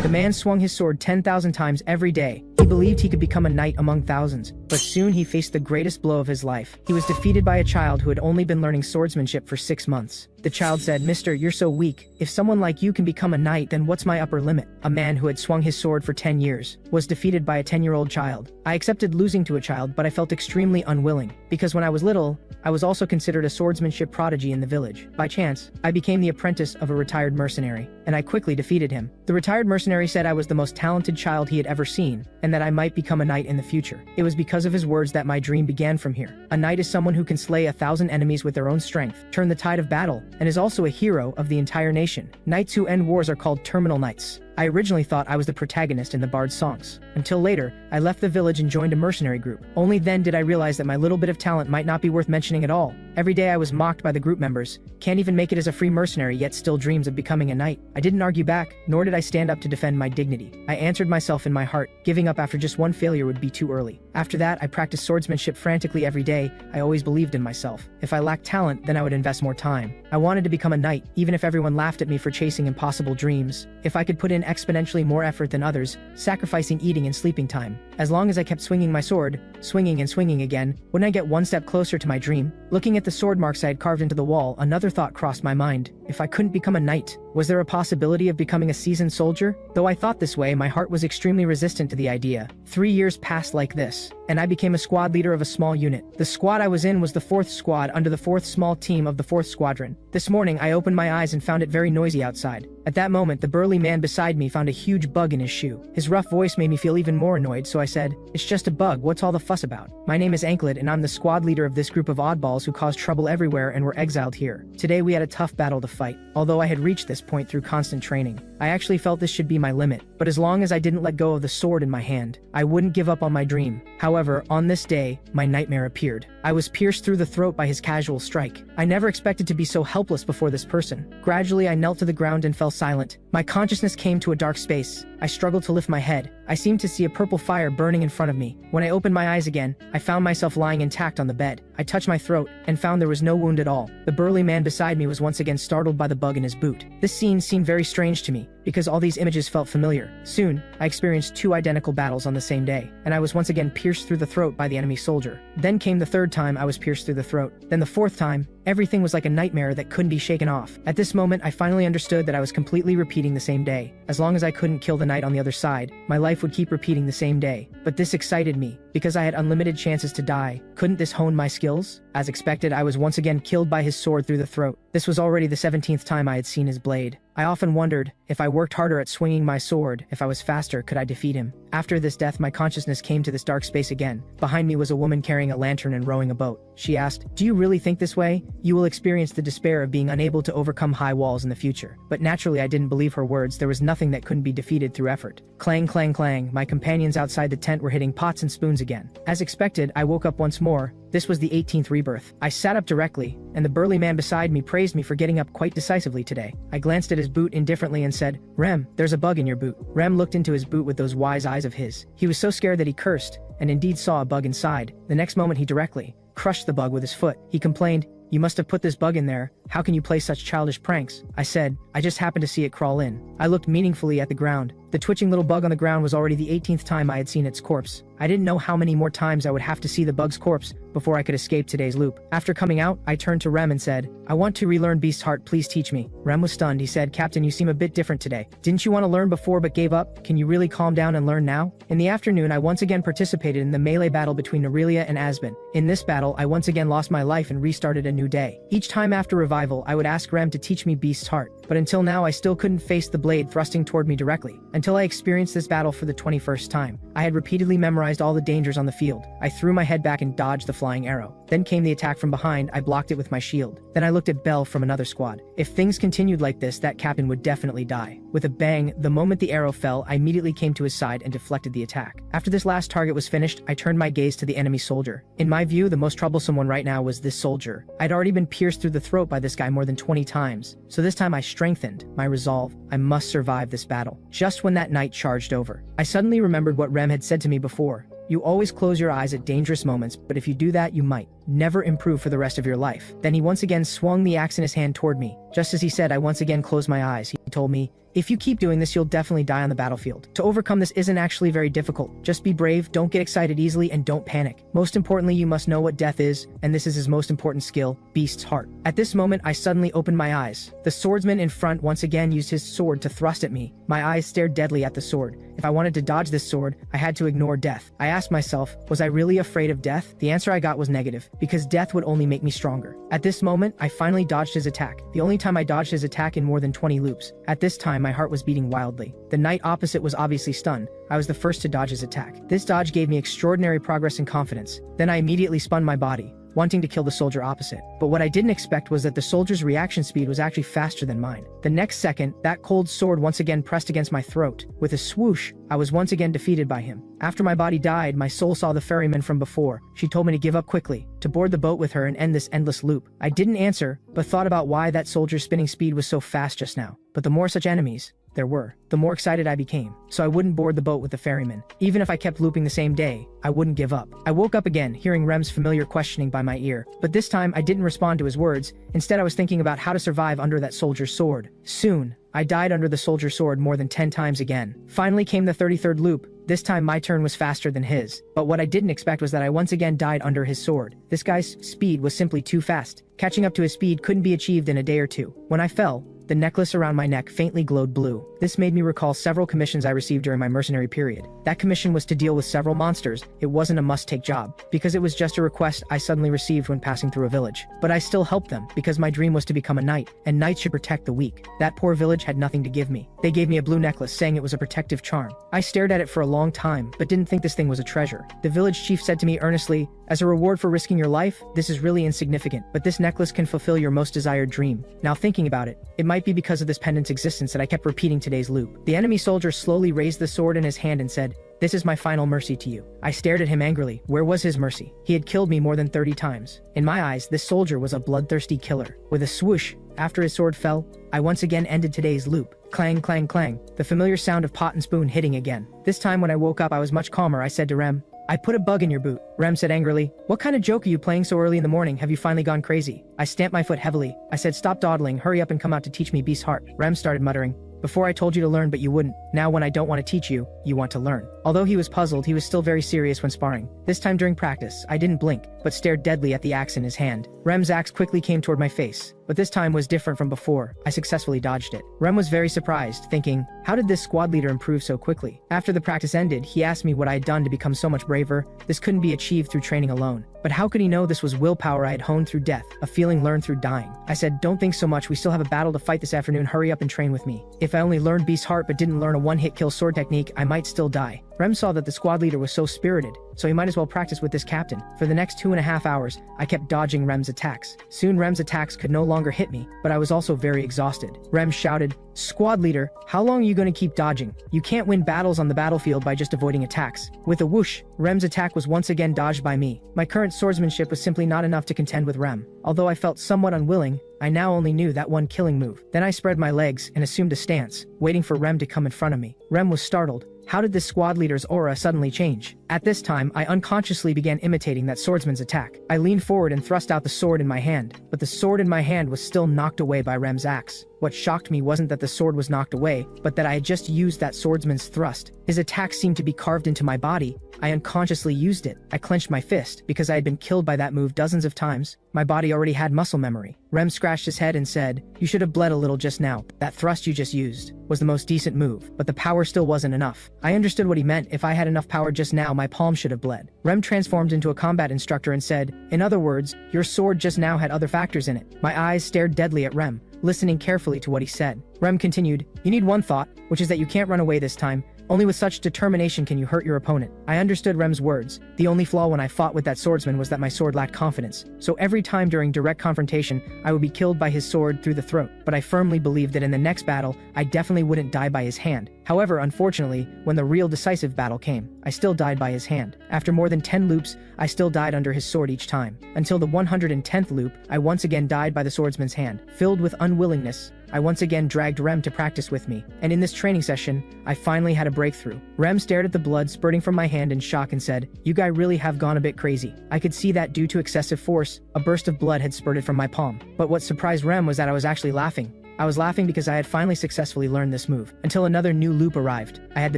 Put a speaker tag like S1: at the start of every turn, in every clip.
S1: The man swung his sword 10,000 times every day. He believed he could become a knight among thousands, but soon he faced the greatest blow of his life. He was defeated by a child who had only been learning swordsmanship for 6 months. The child said, "Mister, you're so weak. If someone like you can become a knight, then what's my upper limit?" A man who had swung his sword for 10 years was defeated by a 10-year-old child. I accepted losing to a child, but I felt extremely unwilling, because when I was little, I was also considered a swordsmanship prodigy in the village. By chance, I became the apprentice of a retired mercenary, and I quickly defeated him. The retired mercenary said I was the most talented child he had ever seen, and that I might become a knight in the future. It was because of his words that my dream began from here. A knight is someone who can slay 1,000 enemies with their own strength, turn the tide of battle, and is also a hero of the entire nation. Knights who end wars are called terminal knights. I originally thought I was the protagonist in the bard's songs. Until later, I left the village and joined a mercenary group. Only then did I realize that my little bit of talent might not be worth mentioning at all. Every day I was mocked by the group members. Can't even make it as a free mercenary, yet still dreams of becoming a knight. I didn't argue back, nor did I stand up to defend my dignity. I answered myself in my heart. Giving up after just one failure would be too early. After that, I practiced swordsmanship frantically every day. I always believed in myself. If I lacked talent, then I would invest more time. I wanted to become a knight, even if everyone laughed at me for chasing impossible dreams. If I could put in exponentially more effort than others, sacrificing eating and sleeping time. As long as I kept swinging my sword, swinging and swinging again, wouldn't I get one step closer to my dream? Looking at the sword marks I had carved into the wall, another thought crossed my mind. If I couldn't become a knight, was there a possibility of becoming a seasoned soldier? Though I thought this way, my heart was extremely resistant to the idea. 3 years passed like this, and I became a squad leader of a small unit. The squad I was in was the 4th squad under the 4th small team of the 4th squadron. This morning, I opened my eyes and found it very noisy outside. At that moment, the burly man beside me found a huge bug in his shoe. His rough voice made me feel even more annoyed, so I said, "It's just a bug, what's all the fuss about? My name is Ankrid, and I'm the squad leader of this group of oddballs who caused trouble everywhere and were exiled here. Today we had a tough battle to fight. Although I had reached this point through constant training, I actually felt this should be my limit. But as long as I didn't let go of the sword in my hand, I wouldn't give up on my dream. However, on this day, my nightmare appeared. I was pierced through the throat by his casual strike. I never expected to be so helpless before this person. Gradually, I knelt to the ground and fell silent. My consciousness came to a dark space. I struggled to lift my head. I seemed to see a purple fire burning in front of me. When I opened my eyes again, I found myself lying intact on the bed. I touched my throat and found there was no wound at all. The burly man beside me was once again startled by the bug in his boot. This scene seemed very strange to me, because all these images felt familiar. Soon, I experienced 2 identical battles on the same day, and I was once again pierced through the throat by the enemy soldier. Then came the 3rd time I was pierced through the throat. Then the 4th time. Everything was like a nightmare that couldn't be shaken off. At this moment, I finally understood that I was completely repeating the same day. As long as I couldn't kill the knight on the other side, my life would keep repeating the same day. But this excited me, because I had unlimited chances to die. Couldn't this hone my skills? As expected, I was once again killed by his sword through the throat. This was already the 17th time I had seen his blade. I often wondered, if I worked harder at swinging my sword, if I was faster, could I defeat him? After this death, my consciousness came to this dark space again. Behind me was a woman carrying a lantern and rowing a boat. She asked, "Do you really think this way? You will experience the despair of being unable to overcome high walls in the future." But naturally, I didn't believe her words. There was nothing that couldn't be defeated through effort. Clang, clang, clang. My companions outside the tent were hitting pots and spoons again. As expected, I woke up once more. This was the 18th rebirth. I sat up directly, and the burly man beside me praised me for getting up quite decisively today. I glanced at his boot indifferently and said, "Rem, there's a bug in your boot." Rem looked into his boot with those wise eyes of his. He was so scared that he cursed, and indeed saw a bug inside. The next moment he directly crushed the bug with his foot. He complained, "You must have put this bug in there. How can you play such childish pranks?" I said, "I just happened to see it crawl in." I looked meaningfully at the ground. The twitching little bug on the ground was already the 18th time I had seen its corpse. I didn't know how many more times I would have to see the bug's corpse before I could escape today's loop. After coming out, I turned to Rem and said, "I want to relearn Beast's Heart, please teach me." Rem was stunned. He said, "Captain, you seem a bit different today. Didn't you want to learn before but gave up? Can you really calm down and learn now?" In the afternoon, I once again participated in the melee battle between Aurelia and Asbin. In this battle, I once again lost my life and restarted a new day. Each time after revival, I would ask Rem to teach me Beast's Heart. But until now, I still couldn't face the blade thrusting toward me directly. Until I experienced this battle for the 21st time. I had repeatedly memorized all the dangers on the field. I threw my head back and dodged the flying arrow. Then came the attack from behind. I blocked it with my shield. Then I looked at Bell from another squad. If things continued like this, that captain would definitely die. With a bang, the moment the arrow fell, I immediately came to his side and deflected the attack. After this last target was finished, I turned my gaze to the enemy soldier. In my view, the most troublesome one right now was this soldier. I'd already been pierced through the throat by this guy more than 20 times. So this time I strengthened my resolve. I must survive this battle. Just when that night charged over, I suddenly remembered what Rem had said to me before. You always close your eyes at dangerous moments, but if you do that, you might never improve for the rest of your life. Then he once again swung the axe in his hand toward me. Just as he said, I once again closed my eyes. He told me, If you keep doing this, you'll definitely die on the battlefield. To overcome this isn't actually very difficult. Just be brave, don't get excited easily, and don't panic. Most importantly, you must know what death is, and this is his most important skill, Beast's Heart. At this moment, I suddenly opened my eyes. The swordsman in front once again used his sword to thrust at me. My eyes stared deadly at the sword. If I wanted to dodge this sword, I had to ignore death. I asked myself, was I really afraid of death? The answer I got was negative, because death would only make me stronger. At this moment, I finally dodged his attack. The only time I dodged his attack in more than 20 loops. At this time, my heart was beating wildly. The knight opposite was obviously stunned. I was the first to dodge his attack. This dodge gave me extraordinary progress and confidence. Then I immediately spun my body, wanting to kill the soldier opposite. But what I didn't expect was that the soldier's reaction speed was actually faster than mine. The next second, that cold sword once again pressed against my throat. With a swoosh, I was once again defeated by him. After my body died, my soul saw the ferryman from before. She told me to give up quickly, to board the boat with her and end this endless loop. I didn't answer, but thought about why that soldier's spinning speed was so fast just now. But the more such enemies there were, the more excited I became. So I wouldn't board the boat with the ferryman. Even if I kept looping the same day, I wouldn't give up. I woke up again, hearing Rem's familiar questioning by my ear. But this time, I didn't respond to his words. Instead, I was thinking about how to survive under that soldier's sword. Soon, I died under the soldier's sword more than 10 times again. Finally came the 33rd loop. This time my turn was faster than his. But what I didn't expect was that I once again died under his sword. This guy's speed was simply too fast. Catching up to his speed couldn't be achieved in a day or two. When I fell, the necklace around my neck faintly glowed blue. This made me recall several commissions I received during my mercenary period. That commission was to deal with several monsters. It wasn't a must-take job, because it was just a request I suddenly received when passing through a village. But I still helped them, because my dream was to become a knight, and knights should protect the weak. That poor village had nothing to give me. They gave me a blue necklace, saying it was a protective charm. I stared at it for a long time, but didn't think this thing was a treasure. The village chief said to me earnestly, "As a reward for risking your life, this is really insignificant, but this necklace can fulfill your most desired dream." Now thinking about it, it might be because of this pendant's existence that I kept repeating today's loop. The enemy soldier slowly raised the sword in his hand and said, "This is my final mercy to you." I stared at him angrily. Where was his mercy? He had killed me more than 30 times. In my eyes, this soldier was a bloodthirsty killer. With a swoosh, after his sword fell, I once again ended today's loop. Clang, clang, clang. The familiar sound of pot and spoon hitting again. This time when I woke up, I was much calmer. I said to Rem, "I put a bug in your boot." Rem said angrily, "What kind of joke are you playing so early in the morning? Have you finally gone crazy?" I stamped my foot heavily. I said, "Stop dawdling, hurry up and come out to teach me Beast's Heart." Rem started muttering, "Before I told you to learn but you wouldn't. Now when I don't want to teach you, you want to learn." Although he was puzzled, he was still very serious when sparring. This time during practice, I didn't blink, but stared deadly at the axe in his hand. Rem's axe quickly came toward my face, but this time was different from before. I successfully dodged it. Rem was very surprised, thinking, how did this squad leader improve so quickly? After the practice ended, he asked me what I had done to become so much braver. This couldn't be achieved through training alone. But how could he know this was willpower I had honed through death, a feeling learned through dying? I said, "Don't think so much, we still have a battle to fight this afternoon, hurry up and train with me." If I only learned Beast's Heart but didn't learn a one-hit kill sword technique, I might still die. Rem saw that the squad leader was so spirited, so he might as well practice with this captain. For the next 2.5 hours, I kept dodging Rem's attacks. Soon Rem's attacks could no longer hit me, but I was also very exhausted. Rem shouted, "Squad leader, how long are you going to keep dodging? You can't win battles on the battlefield by just avoiding attacks." With a whoosh, Rem's attack was once again dodged by me. My current swordsmanship was simply not enough to contend with Rem. Although I felt somewhat unwilling, I now only knew that one killing move. Then I spread my legs and assumed a stance, waiting for Rem to come in front of me. Rem was startled. How did this squad leader's aura suddenly change? At this time, I unconsciously began imitating that swordsman's attack. I leaned forward and thrust out the sword in my hand, but the sword in my hand was still knocked away by Rem's axe. What shocked me wasn't that the sword was knocked away, but that I had just used that swordsman's thrust. His attack seemed to be carved into my body. I unconsciously used it. I clenched my fist, because I had been killed by that move dozens of times. My body already had muscle memory. Rem scratched his head and said, "You should have bled a little just now. That thrust you just used was the most decent move, but the power still wasn't enough." I understood what he meant. If I had enough power just now, my palm should have bled. Rem transformed into a combat instructor and said, "In other words, your sword just now had other factors in it." My eyes stared deadly at Rem, listening carefully to what he said. Rem continued, "You need one thought, which is that you can't run away this time. Only with such determination can you hurt your opponent." I understood Rem's words. The only flaw when I fought with that swordsman was that my sword lacked confidence. So every time during direct confrontation, I would be killed by his sword through the throat. But I firmly believed that in the next battle, I definitely wouldn't die by his hand. However, unfortunately, when the real decisive battle came, I still died by his hand. After more than 10 loops, I still died under his sword each time. Until the 110th loop, I once again died by the swordsman's hand. Filled with unwillingness, I once again dragged Rem to practice with me, and in this training session, I finally had a breakthrough. Rem stared at the blood spurting from my hand in shock and said, "You guys really have gone a bit crazy." I could see that due to excessive force, a burst of blood had spurted from my palm. But what surprised Rem was that I was actually laughing. I was laughing because I had finally successfully learned this move, until another new loop arrived. I had the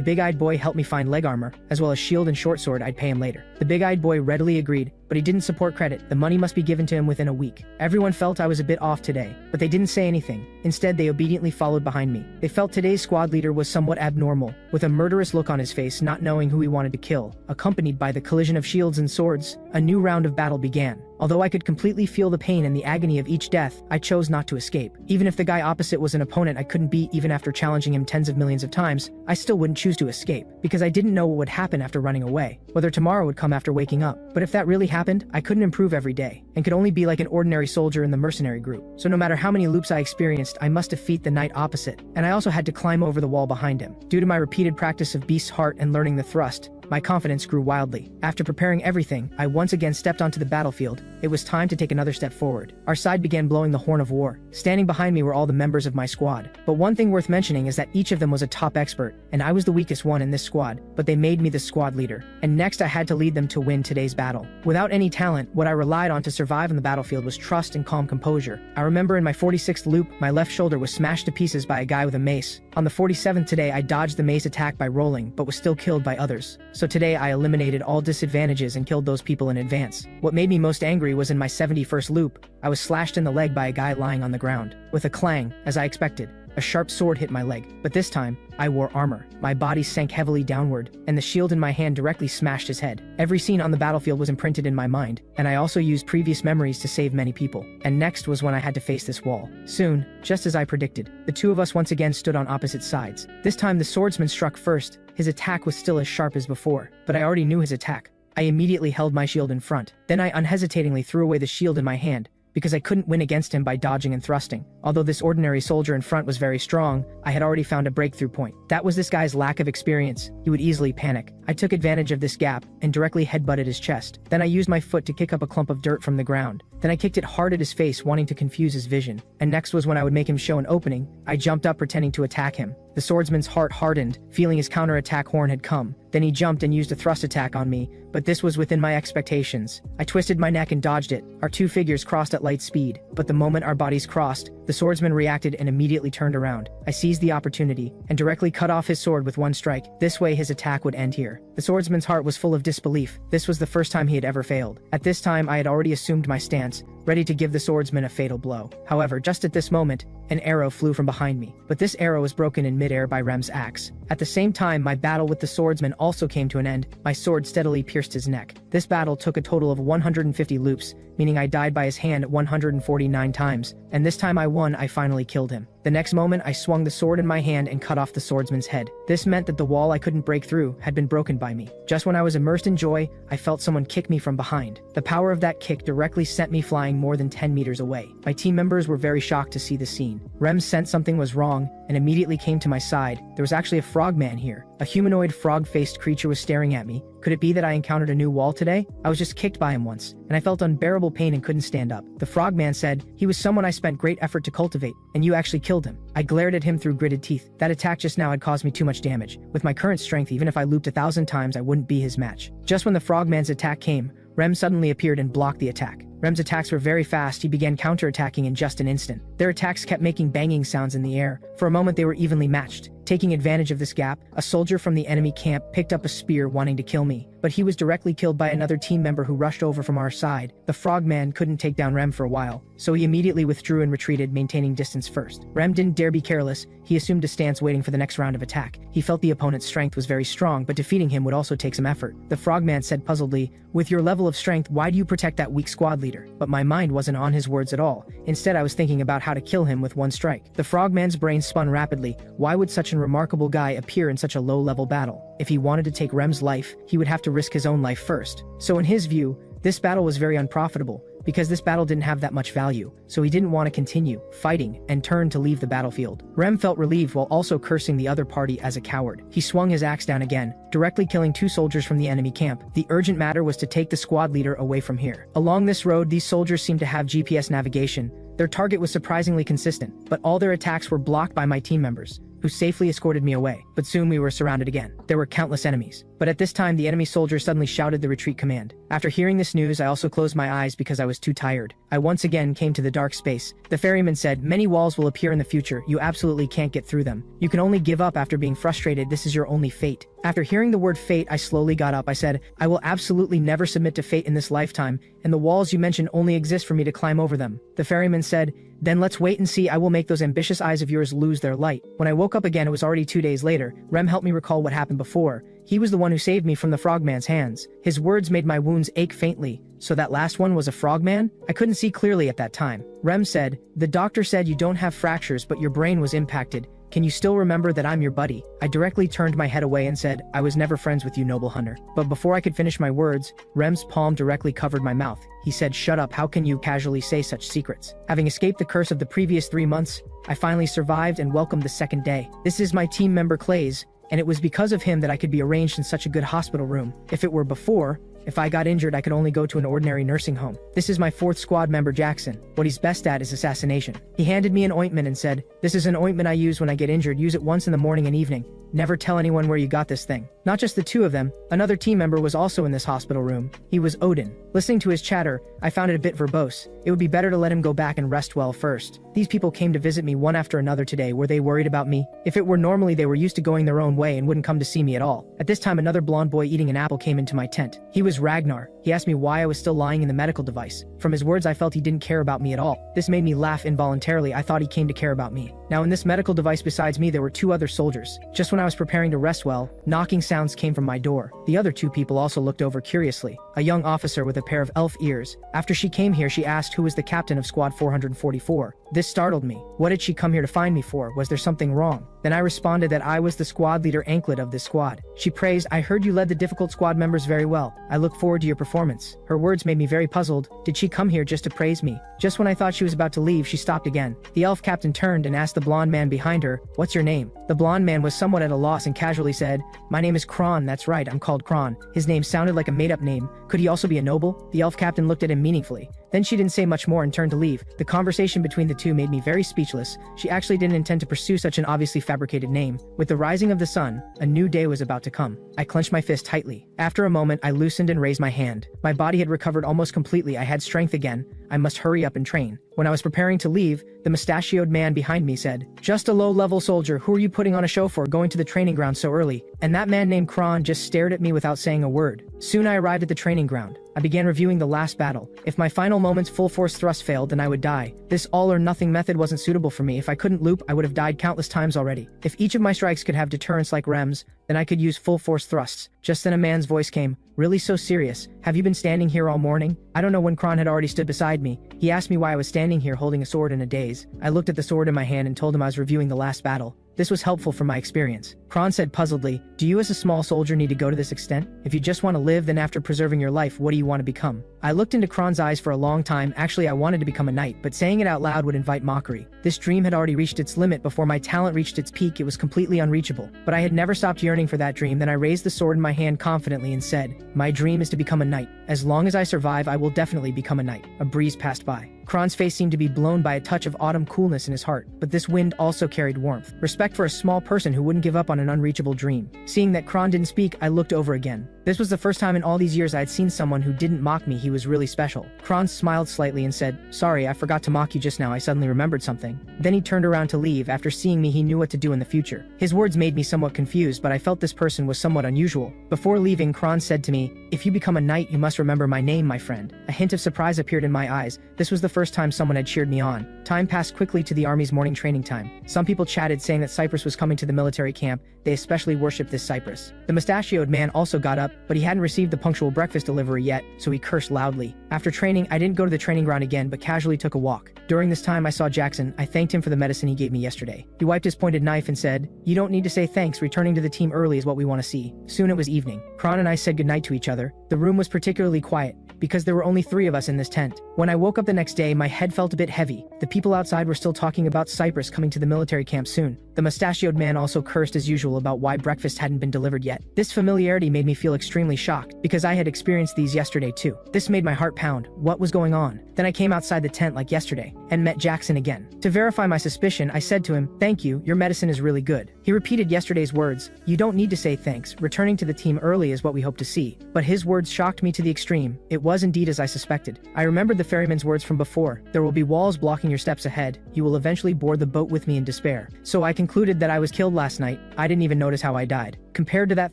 S1: big-eyed boy help me find leg armor, as well as shield and short sword. I'd pay him later. The big-eyed boy readily agreed, but he didn't support credit. The money must be given to him within a week. Everyone felt I was a bit off today, but they didn't say anything. Instead, they obediently followed behind me. They felt today's squad leader was somewhat abnormal, with a murderous look on his face, not knowing who he wanted to kill. Accompanied by the collision of shields and swords, a new round of battle began. Although I could completely feel the pain and the agony of each death, I chose not to escape. Even if the guy opposite was an opponent I couldn't beat, even after challenging him tens of millions of times, I still wouldn't choose to escape, because I didn't know what would happen after running away, whether tomorrow would come after waking up. But if that really happened, I couldn't improve every day, and could only be like an ordinary soldier in the mercenary group. So no matter how many loops I experienced, I must defeat the knight opposite, and I also had to climb over the wall behind him. Due to my repeated practice of Beast's Heart and learning the thrust, my confidence grew wildly. After preparing everything, I once again stepped onto the battlefield. It was time to take another step forward. Our side began blowing the horn of war. Standing behind me were all the members of my squad. But one thing worth mentioning is that each of them was a top expert, and I was the weakest one in this squad, but they made me the squad leader. And next I had to lead them to win today's battle. Without any talent, what I relied on to survive on the battlefield was trust and calm composure. I remember in my 46th loop, my left shoulder was smashed to pieces by a guy with a mace. On the 47th today, I dodged the mace attack by rolling, but was still killed by others. So today I eliminated all disadvantages and killed those people in advance. What made me most angry was in my 71st loop, I was slashed in the leg by a guy lying on the ground. With a clang, as I expected, a sharp sword hit my leg, but this time, I wore armor. My body sank heavily downward, and the shield in my hand directly smashed his head. Every scene on the battlefield was imprinted in my mind, and I also used previous memories to save many people. And next was when I had to face this wall. Soon, just as I predicted, the two of us once again stood on opposite sides. This time the swordsman struck first. His attack was still as sharp as before, but I already knew his attack. I immediately held my shield in front. Then I unhesitatingly threw away the shield in my hand, because I couldn't win against him by dodging and thrusting. Although this ordinary soldier in front was very strong, I had already found a breakthrough point. That was this guy's lack of experience. He would easily panic. I took advantage of this gap and directly headbutted his chest. Then I used my foot to kick up a clump of dirt from the ground. Then I kicked it hard at his face, wanting to confuse his vision. And next was when I would make him show an opening. I jumped up pretending to attack him. The swordsman's heart hardened, feeling his counterattack horn had come. Then he jumped and used a thrust attack on me, but this was within my expectations. I twisted my neck and dodged it. Our two figures crossed at light speed, but the moment our bodies crossed, the swordsman reacted and immediately turned around. I seized the opportunity and directly cut off his sword with one strike. This way his attack would end here. The swordsman's heart was full of disbelief. This was the first time he had ever failed. At this time I had already assumed my stance, ready to give the swordsman a fatal blow. However, just at this moment, an arrow flew from behind me, but this arrow was broken in midair by Rem's axe. At the same time, my battle with the swordsman also came to an end. My sword steadily pierced his neck. This battle took a total of 150 loops, meaning I died by his hand 149 times, and this time I won. I finally killed him. The next moment, I swung the sword in my hand and cut off the swordsman's head. This meant that the wall I couldn't break through had been broken by me. Just when I was immersed in joy, I felt someone kick me from behind. The power of that kick directly sent me flying more than 10 meters away. My team members were very shocked to see the scene. Rem sensed something was wrong and immediately came to my side. There was actually a frogman here. A humanoid frog-faced creature was staring at me. Could it be that I encountered a new wall today? I was just kicked by him once, and I felt unbearable pain and couldn't stand up. The frogman said, he was someone I spent great effort to cultivate, and you actually killed him. I glared at him through gritted teeth. That attack just now had caused me too much damage. With my current strength, even if I looped 1,000 times, I wouldn't be his match. Just when the frogman's attack came, Rem suddenly appeared and blocked the attack. Rem's attacks were very fast. He began counterattacking in just an instant. Their attacks kept making banging sounds in the air. For a moment they were evenly matched. Taking advantage of this gap, a soldier from the enemy camp picked up a spear wanting to kill me, but he was directly killed by another team member who rushed over from our side. The frogman couldn't take down Rem for a while, so he immediately withdrew and retreated, maintaining distance first. Rem didn't dare be careless. He assumed a stance waiting for the next round of attack. He felt the opponent's strength was very strong, but defeating him would also take some effort. The frogman said puzzledly, "With your level of strength, why do you protect that weak squad leader?" But my mind wasn't on his words at all. Instead, I was thinking about how to kill him with one strike. The frogman's brain spun rapidly. Why would such a remarkable guy appear in such a low-level battle? If he wanted to take Rem's life, he would have to risk his own life first. So in his view, this battle was very unprofitable, because this battle didn't have that much value, so he didn't want to continue fighting and turned to leave the battlefield. Rem felt relieved while also cursing the other party as a coward. He swung his axe down again, directly killing 2 soldiers from the enemy camp. The urgent matter was to take the squad leader away from here. Along this road, these soldiers seemed to have GPS navigation. Their target was surprisingly consistent, but all their attacks were blocked by my team members, who safely escorted me away. But soon we were surrounded again. There were countless enemies. But at this time, the enemy soldier suddenly shouted the retreat command. After hearing this news, I also closed my eyes because I was too tired. I once again came to the dark space. The ferryman said, "Many walls will appear in the future. You absolutely can't get through them. You can only give up after being frustrated. This is your only fate." After hearing the word fate, I slowly got up. I said, "I will absolutely never submit to fate in this lifetime, and the walls you mentioned only exist for me to climb over them." The ferryman said, "Then let's wait and see. I will make those ambitious eyes of yours lose their light." When I woke up again, it was already 2 days later. Rem helped me recall what happened before. He was the one who saved me from the frogman's hands. His words made my wounds ache faintly. So that last one was a frogman? I couldn't see clearly at that time. Rem said, "The doctor said you don't have fractures, but your brain was impacted. Can you still remember that I'm your buddy?" I directly turned my head away and said, "I was never friends with you, noble hunter." But before I could finish my words, Rem's palm directly covered my mouth. He said, "Shut up, how can you casually say such secrets?" Having escaped the curse of the previous 3 months, I finally survived and welcomed the second day. This is my team member Clay's, and it was because of him that I could be arranged in such a good hospital room. If it were before, if I got injured, I could only go to an ordinary nursing home. This is my 4th squad member Jackson. What he's best at is assassination. He handed me an ointment and said, "This is an ointment I use when I get injured. Use it once in the morning and evening. Never tell anyone where you got this thing." Not just the two of them, another team member was also in this hospital room. He was Odin. Listening to his chatter, I found it a bit verbose. It would be better to let him go back and rest well first. These people came to visit me one after another today. Were they worried about me? If it were normally, they were used to going their own way and wouldn't come to see me at all. At this time, another blonde boy eating an apple came into my tent. He was Ragnar. He asked me why I was still lying in the medical device. From his words, I felt he didn't care about me at all. This made me laugh involuntarily. I thought he came to care about me. Now, in this medical device besides me, there were 2 other soldiers. Just when I was preparing to rest well, knocking sounds came from my door. The other 2 people also looked over curiously. A young officer with a pair of elf ears. After she came here, she asked who was the captain of Squad 444. This startled me. What did she come here to find me for? Was there something wrong? Then I responded that I was the squad leader Ankrid of this squad. She praised, "I heard you led the difficult squad members very well. I look forward to your performance." Her words made me very puzzled. Did she come here just to praise me? Just when I thought she was about to leave, she stopped again. The elf captain turned and asked the blonde man behind her, "What's your name?" The blonde man was somewhat at a loss and casually said, "My name is Kron. That's right, I'm called Kron." His name sounded like a made-up name. Could he also be a noble? The elf captain looked at him meaningfully. Then she didn't say much more and turned to leave. The conversation between the two made me very speechless. She actually didn't intend to pursue such an obviously fabricated name. With the rising of the sun, a new day was about to come. I clenched my fist tightly. After a moment, I loosened and raised my hand. My body had recovered almost completely. I had strength again. I must hurry up and train. When I was preparing to leave, the mustachioed man behind me said, "Just a low-level soldier. Who are you putting on a show for, going to the training ground so early?" And that man named Kron just stared at me without saying a word. Soon I arrived at the training ground. I began reviewing the last battle. If my final moment's full-force thrust failed, then I would die. This all-or-nothing method wasn't suitable for me. If I couldn't loop, I would have died countless times already. If each of my strikes could have deterrence like Rem's, then I could use full-force thrusts. Just then a man's voice came. "Really so serious? Have you been standing here all morning?" I don't know when Kron had already stood beside me. He asked me why I was standing here holding a sword in a daze. I looked at the sword in my hand and told him I was reviewing the last battle. This was helpful from my experience. Kron said puzzledly, "Do you as a small soldier need to go to this extent? If you just want to live, then after preserving your life, what do you want to become?" I looked into Kron's eyes for a long time. Actually, I wanted to become a knight, but saying it out loud would invite mockery. This dream had already reached its limit before my talent reached its peak. It was completely unreachable. But I had never stopped yearning for that dream. Then I raised the sword in my hand confidently and said, "My dream is to become a knight. As long as I survive, I will definitely become a knight." A breeze passed by. Kron's face seemed to be blown by a touch of autumn coolness in his heart, but this wind also carried warmth. Respect for a small person who wouldn't give up on an unreachable dream. Seeing that Kron didn't speak, I looked over again. This was the first time in all these years I had seen someone who didn't mock me. He was really special. Kron smiled slightly and said, "Sorry, I forgot to mock you just now. I suddenly remembered something." Then he turned around to leave. After seeing me, he knew what to do in the future. His words made me somewhat confused, but I felt this person was somewhat unusual. Before leaving, Kron said to me, "If you become a knight, you must remember my name, my friend." A hint of surprise appeared in my eyes. This was the first time someone had cheered me on. Time passed quickly to the army's morning training time. Some people chatted, saying that Cyprus was coming to the military camp. They especially worshipped this Cyprus. The mustachioed man also got up, but he hadn't received the punctual breakfast delivery yet, so he cursed loudly. After training, I didn't go to the training ground again, but casually took a walk. During this time, I saw Jackson. I thanked him for the medicine he gave me yesterday. He wiped his pointed knife and said, "You don't need to say thanks. Returning to the team early is what we want to see." Soon it was evening. Kron and I said goodnight to each other. The room was particularly quiet, because there were only 3 of us in this tent. When I woke up the next day, my head felt a bit heavy. The people outside were still talking about Cyprus coming to the military camp soon. The mustachioed man also cursed as usual about why breakfast hadn't been delivered yet. This familiarity made me feel extremely shocked, because I had experienced these yesterday too. This made my heart pound. What was going on? Then I came outside the tent like yesterday, and met Jackson again. To verify my suspicion, I said to him, "Thank you, your medicine is really good." He repeated yesterday's words, "You don't need to say thanks, returning to the team early is what we hope to see." But his words shocked me to the extreme. It was indeed as I suspected. I remembered the ferryman's words from before. There will be walls blocking your steps ahead. You will eventually board the boat with me in despair. So I concluded that I was killed last night. I didn't even notice how I died. Compared to that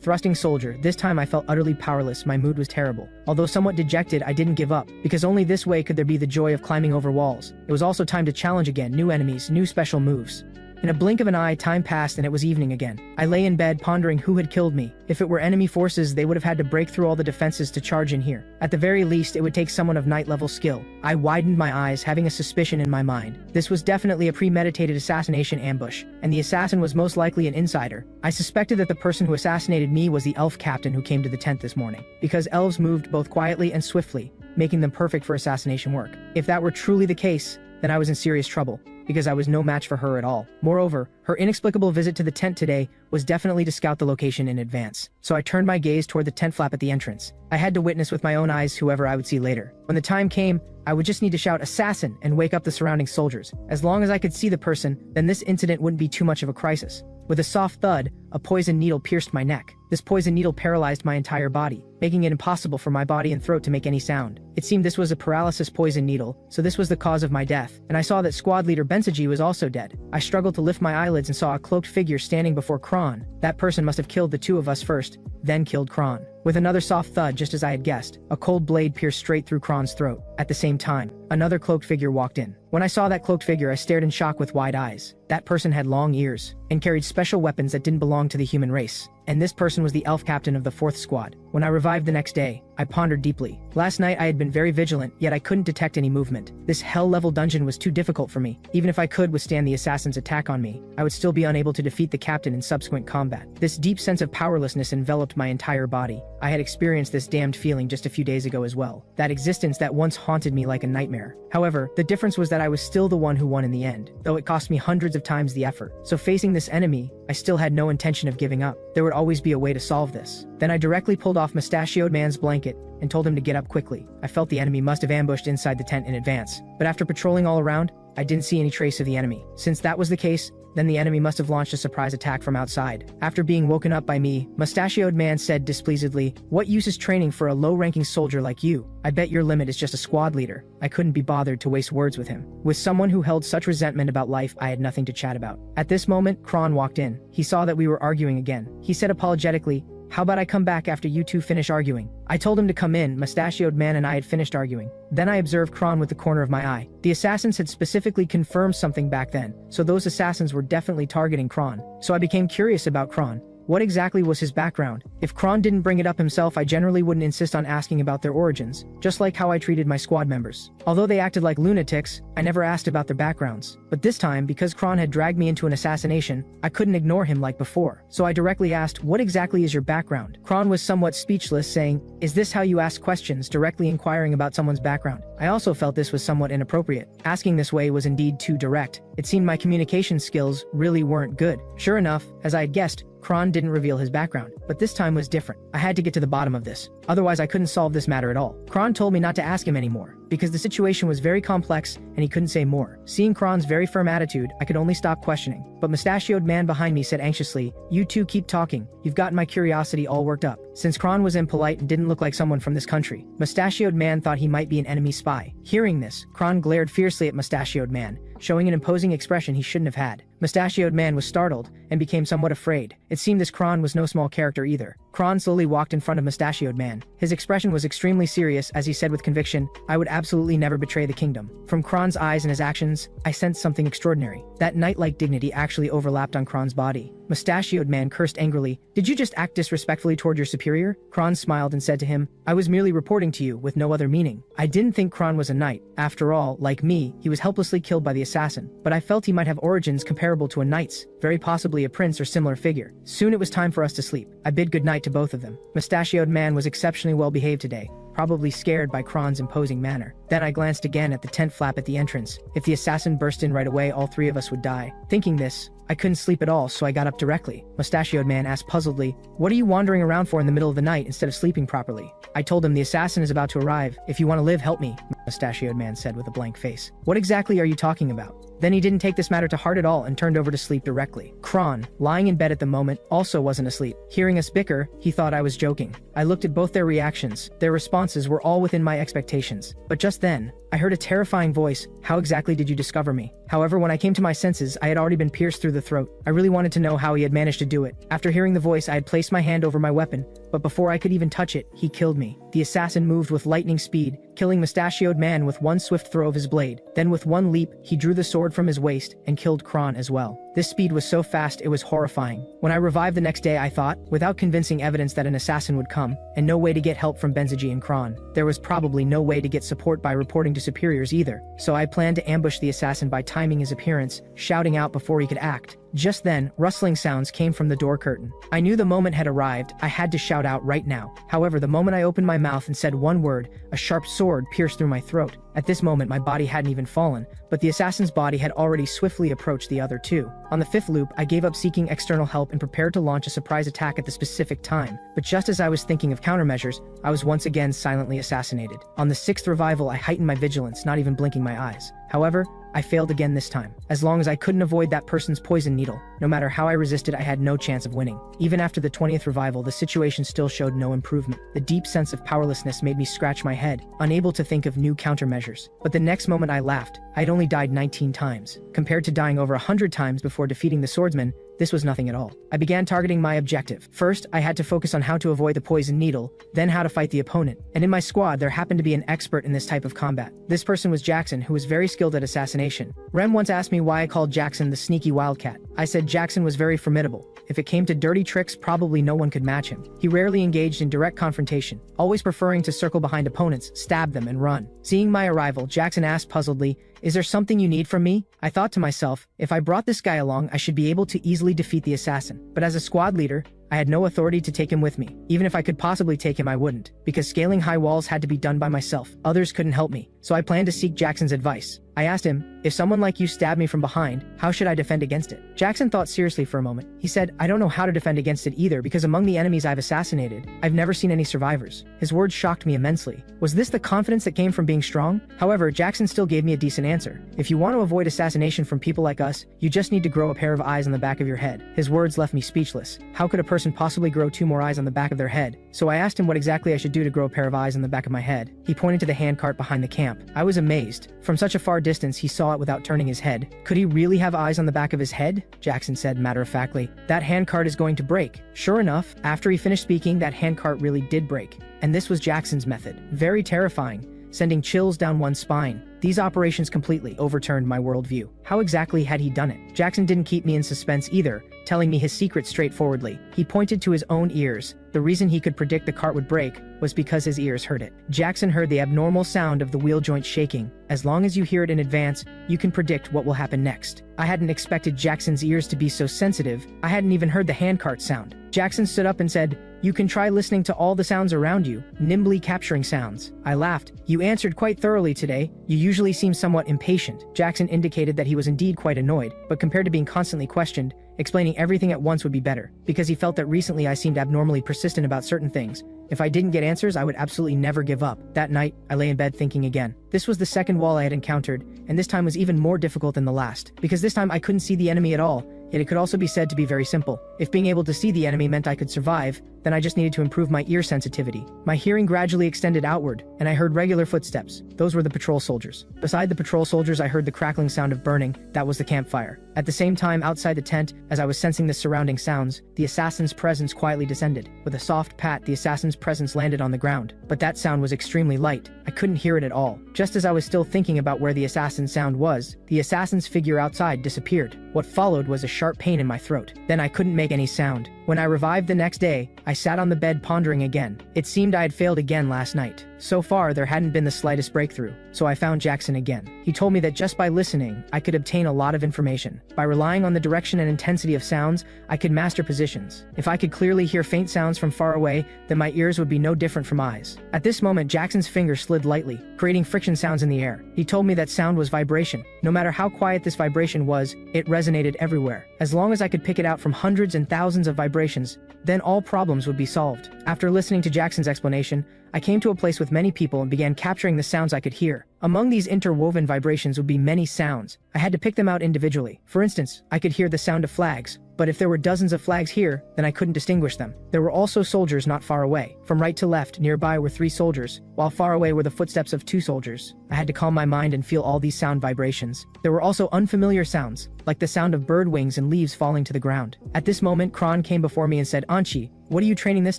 S1: thrusting soldier, this time I felt utterly powerless. My mood was terrible. Although somewhat dejected, I didn't give up, because only this way could there be the joy of climbing over walls. It was also time to challenge again, new enemies, new special moves. In a blink of an eye, time passed and it was evening again. I lay in bed pondering who had killed me. If it were enemy forces, they would have had to break through all the defenses to charge in here. At the very least, it would take someone of knight-level skill. I widened my eyes, having a suspicion in my mind. This was definitely a premeditated assassination ambush, and the assassin was most likely an insider. I suspected that the person who assassinated me was the elf captain who came to the tent this morning, because elves moved both quietly and swiftly, making them perfect for assassination work. If that were truly the case, then I was in serious trouble, because I was no match for her at all. Moreover, her inexplicable visit to the tent today was definitely to scout the location in advance. So I turned my gaze toward the tent flap at the entrance. I had to witness with my own eyes whoever I would see later. When the time came, I would just need to shout "assassin" and wake up the surrounding soldiers. As long as I could see the person, then this incident wouldn't be too much of a crisis. With a soft thud, a poison needle pierced my neck. This poison needle paralyzed my entire body, making it impossible for my body and throat to make any sound. It seemed this was a paralysis poison needle, so this was the cause of my death, and I saw that squad leader Bensaji was also dead. I struggled to lift my eyelids and saw a cloaked figure standing before Kron. That person must have killed the two of us first, then killed Kron. With another soft thud, just as I had guessed, a cold blade pierced straight through Kron's throat. At the same time, another cloaked figure walked in. When I saw that cloaked figure, I stared in shock with wide eyes. That person had long ears, and carried special weapons that didn't belong to the human race. And this person was the elf captain of the 4th squad. When I revived the next day, I pondered deeply. Last night I had been very vigilant, yet I couldn't detect any movement. This hell-level dungeon was too difficult for me. Even if I could withstand the assassin's attack on me, I would still be unable to defeat the captain in subsequent combat. This deep sense of powerlessness enveloped my entire body. I had experienced this damned feeling just a few days ago as well. That existence that once haunted me like a nightmare. However, the difference was that I was still the one who won in the end, though it cost me hundreds of times the effort. So facing this enemy, I still had no intention of giving up. There would always be a way to solve this. Then I directly pulled off Mustachioed Man's blanket and told him to get up quickly. I felt the enemy must have ambushed inside the tent in advance, but after patrolling all around, I didn't see any trace of the enemy. Since that was the case, then the enemy must have launched a surprise attack from outside. After being woken up by me, Mustachioed Man said displeasedly, "What use is training for a low-ranking soldier like you? I bet your limit is just a squad leader." I couldn't be bothered to waste words with him. With someone who held such resentment about life, I had nothing to chat about. At this moment, Kron walked in. He saw that we were arguing again. He said apologetically, "How about I come back after you two finish arguing?" I told him to come in. Mustachioed Man and I had finished arguing. Then I observed Kron with the corner of my eye. The assassins had specifically confirmed something back then, so those assassins were definitely targeting Kron. So I became curious about Kron. What exactly was his background? If Kron didn't bring it up himself, I generally wouldn't insist on asking about their origins, just like how I treated my squad members. Although they acted like lunatics, I never asked about their backgrounds. But this time, because Kron had dragged me into an assassination, I couldn't ignore him like before. So I directly asked, "What exactly is your background?" Kron was somewhat speechless, saying, "Is this how you ask questions, directly inquiring about someone's background?" I also felt this was somewhat inappropriate. Asking this way was indeed too direct. It seemed my communication skills really weren't good. Sure enough, as I had guessed, Kron didn't reveal his background, but this time was different. I had to get to the bottom of this. Otherwise, I couldn't solve this matter at all. Kron told me not to ask him anymore, because the situation was very complex and he couldn't say more. Seeing Kron's very firm attitude, I could only stop questioning. But Mustachioed Man behind me said anxiously, "You two keep talking. You've gotten my curiosity all worked up." Since Kron was impolite and didn't look like someone from this country, Mustachioed Man thought he might be an enemy spy. Hearing this, Kron glared fiercely at Mustachioed Man, showing an imposing expression he shouldn't have had. Mustachioed Man was startled and became somewhat afraid. It seemed this Kron was no small character either. Kron slowly walked in front of Mustachioed Man. His expression was extremely serious as he said with conviction, "I would absolutely never betray the kingdom." From Kron's eyes and his actions, I sensed something extraordinary. That knight-like dignity actually overlapped on Kron's body. Mustachioed Man cursed angrily, "Did you just act disrespectfully toward your superior?" Kron smiled and said to him, "I was merely reporting to you with no other meaning." I didn't think Kron was a knight. After all, like me, he was helplessly killed by the assassin. But I felt he might have origins comparable to a knight's, very possibly a prince or similar figure. Soon it was time for us to sleep. I bid goodnight to both of them. Mustachioed Man was exceptionally well behaved today, probably scared by Kron's imposing manner. Then I glanced again at the tent flap at the entrance. If the assassin burst in right away, all three of us would die. Thinking this, I couldn't sleep at all, so I got up directly. Mustachioed man asked puzzledly, "What are you wandering around for in the middle of the night instead of sleeping properly?" I told him, "The assassin is about to arrive. If you want to live, help me," Mustachioed man said with a blank face. "What exactly are you talking about?" Then he didn't take this matter to heart at all and turned over to sleep directly. Kron, lying in bed at the moment, also wasn't asleep. Hearing us bicker, he thought I was joking. I looked at both their reactions. Their responses were all within my expectations. But just then, I heard a terrifying voice. "How exactly did you discover me?" However, when I came to my senses, I had already been pierced through the throat. I really wanted to know how he had managed to do it. After hearing the voice, I had placed my hand over my weapon, but before I could even touch it, he killed me. The assassin moved with lightning speed, killing Mustachioed man with one swift throw of his blade. Then with one leap, he drew the sword from his waist and killed Kron as well. This speed was so fast it was horrifying. When I revived the next day, I thought, without convincing evidence that an assassin would come, and no way to get help from Benzaji and Kron, there was probably no way to get support by reporting to superiors either. So I planned to ambush the assassin by timing his appearance, shouting out before he could act. Just then, rustling sounds came from the door curtain. I knew the moment had arrived. I had to shout out right now. However, the moment I opened my mouth and said one word, a sharp sword pierced through my throat. At this moment, my body hadn't even fallen, but the assassin's body had already swiftly approached the other two. On the fifth loop, I gave up seeking external help and prepared to launch a surprise attack at the specific time. But just as I was thinking of countermeasures, I was once again silently assassinated. On the sixth revival, I heightened my vigilance, not even blinking my eyes. However, I failed again this time. As long as I couldn't avoid that person's poison needle, no matter how I resisted, I had no chance of winning. Even after the 20th revival, the situation still showed no improvement. The deep sense of powerlessness made me scratch my head, unable to think of new countermeasures. But the next moment I laughed. I'd only died 19 times. Compared to dying over 100 times before defeating the swordsman, this was nothing at all. I began targeting my objective. First, I had to focus on how to avoid the poison needle, then how to fight the opponent. And in my squad, there happened to be an expert in this type of combat. This person was Jackson, who was very skilled at assassination. Rem once asked me why I called Jackson the sneaky wildcat. I said Jackson was very formidable. If it came to dirty tricks, probably no one could match him. He rarely engaged in direct confrontation, always preferring to circle behind opponents, stab them, and run. Seeing my arrival, Jackson asked puzzledly, "Is there something you need from me?" I thought to myself, if I brought this guy along, I should be able to easily defeat the assassin. But as a squad leader, I had no authority to take him with me. Even if I could possibly take him, I wouldn't, because scaling high walls had to be done by myself. Others couldn't help me, so I planned to seek Jackson's advice. I asked him, "If someone like you stabbed me from behind, how should I defend against it?" Jackson thought seriously for a moment. He said, "I don't know how to defend against it either, because among the enemies I've assassinated, I've never seen any survivors." His words shocked me immensely. Was this the confidence that came from being strong? However, Jackson still gave me a decent answer. "If you want to avoid assassination from people like us, you just need to grow a pair of eyes on the back of your head." His words left me speechless. How could a person possibly grow 2 more eyes on the back of their head? So I asked him what exactly I should do to grow a pair of eyes on the back of my head. He pointed to the handcart behind the camp. I was amazed. From such a far distance, he saw it without turning his head. Could he really have eyes on the back of his head? Jackson said matter-of-factly, "That handcart is going to break." Sure enough, after he finished speaking, that handcart really did break. And this was Jackson's method. Very terrifying, sending chills down one's spine. These operations completely overturned my worldview. How exactly had he done it? Jackson didn't keep me in suspense either, telling me his secret straightforwardly. He pointed to his own ears. The reason he could predict the cart would break was because his ears heard it. Jackson heard the abnormal sound of the wheel joint shaking. As long as you hear it in advance, you can predict what will happen next. I hadn't expected Jackson's ears to be so sensitive. I hadn't even heard the handcart sound. Jackson stood up and said, "You can try listening to all the sounds around you, nimbly capturing sounds." I laughed. "You answered quite thoroughly today. You usually seem somewhat impatient." Jackson indicated that he was indeed quite annoyed, but compared to being constantly questioned, explaining everything at once would be better, because he felt that recently I seemed abnormally persistent about certain things. If I didn't get answers, I would absolutely never give up. That night, I lay in bed thinking again. This was the second wall I had encountered, and this time was even more difficult than the last, because this time I couldn't see the enemy at all. Yet it could also be said to be very simple. If being able to see the enemy meant I could survive, then I just needed to improve my ear sensitivity. My hearing gradually extended outward, and I heard regular footsteps. Those were the patrol soldiers. Beside the patrol soldiers, I heard the crackling sound of burning. That was the campfire. At the same time, outside the tent, as I was sensing the surrounding sounds, the assassin's presence quietly descended. With a soft pat, the assassin's presence landed on the ground. But that sound was extremely light. I couldn't hear it at all. Just as I was still thinking about where the assassin's sound was, the assassin's figure outside disappeared. What followed was a sharp pain in my throat. Then I couldn't make any sound. When I revived the next day, I sat on the bed pondering again. It seemed I had failed again last night. So far, there hadn't been the slightest breakthrough, so I found Jackson again. He told me that just by listening, I could obtain a lot of information. By relying on the direction and intensity of sounds, I could master positions. If I could clearly hear faint sounds from far away, then my ears would be no different from eyes. At this moment, Jackson's finger slid lightly, creating friction sounds in the air. He told me that sound was vibration. No matter how quiet this vibration was, it resonated everywhere. As long as I could pick it out from hundreds and thousands of vibrations, then all problems would be solved. After listening to Jackson's explanation, I came to a place with many people and began capturing the sounds I could hear. Among these interwoven vibrations would be many sounds. I had to pick them out individually. For instance, I could hear the sound of flags, but if there were dozens of flags here, then I couldn't distinguish them. There were also soldiers not far away. From right to left, nearby were 3 soldiers, while far away were the footsteps of 2 soldiers. I had to calm my mind and feel all these sound vibrations. There were also unfamiliar sounds, like the sound of bird wings and leaves falling to the ground. At this moment, Kron came before me and said, "Anchi, what are you training this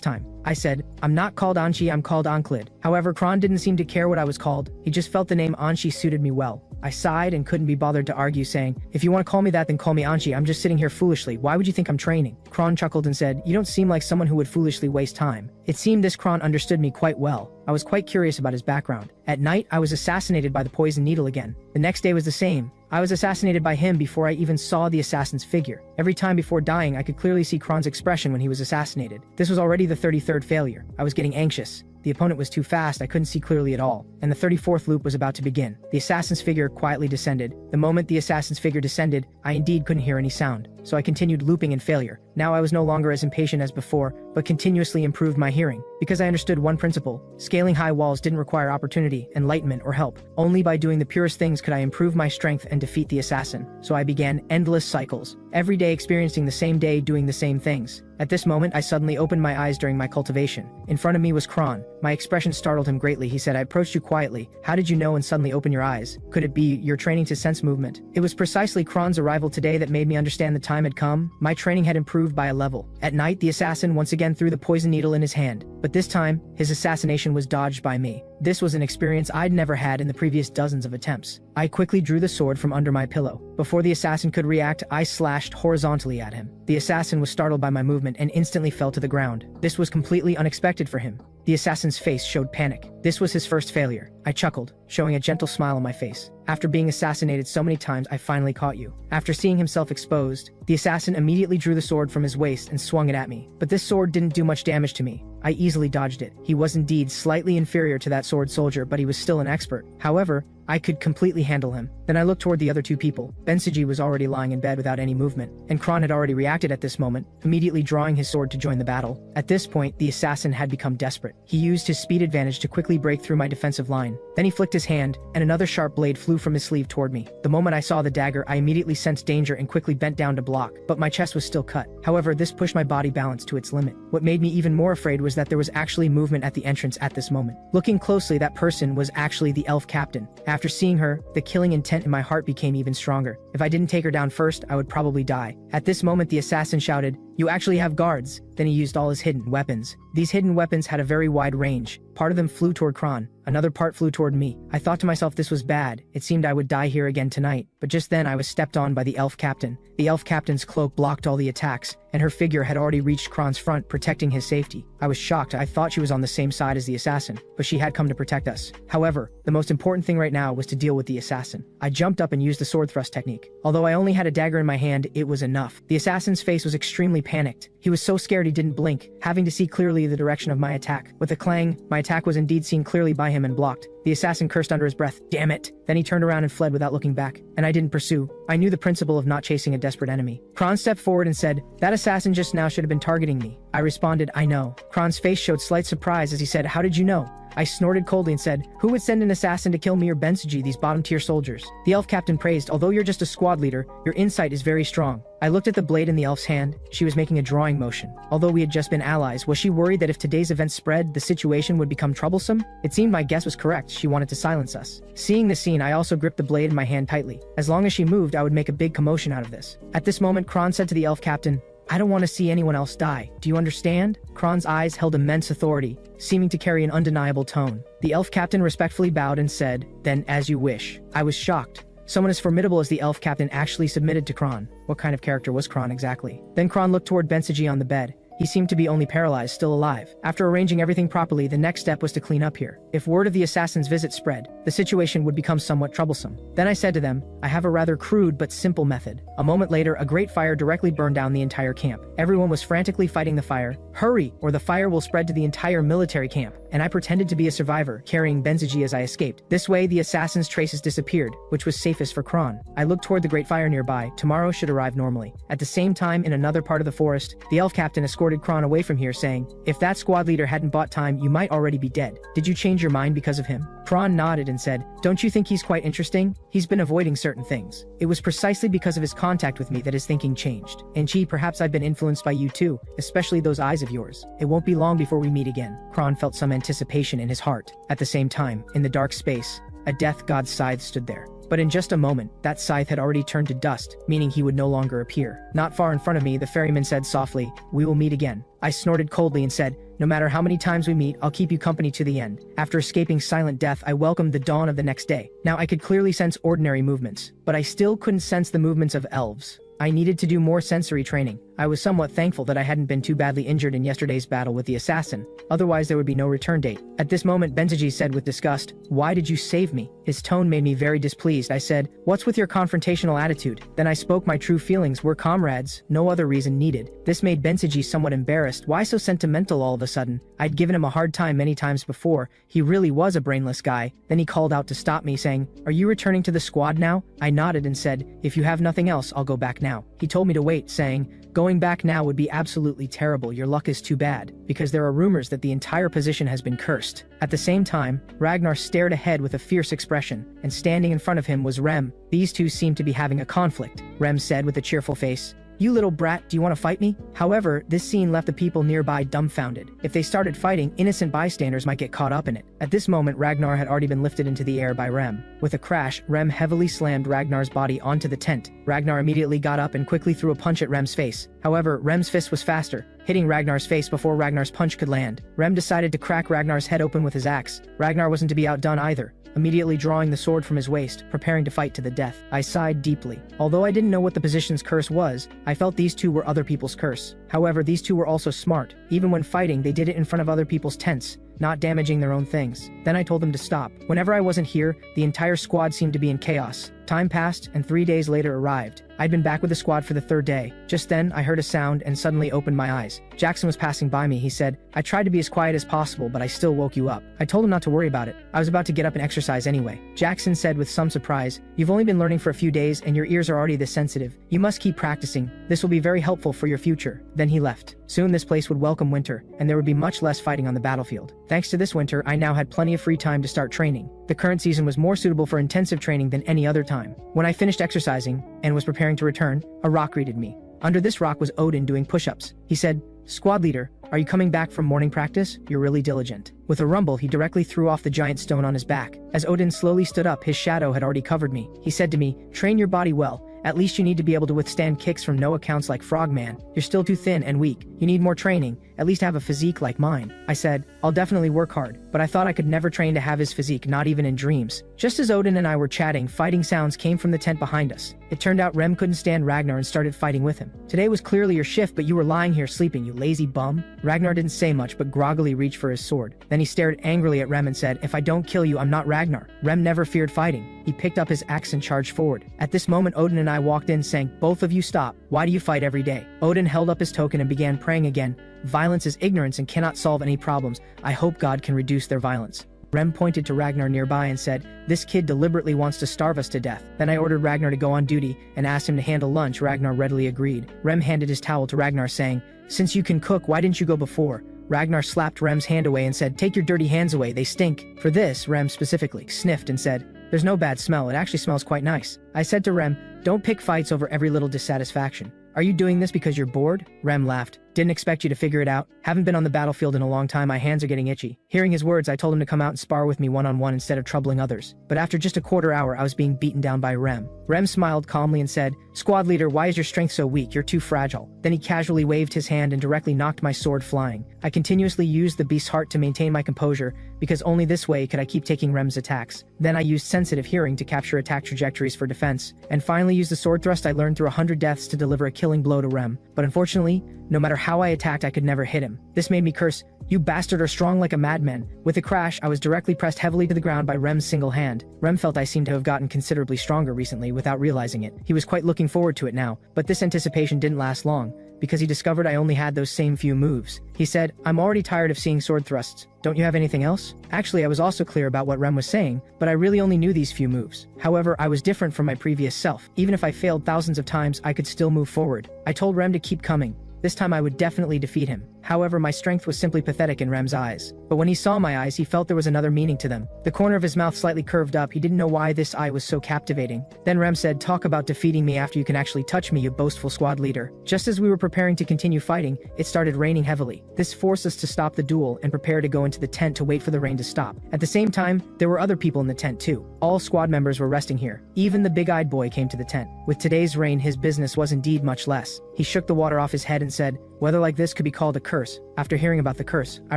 S1: time?" I said, "I'm not called Anchi, I'm called Ankrid." However, Kron didn't seem to care what I was called. He just felt the name Anchi suited me well. I sighed and couldn't be bothered to argue, saying, "If you want to call me that, then call me Anchi. I'm just sitting here foolishly. Why would you think I'm training?" Kron chuckled and said, "You don't seem like someone who would foolishly waste time." It seemed this Kron understood me quite well. I was quite curious about his background. At night, I was assassinated by the poison needle again. The next day was the same. I was assassinated by him before I even saw the assassin's figure. Every time before dying, I could clearly see Kron's expression when he was assassinated. This was already the 33rd failure. I was getting anxious. The opponent was too fast, I couldn't see clearly at all, and the 34th loop was about to begin. The assassin's figure quietly descended. The moment the assassin's figure descended, I indeed couldn't hear any sound, so I continued looping in failure. Now I was no longer as impatient as before, but continuously improved my hearing, because I understood one principle: scaling high walls didn't require opportunity, enlightenment, or help. Only by doing the purest things could I improve my strength and defeat the assassin. So I began endless cycles, every day experiencing the same day, doing the same things. At this moment, I suddenly opened my eyes during my cultivation. In front of me was Kron. My expression startled him greatly. He said, "I approached you quietly. How did you know and suddenly open your eyes? Could it be your training to sense movement?" It was precisely Kron's arrival today that made me understand the time had come. My training had improved by a level. At night, the assassin once again threw the poison needle in his hand, but this time, his assassination was dodged by me. This was an experience I'd never had in the previous dozens of attempts. I quickly drew the sword from under my pillow. Before the assassin could react, I slashed horizontally at him. The assassin was startled by my movement and instantly fell to the ground. This was completely unexpected for him. The assassin's face showed panic. This was his first failure. I chuckled, showing a gentle smile on my face. "After being assassinated so many times, I finally caught you." After seeing himself exposed, the assassin immediately drew the sword from his waist and swung it at me. But this sword didn't do much damage to me. I easily dodged it. He was indeed slightly inferior to that sword soldier, but he was still an expert. However, I could completely handle him. Then I looked toward the other 2 people. Bensuji was already lying in bed without any movement, and Kron had already reacted at this moment, immediately drawing his sword to join the battle. At this point, the assassin had become desperate. He used his speed advantage to quickly break through my defensive line. Then he flicked his hand, and another sharp blade flew from his sleeve toward me. The moment I saw the dagger, I immediately sensed danger and quickly bent down to block, but my chest was still cut. However, this pushed my body balance to its limit. What made me even more afraid was that there was actually movement at the entrance at this moment. Looking closely, that person was actually the elf captain. After seeing her, the killing intent in my heart became even stronger. If I didn't take her down first, I would probably die. At this moment, the assassin shouted, "You actually have guards." Then he used all his hidden weapons. These hidden weapons had a very wide range. Part of them flew toward Kron. Another part flew toward me. I thought to myself this was bad. It seemed I would die here again tonight. But just then I was stepped on by the elf captain. The elf captain's cloak blocked all the attacks, and her figure had already reached Kron's front, protecting his safety. I was shocked. I thought she was on the same side as the assassin, but she had come to protect us. However, the most important thing right now was to deal with the assassin. I jumped up and used the sword thrust technique. Although I only had a dagger in my hand, it was enough. The assassin's face was extremely panicked. He was so scared he didn't blink, having to see clearly the direction of my attack. With a clang, my attack was indeed seen clearly by him and blocked. The assassin cursed under his breath, "Damn it!" Then he turned around and fled without looking back, and I didn't pursue. I knew the principle of not chasing a desperate enemy. Kron stepped forward and said, "That assassin just now should have been targeting me." I responded, "I know." Kron's face showed slight surprise as he said, "How did you know?" I snorted coldly and said, "Who would send an assassin to kill me or Bensuji, these bottom-tier soldiers?" The elf captain praised, "Although you're just a squad leader, your insight is very strong." I looked at the blade in the elf's hand. She was making a drawing motion. Although we had just been allies, was she worried that if today's event spread, the situation would become troublesome? It seemed my guess was correct. She wanted to silence us. Seeing the scene, I also gripped the blade in my hand tightly. As long as she moved, I would make a big commotion out of this. At this moment, Kron said to the elf captain, "I don't want to see anyone else die. Do you understand?" Kron's eyes held immense authority, seeming to carry an undeniable tone. The elf captain respectfully bowed and said, "Then as you wish." I was shocked. Someone as formidable as the elf captain actually submitted to Kron. What kind of character was Kron exactly? Then Kron looked toward Bensuji on the bed. He seemed to be only paralyzed, still alive. After arranging everything properly, the next step was to clean up here. If word of the assassin's visit spread, the situation would become somewhat troublesome. Then I said to them, I have a rather crude but simple method. A moment later, a great fire directly burned down the entire camp. Everyone was frantically fighting the fire. Hurry, or the fire will spread to the entire military camp. And I pretended to be a survivor, carrying Benzaji as I escaped. This way, the assassin's traces disappeared, which was safest for Kron. I looked toward the great fire nearby. Tomorrow should arrive normally. At the same time, in another part of the forest, the elf captain escorted Kron away from here, saying, if that squad leader hadn't bought time, you might already be dead. Did you change your mind because of him? Kron nodded and said, don't you think he's quite interesting? He's been avoiding certain things. It was precisely because of his contact with me that his thinking changed. And gee, perhaps I've been influenced by you too, especially those eyes of yours. It won't be long before we meet again. Kron felt some anticipation in his heart. At the same time, in the dark space, a death god's scythe stood there. But in just a moment, that scythe had already turned to dust, meaning he would no longer appear. Not far in front of me, the ferryman said softly, we will meet again. I snorted coldly and said, no matter how many times we meet, I'll keep you company to the end. After escaping silent death, I welcomed the dawn of the next day. Now I could clearly sense ordinary movements, but I still couldn't sense the movements of elves. I needed to do more sensory training. I was somewhat thankful that I hadn't been too badly injured in yesterday's battle with the assassin, otherwise there would be no return date. At this moment, Benzaji said with disgust, why did you save me? His tone made me very displeased. I said, what's with your confrontational attitude? Then I spoke my true feelings. We're comrades, no other reason needed. This made Benzaji somewhat embarrassed. Why so sentimental all of a sudden? I'd given him a hard time many times before. He really was a brainless guy. Then he called out to stop me, saying, are you returning to the squad now? I nodded and said, if you have nothing else, I'll go back now. He told me to wait, saying, going back now would be absolutely terrible. Your luck is too bad, because there are rumors that the entire position has been cursed. At the same time, Ragnar stared ahead with a fierce expression, and standing in front of him was Rem. These two seemed to be having a conflict. Rem said with a cheerful face, you little brat, do you want to fight me? However, this scene left the people nearby dumbfounded. If they started fighting, innocent bystanders might get caught up in it. At this moment, Ragnar had already been lifted into the air by Rem. With a crash, Rem heavily slammed Ragnar's body onto the tent. Ragnar immediately got up and quickly threw a punch at Rem's face. However, Rem's fist was faster, hitting Ragnar's face before Ragnar's punch could land. Rem decided to crack Ragnar's head open with his axe. Ragnar wasn't to be outdone either, immediately drawing the sword from his waist, preparing to fight to the death. I sighed deeply. Although I didn't know what the position's curse was, I felt these two were other people's curse. However, these two were also smart. Even when fighting, they did it in front of other people's tents, not damaging their own things. Then I told them to stop. Whenever I wasn't here, the entire squad seemed to be in chaos. Time passed, and 3 days later arrived. I'd been back with the squad for the third day. Just then, I heard a sound and suddenly opened my eyes. Jackson was passing by me. He said, I tried to be as quiet as possible, but I still woke you up. I told him not to worry about it. I was about to get up and exercise anyway. Jackson said with some surprise, you've only been learning for a few days and your ears are already this sensitive. You must keep practicing. This will be very helpful for your future. Then he left. Soon this place would welcome winter, and there would be much less fighting on the battlefield. Thanks to this winter, I now had plenty of free time to start training. The current season was more suitable for intensive training than any other time. When I finished exercising and was preparing to return, a rock greeted me. Under this rock was Odin doing push-ups. He said, Squad leader, are you coming back from morning practice? You're really diligent. With a rumble, he directly threw off the giant stone on his back. As Odin slowly stood up, his shadow had already covered me. He said to me, train your body well. At least you need to be able to withstand kicks from no accounts like Frogman. You're still too thin and weak. You need more training. At least have a physique like mine. I said, I'll definitely work hard, but I thought I could never train to have his physique, not even in dreams. Just as Odin and I were chatting, fighting sounds came from the tent behind us. It turned out Rem couldn't stand Ragnar and started fighting with him. Today was clearly your shift, but you were lying here sleeping, you lazy bum. Ragnar didn't say much, but groggily reached for his sword. Then he stared angrily at Rem and said, if I don't kill you, I'm not Ragnar. Rem never feared fighting. He picked up his axe and charged forward. At this moment, Odin and I walked in saying, both of you stop. Why do you fight every day? Odin held up his token and began praying again. Violence is ignorance and cannot solve any problems. I hope God can reduce their violence. Rem pointed to Ragnar nearby and said, this kid deliberately wants to starve us to death. Then I ordered Ragnar to go on duty and asked him to handle lunch. Ragnar readily agreed. Rem handed his towel to Ragnar saying, since you can cook, why didn't you go before? Ragnar slapped Rem's hand away and said, take your dirty hands away, they stink. For this, Rem specifically sniffed and said, there's no bad smell, it actually smells quite nice. I said to Rem, don't pick fights over every little dissatisfaction. Are you doing this because you're bored? Rem laughed. Didn't expect you to figure it out. Haven't been on the battlefield in a long time, my hands are getting itchy. Hearing his words, I told him to come out and spar with me one-on-one instead of troubling others. But after just a quarter hour, I was being beaten down by Rem. Rem smiled calmly and said, squad leader, why is your strength so weak? You're too fragile. Then he casually waved his hand and directly knocked my sword flying. I continuously used the beast's heart to maintain my composure, because only this way could I keep taking Rem's attacks. Then I used sensitive hearing to capture attack trajectories for defense, and finally used the sword thrust I learned through 100 deaths to deliver a killing blow to Rem. But unfortunately, no matter how I attacked, I could never hit him. This made me curse, "You bastard are strong like a madman." With a crash, I was directly pressed heavily to the ground by Rem's single hand. Rem felt I seemed to have gotten considerably stronger recently without realizing it. He was quite looking forward to it now, but this anticipation didn't last long, because he discovered I only had those same few moves. He said, "I'm already tired of seeing sword thrusts. Don't you have anything else?" Actually, I was also clear about what Rem was saying, but I really only knew these few moves. However, I was different from my previous self. Even if I failed thousands of times, I could still move forward. I told Rem to keep coming. This time I would definitely defeat him. However, my strength was simply pathetic in Rem's eyes. But when he saw my eyes, he felt there was another meaning to them. The corner of his mouth slightly curved up. He didn't know why this eye was so captivating. Then Rem said, "Talk about defeating me after you can actually touch me, you boastful squad leader." Just as we were preparing to continue fighting, it started raining heavily. This forced us to stop the duel and prepare to go into the tent to wait for the rain to stop. At the same time, there were other people in the tent too. All squad members were resting here. Even the big-eyed boy came to the tent. With today's rain, his business was indeed much less. He shook the water off his head and said, "Weather like this could be called a curse." After hearing about the curse, I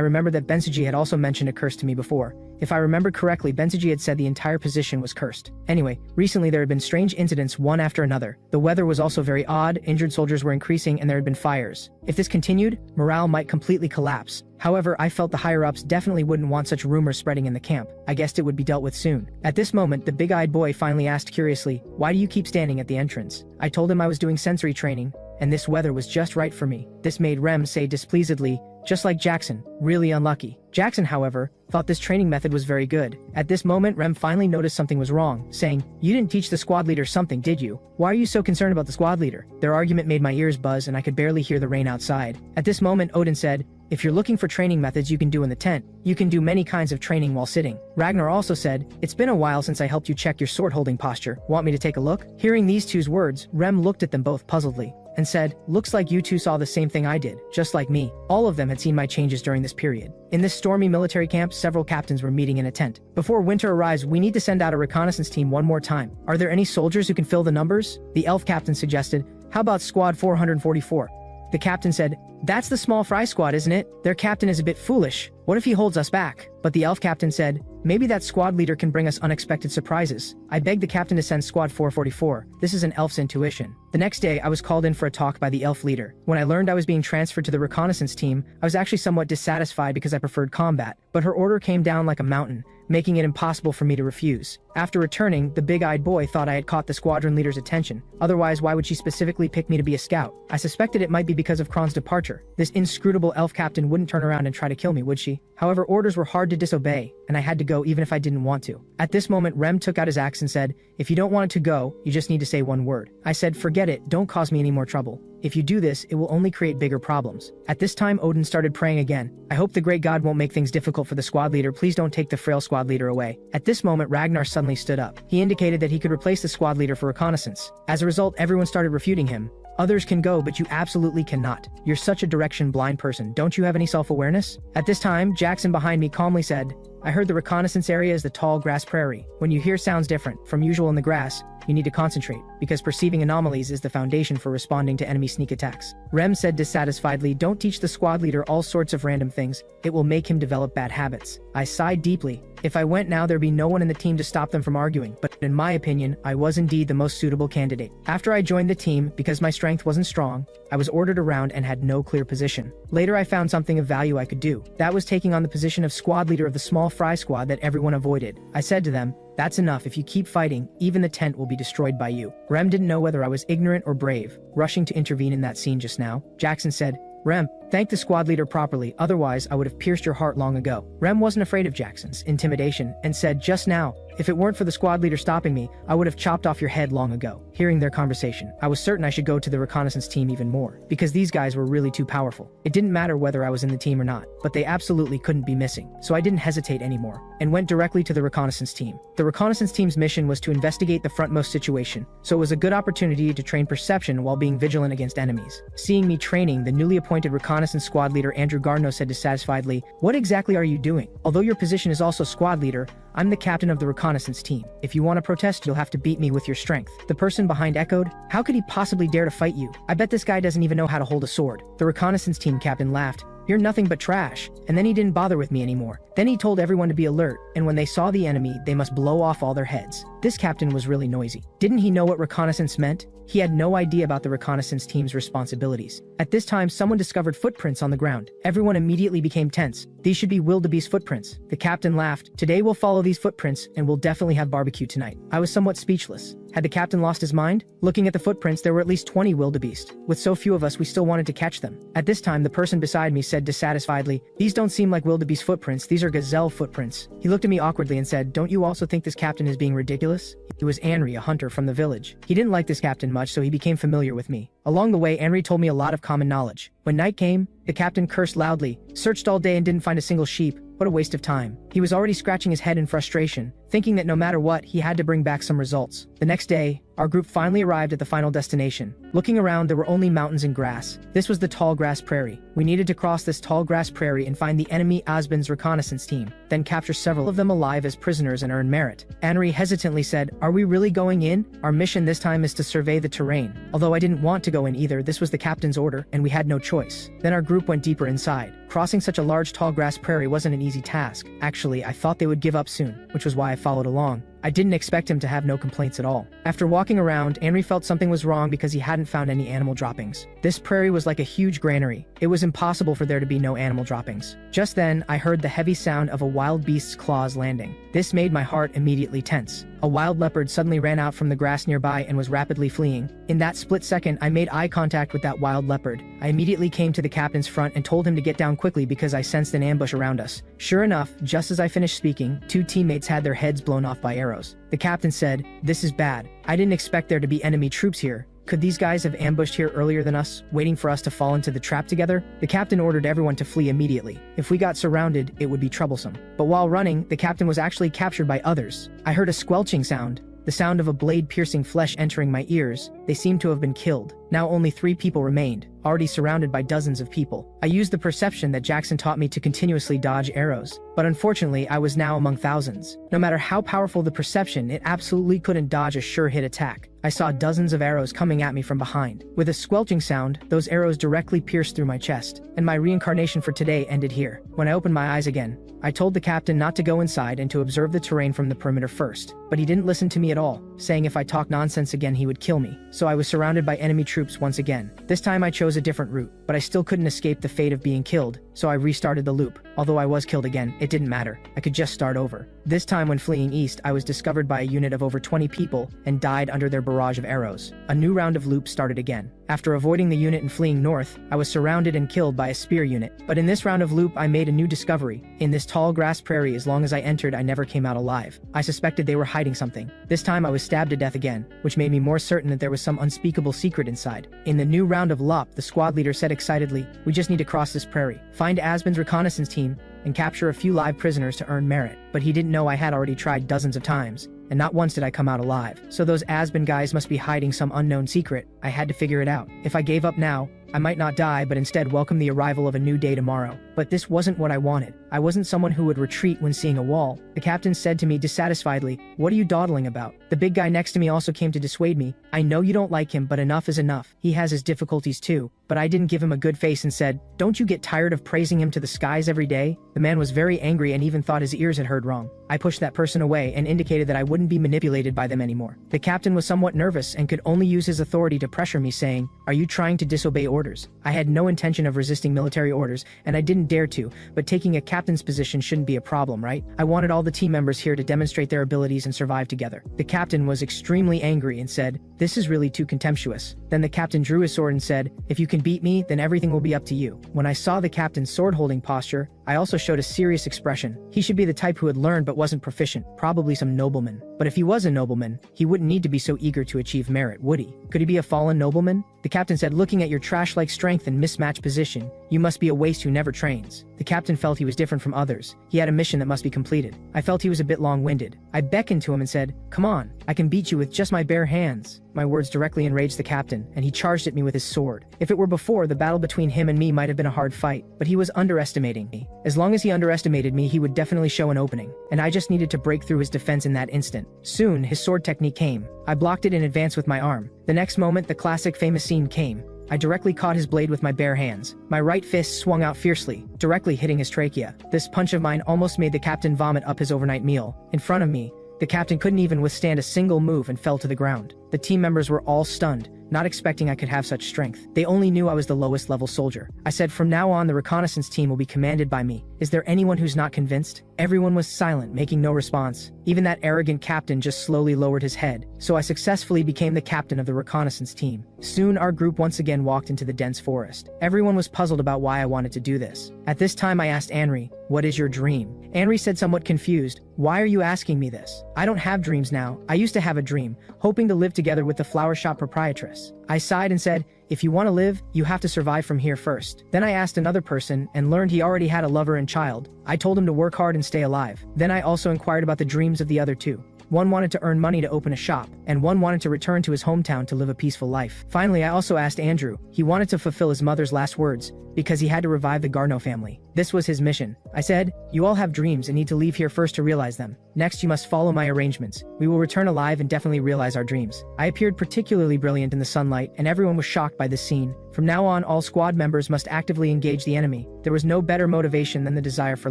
S1: remembered that Bensuji had also mentioned a curse to me before. If I remembered correctly, Bensuji had said the entire position was cursed. Anyway, recently there had been strange incidents one after another. The weather was also very odd, injured soldiers were increasing, and there had been fires. If this continued, morale might completely collapse. However, I felt the higher-ups definitely wouldn't want such rumors spreading in the camp. I guessed it would be dealt with soon. At this moment, the big-eyed boy finally asked curiously, "Why do you keep standing at the entrance?" I told him I was doing sensory training, and this weather was just right for me. This made Rem say displeasedly, "Just like Jackson, really unlucky." Jackson, however, thought this training method was very good. At this moment, Rem finally noticed something was wrong, saying, "You didn't teach the squad leader something, did you? Why are you so concerned about the squad leader?" Their argument made my ears buzz and I could barely hear the rain outside. At this moment, Odin said, "If you're looking for training methods you can do in the tent, you can do many kinds of training while sitting." Ragnar also said, "It's been a while since I helped you check your sword-holding posture. Want me to take a look?" Hearing these two's words, Rem looked at them both puzzledly and said, "Looks like you two saw the same thing I did, just like me." All of them had seen my changes during this period. In this stormy military camp, several captains were meeting in a tent. "Before winter arrives, we need to send out a reconnaissance team one more time. Are there any soldiers who can fill the numbers?" The elf captain suggested, "How about squad 444? The captain said, "That's the small fry squad, isn't it? Their captain is a bit foolish. What if he holds us back?" But the elf captain said, "Maybe that squad leader can bring us unexpected surprises." I begged the captain to send squad 444. This is an elf's intuition. The next day, I was called in for a talk by the elf leader. When I learned I was being transferred to the reconnaissance team, I was actually somewhat dissatisfied because I preferred combat, but her order came down like a mountain, making it impossible for me to refuse. After returning, the big-eyed boy thought I had caught the squadron leader's attention. Otherwise, why would she specifically pick me to be a scout? I suspected it might be because of Kron's departure. This inscrutable elf captain wouldn't turn around and try to kill me, would she? However, orders were hard to disobey, and I had to go even if I didn't want to. At this moment, Rem took out his axe and said, "If you don't want it to go, you just need to say one word." I said, "Forget it, don't cause me any more trouble. If you do this, it will only create bigger problems." At this time, Odin started praying again. "I hope the great god won't make things difficult for the squad leader. Please don't take the frail squad leader away." At this moment, Ragnar suddenly stood up. He indicated that he could replace the squad leader for reconnaissance. As a result, everyone started refuting him. "Others can go, but you absolutely cannot. You're such a direction-blind person. Don't you have any self-awareness?" At this time, Jackson behind me calmly said, "I heard the reconnaissance area is the tall grass prairie. When you hear sounds different from usual in the grass, you need to concentrate, because perceiving anomalies is the foundation for responding to enemy sneak attacks." Rem said dissatisfiedly, "Don't teach the squad leader all sorts of random things. It will make him develop bad habits." I sighed deeply. If I went now, there'd be no one in the team to stop them from arguing, but in my opinion, I was indeed the most suitable candidate. After I joined the team, because my strength wasn't strong, I was ordered around and had no clear position. Later I found something of value I could do. That was taking on the position of squad leader of the small fry squad that everyone avoided. I said to them, "That's enough. If you keep fighting, even the tent will be destroyed by you." Rem didn't know whether I was ignorant or brave, rushing to intervene in that scene just now. Jackson said, "Rem, thank the squad leader properly, otherwise I would have pierced your heart long ago." Rem wasn't afraid of Jackson's intimidation and said, "Just now, if it weren't for the squad leader stopping me, I would have chopped off your head long ago." Hearing their conversation, I was certain I should go to the reconnaissance team even more, because these guys were really too powerful. It didn't matter whether I was in the team or not, but they absolutely couldn't be missing. So I didn't hesitate anymore, and went directly to the reconnaissance team. The reconnaissance team's mission was to investigate the frontmost situation, so it was a good opportunity to train perception while being vigilant against enemies. Seeing me training, the newly appointed reconnaissance squad leader Andrew Garno said dissatisfiedly, "What exactly are you doing? Although your position is also squad leader, I'm the captain of the reconnaissance team. If you want to protest, you'll have to beat me with your strength. The person behind echoed, how could he possibly dare to fight you? I bet this guy doesn't even know how to hold a sword. The reconnaissance team captain laughed. You're nothing but trash. And then he didn't bother with me anymore. Then he told everyone to be alert, and when they saw the enemy, they must blow off all their heads. This captain was really noisy. Didn't he know what reconnaissance meant? He had no idea about the reconnaissance team's responsibilities. At this time, someone discovered footprints on the ground. Everyone immediately became tense. These should be wildebeest footprints. The captain laughed. Today we'll follow these footprints, and we'll definitely have barbecue tonight. I was somewhat speechless. Had the captain lost his mind? Looking at the footprints, there were at least 20 wildebeest. With so few of us, we still wanted to catch them. At this time, the person beside me said dissatisfiedly, these don't seem like wildebeest footprints, these are gazelle footprints. He looked at me awkwardly and said, don't you also think this captain is being ridiculous? He was Ankrid, a hunter from the village. He didn't like this captain much, so he became familiar with me. Along the way, Ankrid told me a lot of common knowledge. When night came, the captain cursed loudly, searched all day and didn't find a single sheep. What a waste of time. He was already scratching his head in frustration, thinking that no matter what, he had to bring back some results. The next day, our group finally arrived at the final destination. Looking around, there were only mountains and grass. This was the tall grass prairie. We needed to cross this tall grass prairie and find the enemy Asbin's reconnaissance team, then capture several of them alive as prisoners and earn merit. Ankrid hesitantly said, are we really going in? Our mission this time is to survey the terrain. Although I didn't want to go in either, this was the captain's order, and we had no choice. Then our group went deeper inside. Crossing such a large tall grass prairie wasn't an easy task. Actually, I thought they would give up soon, which was why I followed along. I didn't expect him to have no complaints at all. After walking around, Ankrid felt something was wrong because he hadn't found any animal droppings. This prairie was like a huge granary. It was impossible for there to be no animal droppings. Just then, I heard the heavy sound of a wild beast's claws landing. This made my heart immediately tense. A wild leopard suddenly ran out from the grass nearby and was rapidly fleeing. In that split second, I made eye contact with that wild leopard. I immediately came to the captain's front and told him to get down quickly because I sensed an ambush around us. Sure enough, just as I finished speaking, 2 teammates had their heads blown off by arrows. The captain said, this is bad. I didn't expect there to be enemy troops here. Could these guys have ambushed here earlier than us, waiting for us to fall into the trap together? The captain ordered everyone to flee immediately. If we got surrounded, it would be troublesome. But while running, the captain was actually captured by others. I heard a squelching sound, the sound of a blade piercing flesh entering my ears. They seemed to have been killed. Now only 3 people remained, already surrounded by dozens of people. I used the perception that Jackson taught me to continuously dodge arrows, but unfortunately I was now among thousands. No matter how powerful the perception, it absolutely couldn't dodge a sure-hit attack. I saw dozens of arrows coming at me from behind. With a squelching sound, those arrows directly pierced through my chest, and my reincarnation for today ended here. When I opened my eyes again, I told the captain not to go inside and to observe the terrain from the perimeter first, but he didn't listen to me at all, saying if I talked nonsense again he would kill me. So I was surrounded by enemy troops once again. This time I chose a different route, but I still couldn't escape the fate of being killed, so I restarted the loop. Although I was killed again, it didn't matter. I could just start over. This time when fleeing east, I was discovered by a unit of over 20 people and died under their barrage of arrows. A new round of loop started again. After avoiding the unit and fleeing north, I was surrounded and killed by a spear unit. But in this round of loop, I made a new discovery. In this tall grass prairie, as long as I entered, I never came out alive. I suspected they were hiding something. This time I was stabbed to death again, which made me more certain that there was some unspeakable secret inside. In the new round of LOP, the squad leader said excitedly, we just need to cross this prairie, find Asbin's reconnaissance team, and capture a few live prisoners to earn merit. But he didn't know I had already tried dozens of times, and not once did I come out alive. So those Asbin guys must be hiding some unknown secret. I had to figure it out. If I gave up now, I might not die, but instead welcome the arrival of a new day tomorrow. But this wasn't what I wanted. I wasn't someone who would retreat when seeing a wall. The captain said to me dissatisfiedly, what are you dawdling about? The big guy next to me also came to dissuade me. I know you don't like him, but enough is enough. He has his difficulties too. But I didn't give him a good face and said, don't you get tired of praising him to the skies every day? The man was very angry and even thought his ears had heard wrong. I pushed that person away and indicated that I wouldn't be manipulated by them anymore. The captain was somewhat nervous and could only use his authority to pressure me, saying, are you trying to disobey orders? I had no intention of resisting military orders, and I didn't dare to, but taking a captain's position shouldn't be a problem, right? I wanted all the team members here to demonstrate their abilities and survive together. The captain was extremely angry and said, this is really too contemptuous. Then the captain drew his sword and said, if you can beat me, then everything will be up to you. When I saw the captain's sword-holding posture, I also showed a serious expression. He should be the type who had learned but wasn't proficient, probably some nobleman. But if he was a nobleman, he wouldn't need to be so eager to achieve merit, would he? Could he be a fallen nobleman? The captain said, looking at your trash-like strength and mismatched position, you must be a waste who never trains. The captain felt he was different from others. He had a mission that must be completed. I felt he was a bit long-winded. I beckoned to him and said, come on, I can beat you with just my bare hands. My words directly enraged the captain, and he charged at me with his sword. If it were before, the battle between him and me might have been a hard fight, but he was underestimating me. As long as he underestimated me, he would definitely show an opening, and I just needed to break through his defense in that instant. Soon, his sword technique came. I blocked it in advance with my arm. The next moment, the classic famous scene came. I directly caught his blade with my bare hands. My right fist swung out fiercely, directly hitting his trachea. This punch of mine almost made the captain vomit up his overnight meal. In front of me, the captain couldn't even withstand a single move and fell to the ground. The team members were all stunned, not expecting I could have such strength. They only knew I was the lowest level soldier. I said, from now on the reconnaissance team will be commanded by me. Is there anyone who's not convinced? Everyone was silent, making no response. Even that arrogant captain just slowly lowered his head. So I successfully became the captain of the reconnaissance team. Soon our group once again walked into the dense forest. Everyone was puzzled about why I wanted to do this. At this time I asked Anri, what is your dream? Anri said, somewhat confused, why are you asking me this? I don't have dreams now. I used to have a dream, hoping to live together with the flower shop proprietress. I sighed and said, if you want to live, you have to survive from here first. Then I asked another person and learned he already had a lover and child. I told him to work hard and stay alive. Then I also inquired about the dreams of the other two. One wanted to earn money to open a shop, and one wanted to return to his hometown to live a peaceful life. Finally, I also asked Andrew. He wanted to fulfill his mother's last words, because he had to revive the Garneau family. This was his mission. I said, you all have dreams and need to leave here first to realize them. Next, you must follow my arrangements. We will return alive and definitely realize our dreams. I appeared particularly brilliant in the sunlight, and everyone was shocked by this scene. From now on, all squad members must actively engage the enemy. There was no better motivation than the desire for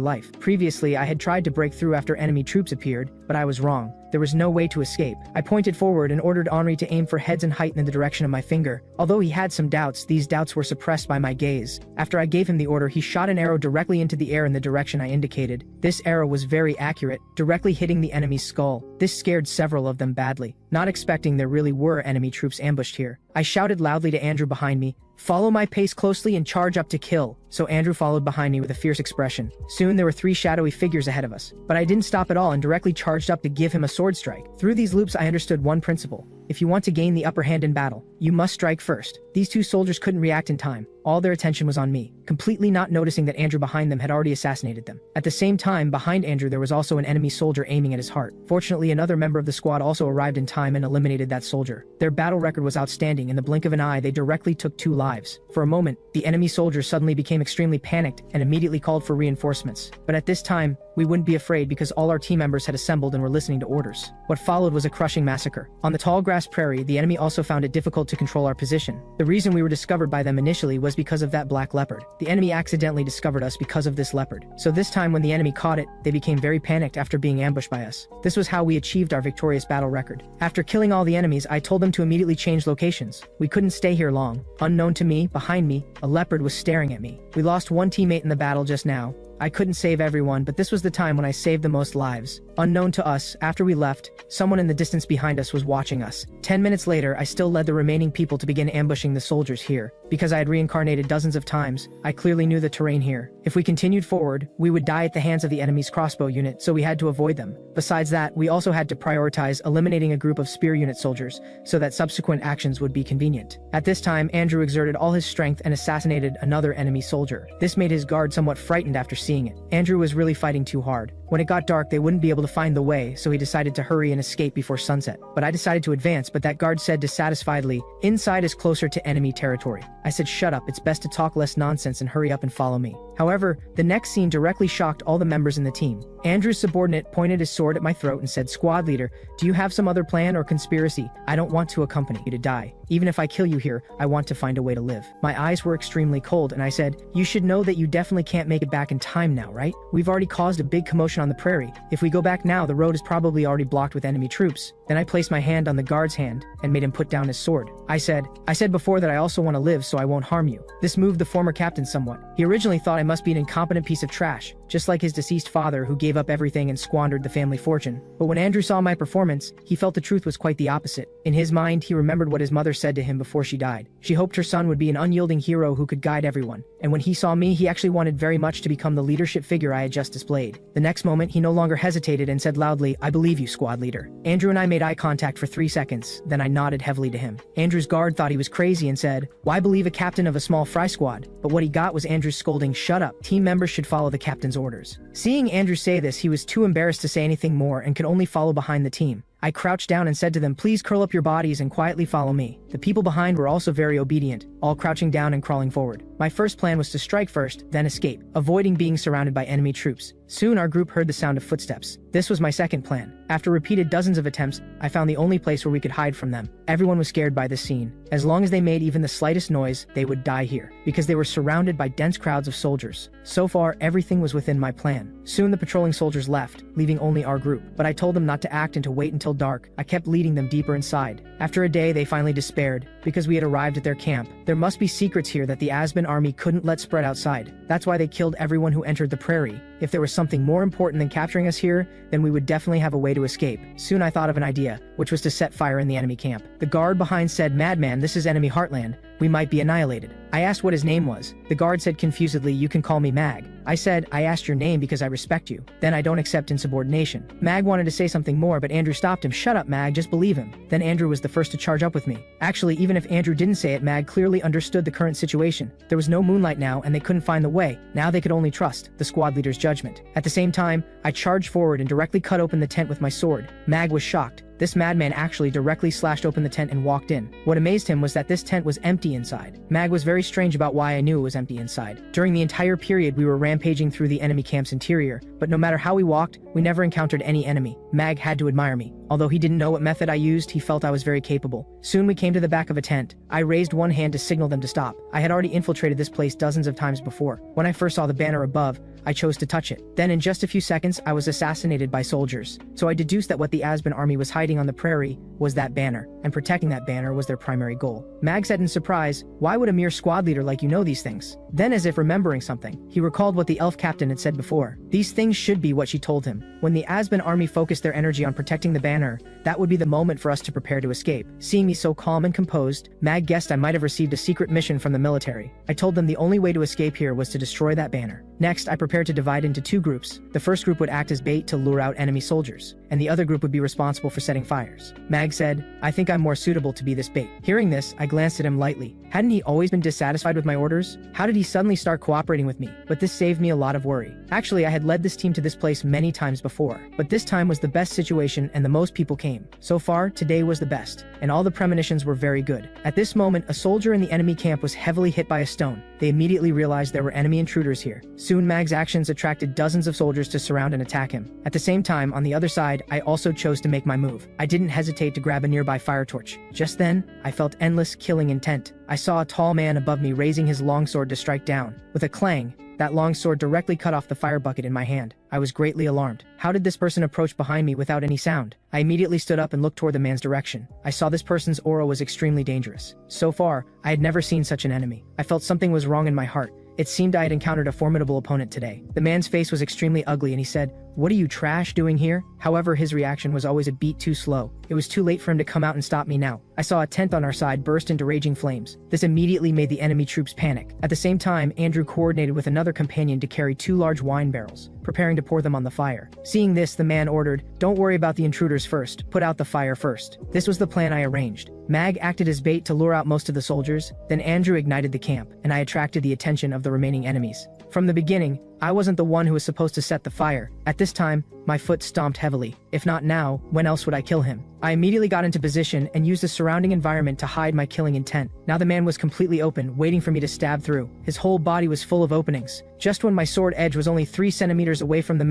S1: life. Previously, I had tried to break through after enemy troops appeared, but I was wrong. There was no way to escape. I pointed forward and ordered Henri to aim for heads and height in the direction of my finger. Although he had some doubts, these doubts were suppressed by my gaze. After I gave him the order, he shot an arrow directly into the air in the direction I indicated. This arrow was very accurate, directly hitting the enemy's skull. This scared several of them badly. Not expecting there really were enemy troops ambushed here, I shouted loudly to Andrew behind me, follow my pace closely and charge up to kill. So Andrew followed behind me with a fierce expression. Soon there were 3 shadowy figures ahead of us, but I didn't stop at all and directly charged up to give him a sword strike. Through these loops I understood one principle. If you want to gain the upper hand in battle, you must strike first. These 2 soldiers couldn't react in time. All their attention was on me, completely not noticing that Andrew behind them had already assassinated them. At the same time, behind Andrew there was also an enemy soldier aiming at his heart. Fortunately, another member of the squad also arrived in time and eliminated that soldier. Their battle record was outstanding. In the blink of an eye, they directly took 2 lives. For a moment, the enemy soldier suddenly became extremely panicked and immediately called for reinforcements. But at this time, we wouldn't be afraid because all our team members had assembled and were listening to orders. What followed was a crushing massacre. On the tall grass prairie, the enemy also found it difficult to control our position. The reason we were discovered by them initially was because of that black leopard. The enemy accidentally discovered us because of this leopard. So this time when the enemy caught it, they became very panicked after being ambushed by us. This was how we achieved our victorious battle record. After killing all the enemies, I told them to immediately change locations. We couldn't stay here long. Unknown to me, behind me, a leopard was staring at me. We lost 1 teammate in the battle just now. I couldn't save everyone, but this was the time when I saved the most lives. Unknown to us, after we left, someone in the distance behind us was watching us. 10 minutes later, I still led the remaining people to begin ambushing the soldiers here. Because I had reincarnated dozens of times, I clearly knew the terrain here. If we continued forward, we would die at the hands of the enemy's crossbow unit, so we had to avoid them. Besides that, we also had to prioritize eliminating a group of spear unit soldiers, so that subsequent actions would be convenient. At this time, Andrew exerted all his strength and assassinated another enemy soldier. This made his guard somewhat frightened after seeing it. Andrew was really fighting too hard. When it got dark, they wouldn't be able to find the way, so he decided to hurry and escape before sunset. But I decided to advance, but that guard said dissatisfiedly, inside is closer to enemy territory. I said, shut up, it's best to talk less nonsense and hurry up and follow me. However, the next scene directly shocked all the members in the team. Andrew's subordinate pointed his sword at my throat and said, squad leader, do you have some other plan or conspiracy? I don't want to accompany you to die. Even if I kill you here, I want to find a way to live. My eyes were extremely cold and I said, you should know that you definitely can't make it back in time now, right? We've already caused a big commotion on the prairie. If we go back now, the road is probably already blocked with enemy troops. Then I placed my hand on the guard's hand and made him put down his sword. I said before that I also want to live, so I won't harm you. This moved the former captain somewhat. He originally thought I must be an incompetent piece of trash, just like his deceased father who gave up everything and squandered the family fortune. But when Andrew saw my performance, he felt the truth was quite the opposite. In his mind, he remembered what his mother said to him before she died. She hoped her son would be an unyielding hero who could guide everyone. And when he saw me, he actually wanted very much to become the leadership figure I had just displayed. The next moment, he no longer hesitated and said loudly, I believe you, squad leader. Andrew and I made eye contact for 3 seconds, then I nodded heavily to him. Andrew's guard thought he was crazy and said, why believe a captain of a small fry squad? But what he got was Andrew's scolding, shut up, team members should follow the captain's orders. Seeing Andrew say this, he was too embarrassed to say anything more and could only follow behind the team. I crouched down and said to them, please curl up your bodies and quietly follow me. The people behind were also very obedient, all crouching down and crawling forward. My first plan was to strike first, then escape, avoiding being surrounded by enemy troops. Soon our group heard the sound of footsteps. This was my second plan. After repeated dozens of attempts, I found the only place where we could hide from them. Everyone was scared by this scene. As long as they made even the slightest noise, they would die here, because they were surrounded by dense crowds of soldiers. So far, everything was within my plan. Soon the patrolling soldiers left, leaving only our group. But I told them not to act and to wait until dark. I kept leading them deeper inside. After a day, they finally despaired, because we had arrived at their camp. There must be secrets here that the Asban army couldn't let spread outside. That's why they killed everyone who entered the prairie. If there was something more important than capturing us here, then we would definitely have a way to escape. Soon I thought of an idea, which was to set fire in the enemy camp. The guard behind said, "Madman, this is enemy heartland. We might be annihilated." I asked what his name was. The guard said confusedly, "You can call me Mag." I said, "I asked your name because I respect you. Then I don't accept insubordination." Mag wanted to say something more, but Andrew stopped him. "Shut up, Mag, just believe him." Then Andrew was the first to charge up with me. Actually, even if Andrew didn't say it, Mag clearly understood the current situation. There was no moonlight now, and they couldn't find the way. Now they could only trust the squad leader's judgment. At the same time, I charged forward and directly cut open the tent with my sword. Mag was shocked. This madman actually directly slashed open the tent and walked in. What amazed him was that this tent was empty inside. Mag was very strange about why I knew it was empty inside. During the entire period, we were rampaging through the enemy camp's interior, but no matter how we walked, we never encountered any enemy. Mag had to admire me. Although he didn't know what method I used, he felt I was very capable. Soon we came to the back of a tent. I raised one hand to signal them to stop. I had already infiltrated this place dozens of times before. When I first saw the banner above, I chose to touch it. Then in just a few seconds, I was assassinated by soldiers. So I deduced that what the Asban army was hiding on the prairie was that banner, and protecting that banner was their primary goal. Mag said in surprise, "Why would a mere squad leader like you know these things?" Then, as if remembering something, he recalled what the elf captain had said before. These things should be what she told him. When the Asban army focused their energy on protecting the banner, that would be the moment for us to prepare to escape. Seeing me so calm and composed, Mag guessed I might have received a secret mission from the military. I told them the only way to escape here was to destroy that banner. Next, I prepared to divide into two groups. The first group would act as bait to lure out enemy soldiers, and the other group would be responsible for setting fires. Mag said, "I think I'm more suitable to be this bait." Hearing this, I glanced at him lightly. Hadn't he always been dissatisfied with my orders? How did he suddenly start cooperating with me? But this saved me a lot of worry. Actually, I had led this team to this place many times before, but this time was the best situation and the most people came. So far, today was the best, and all the premonitions were very good. At this moment, a soldier in the enemy camp was heavily hit by a stone. They immediately realized there were enemy intruders here. Soon Mag's actions attracted dozens of soldiers to surround and attack him. At the same time, on the other side, I also chose to make my move. I didn't hesitate to grab a nearby fire torch. Just then, I felt endless killing intent. I saw a tall man above me raising his longsword to strike down. With a clang, that long sword directly cut off the fire bucket in my hand. I was greatly alarmed. How did this person approach behind me without any sound? I immediately stood up and looked toward the man's direction. I saw this person's aura was extremely dangerous. So far, I had never seen such an enemy. I felt something was wrong in my heart. It seemed I had encountered a formidable opponent today. The man's face was extremely ugly and he said, "What are you trash doing here?" However, his reaction was always a beat too slow. It was too late for him to come out and stop me now. I saw a tent on our side burst into raging flames. This immediately made the enemy troops panic. At the same time, Andrew coordinated with another companion to carry 2 large wine barrels, preparing to pour them on the fire. Seeing this, the man ordered, "Don't worry about the intruders first, put out the fire first." This was the plan I arranged. Mag acted as bait to lure out most of the soldiers, then Andrew ignited the camp, and I attracted the attention of the remaining enemies. From the beginning, I wasn't the one who was supposed to set the fire. At this time, my foot stomped heavily. If not now, when else would I kill him? I immediately got into position and used the surrounding environment to hide my killing intent. Now the man was completely open, waiting for me to stab through. His whole body was full of openings. Just when my sword edge was only 3 centimeters away from the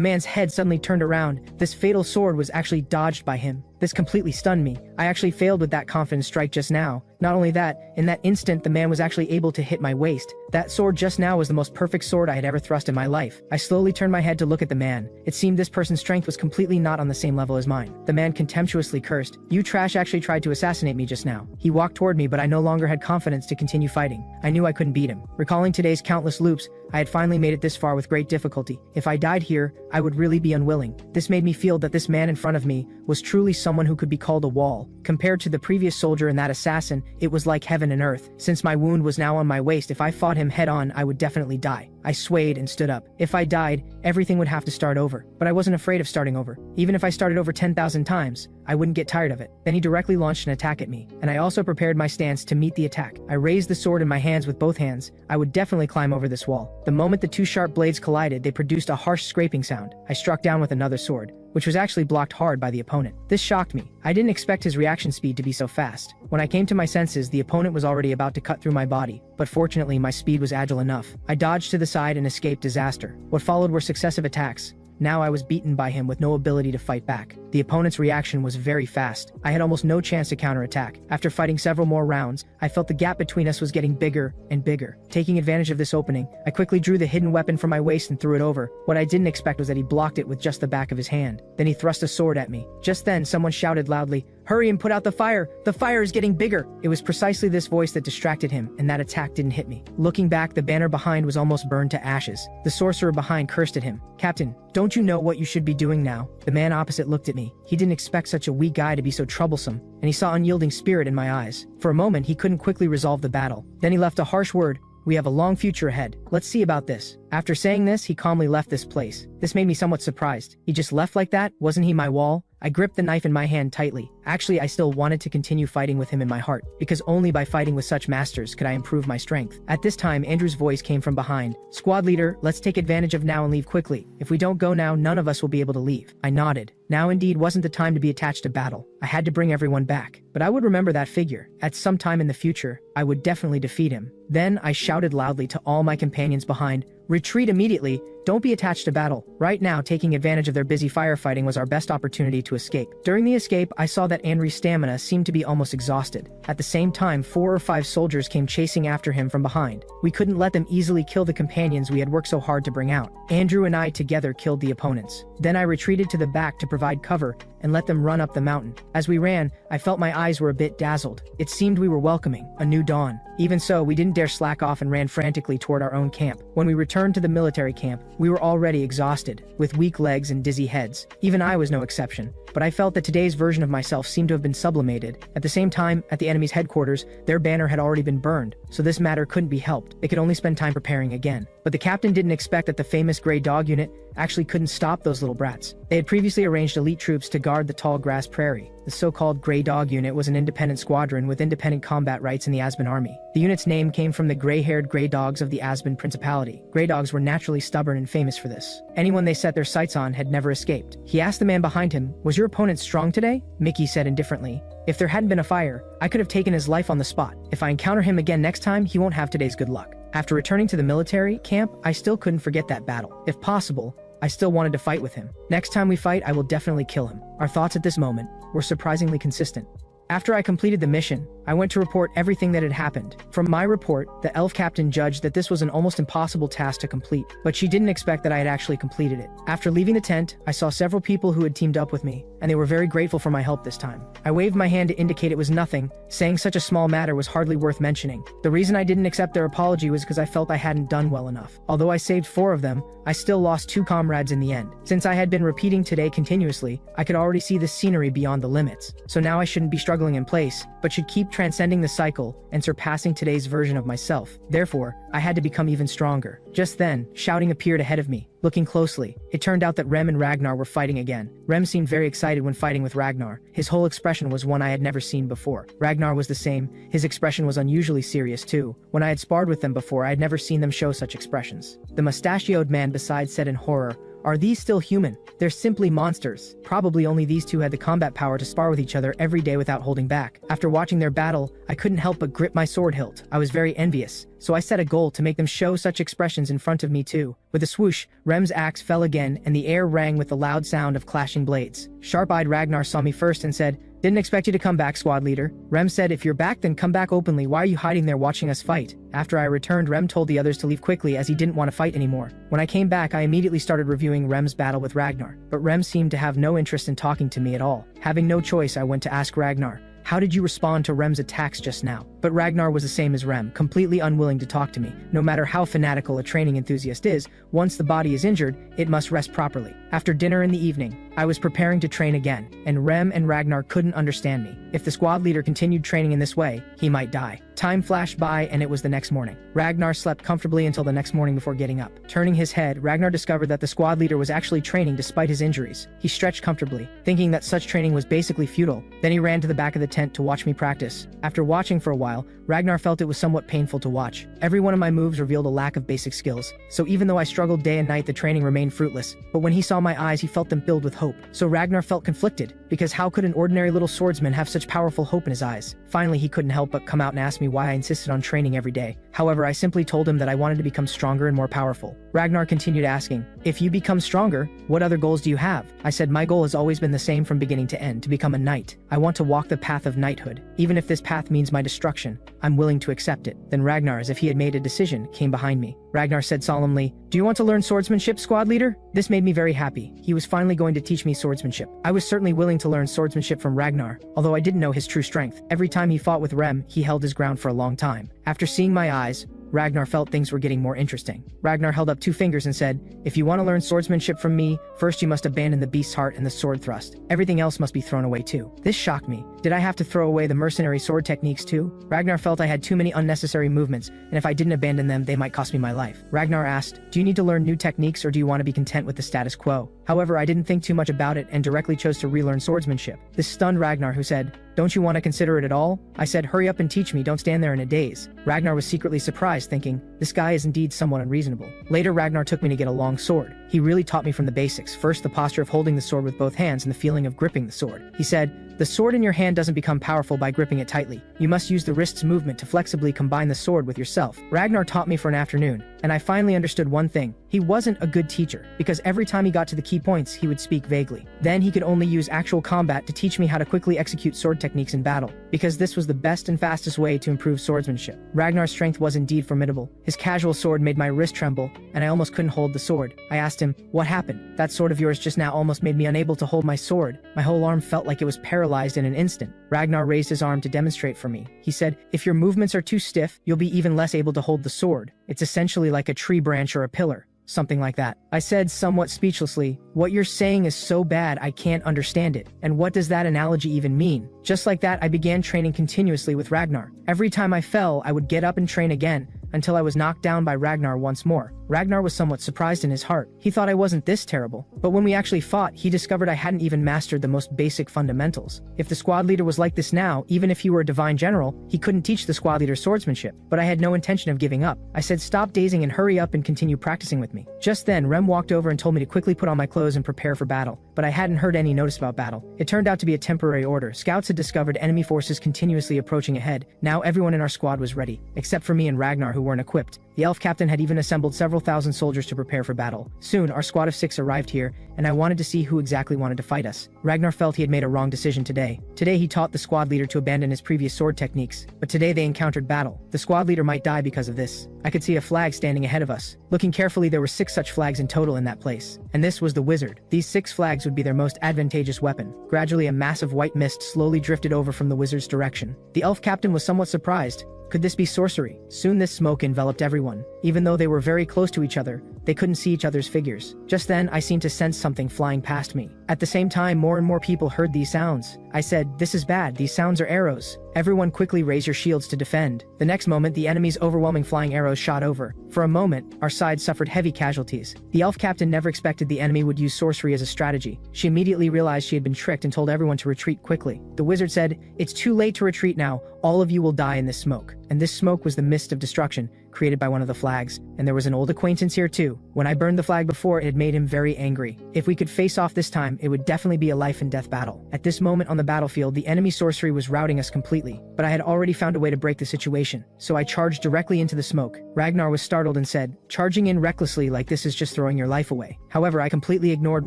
S1: man's head suddenly turned around. This fatal sword was actually dodged by him. This completely stunned me. I actually failed with that confident strike just now. Not only that, in that instant the man was actually able to hit my waist. That sword just now was the most perfect sword I had ever thrust in my life. I slowly turned my head to look at the man. It seemed this person's strength was completely not on the same level as mine. The man contemptuously cursed, "You trash actually tried to assassinate me just now." He walked toward me, but I no longer had confidence to continue fighting. I knew I couldn't beat him. Recalling today's countless loops, I had finally made it this far with great difficulty. If I died here, I would really be unwilling. This made me feel that this man in front of me was truly someone who could be called a wall. Compared to the previous soldier and that assassin, it was like heaven and earth. Since my wound was now on my waist, if I fought him head on, I would definitely die. I swayed and stood up. If I died, everything would have to start over. But I wasn't afraid of starting over. Even if I started over 10,000 times, I wouldn't get tired of it. Then he directly launched an attack at me, and I also prepared my stance to meet the attack. I raised the sword in my hands with both hands. I would definitely climb over this wall. The moment the two sharp blades collided, they produced a harsh scraping sound. I struck down with another sword, which was actually blocked hard by the opponent. This shocked me. I didn't expect his reaction speed to be so fast. When I came to my senses, the opponent was already about to cut through my body, but fortunately my speed was agile enough. I dodged to the side and escaped disaster. What followed were successive attacks. Now I was beaten by him with no ability to fight back. The opponent's reaction was very fast. I had almost no chance to counterattack. After fighting several more rounds, I felt the gap between us was getting bigger and bigger. Taking advantage of this opening, I quickly drew the hidden weapon from my waist and threw it over. What I didn't expect was that he blocked it with just the back of his hand. Then he thrust a sword at me. Just then, someone shouted loudly, "Hurry and put out the fire! The fire is getting bigger!" It was precisely this voice that distracted him, and that attack didn't hit me. Looking back, the banner behind was almost burned to ashes. The sorcerer behind cursed at him. "Captain, don't you know what you should be doing now?" The man opposite looked at me. He didn't expect such a weak guy to be so troublesome, and he saw unyielding spirit in my eyes. For a moment, he couldn't quickly resolve the battle. Then he left a harsh word. "We have a long future ahead. Let's see about this." After saying this, he calmly left this place. This made me somewhat surprised. He just left like that? Wasn't he my wall? I gripped the knife in my hand tightly. Actually, I still wanted to continue fighting with him in my heart, because only by fighting with such masters could I improve my strength. At this time, Andrew's voice came from behind. "Squad leader, let's take advantage of now and leave quickly. If we don't go now, none of us will be able to leave." I nodded. Now indeed wasn't the time to be attached to battle. I had to bring everyone back. But I would remember that figure. At some time in the future, I would definitely defeat him. Then I shouted loudly to all my companions behind, "Retreat immediately. Don't be attached to battle." Right now, taking advantage of their busy firefighting was our best opportunity to escape. During the escape, I saw that Andrew's stamina seemed to be almost exhausted. At the same time, 4 or 5 soldiers came chasing after him from behind. We couldn't let them easily kill the companions we had worked so hard to bring out. Andrew and I together killed the opponents. Then I retreated to the back to provide cover and let them run up the mountain. As we ran, I felt my eyes were a bit dazzled. It seemed we were welcoming a new dawn. Even so, we didn't dare slack off and ran frantically toward our own camp. When we returned to the military camp, we were already exhausted, with weak legs and dizzy heads. Even I was no exception. But I felt that today's version of myself seemed to have been sublimated. At the same time, at the enemy's headquarters, their banner had already been burned, so this matter couldn't be helped. They could only spend time preparing again. But the captain didn't expect that the famous Grey Dog unit actually couldn't stop those little brats. They had previously arranged elite troops to guard the tall grass prairie. The so-called Grey Dog unit was an independent squadron with independent combat rights in the Asban army. The unit's name came from the gray-haired Grey Dogs of the Asban Principality. Grey Dogs were naturally stubborn and famous for this. Anyone they set their sights on had never escaped. He asked the man behind him, "Was your opponent strong today?" Mickey said indifferently, "If there hadn't been a fire, I could have taken his life on the spot. If I encounter him again next time, he won't have today's good luck." After returning to the military camp, I still couldn't forget that battle. If possible, I still wanted to fight with him. Next time we fight, I will definitely kill him. Our thoughts at this moment were surprisingly consistent. After I completed the mission, I went to report everything that had happened. From my report, the elf captain judged that this was an almost impossible task to complete, but she didn't expect that I had actually completed it. After leaving the tent, I saw several people who had teamed up with me, and they were very grateful for my help this time. I waved my hand to indicate it was nothing, saying such a small matter was hardly worth mentioning. The reason I didn't accept their apology was because I felt I hadn't done well enough. Although I saved 4 of them, I still lost 2 comrades in the end. Since I had been repeating today continuously, I could already see the scenery beyond the limits. So now I shouldn't be struggling in place, but should keep transcending the cycle and surpassing today's version of myself. Therefore, I had to become even stronger. Just then, shouting appeared ahead of me. Looking closely, it turned out that Rem and Ragnar were fighting again. Rem seemed very excited when fighting with Ragnar. His whole expression was one I had never seen before. Ragnar was the same. His expression was unusually serious too. When I had sparred with them before, I had never seen them show such expressions. The mustachioed man beside said in horror, "Are these still human? They're simply monsters." Probably only these two had the combat power to spar with each other every day without holding back. After watching their battle, I couldn't help but grip my sword hilt. I was very envious, so I set a goal to make them show such expressions in front of me too. With a swoosh, Rem's axe fell again and the air rang with the loud sound of clashing blades. Sharp-eyed Ragnar saw me first and said, "Didn't expect you to come back, squad leader." Rem said, "If you're back, then come back openly. Why are you hiding there watching us fight?" After I returned, Rem told the others to leave quickly as he didn't want to fight anymore. When I came back, I immediately started reviewing Rem's battle with Ragnar, but Rem seemed to have no interest in talking to me at all. Having no choice, I went to ask Ragnar, "How did you respond to Rem's attacks just now?" But But Ragnar was the same as Rem, completely unwilling to talk to me. No matter how fanatical a training enthusiast is, once the body is injured, it must rest properly. After dinner in the evening, I was preparing to train again, and Rem and Ragnar couldn't understand me. If the squad leader continued training in this way, he might die. Time flashed by and it was the next morning. Ragnar slept comfortably until the next morning before getting up. Turning his head, Ragnar discovered that the squad leader was actually training despite his injuries. He stretched comfortably, thinking that such training was basically futile. Then he ran to the back of the tent to watch me practice. After watching for a while, Ragnar felt it was somewhat painful to watch. Every one of my moves revealed a lack of basic skills. So even though I struggled day and night, the training remained fruitless. But when he saw my eyes, he felt them filled with hope. So Ragnar felt conflicted, because how could an ordinary little swordsman have such powerful hope in his eyes? Finally, he couldn't help but come out and ask me why I insisted on training every day. However, I simply told him that I wanted to become stronger and more powerful. Ragnar continued asking, "If you become stronger, what other goals do you have?" I said my goal has always been the same from beginning to end, to become a knight. I want to walk the path of knighthood. Even if this path means my destruction, I'm willing to accept it. Then Ragnar, as if he had made a decision, came behind me. Ragnar said solemnly, "Do you want to learn swordsmanship, squad leader?" This made me very happy. He was finally going to teach me swordsmanship. I was certainly willing to learn swordsmanship from Ragnar, although I didn't know his true strength. Every time he fought with Rem, he held his ground for a long time. After seeing my eyes, Ragnar felt things were getting more interesting. Ragnar held up 2 fingers and said, "If you want to learn swordsmanship from me, first you must abandon the beast's heart and the sword thrust. Everything else must be thrown away too." This shocked me. Did I have to throw away the mercenary sword techniques too? Ragnar felt I had too many unnecessary movements, and if I didn't abandon them, they might cost me my life. Ragnar asked, "Do you need to learn new techniques or do you want to be content with the status quo?" However, I didn't think too much about it and directly chose to relearn swordsmanship. This stunned Ragnar, who said, "Don't you want to consider it at all?" I said, "Hurry up and teach me, don't stand there in a daze." Ragnar was secretly surprised, thinking, this guy is indeed somewhat unreasonable. Later, Ragnar took me to get a long sword. He really taught me from the basics. First, the posture of holding the sword with both hands and the feeling of gripping the sword. He said, "The sword in your hand doesn't become powerful by gripping it tightly. You must use the wrist's movement to flexibly combine the sword with yourself." Ragnar taught me for an afternoon, and I finally understood one thing. He wasn't a good teacher, because every time he got to the key points, he would speak vaguely. Then he could only use actual combat to teach me how to quickly execute sword techniques in battle, because this was the best and fastest way to improve swordsmanship. Ragnar's strength was indeed formidable. His casual sword made my wrist tremble, and I almost couldn't hold the sword. I asked him, "What happened? That sword of yours just now almost made me unable to hold my sword. My whole arm felt like it was paralyzed in an instant." Ragnar raised his arm to demonstrate for me. He said, "If your movements are too stiff, you'll be even less able to hold the sword. It's essentially like a tree branch or a pillar." Something like that. I said somewhat speechlessly, "What you're saying is so bad I can't understand it. And what does that analogy even mean?" Just like that, I began training continuously with Ragnar. Every time I fell, I would get up and train again, until I was knocked down by Ragnar once more. Ragnar was somewhat surprised in his heart. He thought I wasn't this terrible. But when we actually fought, he discovered I hadn't even mastered the most basic fundamentals. If the squad leader was like this now, even if he were a divine general, he couldn't teach the squad leader swordsmanship. But I had no intention of giving up. I said, "Stop dazing and hurry up and continue practicing with me." Just then, Rem walked over and told me to quickly put on my clothes and prepare for battle. But I hadn't heard any notice about battle. It turned out to be a temporary order. Scouts had discovered enemy forces continuously approaching ahead. Now everyone in our squad was ready, except for me and Ragnar, who weren't equipped. The elf captain had even assembled several thousand soldiers to prepare for battle. Soon, our squad of 6 arrived here, and I wanted to see who exactly wanted to fight us. Ragnar felt he had made a wrong decision today. Today he taught the squad leader to abandon his previous sword techniques, but today they encountered battle. The squad leader might die because of this. I could see a flag standing ahead of us. Looking carefully, there were 6 such flags in total in that place. And this was the wizard. These 6 flags would be their most advantageous weapon. Gradually, a massive white mist slowly drifted over from the wizard's direction. The elf captain was somewhat surprised. Could this be sorcery? Soon this smoke enveloped everyone. Even though they were very close to each other, they couldn't see each other's figures. Just then, I seemed to sense something flying past me. At the same time, more and more people heard these sounds. I said, "This is bad, these sounds are arrows. Everyone quickly raise your shields to defend." The next moment, the enemy's overwhelming flying arrows shot over. For a moment, our side suffered heavy casualties. The elf captain never expected the enemy would use sorcery as a strategy. She immediately realized she had been tricked and told everyone to retreat quickly. The wizard said, "It's too late to retreat now. All of you will die in this smoke." And this smoke was the mist of destruction created by one of the flags. And there was an old acquaintance here too. When I burned the flag before, it had made him very angry. If we could face off this time, it would definitely be a life and death battle. At this moment on the battlefield, the enemy sorcery was routing us completely, but I had already found a way to break the situation, so I charged directly into the smoke. Ragnar was startled and said, "Charging in recklessly like this is just throwing your life away." However, I completely ignored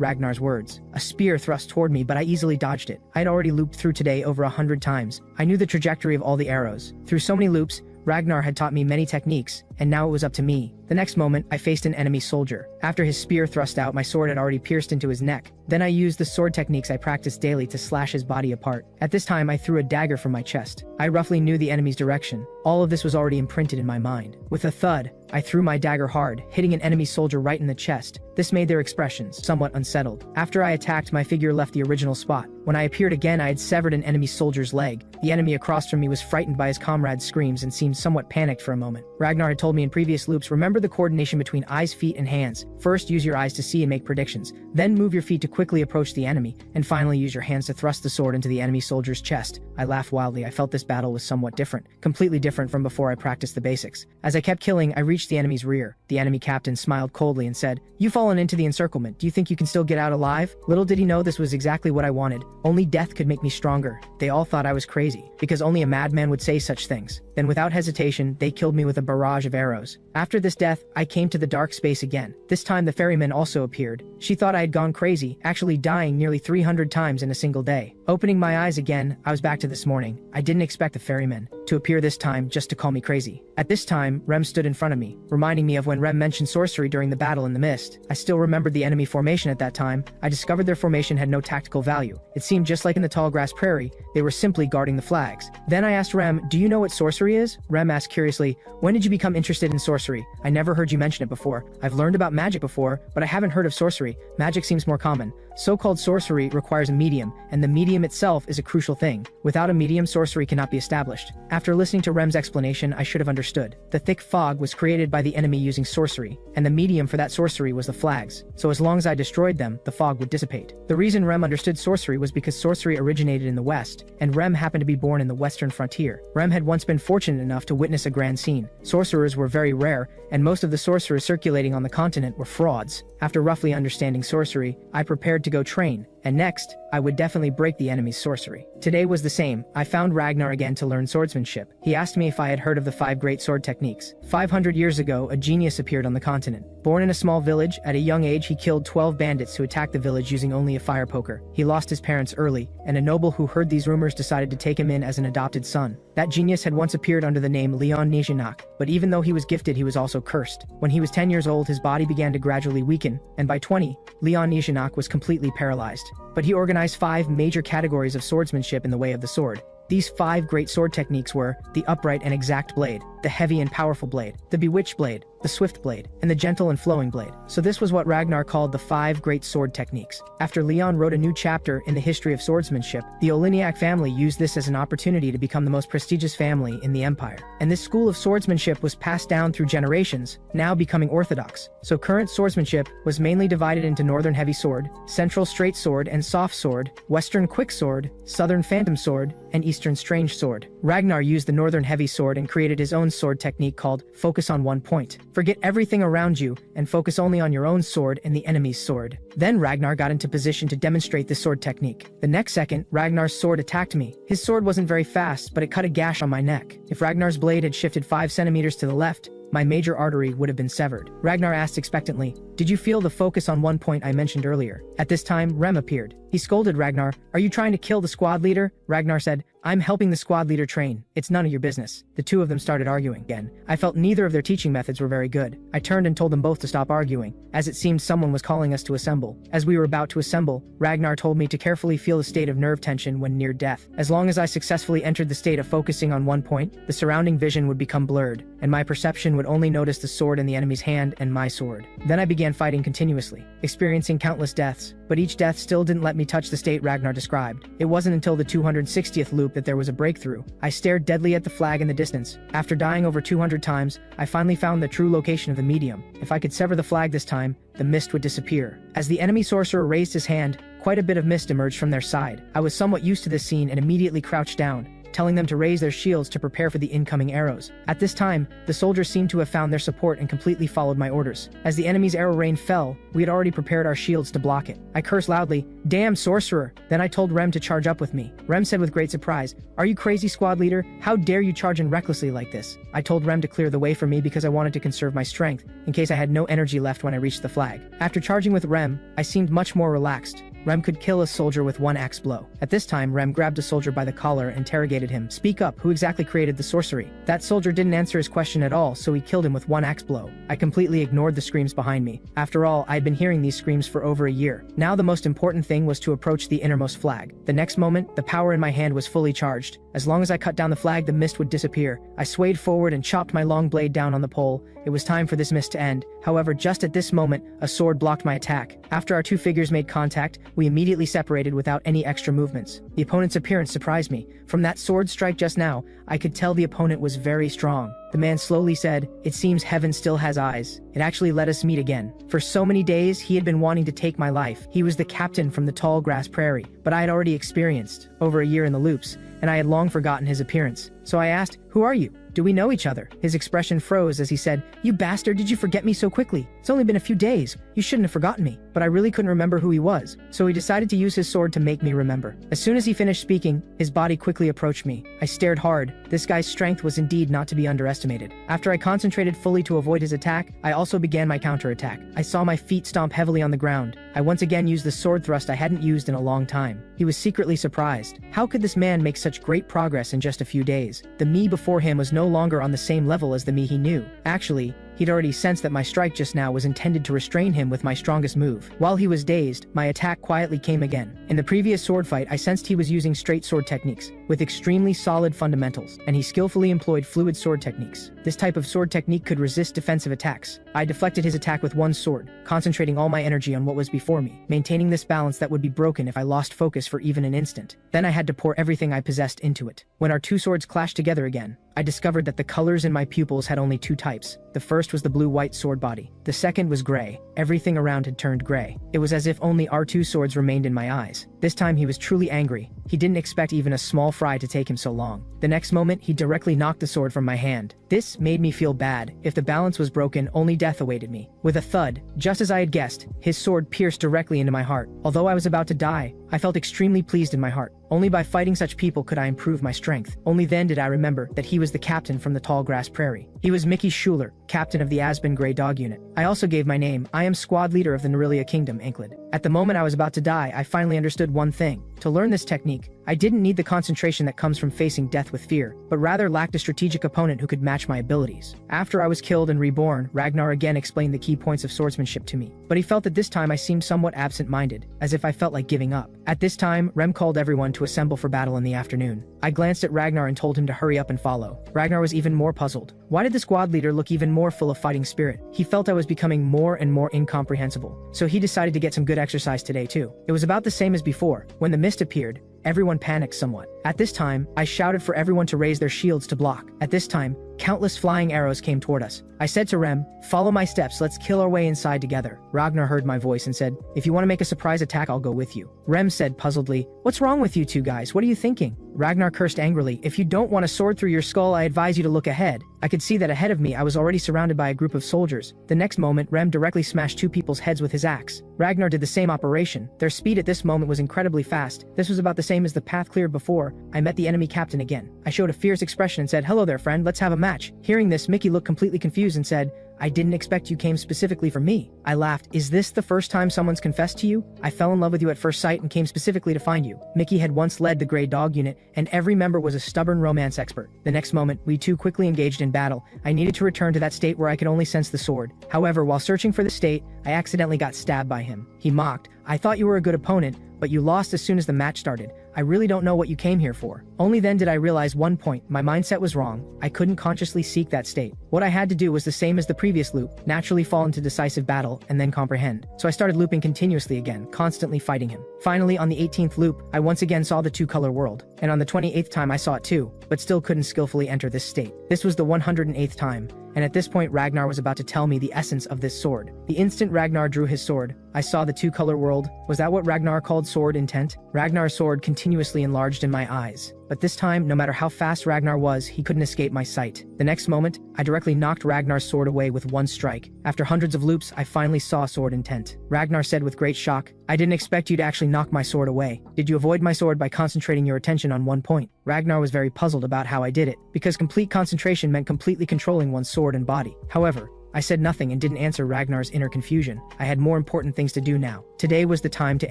S1: Ragnar's words. A spear thrust toward me, but I easily dodged it. I had already looped through today over 100 times. I knew the trajectory of all the arrows. Through so many loops, Ragnar had taught me many techniques, and now it was up to me. The next moment, I faced an enemy soldier. After his spear thrust out, my sword had already pierced into his neck. Then I used the sword techniques I practiced daily to slash his body apart. At this time, I threw a dagger from my chest. I roughly knew the enemy's direction. All of this was already imprinted in my mind. With a thud, I threw my dagger hard, hitting an enemy soldier right in the chest. This made their expressions somewhat unsettled. After I attacked, my figure left the original spot. When I appeared again, I had severed an enemy soldier's leg. The enemy across from me was frightened by his comrade's screams and seemed somewhat panicked for a moment. Ragnar had told me in previous loops, remember the coordination between eyes, feet, and hands. First, use your eyes to see and make predictions. Then move your feet to quickly approach the enemy. And finally, use your hands to thrust the sword into the enemy soldier's chest. I laughed wildly. I felt this battle was somewhat different. Completely different from before I practiced the basics. As I kept killing, I reached the enemy's rear. The enemy captain smiled coldly and said, "You've fallen into the encirclement. Do you think you can still get out alive?" Little did he know this was exactly what I wanted. Only death could make me stronger. They all thought I was crazy, because only a madman would say such things. Then without hesitation, they killed me with a barrage of arrows. After this death, I came to the dark space again. This time the ferryman also appeared. She thought I had gone crazy, actually dying nearly 300 times in a single day. Opening my eyes again, I was back to this morning. I didn't expect the ferryman to appear this time just to call me crazy. At this time, Rem stood in front of me, reminding me of when Rem mentioned sorcery during the battle in the mist. I still remembered the enemy formation at that time. I discovered their formation had no tactical value. It seemed just like in the tall grass prairie, they were simply guarding the flags. Then I asked Rem, "Do you know what sorcery is?" Rem asked curiously, "When did you become interested in sorcery? I never heard you mention it before. I've learned about magic before, but I haven't heard of sorcery. Magic seems more common. So-called sorcery requires a medium, and the medium itself is a crucial thing. Without a medium, sorcery cannot be established." After listening to Rem's explanation, I should have understood. The thick fog was created by the enemy using sorcery, and the medium for that sorcery was the flags. So as long as I destroyed them, the fog would dissipate. The reason Rem understood sorcery was because sorcery originated in the West, and Rem happened to be born in the western frontier. Rem had once been fortunate enough to witness a grand scene. Sorcerers were very rare, and most of the sorcerers circulating on the continent were frauds. After roughly understanding sorcery, I prepared to go train, and next, I would definitely break the enemy's sorcery. Today was the same. I found Ragnar again to learn swordsmanship. He asked me if I had heard of the 5 great sword techniques. 500 years ago, a genius appeared on the continent. Born in a small village, at a young age he killed 12 bandits who attacked the village using only a fire poker. He lost his parents early, and a noble who heard these rumors decided to take him in as an adopted son. That genius had once appeared under the name Leon Nijinak, but even though he was gifted, he was also cursed. When he was 10 years old, his body began to gradually weaken, and by 20, Leon Nijinak was completely paralyzed. But he organized 5 major categories of swordsmanship in the way of the sword. These 5 great sword techniques were the upright and exact blade, the heavy and powerful blade, the bewitched blade, the swift blade, and the gentle and flowing blade. So this was what Ragnar called the 5 great sword techniques. After Leon wrote a new chapter in the history of swordsmanship, the Oliniak family used this as an opportunity to become the most prestigious family in the empire. And this school of swordsmanship was passed down through generations, now becoming orthodox. So current swordsmanship was mainly divided into Northern heavy sword, Central straight sword and soft sword, Western quick sword, Southern phantom sword, and Eastern strange sword. Ragnar used the Northern heavy sword and created his own sword technique called focus on one point. Forget everything around you and focus only on your own sword and the enemy's sword. Then Ragnar got into position to demonstrate this sword technique. The next second, Ragnar's sword attacked me. His sword wasn't very fast, but it cut a gash on my neck. If Ragnar's blade had shifted 5 centimeters to the left, my major artery would have been severed. Ragnar asked expectantly, "Did you feel the focus on one point I mentioned earlier?" At this time, Rem appeared. He scolded Ragnar, "Are you trying to kill the squad leader?" Ragnar said, "I'm helping the squad leader train. It's none of your business." The two of them started arguing again. I felt neither of their teaching methods were very good. I turned and told them both to stop arguing, as it seemed someone was calling us to assemble. As we were about to assemble, Ragnar told me to carefully feel the state of nerve tension when near death. As long as I successfully entered the state of focusing on one point, the surrounding vision would become blurred, and my perception would only notice the sword in the enemy's hand and my sword. Then I began fighting continuously, experiencing countless deaths, but each death still didn't let me touch the state Ragnar described. It wasn't until the 260th loop that there was a breakthrough. I stared deadly at the flag in the distance. After dying over 200 times, I finally found the true location of the medium. If I could sever the flag this time, the mist would disappear. As the enemy sorcerer raised his hand, quite a bit of mist emerged from their side. I was somewhat used to this scene and immediately crouched down, telling them to raise their shields to prepare for the incoming arrows. At this time, the soldiers seemed to have found their support and completely followed my orders. As the enemy's arrow rain fell, we had already prepared our shields to block it. I cursed loudly, "Damn sorcerer!" Then I told Rem to charge up with me. Rem said with great surprise, "Are you crazy, squad leader? How dare you charge in recklessly like this?" I told Rem to clear the way for me because I wanted to conserve my strength, in case I had no energy left when I reached the flag. After charging with Rem, I seemed much more relaxed. Rem could kill a soldier with one axe blow. At this time, Rem grabbed a soldier by the collar and interrogated him. Speak up, who exactly created the sorcery? That soldier didn't answer his question at all, so he killed him with one axe blow. I completely ignored the screams behind me. After all, I'd been hearing these screams for over a year. Now the most important thing was to approach the innermost flag. The next moment, the power in my hand was fully charged. As long as I cut down the flag, the mist would disappear. I swayed forward and chopped my long blade down on the pole. It was time for this mist to end. However, just at this moment, a sword blocked my attack. After our two figures made contact, we immediately separated without any extra movements. The opponent's appearance surprised me. From that sword strike just now, I could tell the opponent was very strong. The man slowly said, "It seems heaven still has eyes. It actually let us meet again. For so many days, he had been wanting to take my life. He was the captain from the tall grass prairie, but I had already experienced over a year in the loops, and I had long forgotten his appearance. So I asked, 'Who are you? Do we know each other?' His expression froze as he said, 'You bastard, did you forget me so quickly? It's only been a few days. You shouldn't have forgotten me.' But I really couldn't remember who he was, so he decided to use his sword to make me remember. As soon as he finished speaking, his body quickly approached me. I stared hard. This guy's strength was indeed not to be underestimated. After I concentrated fully to avoid his attack, I also began my counterattack. I saw my feet stomp heavily on the ground. I once again used the sword thrust I hadn't used in a long time. He was secretly surprised. How could this man make such great progress in just a few days? The me before him was no longer on the same level as the me he knew. Actually, he'd already sensed that my strike just now was intended to restrain him with my strongest move. While he was dazed, my attack quietly came again. In the previous sword fight, I sensed he was using straight sword techniques, with extremely solid fundamentals, and he skillfully employed fluid sword techniques. This type of sword technique could resist defensive attacks. I deflected his attack with one sword, concentrating all my energy on what was before me, maintaining this balance that would be broken if I lost focus for even an instant. Then I had to pour everything I possessed into it. When our two swords clashed together again, I discovered that the colors in my pupils had only two types. The first was the blue-white sword body. The second was gray. Everything around had turned gray. It was as if only our two swords remained in my eyes. This time he was truly angry. He didn't expect even a small fry to take him so long. The next moment, he directly knocked the sword from my hand. This made me feel bad. If the balance was broken, only death awaited me. With a thud, just as I had guessed, his sword pierced directly into my heart. Although I was about to die, I felt extremely pleased in my heart. Only by fighting such people could I improve my strength. Only then did I remember that he was the captain from the tall grass prairie. He was Mickey Schuler, captain of the Aspen Grey Dog Unit. I also gave my name. I am squad leader of the Nerelia Kingdom, Ankrid. At the moment I was about to die, I finally understood one thing. To learn this technique, I didn't need the concentration that comes from facing death with fear, but rather lacked a strategic opponent who could match my abilities. After I was killed and reborn, Ragnar again explained the key points of swordsmanship to me, but he felt that this time I seemed somewhat absent-minded, as if I felt like giving up. At this time, Rem called everyone to assemble for battle in the afternoon. I glanced at Ragnar and told him to hurry up and follow. Ragnar was even more puzzled. Why did the squad leader look even more full of fighting spirit? He felt I was becoming more and more incomprehensible, so he decided to get some good exercise today too. It was about the same as before. When the mist appeared, everyone panicked somewhat. At this time, I shouted for everyone to raise their shields to block. At this time, countless flying arrows came toward us. I said to Rem, "Follow my steps, let's kill our way inside together." Ragnar heard my voice and said, "If you want to make a surprise attack, I'll go with you." Rem said puzzledly, "What's wrong with you two guys? What are you thinking?" Ragnar cursed angrily, "If you don't want a sword through your skull, I advise you to look ahead." I could see that ahead of me I was already surrounded by a group of soldiers. The next moment, Rem directly smashed two people's heads with his axe. Ragnar did the same operation. Their speed at this moment was incredibly fast. This was about the same as the path cleared before. I met the enemy captain again. I showed a fierce expression and said, "Hello there, friend, let's have a match." Hearing this, Mickey looked completely confused and said, "I didn't expect you came specifically for me." I laughed. "Is this the first time someone's confessed to you? I fell in love with you at first sight and came specifically to find you." Mickey had once led the Grey Dog Unit, and every member was a stubborn romance expert. The next moment, we two quickly engaged in battle. I needed to return to that state where I could only sense the sword. However, while searching for the state, I accidentally got stabbed by him. He mocked, "I thought you were a good opponent, but you lost as soon as the match started. I really don't know what you came here for." Only then did I realize one point. My mindset was wrong. I couldn't consciously seek that state. What I had to do was the same as the previous loop, naturally fall into decisive battle, and then comprehend. So I started looping continuously again, constantly fighting him. Finally, on the 18th loop, I once again saw the two-color world. And on the 28th time I saw it too, but still couldn't skillfully enter this state. This was the 108th time. And at this point Ragnar was about to tell me the essence of this sword. The instant Ragnar drew his sword, I saw the two-color world. Was that what Ragnar called sword intent? Ragnar's sword continuously enlarged in my eyes. But this time, no matter how fast Ragnar was, he couldn't escape my sight. The next moment, I directly knocked Ragnar's sword away with one strike. After hundreds of loops, I finally saw sword intent. Ragnar said with great shock, "I didn't expect you to actually knock my sword away. Did you avoid my sword by concentrating your attention on one point?" Ragnar was very puzzled about how I did it, because complete concentration meant completely controlling one's sword and body. However, I said nothing and didn't answer Ragnar's inner confusion. I had more important things to do now. Today was the time to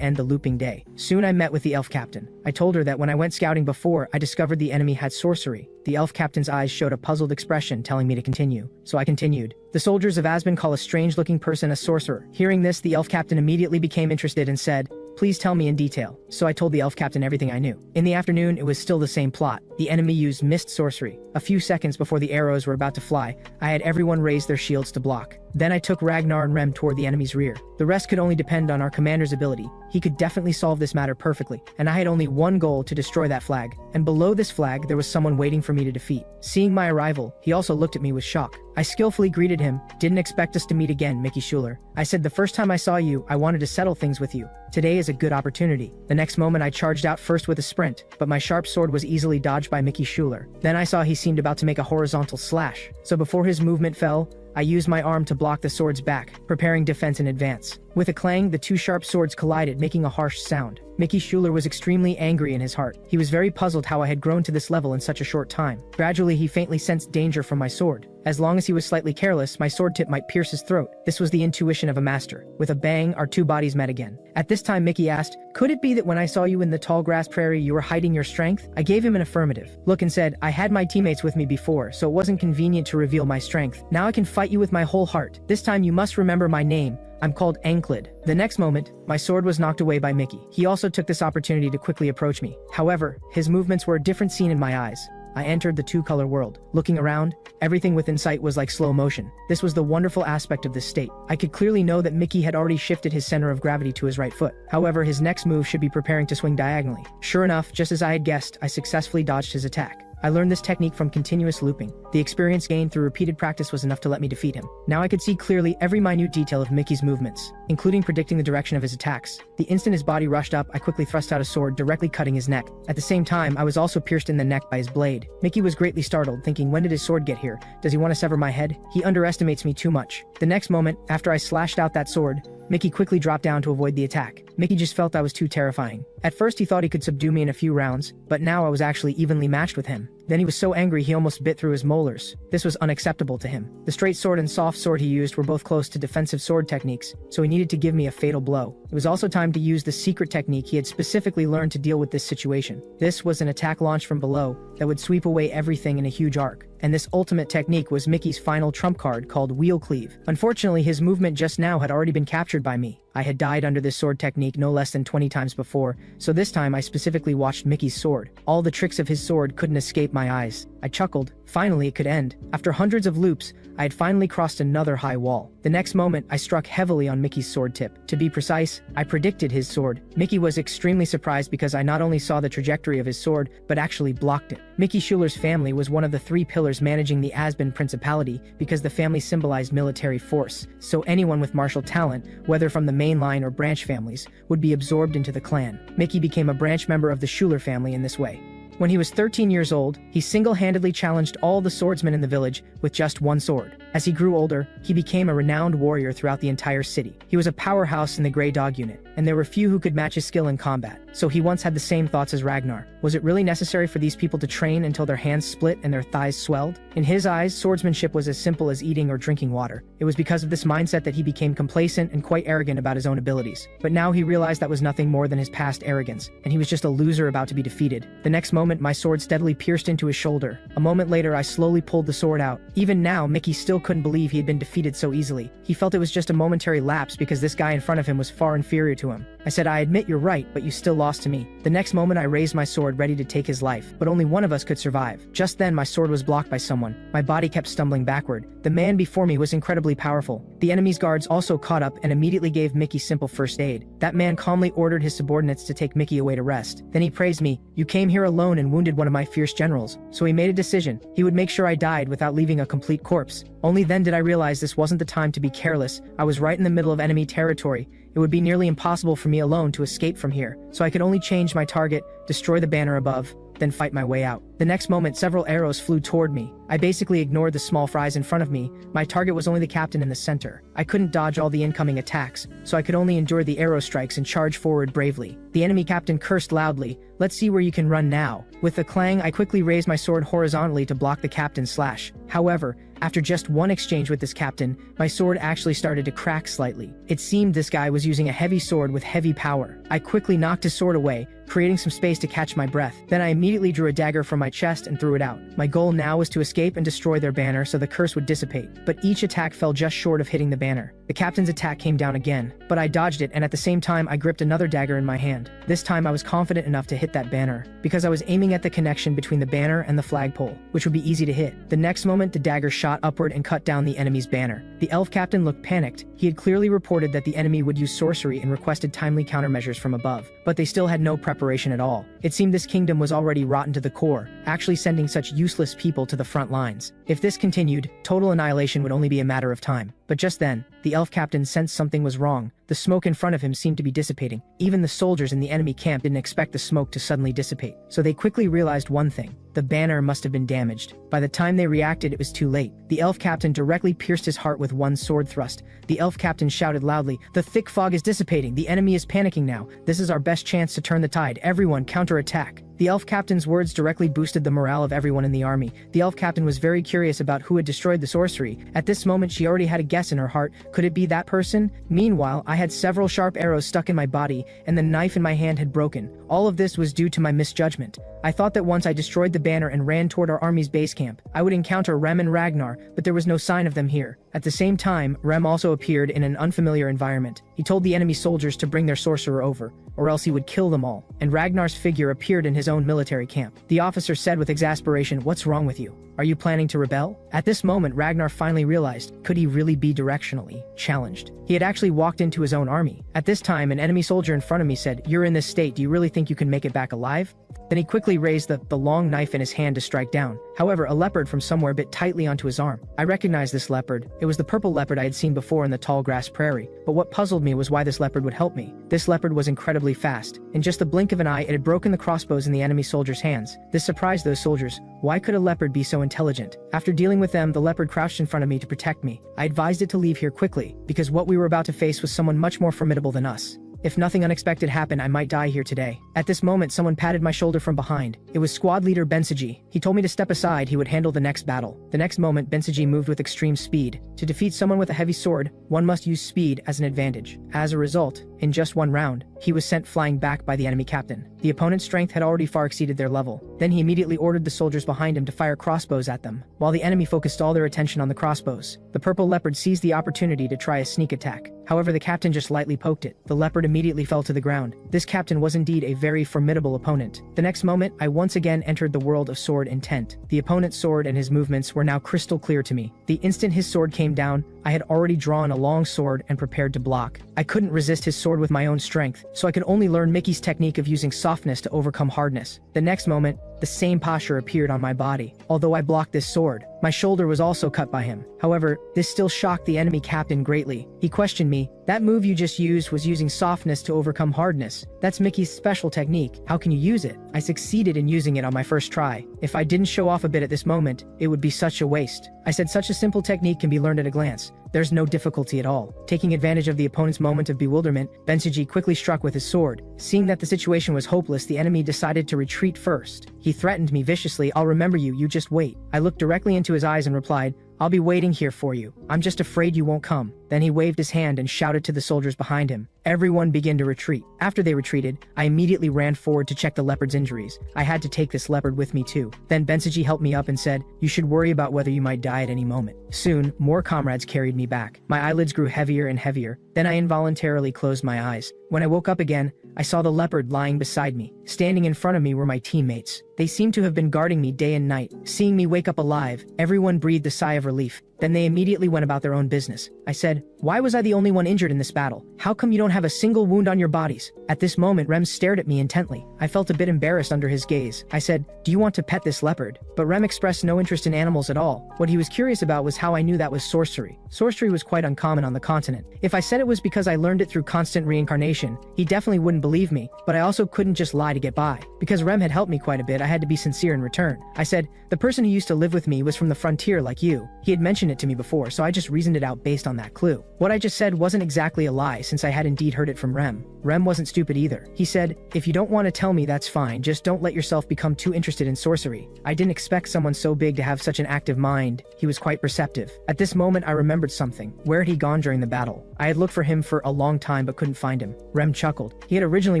S1: end the looping day. Soon I met with the elf captain. I told her that when I went scouting before, I discovered the enemy had sorcery. The elf captain's eyes showed a puzzled expression, telling me to continue. So I continued. The soldiers of Asban call a strange-looking person a sorcerer. Hearing this, the elf captain immediately became interested and said, "Please tell me in detail." So I told the elf captain everything I knew. In the afternoon, it was still the same plot. The enemy used mist sorcery. A few seconds before the arrows were about to fly, I had everyone raise their shields to block. Then I took Ragnar and Rem toward the enemy's rear. The rest could only depend on our commander's ability. He could definitely solve this matter perfectly, and I had only one goal: to destroy that flag. And below this flag, there was someone waiting for me to defeat. Seeing my arrival, he also looked at me with shock. I skillfully greeted him. "Didn't expect us to meet again, Mickey Schuler. I said the first time I saw you, I wanted to settle things with you. Today is a good opportunity." The next moment I charged out first with a sprint, but my sharp sword was easily dodged by Mickey Schuler. Then I saw he seemed about to make a horizontal slash. So before his movement fell, I used my arm to block the sword's back, preparing defense in advance. With a clang, the two sharp swords collided, making a harsh sound. Mickey Schuler was extremely angry in his heart. He was very puzzled how I had grown to this level in such a short time. Gradually, he faintly sensed danger from my sword. As long as he was slightly careless, my sword tip might pierce his throat. This was the intuition of a master. With a bang, our two bodies met again. At this time, Mickey asked, "Could it be that when I saw you in the tall grass prairie, you were hiding your strength?" I gave him an affirmative look and said, "I had my teammates with me before, so it wasn't convenient to reveal my strength. Now I can fight you with my whole heart. This time you must remember my name. I'm called Ankrid." The next moment, my sword was knocked away by Mickey. He also took this opportunity to quickly approach me. However, his movements were a different scene in my eyes. I entered the two-color world. Looking around, everything within sight was like slow motion. This was the wonderful aspect of this state. I could clearly know that Mickey had already shifted his center of gravity to his right foot. However, his next move should be preparing to swing diagonally. Sure enough, just as I had guessed, I successfully dodged his attack. I learned this technique from continuous looping. The experience gained through repeated practice was enough to let me defeat him. Now I could see clearly every minute detail of Mickey's movements, including predicting the direction of his attacks. The instant his body rushed up, I quickly thrust out a sword, directly cutting his neck. At the same time, I was also pierced in the neck by his blade. Mickey was greatly startled, thinking, when did his sword get here? Does he want to sever my head? He underestimates me too much. The next moment, after I slashed out that sword, Mickey quickly dropped down to avoid the attack. Mickey just felt I was too terrifying. At first he thought he could subdue me in a few rounds, but now I was actually evenly matched with him. Then he was so angry he almost bit through his molars. This was unacceptable to him. The straight sword and soft sword he used were both close to defensive sword techniques, so he needed to give me a fatal blow. It was also time to use the secret technique he had specifically learned to deal with this situation. This was an attack launched from below that would sweep away everything in a huge arc. And this ultimate technique was Mickey's final trump card called Wheel Cleave. Unfortunately, his movement just now had already been captured by me. I had died under this sword technique no less than 20 times before, so this time I specifically watched Mickey's sword. All the tricks of his sword couldn't escape my eyes. I chuckled. Finally, it could end. After hundreds of loops, I had finally crossed another high wall. The next moment, I struck heavily on Mickey's sword tip. To be precise, I predicted his sword. Mickey was extremely surprised because I not only saw the trajectory of his sword, but actually blocked it. Mickey Schuler's family was one of the three pillars managing the Asban Principality because the family symbolized military force, so anyone with martial talent, whether from the main line or branch families, would be absorbed into the clan. Mickey became a branch member of the Schuler family in this way. When he was 13 years old, he single-handedly challenged all the swordsmen in the village with just one sword. As he grew older, he became a renowned warrior throughout the entire city. He was a powerhouse in the Grey Dog unit, and there were few who could match his skill in combat. So he once had the same thoughts as Ragnar. Was it really necessary for these people to train until their hands split and their thighs swelled? In his eyes, swordsmanship was as simple as eating or drinking water. It was because of this mindset that he became complacent and quite arrogant about his own abilities. But now he realized that was nothing more than his past arrogance, and he was just a loser about to be defeated. The next moment, my sword steadily pierced into his shoulder. A moment later, I slowly pulled the sword out. Even now, Mickey still couldn't believe he had been defeated so easily. He felt it was just a momentary lapse because this guy in front of him was far inferior to him. I said, "I admit you're right, but you still lost to me." The next moment, I raised my sword ready to take his life, but only one of us could survive. Just then, my sword was blocked by someone. My body kept stumbling backward. The man before me was incredibly powerful. The enemy's guards also caught up and immediately gave Mickey simple first aid. That man calmly ordered his subordinates to take Mickey away to rest. Then he praised me. "You came here alone and wounded one of my fierce generals." So he made a decision. He would make sure I died without leaving a complete corpse. Only then did I realize this wasn't the time to be careless. I was right in the middle of enemy territory. It would be nearly impossible for me alone to escape from here, so I could only change my target, destroy the banner above, then fight my way out. The next moment, several arrows flew toward me. I basically ignored the small fries in front of me. My target was only the captain in the center. I couldn't dodge all the incoming attacks, so I could only endure the arrow strikes and charge forward bravely. The enemy captain cursed loudly, "Let's see where you can run now." With a clang, I quickly raised my sword horizontally to block the captain's slash. However, After just one exchange with this captain, my sword actually started to crack slightly. It seemed this guy was using a heavy sword with heavy power. I quickly knocked his sword away, creating some space to catch my breath. Then I immediately drew a dagger from my chest and threw it out. My goal now was to escape and destroy their banner so the curse would dissipate, but each attack fell just short of hitting the banner. The captain's attack came down again, but I dodged it, and at the same time I gripped another dagger in my hand. This time I was confident enough to hit that banner, because I was aiming at the connection between the banner and the flagpole, which would be easy to hit. The next moment the dagger shot upward and cut down the enemy's banner. The elf captain looked panicked. He had clearly reported that the enemy would use sorcery and requested timely countermeasures from above, but they still had no preparation at all. It seemed this kingdom was already rotten to the core, actually sending such useless people to the front lines. If this continued, total annihilation would only be a matter of time. But just then, the elf captain sensed something was wrong. The smoke in front of him seemed to be dissipating. Even the soldiers in the enemy camp didn't expect the smoke to suddenly dissipate. So they quickly realized one thing. The banner must have been damaged. By the time they reacted, it was too late. The elf captain directly pierced his heart with one sword thrust. The elf captain shouted loudly, "The thick fog is dissipating. The enemy is panicking now. This is our best chance to turn the tide. Everyone, counterattack." The elf captain's words directly boosted the morale of everyone in the army. The elf captain was very curious about who had destroyed the sorcery. At this moment, she already had a guess in her heart. Could it be that person? Meanwhile, I had several sharp arrows stuck in my body, and the knife in my hand had broken. All of this was due to my misjudgment. I thought that once I destroyed the banner and ran toward our army's base camp, I would encounter Rem and Ragnar, but there was no sign of them here. At the same time, Rem also appeared in an unfamiliar environment. He told the enemy soldiers to bring their sorcerer over, or else he would kill them all, and Ragnar's figure appeared in his own military camp. The officer said with exasperation, "What's wrong with you? Are you planning to rebel?" At this moment, Ragnar finally realized, could he really be directionally challenged? He had actually walked into his own army. At this time, an enemy soldier in front of me said, "You're in this state, do you really think you can make it back alive?" Then he quickly raised the long knife in his hand to strike down. However, a leopard from somewhere bit tightly onto his arm. I recognized this leopard. It was the purple leopard I had seen before in the tall grass prairie. But what puzzled me was why this leopard would help me. This leopard was incredibly fast. In just the blink of an eye, it had broken the crossbows in the enemy soldiers' hands. This surprised those soldiers. Why could a leopard be so intelligent? After dealing with them, the leopard crouched in front of me to protect me. I advised it to leave here quickly, because what we were about to face was someone much more formidable than us. If nothing unexpected happened, I might die here today. At this moment, someone patted my shoulder from behind. It was squad leader Bensuji. He told me to step aside, he would handle the next battle. The next moment, Bensuji moved with extreme speed. To defeat someone with a heavy sword, one must use speed as an advantage. As a result, in just one round, he was sent flying back by the enemy captain. The opponent's strength had already far exceeded their level. Then he immediately ordered the soldiers behind him to fire crossbows at them, while the enemy focused all their attention on the crossbows. The purple leopard seized the opportunity to try a sneak attack. However, the captain just lightly poked it. The leopard immediately fell to the ground. This captain was indeed a very formidable opponent. The next moment, I once again entered the world of sword intent. The opponent's sword and his movements were now crystal clear to me. The instant his sword came down, I had already drawn a long sword and prepared to block. I couldn't resist his sword with my own strength, so I could only learn Mickey's technique of using softness to overcome hardness. The next moment, the same posture appeared on my body. Although I blocked this sword, my shoulder was also cut by him. However, this still shocked the enemy captain greatly. He questioned me, "That move you just used was using softness to overcome hardness. That's Mickey's special technique. How can you use it?" I succeeded in using it on my first try. If I didn't show off a bit at this moment, it would be such a waste. I said such a simple technique can be learned at a glance. There's no difficulty at all. Taking advantage of the opponent's moment of bewilderment, Bensuji quickly struck with his sword. Seeing that the situation was hopeless, the enemy decided to retreat first. He threatened me viciously, "I'll remember you, you just wait." I looked directly into his eyes and replied, "I'll be waiting here for you. I'm just afraid you won't come." Then he waved his hand and shouted to the soldiers behind him. Everyone began to retreat. After they retreated, I immediately ran forward to check the leopard's injuries. I had to take this leopard with me too. Then Bensuji helped me up and said, "You should worry about whether you might die at any moment." Soon, more comrades carried me back. My eyelids grew heavier and heavier. Then I involuntarily closed my eyes. When I woke up again, I saw the leopard lying beside me. Standing in front of me were my teammates. They seemed to have been guarding me day and night. Seeing me wake up alive, everyone breathed a sigh of relief. Then they immediately went about their own business. I said, "Why was I the only one injured in this battle? How come you don't have a single wound on your bodies?" At this moment, Rem stared at me intently. I felt a bit embarrassed under his gaze. I said, "Do you want to pet this leopard?" But Rem expressed no interest in animals at all. What he was curious about was how I knew that was sorcery. Sorcery was quite uncommon on the continent. If I said it was because I learned it through constant reincarnation, situation, he definitely wouldn't believe me, but I also couldn't just lie to get by. Because Rem had helped me quite a bit, I had to be sincere in return. I said, the person who used to live with me was from the frontier like you. He had mentioned it to me before, so I just reasoned it out based on that clue. What I just said wasn't exactly a lie, since I had indeed heard it from Rem. Rem wasn't stupid either. He said, if you don't want to tell me, that's fine, just don't let yourself become too interested in sorcery. I didn't expect someone so big to have such an active mind. He was quite perceptive. At this moment I remembered something. Where had he gone during the battle? I had looked for him for a long time but couldn't find him. Rem chuckled. He had originally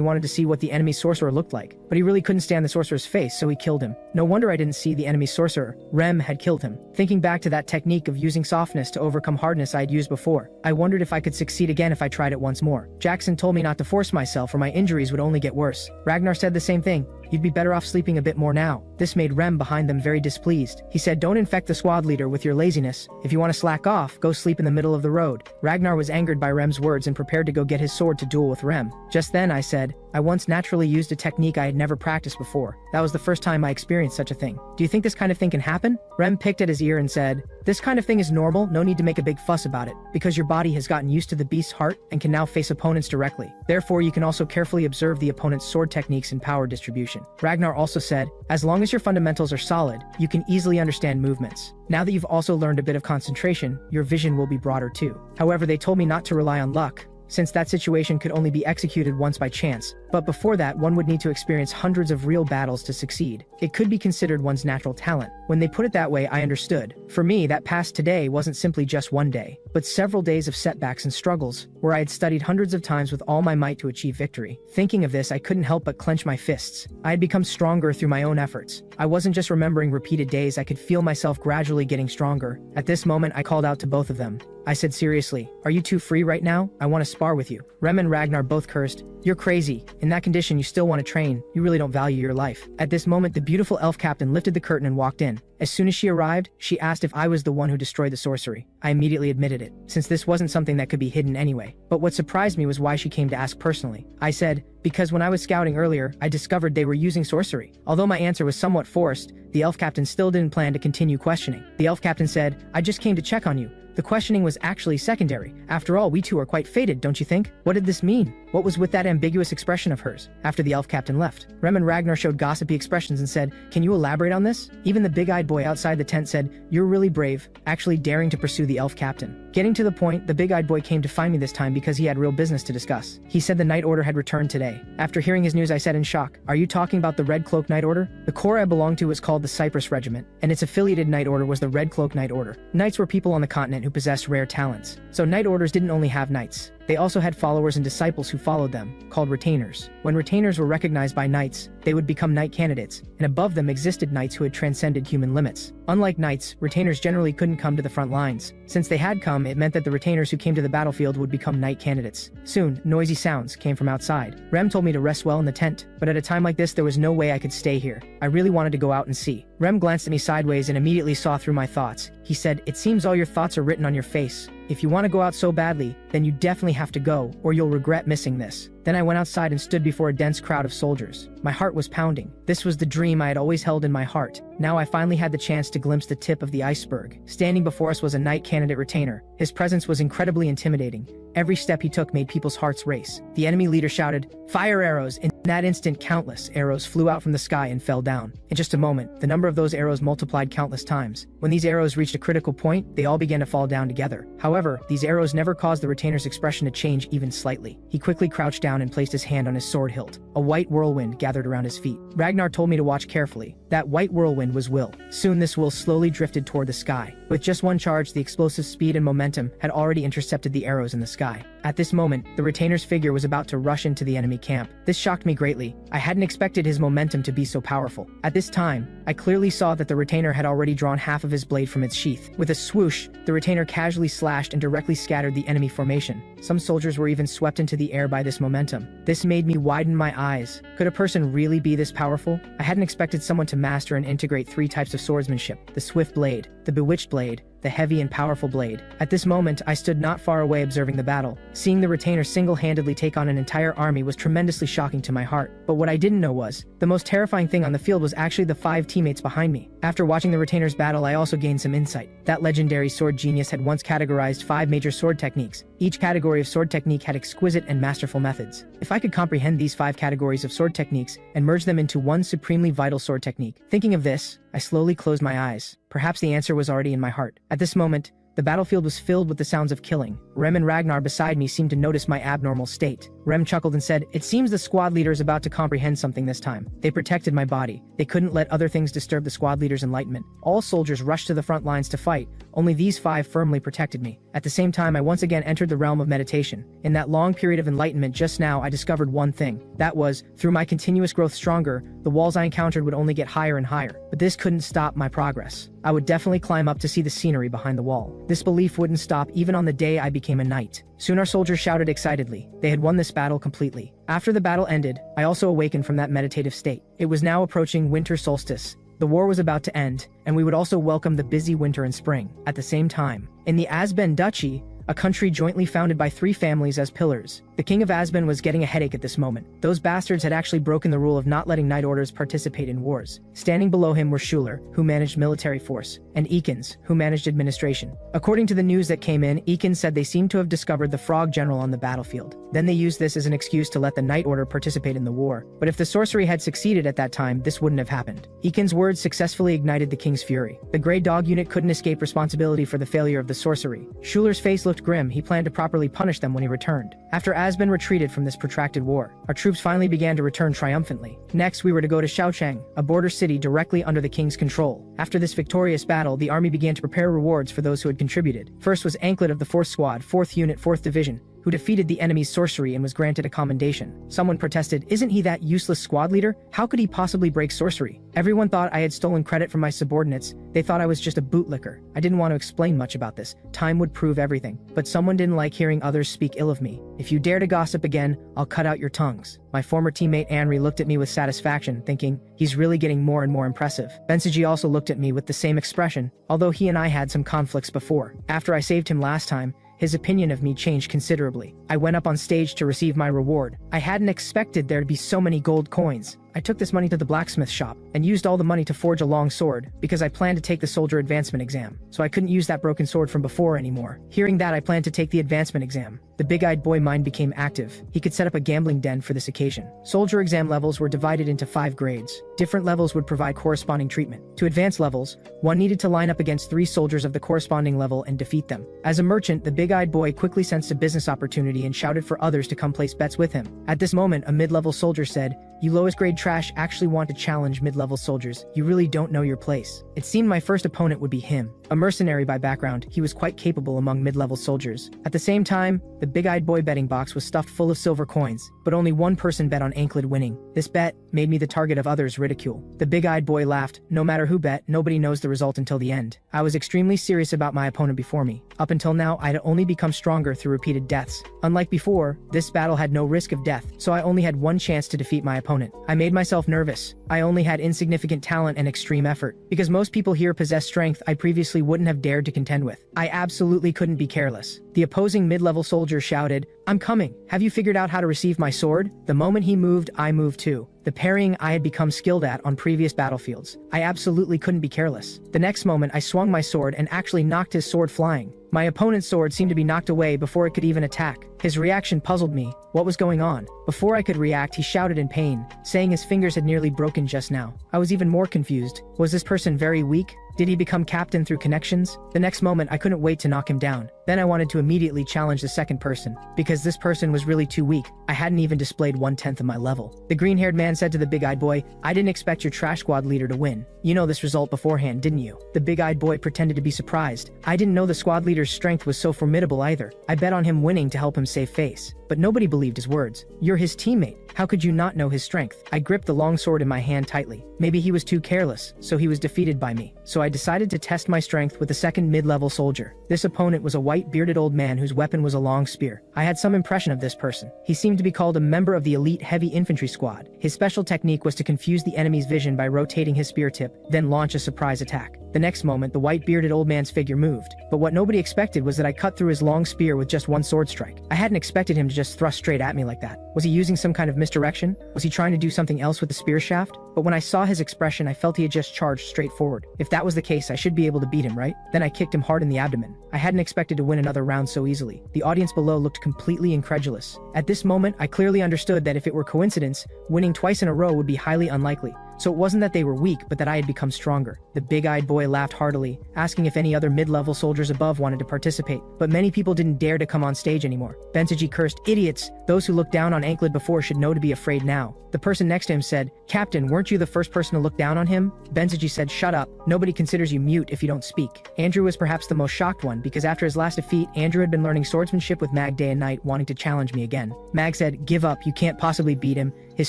S1: wanted to see what the enemy sorcerer looked like, but he really couldn't stand the sorcerer's face, so he killed him. No wonder I didn't see the enemy sorcerer. Rem had killed him. Thinking back to that technique of using softness to overcome hardness I had used before, I wondered if I could succeed again if I tried it once more. Jackson told me not to force myself or my injuries would only get worse. Ragnar said the same thing. You'd be better off sleeping a bit more now. This made Rem behind them very displeased. He said, don't infect the squad leader with your laziness. If you want to slack off, go sleep in the middle of the road. Ragnar was angered by Rem's words and prepared to go get his sword to duel with Rem. Just then I said, I once naturally used a technique I had never practiced before. That was the first time I experienced such a thing. Do you think this kind of thing can happen? Rem picked at his ear and said, this kind of thing is normal, no need to make a big fuss about it, because your body has gotten used to the beast's heart and can now face opponents directly. Therefore, you can also carefully observe the opponent's sword techniques and power distribution. Ragnar also said, as long as your fundamentals are solid, you can easily understand movements. Now that you've also learned a bit of concentration, your vision will be broader too. However, they told me not to rely on luck, since that situation could only be executed once by chance, but before that one would need to experience hundreds of real battles to succeed. It could be considered one's natural talent. When they put it that way, I understood. For me, that past today wasn't simply just one day, but several days of setbacks and struggles, where I had studied hundreds of times with all my might to achieve victory. Thinking of this, I couldn't help but clench my fists. I had become stronger through my own efforts. I wasn't just remembering repeated days, I could feel myself gradually getting stronger. At this moment, I called out to both of them. I said seriously, are you two free right now? I want to spar with you. Rem and Ragnar both cursed. You're crazy. In that condition, you still want to train. You really don't value your life. At this moment, the beautiful elf captain lifted the curtain and walked in. As soon as she arrived, she asked if I was the one who destroyed the sorcery. I immediately admitted it, since this wasn't something that could be hidden anyway. But what surprised me was why she came to ask personally. I said, because when I was scouting earlier, I discovered they were using sorcery. Although my answer was somewhat forced, the elf captain still didn't plan to continue questioning. The elf captain said, I just came to check on you. The questioning was actually secondary. After all, we two are quite fated, don't you think? What did this mean? What was with that ambiguous expression of hers? After the elf captain left, Rem and Ragnar showed gossipy expressions and said, can you elaborate on this? Even the big-eyed boy outside the tent said, you're really brave, actually daring to pursue the elf captain. Getting to the point, the big-eyed boy came to find me this time because he had real business to discuss. He said the Night Order had returned today. After hearing his news, I said in shock, are you talking about the Red Cloak Night Order? The corps I belonged to was called the Cypress Regiment, and its affiliated Night Order was the Red Cloak Night Order. Knights were people on the continent who possessed rare talents. So Night Orders didn't only have knights. They also had followers and disciples who followed them, called retainers. When retainers were recognized by knights, they would become knight candidates, and above them existed knights who had transcended human limits. Unlike knights, retainers generally couldn't come to the front lines. Since they had come, it meant that the retainers who came to the battlefield would become knight candidates. Soon, noisy sounds came from outside. Rem told me to rest well in the tent, but at a time like this there was no way I could stay here. I really wanted to go out and see. Rem glanced at me sideways and immediately saw through my thoughts. He said, it seems all your thoughts are written on your face. If you want to go out so badly, then you definitely have to go, or you'll regret missing this. Then I went outside and stood before a dense crowd of soldiers. My heart was pounding. This was the dream I had always held in my heart. Now I finally had the chance to glimpse the tip of the iceberg. Standing before us was a knight candidate retainer. His presence was incredibly intimidating. Every step he took made people's hearts race. The enemy leader shouted, fire arrows! In that instant, countless arrows flew out from the sky and fell down. In just a moment, the number of those arrows multiplied countless times. When these arrows reached a critical point, they all began to fall down together. However, these arrows never caused the retainer's expression to change even slightly. He quickly crouched down and placed his hand on his sword hilt. A white whirlwind gathered around his feet. Ragnar told me to watch carefully. That white whirlwind was will. Soon this will slowly drifted toward the sky. With just one charge, the explosive speed and momentum had already intercepted the arrows in the sky. At this moment, the retainer's figure was about to rush into the enemy camp. This shocked me greatly. I hadn't expected his momentum to be so powerful. At this time, I clearly saw that the retainer had already drawn half of his blade from its sheath. With a swoosh, the retainer casually slashed and directly scattered the enemy formation. Some soldiers were even swept into the air by this momentum. This made me widen my eyes. Could a person really be this powerful? I hadn't expected someone to master and integrate 3 types of swordsmanship: the swift blade, the bewitched blade, the heavy and powerful blade. At this moment, I stood not far away observing the battle. Seeing the retainer single-handedly take on an entire army was tremendously shocking to my heart. But what I didn't know was, the most terrifying thing on the field was actually the 5 teammates behind me. After watching the retainer's battle, I also gained some insight. That legendary sword genius had once categorized 5 major sword techniques. Each category of sword technique had exquisite and masterful methods. If I could comprehend these 5 categories of sword techniques and merge them into one supremely vital sword technique. Thinking of this, I slowly closed my eyes. Perhaps the answer was already in my heart. At this moment, the battlefield was filled with the sounds of killing. Rem and Ragnar beside me seemed to notice my abnormal state. Rem chuckled and said, "It seems the squad leader is about to comprehend something this time." They protected my body. They couldn't let other things disturb the squad leader's enlightenment. All soldiers rushed to the front lines to fight. Only these 5 firmly protected me. At the same time, I once again entered the realm of meditation. In that long period of enlightenment just now, I discovered one thing. That was, through my continuous growth stronger, the walls I encountered would only get higher and higher. But this couldn't stop my progress. I would definitely climb up to see the scenery behind the wall. This belief wouldn't stop even on the day I became a knight. Soon our soldiers shouted excitedly. They had won this battle completely. After the battle ended, I also awakened from that meditative state. It was now approaching winter solstice. The war was about to end, and we would also welcome the busy winter and spring. At the same time, in the Asben Duchy, a country jointly founded by 3 families as pillars. The king of Asben was getting a headache at this moment. Those bastards had actually broken the rule of not letting knight orders participate in wars. Standing below him were Schuler, who managed military force, and Eakins, who managed administration. According to the news that came in, Eakins said they seemed to have discovered the frog general on the battlefield. Then they used this as an excuse to let the knight order participate in the war. But if the sorcery had succeeded at that time, this wouldn't have happened. Eakins' words successfully ignited the king's fury. The Grey Dog unit couldn't escape responsibility for the failure of the sorcery. Schuler's face looked grim. He planned to properly punish them when he returned. After Asben retreated from this protracted war, our troops finally began to return triumphantly. Next, we were to go to Shaocheng, a border city directly under the king's control. After this victorious battle, the army began to prepare rewards for those who had contributed. First was Ankrid of the 4th Squad, 4th Unit, 4th Division, who defeated the enemy's sorcery and was granted a commendation. Someone protested, "Isn't he that useless squad leader? How could he possibly break sorcery?" Everyone thought I had stolen credit from my subordinates. They thought I was just a bootlicker. I didn't want to explain much about this. Time would prove everything. But someone didn't like hearing others speak ill of me. "If you dare to gossip again, I'll cut out your tongues." My former teammate Anri looked at me with satisfaction, thinking, he's really getting more and more impressive. Bensuji also looked at me with the same expression, although he and I had some conflicts before. After I saved him last time, his opinion of me changed considerably. I went up on stage to receive my reward. I hadn't expected there to be so many gold coins. I took this money to the blacksmith shop and used all the money to forge a long sword because I planned to take the soldier advancement exam, so I couldn't use that broken sword from before anymore. Hearing that, I planned to take the advancement exam. The big-eyed boy mind became active. He could set up a gambling den for this occasion. Soldier exam levels were divided into 5 grades. Different levels would provide corresponding treatment. To advance levels, one needed to line up against 3 soldiers of the corresponding level and defeat them. As a merchant, the big-eyed boy quickly sensed a business opportunity and shouted for others to come place bets with him. At this moment, a mid-level soldier said, "You lowest grade trash actually want to challenge mid-level soldiers. You really don't know your place." It seemed my first opponent would be him. A mercenary by background, he was quite capable among mid-level soldiers. At the same time, the big-eyed boy betting box was stuffed full of silver coins, but only one person bet on Ankrid winning. This bet made me the target of others' ridicule. The big-eyed boy laughed. No matter who bet, nobody knows the result until the end. I was extremely serious about my opponent before me. Up until now, I had only become stronger through repeated deaths. Unlike before, this battle had no risk of death, so I only had one chance to defeat my opponent. I made myself nervous. I only had insignificant talent and extreme effort. Because most people here possess strength I previously wouldn't have dared to contend with. I absolutely couldn't be careless. The opposing mid-level soldier shouted, "I'm coming. Have you figured out how to receive my sword?" The moment he moved, I moved too. The parrying I had become skilled at on previous battlefields. I absolutely couldn't be careless. The next moment, I swung my sword and actually knocked his sword flying. My opponent's sword seemed to be knocked away before it could even attack. His reaction puzzled me. What was going on? Before I could react, he shouted in pain, saying his fingers had nearly broken just now. I was even more confused. Was this person very weak? Did he become captain through connections? The next moment, I couldn't wait to knock him down. Then I wanted to immediately challenge the second person, because this person was really too weak. I hadn't even displayed 1/10 of my level. The green-haired man said to the big-eyed boy, "I didn't expect your trash squad leader to win. You know this result beforehand, didn't you?" The big-eyed boy pretended to be surprised. I didn't know the squad leader's strength was so formidable either. I bet on him winning to help him save face. But nobody believed his words. "You're his teammate. How could you not know his strength?" I gripped the long sword in my hand tightly. Maybe he was too careless, so he was defeated by me. So I decided to test my strength with the second mid-level soldier. This opponent was a white bearded old man whose weapon was a long spear. I had some impression of this person. He seemed to be called a member of the elite heavy infantry squad. His special technique was to confuse the enemy's vision by rotating his spear tip, then launch a surprise attack. The next moment, the white-bearded old man's figure moved, but what nobody expected was that I cut through his long spear with just one sword strike. I hadn't expected him to just thrust straight at me like that. Was he using some kind of misdirection? Was he trying to do something else with the spear shaft? But when I saw his expression, I felt he had just charged straight forward. If that was the case, I should be able to beat him, right? Then I kicked him hard in the abdomen. I hadn't expected to win another round so easily. The audience below looked completely incredulous. At this moment, I clearly understood that if it were coincidence, winning twice in a row would be highly unlikely. So it wasn't that they were weak, but that I had become stronger. The big-eyed boy laughed heartily, asking if any other mid-level soldiers above wanted to participate, but many people didn't dare to come on stage anymore. Benseji cursed, "Idiots! Those who looked down on Ankrid before should know to be afraid now." The person next to him said, "Captain, weren't you the first person to look down on him?" Benseji said, "Shut up. Nobody considers you mute if you don't speak." Andrew was perhaps the most shocked one, because after his last defeat, Andrew had been learning swordsmanship with Mag day and night, wanting to challenge me again. Mag said, "Give up, you can't possibly beat him. His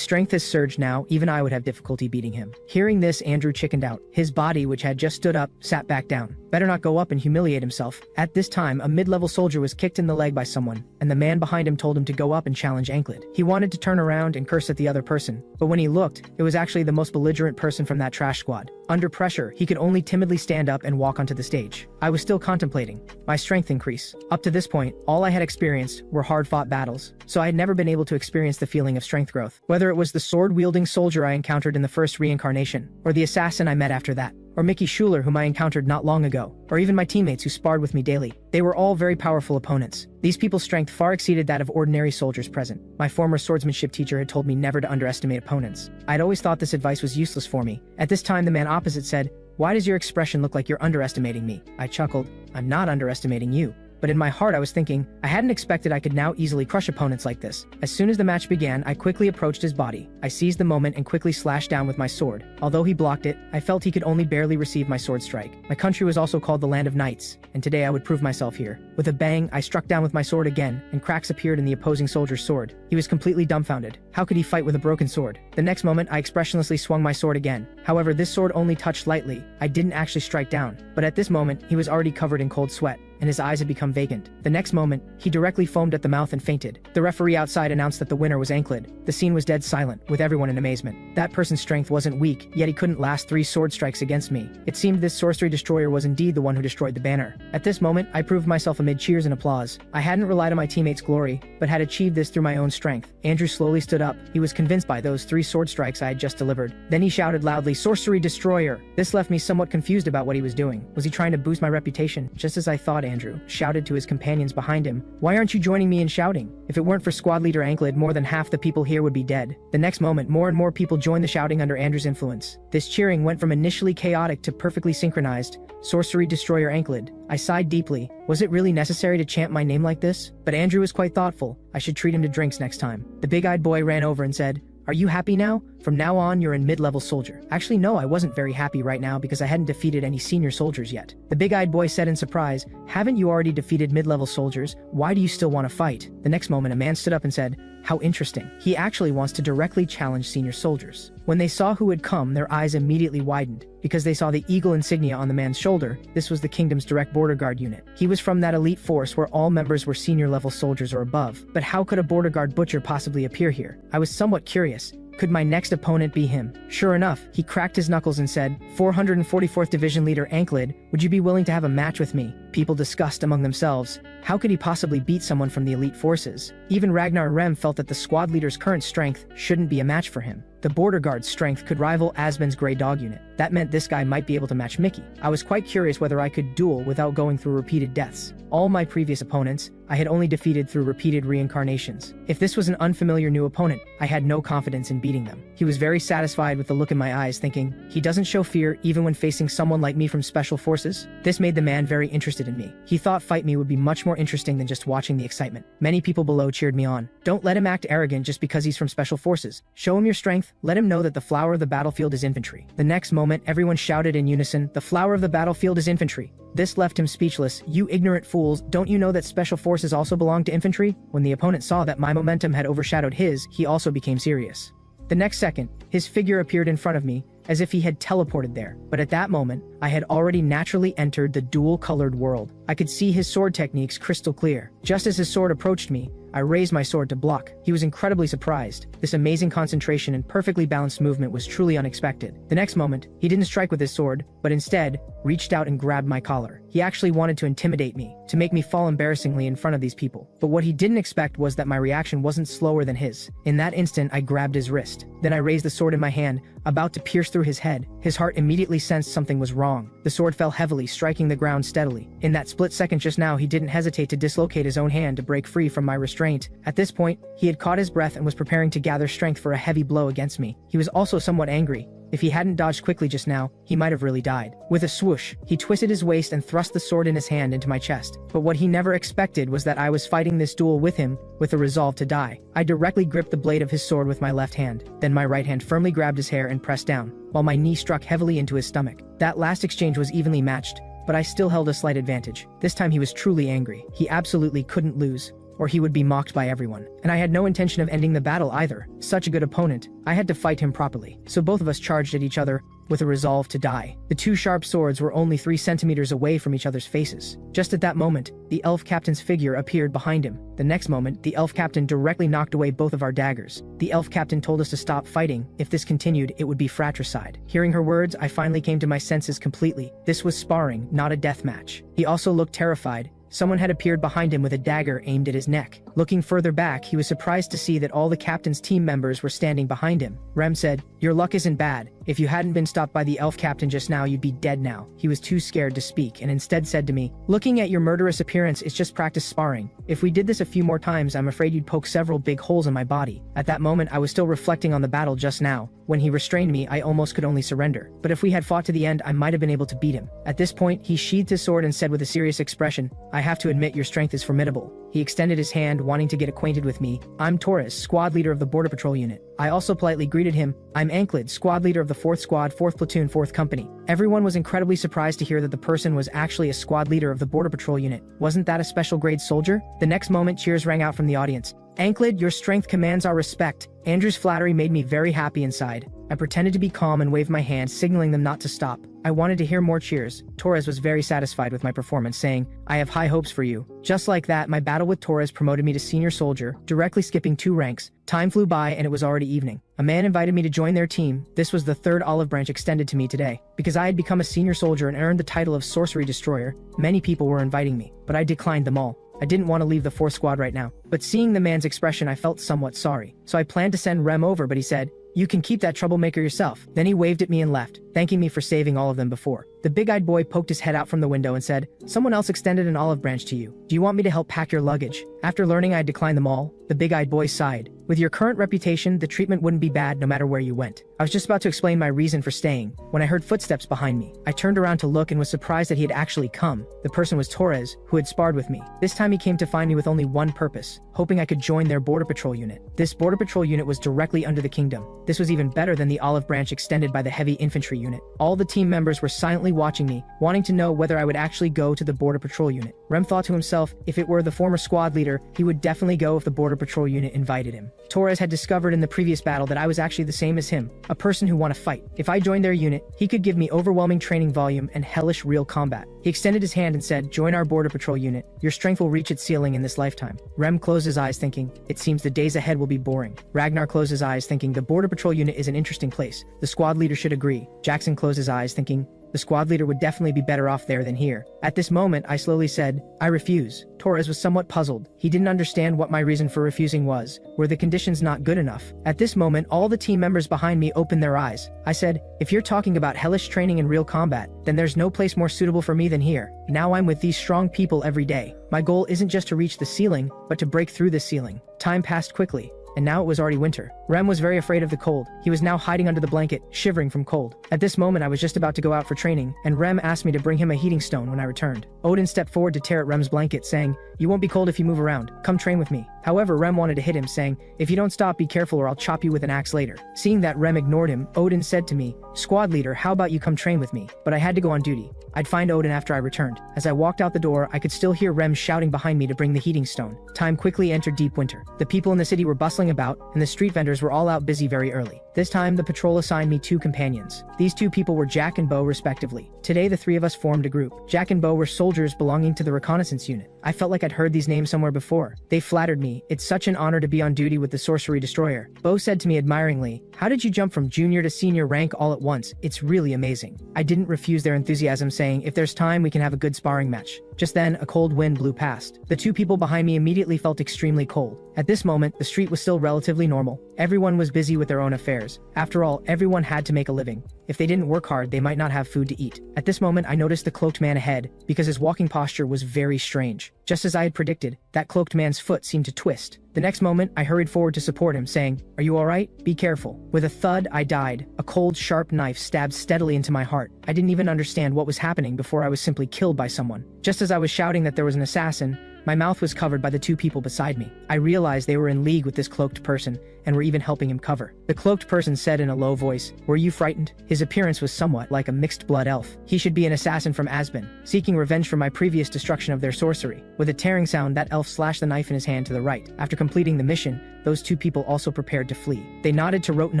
S1: strength has surged now, even I would have difficulty beating him." Hearing this, Andrew chickened out. His body, which had just stood up, sat back down. Better not go up and humiliate himself. At this time, a mid-level soldier was kicked in the leg by someone, and the man behind him told him to go up and challenge Ankrid. He wanted to turn around and curse at the other person, but when he looked, it was actually the most belligerent person from that trash squad. Under pressure, he could only timidly stand up and walk onto the stage. I was still contemplating my strength increase. Up to this point, all I had experienced were hard-fought battles, so I had never been able to experience the feeling of strength growth. Whether it was the sword-wielding soldier I encountered in the first reincarnation, or the assassin I met after that, or Mickey Schuler whom I encountered not long ago, or even my teammates who sparred with me daily. They were all very powerful opponents. These people's strength far exceeded that of ordinary soldiers present. My former swordsmanship teacher had told me never to underestimate opponents. I'd always thought this advice was useless for me. At this time, the man opposite said, "Why does your expression look like you're underestimating me?" I chuckled, "I'm not underestimating you." But in my heart I was thinking, I hadn't expected I could now easily crush opponents like this. As soon as the match began, I quickly approached his body. I seized the moment and quickly slashed down with my sword. Although he blocked it, I felt he could only barely receive my sword strike. My country was also called the Land of Knights, and today I would prove myself here. With a bang, I struck down with my sword again, and cracks appeared in the opposing soldier's sword. He was completely dumbfounded. How could he fight with a broken sword? The next moment, I expressionlessly swung my sword again. However, this sword only touched lightly. I didn't actually strike down. But at this moment, he was already covered in cold sweat, and his eyes had become vacant. The next moment, he directly foamed at the mouth and fainted. The referee outside announced that the winner was Ankrid. The scene was dead silent, with everyone in amazement. That person's strength wasn't weak, yet he couldn't last 3 sword strikes against me. It seemed this sorcery destroyer was indeed the one who destroyed the banner. At this moment, I proved myself amid cheers and applause. I hadn't relied on my teammates' glory, but had achieved this through my own strength. Andrew slowly stood up. He was convinced by those 3 sword strikes I had just delivered. Then he shouted loudly, "Sorcery destroyer!" This left me somewhat confused about what he was doing. Was he trying to boost my reputation? Just as I thought, Andrew shouted to his companions behind him, "Why aren't you joining me in shouting? If it weren't for squad leader Ankrid, more than half the people here would be dead." The next moment, more and more people joined the shouting under Andrew's influence. This cheering went from initially chaotic to perfectly synchronized. Sorcery destroyer Ankrid. I sighed deeply. Was it really necessary to chant my name like this? But Andrew was quite thoughtful. I should treat him to drinks next time. The big-eyed boy ran over and said, "Are you happy now? From now on, you're in mid-level soldier." Actually, no, I wasn't very happy right now because I hadn't defeated any senior soldiers yet. The big-eyed boy said in surprise, "Haven't you already defeated mid-level soldiers? Why do you still want to fight?" The next moment, a man stood up and said, "How interesting. He actually wants to directly challenge senior soldiers." When they saw who had come, their eyes immediately widened. Because they saw the eagle insignia on the man's shoulder, this was the kingdom's direct border guard unit. He was from that elite force where all members were senior level soldiers or above. But how could a border guard butcher possibly appear here? I was somewhat curious. Could my next opponent be him? Sure enough, he cracked his knuckles and said, 444th Division Leader Ankrid, would you be willing to have a match with me? People discussed among themselves. How could he possibly beat someone from the elite forces? Even Ragnar Rem felt that the squad leader's current strength shouldn't be a match for him. The border guard's strength could rival Asben's Grey Dog unit. That meant this guy might be able to match Mickey. I was quite curious whether I could duel without going through repeated deaths. All my previous opponents, I had only defeated through repeated reincarnations. If this was an unfamiliar new opponent, I had no confidence in beating them. He was very satisfied with the look in my eyes, thinking, he doesn't show fear even when facing someone like me from special forces. This made the man very interested in me. He thought fight me would be much more interesting than just watching the excitement. Many people below cheered me on. Don't let him act arrogant just because he's from special forces. Show him your strength. Let him know that the flower of the battlefield is infantry. The next moment, everyone shouted in unison, the flower of the battlefield is infantry. This left him speechless. You ignorant fools, don't you know that special forces also belong to infantry? When the opponent saw that my momentum had overshadowed his, he also became serious. The next second, his figure appeared in front of me, as if he had teleported there. But at that moment, I had already naturally entered the dual-colored world. I could see his sword techniques crystal clear. Just as his sword approached me, I raised my sword to block. He was incredibly surprised. This amazing concentration and perfectly balanced movement was truly unexpected. The next moment, he didn't strike with his sword, but instead, reached out and grabbed my collar. He actually wanted to intimidate me, to make me fall embarrassingly in front of these people. But what he didn't expect was that my reaction wasn't slower than his. In that instant, I grabbed his wrist. Then I raised the sword in my hand, about to pierce through his head. His heart immediately sensed something was wrong. The sword fell heavily, striking the ground steadily. In that split second just now, he didn't hesitate to dislocate his own hand to break free from my restraint. At this point, he had caught his breath and was preparing to gather strength for a heavy blow against me. He was also somewhat angry. If he hadn't dodged quickly just now, he might have really died. With a swoosh, he twisted his waist and thrust the sword in his hand into my chest. But what he never expected was that I was fighting this duel with him, with a resolve to die. I directly gripped the blade of his sword with my left hand. Then my right hand firmly grabbed his hair and pressed down, while my knee struck heavily into his stomach. That last exchange was evenly matched, but I still held a slight advantage. This time he was truly angry. He absolutely couldn't lose, or he would be mocked by everyone. And I had no intention of ending the battle either. Such a good opponent. I had to fight him properly. So both of us charged at each other, with a resolve to die. The two sharp swords were only 3 centimeters away from each other's faces. Just at that moment, the elf captain's figure appeared behind him. The next moment, the elf captain directly knocked away both of our daggers. The elf captain told us to stop fighting. If this continued, it would be fratricide. Hearing her words, I finally came to my senses completely. This was sparring, not a death match. He also looked terrified. Someone had appeared behind him with a dagger aimed at his neck. Looking further back, he was surprised to see that all the captain's team members were standing behind him. Rem said, "Your luck isn't bad. If you hadn't been stopped by the elf captain just now, you'd be dead now." He was too scared to speak and instead said to me, "Looking at your murderous appearance, it's just practice sparring. If we did this a few more times, I'm afraid you'd poke several big holes in my body." At that moment, I was still reflecting on the battle just now. When he restrained me, I almost could only surrender. But if we had fought to the end, I might have been able to beat him. At this point, he sheathed his sword and said with a serious expression, "I have to admit your strength is formidable." He extended his hand, wanting to get acquainted with me. "I'm Torres, squad leader of the Border Patrol unit." I also politely greeted him. "I'm Ankrid, squad leader of the 4th Squad, 4th Platoon, 4th Company." Everyone was incredibly surprised to hear that the person was actually a squad leader of the Border Patrol unit. Wasn't that a special grade soldier? The next moment, cheers rang out from the audience. "Ankrid, your strength commands our respect." Andrew's flattery made me very happy inside. I pretended to be calm and waved my hand, signaling them not to stop. I wanted to hear more cheers. Torres was very satisfied with my performance, saying, "I have high hopes for you." Just like that, my battle with Torres promoted me to senior soldier, directly skipping 2 ranks. Time flew by and it was already evening. A man invited me to join their team. This was the 3rd olive branch extended to me today. Because I had become a senior soldier and earned the title of Sorcery Destroyer, many people were inviting me, but I declined them all. I didn't want to leave the 4th Squad right now. But seeing the man's expression, I felt somewhat sorry. So I planned to send Rem over, but he said, "You can keep that troublemaker yourself." Then he waved at me and left, thanking me for saving all of them before. The big-eyed boy poked his head out from the window and said, "Someone else extended an olive branch to you. Do you want me to help pack your luggage?" After learning I had declined them all, the big-eyed boy sighed. "With your current reputation, the treatment wouldn't be bad no matter where you went." I was just about to explain my reason for staying, when I heard footsteps behind me. I turned around to look and was surprised that he had actually come. The person was Torres, who had sparred with me. This time he came to find me with only one purpose, hoping I could join their Border Patrol unit. This Border Patrol unit was directly under the kingdom. This was even better than the olive branch extended by the heavy infantry unit. All the team members were silently watching me, wanting to know whether I would actually go to the Border Patrol unit. Rem thought to himself, if it were the former squad leader, he would definitely go if the Border Patrol unit invited him. Torres had discovered in the previous battle that I was actually the same as him, a person who wanted to fight. If I joined their unit, he could give me overwhelming training volume and hellish real combat. He extended his hand and said, "Join our Border Patrol unit. Your strength will reach its ceiling in this lifetime." Rem closed his eyes thinking, "It seems the days ahead will be boring." Ragnar closed his eyes thinking, "The Border Patrol unit is an interesting place. The squad leader should agree." Jackson closed his eyes thinking, "The squad leader would definitely be better off there than here." At this moment, I slowly said, "I refuse." Torres was somewhat puzzled. He didn't understand what my reason for refusing was. Were the conditions not good enough? At this moment, all the team members behind me opened their eyes. I said, "If you're talking about hellish training and real combat, then there's no place more suitable for me than here. Now I'm with these strong people every day. My goal isn't just to reach the ceiling, but to break through the ceiling." Time passed quickly, and now it was already winter. Rem was very afraid of the cold. He was now hiding under the blanket, shivering from cold. At this moment I was just about to go out for training, and Rem asked me to bring him a heating stone when I returned. Odin stepped forward to tear at Rem's blanket, saying, "You won't be cold if you move around. Come train with me." However, Rem wanted to hit him, saying, "If you don't stop, be careful or I'll chop you with an axe later." Seeing that Rem ignored him, Odin said to me, "Squad leader, how about you come train with me?" But I had to go on duty. I'd find Odin after I returned. As I walked out the door, I could still hear Rem shouting behind me to bring the heating stone. Time quickly entered deep winter. The people in the city were bustling bustling about, and the street vendors were all out busy very early. This time, the patrol assigned me 2 companions. These 2 people were Jack and Bo respectively. Today, the 3 of us formed a group. Jack and Bo were soldiers belonging to the reconnaissance unit. I felt like I'd heard these names somewhere before. They flattered me. It's such an honor to be on duty with the sorcery destroyer. Bo said to me admiringly, "How did you jump from junior to senior rank all at once? It's really amazing." I didn't refuse their enthusiasm, saying, "If there's time, we can have a good sparring match." Just then, a cold wind blew past. The 2 people behind me immediately felt extremely cold. At this moment, the street was still relatively normal. Everyone was busy with their own affairs. After all, everyone had to make a living. If they didn't work hard, they might not have food to eat. At this moment, I noticed the cloaked man ahead, because his walking posture was very strange. Just as I had predicted, that cloaked man's foot seemed to twist. The next moment, I hurried forward to support him, saying, "Are you alright? Be careful." With a thud, I died. A cold, sharp knife stabbed steadily into my heart. I didn't even understand what was happening before I was simply killed by someone. Just as I was shouting that there was an assassin, my mouth was covered by the 2 people beside me. I realized they were in league with this cloaked person, and were even helping him cover. The cloaked person said in a low voice, "Were you frightened?" His appearance was somewhat like a mixed-blood elf. He should be an assassin from Asbin, seeking revenge for my previous destruction of their sorcery. With a tearing sound, that elf slashed the knife in his hand to the right. After completing the mission, those 2 people also prepared to flee. They nodded to Roten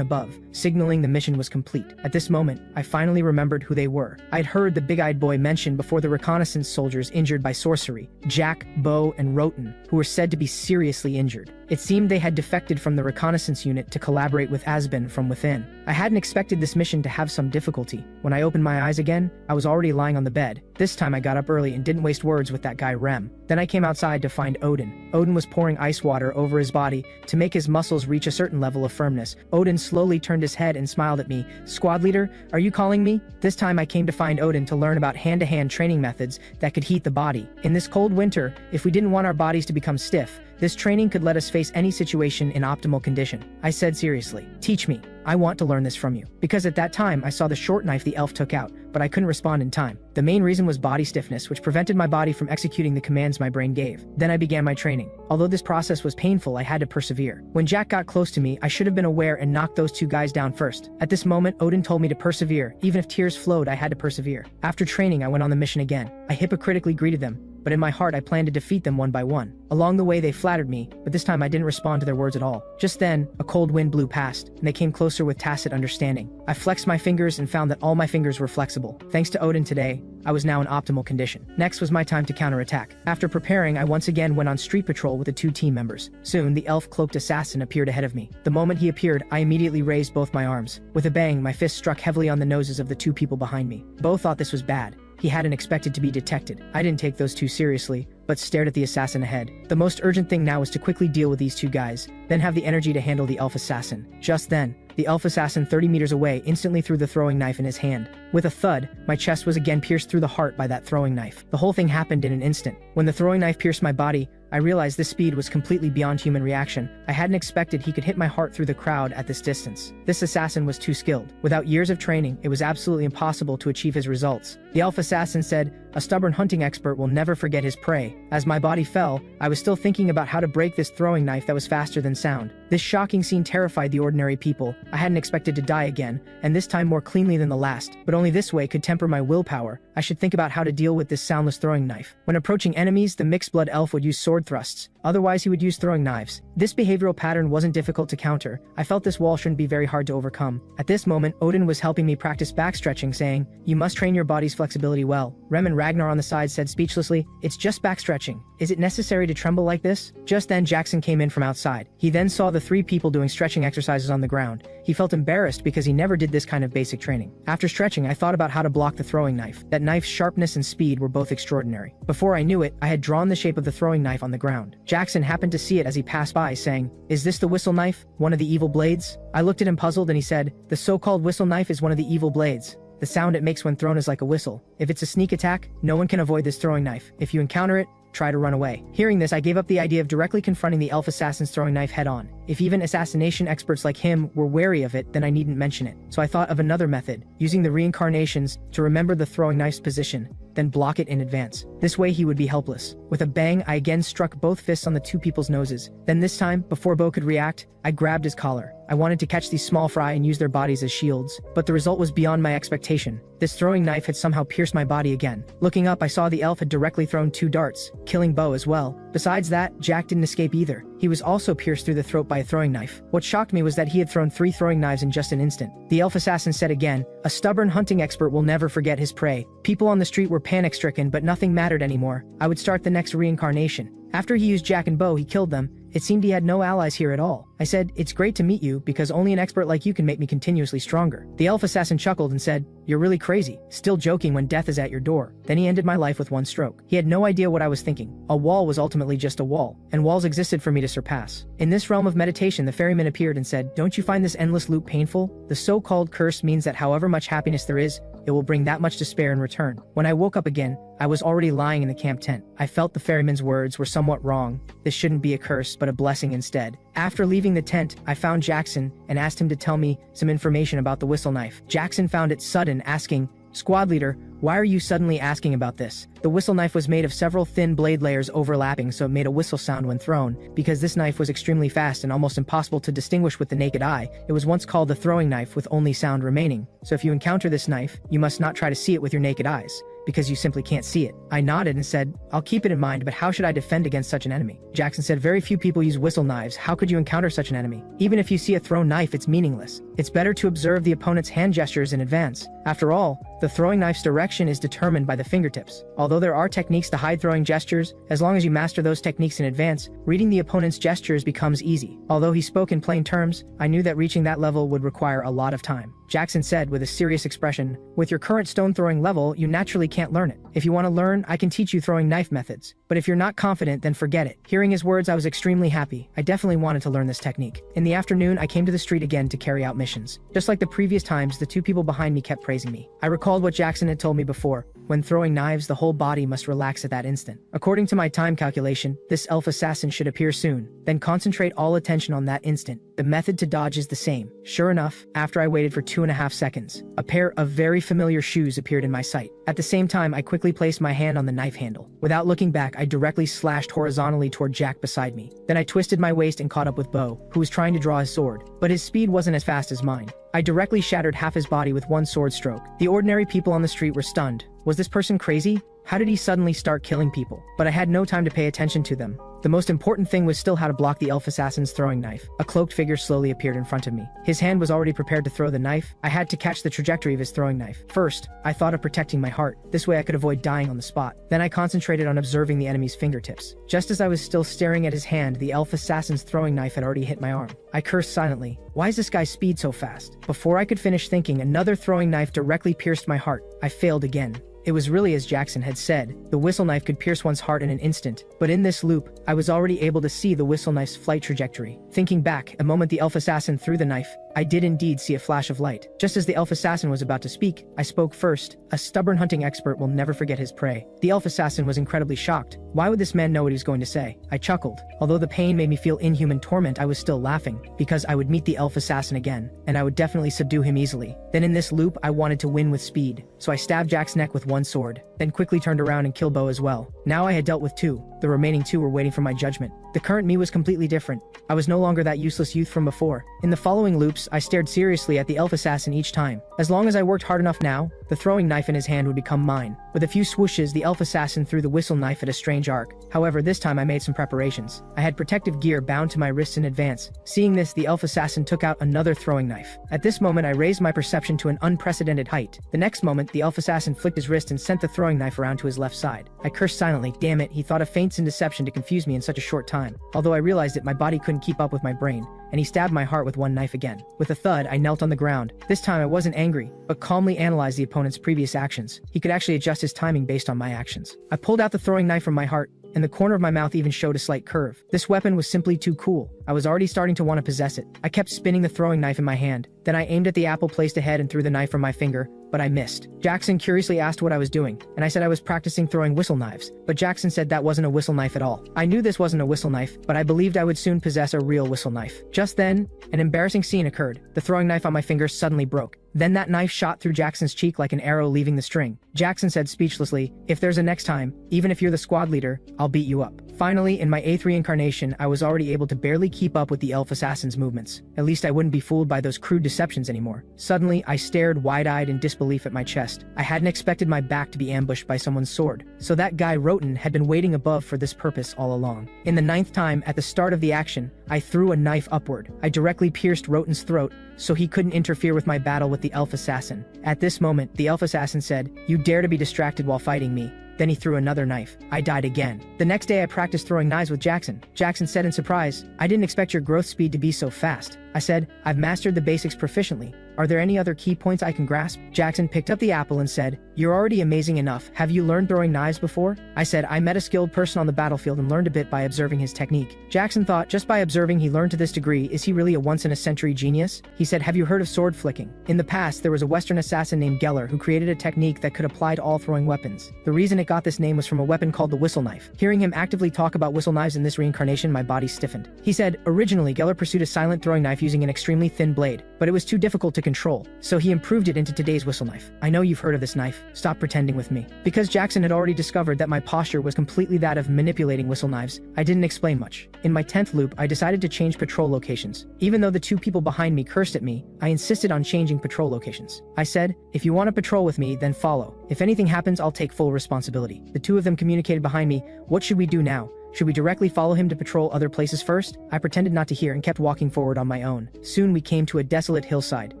S1: above, signaling the mission was complete. At this moment, I finally remembered who they were. I'd heard the big-eyed boy mentioned before the reconnaissance soldiers injured by sorcery, Jack, Bo, and Roten, who were said to be seriously injured. It seemed they had defected from the reconnaissance unit to collaborate with Asbin from within. I hadn't expected this mission to have some difficulty. When I opened my eyes again, I was already lying on the bed. This time I got up early and didn't waste words with that guy Rem. Then I came outside to find Odin. Odin was pouring ice water over his body to make his muscles reach a certain level of firmness. Odin slowly turned his head and smiled at me. "Squad leader, are you calling me?" This time I came to find Odin to learn about hand-to-hand training methods that could heat the body. In this cold winter, if we didn't want our bodies to become stiff, this training could let us face any situation in optimal condition. I said seriously, "Teach me. I want to learn this from you." Because at that time I saw the short knife the elf took out, but I couldn't respond in time. The main reason was body stiffness, which prevented my body from executing the commands my brain gave. Then I began my training. Although this process was painful, I had to persevere. When Jack got close to me, I should have been aware and knocked those 2 guys down first. At this moment, Odin told me to persevere. Even if tears flowed, I had to persevere. After training, I went on the mission again. I hypocritically greeted them, but in my heart I planned to defeat them one by one. Along the way they flattered me, but this time I didn't respond to their words at all. Just then, a cold wind blew past, and they came closer with tacit understanding. I flexed my fingers and found that all my fingers were flexible. Thanks to Odin today, I was now in optimal condition. Next was my time to counterattack. After preparing, I once again went on street patrol with the 2 team members. Soon, the elf-cloaked assassin appeared ahead of me. The moment he appeared, I immediately raised both my arms. With a bang, my fist struck heavily on the noses of the 2 people behind me. Bo thought this was bad. He hadn't expected to be detected. I didn't take those 2 seriously, but stared at the assassin ahead. The most urgent thing now was to quickly deal with these 2 guys, then have the energy to handle the elf assassin. Just then, the elf assassin 30 meters away instantly threw the throwing knife in his hand. With a thud, my chest was again pierced through the heart by that throwing knife. The whole thing happened in an instant. When the throwing knife pierced my body, I realized this speed was completely beyond human reaction. I hadn't expected he could hit my heart through the crowd at this distance. This assassin was too skilled. Without years of training, it was absolutely impossible to achieve his results. The elf assassin said, "A stubborn hunting expert will never forget his prey." As my body fell, I was still thinking about how to break this throwing knife that was faster than sound. This shocking scene terrified the ordinary people. I hadn't expected to die again, and this time more cleanly than the last, but only this way could temper my willpower. I should think about how to deal with this soundless throwing knife. When approaching enemies, the mixed-blood elf would use sword thrusts. Otherwise, he would use throwing knives. This behavioral pattern wasn't difficult to counter. I felt this wall shouldn't be very hard to overcome. At this moment, Odin was helping me practice backstretching, saying, "You must train your body's flexibility well." Rem and Ragnar on the side said speechlessly, "It's just backstretching. Is it necessary to tremble like this?" Just then Jackson came in from outside. He then saw the 3 people doing stretching exercises on the ground. He felt embarrassed because he never did this kind of basic training. After stretching, I thought about how to block the throwing knife. That knife's sharpness and speed were both extraordinary. Before I knew it, I had drawn the shape of the throwing knife on the ground. Jackson happened to see it as he passed by, saying, "Is this the whistle knife? One of the evil blades?" I looked at him puzzled and he said, "The so-called whistle knife is one of the evil blades. The sound it makes when thrown is like a whistle. If it's a sneak attack, no one can avoid this throwing knife. If you encounter it, try to run away." Hearing this, I gave up the idea of directly confronting the elf assassin's throwing knife head-on. If even assassination experts like him were wary of it, then I needn't mention it. So I thought of another method, using the reincarnations to remember the throwing knife's position, then block it in advance. This way he would be helpless. With a bang, I again struck both fists on the two people's noses. Then this time, before Bo could react, I grabbed his collar. I wanted to catch these small fry and use their bodies as shields, but the result was beyond my expectation. This throwing knife had somehow pierced my body again. Looking up, I saw the elf had directly thrown 2 darts, killing Bo as well. Besides that, Jack didn't escape either. He was also pierced through the throat by a throwing knife. What shocked me was that he had thrown 3 throwing knives in just an instant. The elf assassin said again, "A stubborn hunting expert will never forget his prey." People on the street were panic-stricken, but nothing mattered anymore. I would start the next reincarnation. After he used Jack and Bo, he killed them. It seemed he had no allies here at all. I said, "It's great to meet you, because only an expert like you can make me continuously stronger." The elf assassin chuckled and said, "You're really crazy, still joking when death is at your door." Then he ended my life with one stroke. He had no idea what I was thinking. A wall was ultimately just a wall, and walls existed for me to surpass. In this realm of meditation, the ferryman appeared and said, "Don't you find this endless loop painful? The so-called curse means that however much happiness there is, it will bring that much despair in return." When I woke up again, I was already lying in the camp tent. I felt the ferryman's words were somewhat wrong. This shouldn't be a curse, but a blessing instead. After leaving the tent, I found Jackson and asked him to tell me some information about the whistle knife. Jackson found it sudden, asking, "Squad leader, why are you suddenly asking about this?" The whistle knife was made of several thin blade layers overlapping, so it made a whistle sound when thrown. Because this knife was extremely fast and almost impossible to distinguish with the naked eye, it was once called the throwing knife with only sound remaining. So if you encounter this knife, you must not try to see it with your naked eyes, because you simply can't see it. I nodded and said, "I'll keep it in mind, but how should I defend against such an enemy?" Jackson said, "Very few people use whistle knives. How could you encounter such an enemy? Even if you see a thrown knife, it's meaningless. It's better to observe the opponent's hand gestures in advance. After all, the throwing knife's direction is determined by the fingertips. Although there are techniques to hide throwing gestures, as long as you master those techniques in advance, reading the opponent's gestures becomes easy." Although he spoke in plain terms, I knew that reaching that level would require a lot of time. Jackson said with a serious expression, "With your current stone throwing level, you naturally can't learn it. If you want to learn, I can teach you throwing knife methods. But if you're not confident, then forget it." Hearing his words, I was extremely happy. I definitely wanted to learn this technique. In the afternoon, I came to the street again to carry out missions. Just like the previous times, the 2 people behind me kept praising me. I recalled what Jackson had told me before. When throwing knives, the whole body must relax at that instant. According to my time calculation, this elf assassin should appear soon. Then concentrate all attention on that instant. The method to dodge is the same. Sure enough, after I waited for 2.5 seconds, a pair of very familiar shoes appeared in my sight. At the same time, I quickly placed my hand on the knife handle. Without looking back, I directly slashed horizontally toward Jack beside me. Then I twisted my waist and caught up with Bo, who was trying to draw his sword, but his speed wasn't as fast as mine. I directly shattered half his body with one sword stroke. The ordinary people on the street were stunned. Was this person crazy? How did he suddenly start killing people? But I had no time to pay attention to them. The most important thing was still how to block the elf assassin's throwing knife. A cloaked figure slowly appeared in front of me. His hand was already prepared to throw the knife. I had to catch the trajectory of his throwing knife. First, I thought of protecting my heart. This way I could avoid dying on the spot. Then I concentrated on observing the enemy's fingertips. Just as I was still staring at his hand, the elf assassin's throwing knife had already hit my arm. I cursed silently. Why is this guy's speed so fast? Before I could finish thinking, another throwing knife directly pierced my heart. I failed again. It was really as Jackson had said, the whistle knife could pierce one's heart in an instant, but in this loop, I was already able to see the whistle knife's flight trajectory. Thinking back, the moment the elf assassin threw the knife, I did indeed see a flash of light. Just as the elf assassin was about to speak, I spoke first. "A stubborn hunting expert will never forget his prey." The elf assassin was incredibly shocked. Why would this man know what he was going to say? I chuckled. Although the pain made me feel inhuman torment, I was still laughing, because I would meet the elf assassin again, and I would definitely subdue him easily. Then in this loop, I wanted to win with speed, so I stabbed Jack's neck with one sword, then quickly turned around and killed Bo as well. Now I had dealt with 2. The remaining 2 were waiting for my judgment. The current me was completely different. I was no longer that useless youth from before. In the following loops, I stared seriously at the elf assassin each time. As long as I worked hard enough now, the throwing knife in his hand would become mine. With a few swooshes, the elf assassin threw the whistle knife at a strange arc. However, this time I made some preparations. I had protective gear bound to my wrists in advance. Seeing this, the elf assassin took out another throwing knife. At this moment, I raised my perception to an unprecedented height. The next moment, the elf assassin flicked his wrist and sent the throwing knife around to his left side. I cursed silently. Damn it, he thought of feints and deception to confuse me in such a short time. Although I realized it, my body couldn't keep up with my brain, and he stabbed my heart with one knife again. With a thud, I knelt on the ground. This time I wasn't angry, but calmly analyzed the opponent's previous actions. He could actually adjust his timing based on my actions. I pulled out the throwing knife from my heart, and the corner of my mouth even showed a slight curve. This weapon was simply too cool. I was already starting to want to possess it. I kept spinning the throwing knife in my hand. Then I aimed at the apple placed ahead and threw the knife from my finger, but I missed. Jackson curiously asked what I was doing, and I said I was practicing throwing whistle knives, but Jackson said that wasn't a whistle knife at all. I knew this wasn't a whistle knife, but I believed I would soon possess a real whistle knife. Just then, an embarrassing scene occurred. The throwing knife on my finger suddenly broke. Then that knife shot through Jackson's cheek like an arrow leaving the string. Jackson said speechlessly, "If there's a next time, even if you're the squad leader, I'll beat you up." Finally, in my 8th reincarnation, I was already able to barely keep up with the elf assassin's movements. At least I wouldn't be fooled by those crude deceptions anymore. Suddenly, I stared wide-eyed in disbelief at my chest. I hadn't expected my back to be ambushed by someone's sword. So that guy Roten had been waiting above for this purpose all along. In the 9th time, at the start of the action, I threw a knife upward. I directly pierced Roten's throat, so he couldn't interfere with my battle with the elf assassin. At this moment, the elf assassin said, "You dare to be distracted while fighting me." Then he threw another knife. I died again. The next day I practiced throwing knives with Jackson. Jackson said in surprise, "I didn't expect your growth speed to be so fast." I said, "I've mastered the basics proficiently. Are there any other key points I can grasp?" Jackson picked up the apple and said, "You're already amazing enough. Have you learned throwing knives before?" I said, "I met a skilled person on the battlefield and learned a bit by observing his technique." Jackson thought, just by observing he learned to this degree, is he really a once-in-a-century genius? He said, "Have you heard of sword flicking? In the past, there was a Western assassin named Geller who created a technique that could apply to all throwing weapons. The reason it got this name was from a weapon called the whistle knife." Hearing him actively talk about whistle knives in this reincarnation, my body stiffened. He said, "Originally, Geller pursued a silent throwing knife using an extremely thin blade, but it was too difficult to control, so he improved it into today's whistle knife. I know you've heard of this knife. Stop pretending with me." Because Jackson had already discovered that my posture was completely that of manipulating whistle knives, I didn't explain much. In my 10th loop, I decided to change patrol locations. Even though the two people behind me cursed at me, I insisted on changing patrol locations. I said, "If you want to patrol with me, then follow. If anything happens, I'll take full responsibility." The two of them communicated behind me, "What should we do now? Should we directly follow him to patrol other places first?" I pretended not to hear and kept walking forward on my own. Soon we came to a desolate hillside.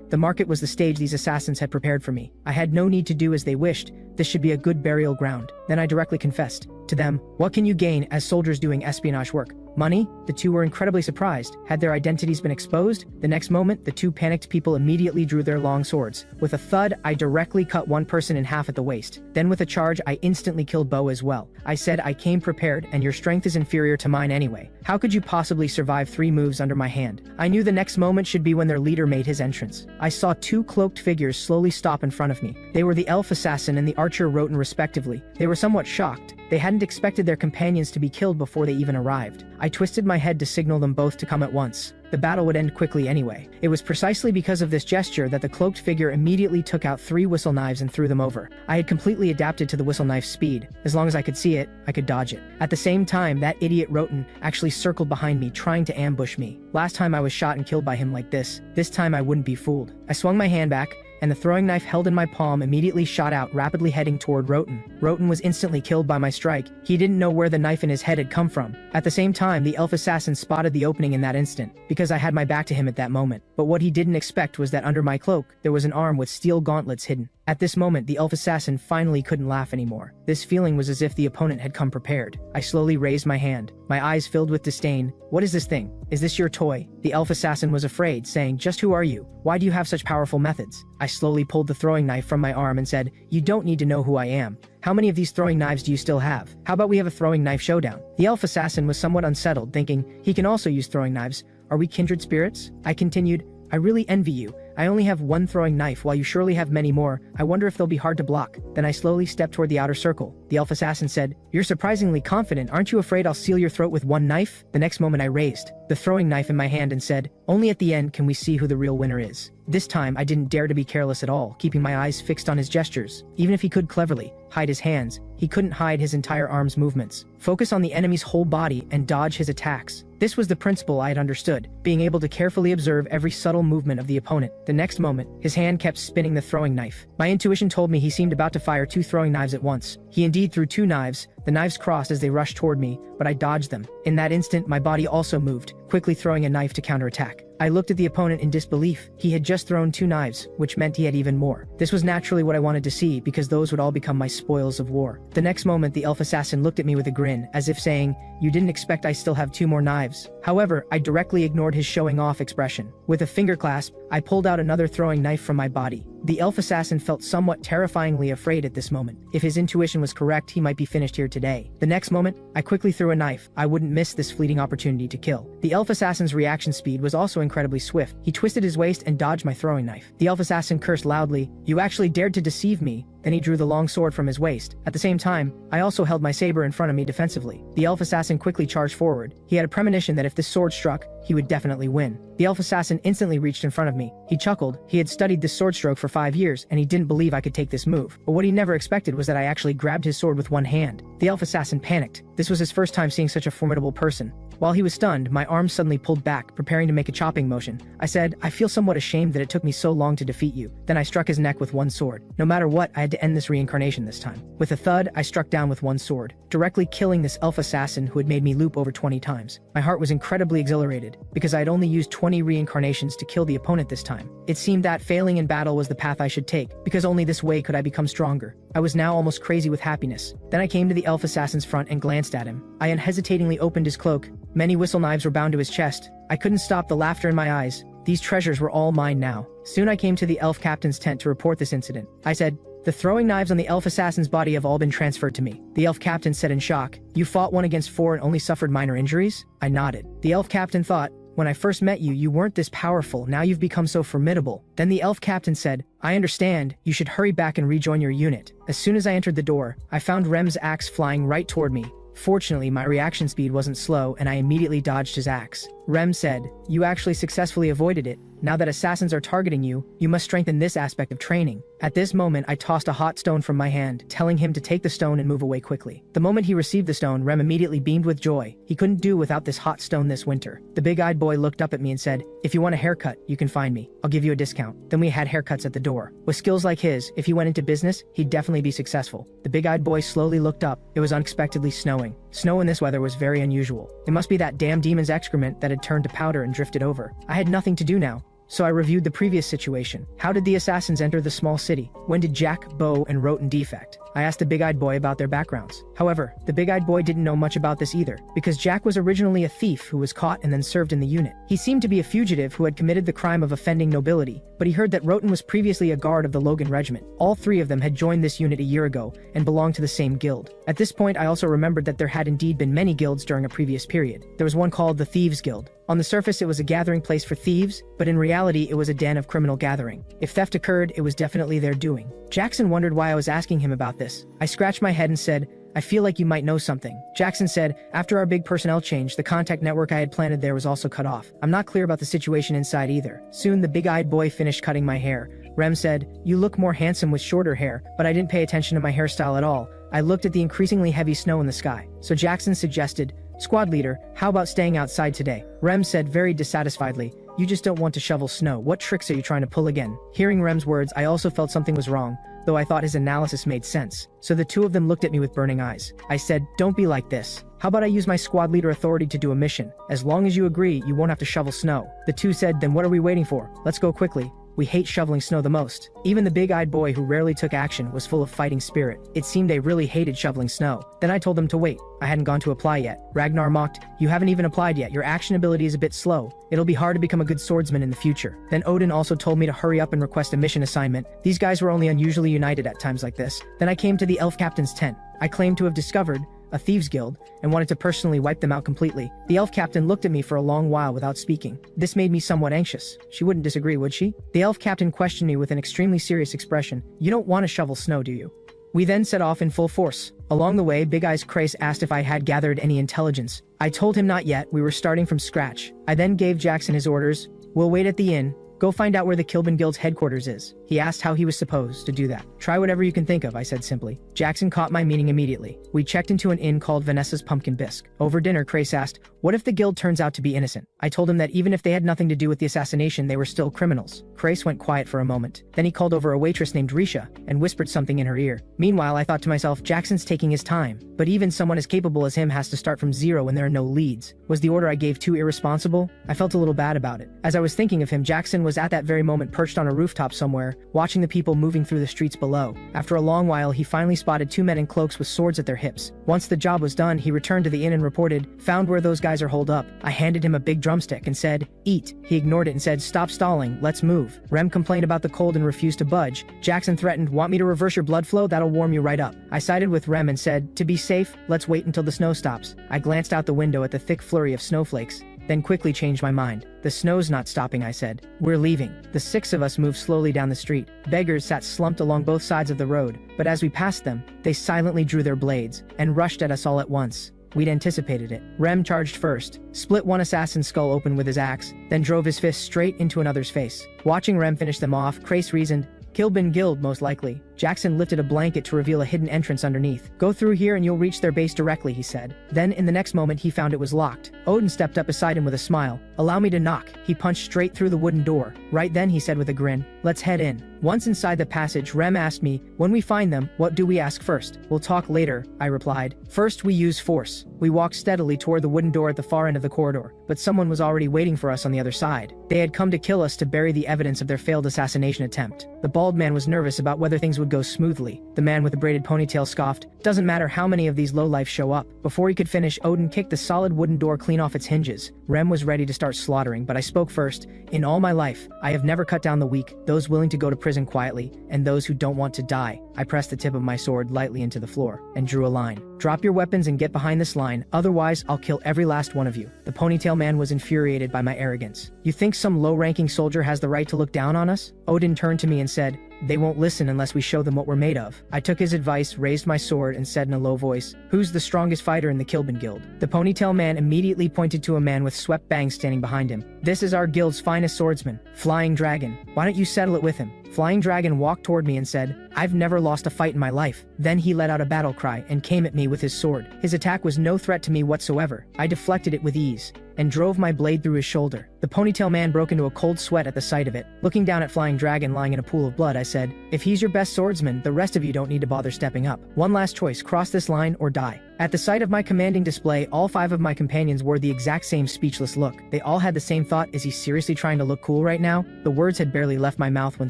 S1: The market was the stage these assassins had prepared for me. I had no need to do as they wished. This should be a good burial ground. Then I directly confessed to them, "What can you gain as soldiers doing espionage work? Money?" The two were incredibly surprised. Had their identities been exposed? The next moment, the two panicked people immediately drew their long swords. With a thud, I directly cut one person in half at the waist. Then with a charge, I instantly killed Bo as well. I said, "I came prepared, and your strength is inferior to mine anyway. How could you possibly survive 3 moves under my hand?" I knew the next moment should be when their leader made his entrance. I saw 2 cloaked figures slowly stop in front of me. They were the elf assassin and the archer Roten respectively. They were somewhat shocked. They hadn't expected their companions to be killed before they even arrived. I twisted my head to signal them both to come at once. The battle would end quickly anyway. It was precisely because of this gesture that the cloaked figure immediately took out 3 whistle knives and threw them over. I had completely adapted to the whistle knife's speed. As long as I could see it, I could dodge it. At the same time, that idiot Roten actually circled behind me, trying to ambush me. Last time I was shot and killed by him like this. This time I wouldn't be fooled. I swung my hand back, and the throwing knife held in my palm immediately shot out, rapidly heading toward Roten. Roten was instantly killed by my strike. He didn't know where the knife in his head had come from. At the same time, the elf assassin spotted the opening in that instant, because I had my back to him at that moment. But what he didn't expect was that under my cloak, there was an arm with steel gauntlets hidden. At this moment, the elf assassin finally couldn't laugh anymore. This feeling was as if the opponent had come prepared. I slowly raised my hand, my eyes filled with disdain. "What is this thing? Is this your toy?" The elf assassin was afraid, saying, "Just who are you? Why do you have such powerful methods?" I slowly pulled the throwing knife from my arm and said, "You don't need to know who I am. How many of these throwing knives do you still have? How about we have a throwing knife showdown?" The elf assassin was somewhat unsettled, thinking, he can also use throwing knives. Are we kindred spirits? I continued, "I really envy you. I only have 1 throwing knife while you surely have many more. I wonder if they'll be hard to block." Then I slowly stepped toward the outer circle. The elf assassin said, "You're surprisingly confident. Aren't you afraid I'll seal your throat with 1 knife?" The next moment I raised the throwing knife in my hand and said, "Only at the end can we see who the real winner is." This time I didn't dare to be careless at all, keeping my eyes fixed on his gestures. Even if he could cleverly hide his hands, he couldn't hide his entire arm's movements. Focus on the enemy's whole body and dodge his attacks. This was the principle I had understood, being able to carefully observe every subtle movement of the opponent. The next moment, his hand kept spinning the throwing knife. My intuition told me he seemed about to fire 2 throwing knives at once. He indeed threw 2 knives. The knives crossed as they rushed toward me, but I dodged them. In that instant, my body also moved, quickly throwing a knife to counterattack. I looked at the opponent in disbelief. He had just thrown 2 knives, which meant he had even more. This was naturally what I wanted to see, because those would all become my spoils of war. The next moment, the elf assassin looked at me with a grin, as if saying, "You didn't expect I still have 2 more knives." However, I directly ignored his showing off expression. With a finger clasp, I pulled out another throwing knife from my body. The elf assassin felt somewhat terrifyingly afraid at this moment. If his intuition was correct, he might be finished here today. The next moment, I quickly threw a knife. I wouldn't miss this fleeting opportunity to kill. The elf assassin's reaction speed was also incredibly swift. He twisted his waist and dodged my throwing knife. The elf assassin cursed loudly, "You actually dared to deceive me. Then he drew the long sword from his waist. At the same time, I also held my saber in front of me defensively. The elf assassin quickly charged forward. He had a premonition that if this sword struck, he would definitely win. The elf assassin instantly reached in front of me. He chuckled. He had studied this sword stroke for 5 years, and he didn't believe I could take this move. But what he never expected was that I actually grabbed his sword with one hand. The elf assassin panicked. This was his first time seeing such a formidable person. While he was stunned, my arm suddenly pulled back, preparing to make a chopping motion. I said, "I feel somewhat ashamed that it took me so long to defeat you." Then I struck his neck with one sword. No matter what, I had to end this reincarnation this time. With a thud, I struck down with one sword, directly killing this elf assassin who had made me loop over 20 times. My heart was incredibly exhilarated, because I had only used 20 reincarnations to kill the opponent this time. It seemed that failing in battle was the path I should take, because only this way could I become stronger. I was now almost crazy with happiness. Then I came to the elf assassin's front and glanced at him. I unhesitatingly opened his cloak. Many whistle knives were bound to his chest. I couldn't stop the laughter in my eyes. These treasures were all mine now. Soon I came to the elf captain's tent to report this incident. I said, "The throwing knives on the elf assassin's body have all been transferred to me." The elf captain said in shock, "You fought 1 against 4 and only suffered minor injuries?" I nodded. The elf captain thought, "When I first met you, you weren't this powerful. Now you've become so formidable." Then the elf captain said, "I understand. You should hurry back and rejoin your unit." As soon as I entered the door, I found Rem's axe flying right toward me. Fortunately, my reaction speed wasn't slow, and I immediately dodged his axe. Rem said, "You actually successfully avoided it. Now that assassins are targeting you, you must strengthen this aspect of training." At this moment, I tossed a hot stone from my hand, telling him to take the stone and move away quickly. The moment he received the stone, Rem immediately beamed with joy. He couldn't do without this hot stone this winter. The big-eyed boy looked up at me and said, "If you want a haircut, you can find me. I'll give you a discount." Then we had haircuts at the door. With skills like his, if he went into business, he'd definitely be successful. The big-eyed boy slowly looked up. It was unexpectedly snowing. Snow in this weather was very unusual. It must be that damn demon's excrement that had turned to powder and drifted over. I had nothing to do now, so I reviewed the previous situation. How did the assassins enter the small city? When did Jack, Bo, and Roten defect? I asked the big-eyed boy about their backgrounds. However, the big-eyed boy didn't know much about this either, because Jack was originally a thief who was caught and then served in the unit. He seemed to be a fugitive who had committed the crime of offending nobility, but he heard that Roten was previously a guard of the Logan Regiment. All 3 of them had joined this unit a year ago and belonged to the same guild. At this point, I also remembered that there had indeed been many guilds during a previous period. There was one called the Thieves Guild. On the surface, it was a gathering place for thieves, but in reality, it was a den of criminal gathering. If theft occurred, it was definitely their doing. Jackson wondered why I was asking him about this. I scratched my head and said, "I feel like you might know something." Jackson said, "After our big personnel change, the contact network I had planted there was also cut off. I'm not clear about the situation inside either." Soon the big-eyed boy finished cutting my hair. Rem said, "You look more handsome with shorter hair," but I didn't pay attention to my hairstyle at all. I looked at the increasingly heavy snow in the sky. So Jackson suggested, "Squad leader, how about staying outside today?" Rem said very dissatisfiedly, "You just don't want to shovel snow. What tricks are you trying to pull again?" Hearing Rem's words, I also felt something was wrong, though I thought his analysis made sense. So the 2 of them looked at me with burning eyes. I said, "Don't be like this. How about I use my squad leader authority to do a mission? As long as you agree, you won't have to shovel snow." The 2 said, "Then what are we waiting for? Let's go quickly. We hate shoveling snow the most." Even the big-eyed boy who rarely took action was full of fighting spirit. It seemed they really hated shoveling snow. Then I told them to wait. I hadn't gone to apply yet. Ragnar mocked, "You haven't even applied yet. Your action ability is a bit slow. It'll be hard to become a good swordsman in the future." Then Odin also told me to hurry up and request a mission assignment. These guys were only unusually united at times like this. Then I came to the elf captain's tent. I claimed to have discovered a thieves guild, and wanted to personally wipe them out completely. The elf captain looked at me for a long while without speaking. This made me somewhat anxious. She wouldn't disagree, would she? The elf captain questioned me with an extremely serious expression. "You don't want to shovel snow, do you?" We then set off in full force. Along the way, Big Eyes Crace asked if I had gathered any intelligence. I told him not yet, we were starting from scratch. I then gave Jackson his orders. "We'll wait at the inn. Go find out where the Kilbin Guild's headquarters is." He asked how he was supposed to do that. "Try whatever you can think of," I said simply. Jackson caught my meaning immediately. We checked into an inn called Vanessa's Pumpkin Bisque. Over dinner, Crace asked, "What if the guild turns out to be innocent?" I told him that even if they had nothing to do with the assassination, they were still criminals. Crace went quiet for a moment. Then he called over a waitress named Risha and whispered something in her ear. Meanwhile, I thought to myself, Jackson's taking his time. But even someone as capable as him has to start from zero when there are no leads. Was the order I gave too irresponsible? I felt a little bad about it. As I was thinking of him, Jackson was at that very moment perched on a rooftop somewhere, watching the people moving through the streets below. After a long while, he finally spotted 2 men in cloaks with swords at their hips. Once the job was done, he returned to the inn and reported, "Found where those guys are holed up." I handed him a big drumstick and said, "Eat." He ignored it and said, "Stop stalling, let's move." Rem complained about the cold and refused to budge. Jackson threatened, "Want me to reverse your blood flow? That'll warm you right up." I sided with Rem and said, "To be safe, let's wait until the snow stops." I glanced out the window at the thick flurry of snowflakes. then quickly changed my mind. The snow's not stopping, I said. We're leaving. The 6 of us moved slowly down the street. Beggars sat slumped along both sides of the road, but as we passed them, they silently drew their blades and rushed at us all at once. We'd anticipated it. Rem charged first, split one assassin's skull open with his axe, then drove his fist straight into another's face. Watching Rem finish them off, Crace reasoned, Kilbin Guild, most likely. Jackson lifted a blanket to reveal a hidden entrance underneath. Go through here and you'll reach their base directly, he said. Then, in the next moment, he found it was locked. Odin stepped up beside him with a smile. Allow me to knock. He punched straight through the wooden door. Right then, he said with a grin, let's head in. Once inside the passage, Rem asked me, when we find them, what do we ask first? We'll talk later, I replied. First, we use force. We walked steadily toward the wooden door at the far end of the corridor, but someone was already waiting for us on the other side. They had come to kill us to bury the evidence of their failed assassination attempt. The bald man was nervous about whether things would go smoothly. The man with the braided ponytail scoffed, doesn't matter how many of these lowlifes show up. Before he could finish, Odin kicked the solid wooden door clean off its hinges. Rem was ready to start slaughtering, but I spoke first. In all my life, I have never cut down the weak, those willing to go to prison quietly, and those who don't want to die. I pressed the tip of my sword lightly into the floor and drew a line. Drop your weapons and get behind this line, otherwise I'll kill every last one of you. The ponytail man was infuriated by my arrogance. You think some low-ranking soldier has the right to look down on us? Odin turned to me and said, they won't listen unless we show them what we're made of. I took his advice, raised my sword, and said in a low voice, who's the strongest fighter in the Kilbin Guild? The ponytail man immediately pointed to a man with swept bangs standing behind him. This is our guild's finest swordsman, Flying Dragon. Why don't you settle it with him? Flying Dragon walked toward me and said, I've never lost a fight in my life. Then he let out a battle cry and came at me with his sword. His attack was no threat to me whatsoever. I deflected it with ease and drove my blade through his shoulder. The ponytail man broke into a cold sweat at the sight of it. Looking down at Flying Dragon lying in a pool of blood, I said, if he's your best swordsman, the rest of you don't need to bother stepping up. One last choice, cross this line or die. At the sight of my commanding display, all 5 of my companions wore the exact same speechless look. They all had the same thought, is he seriously trying to look cool right now? The words had barely left my mouth when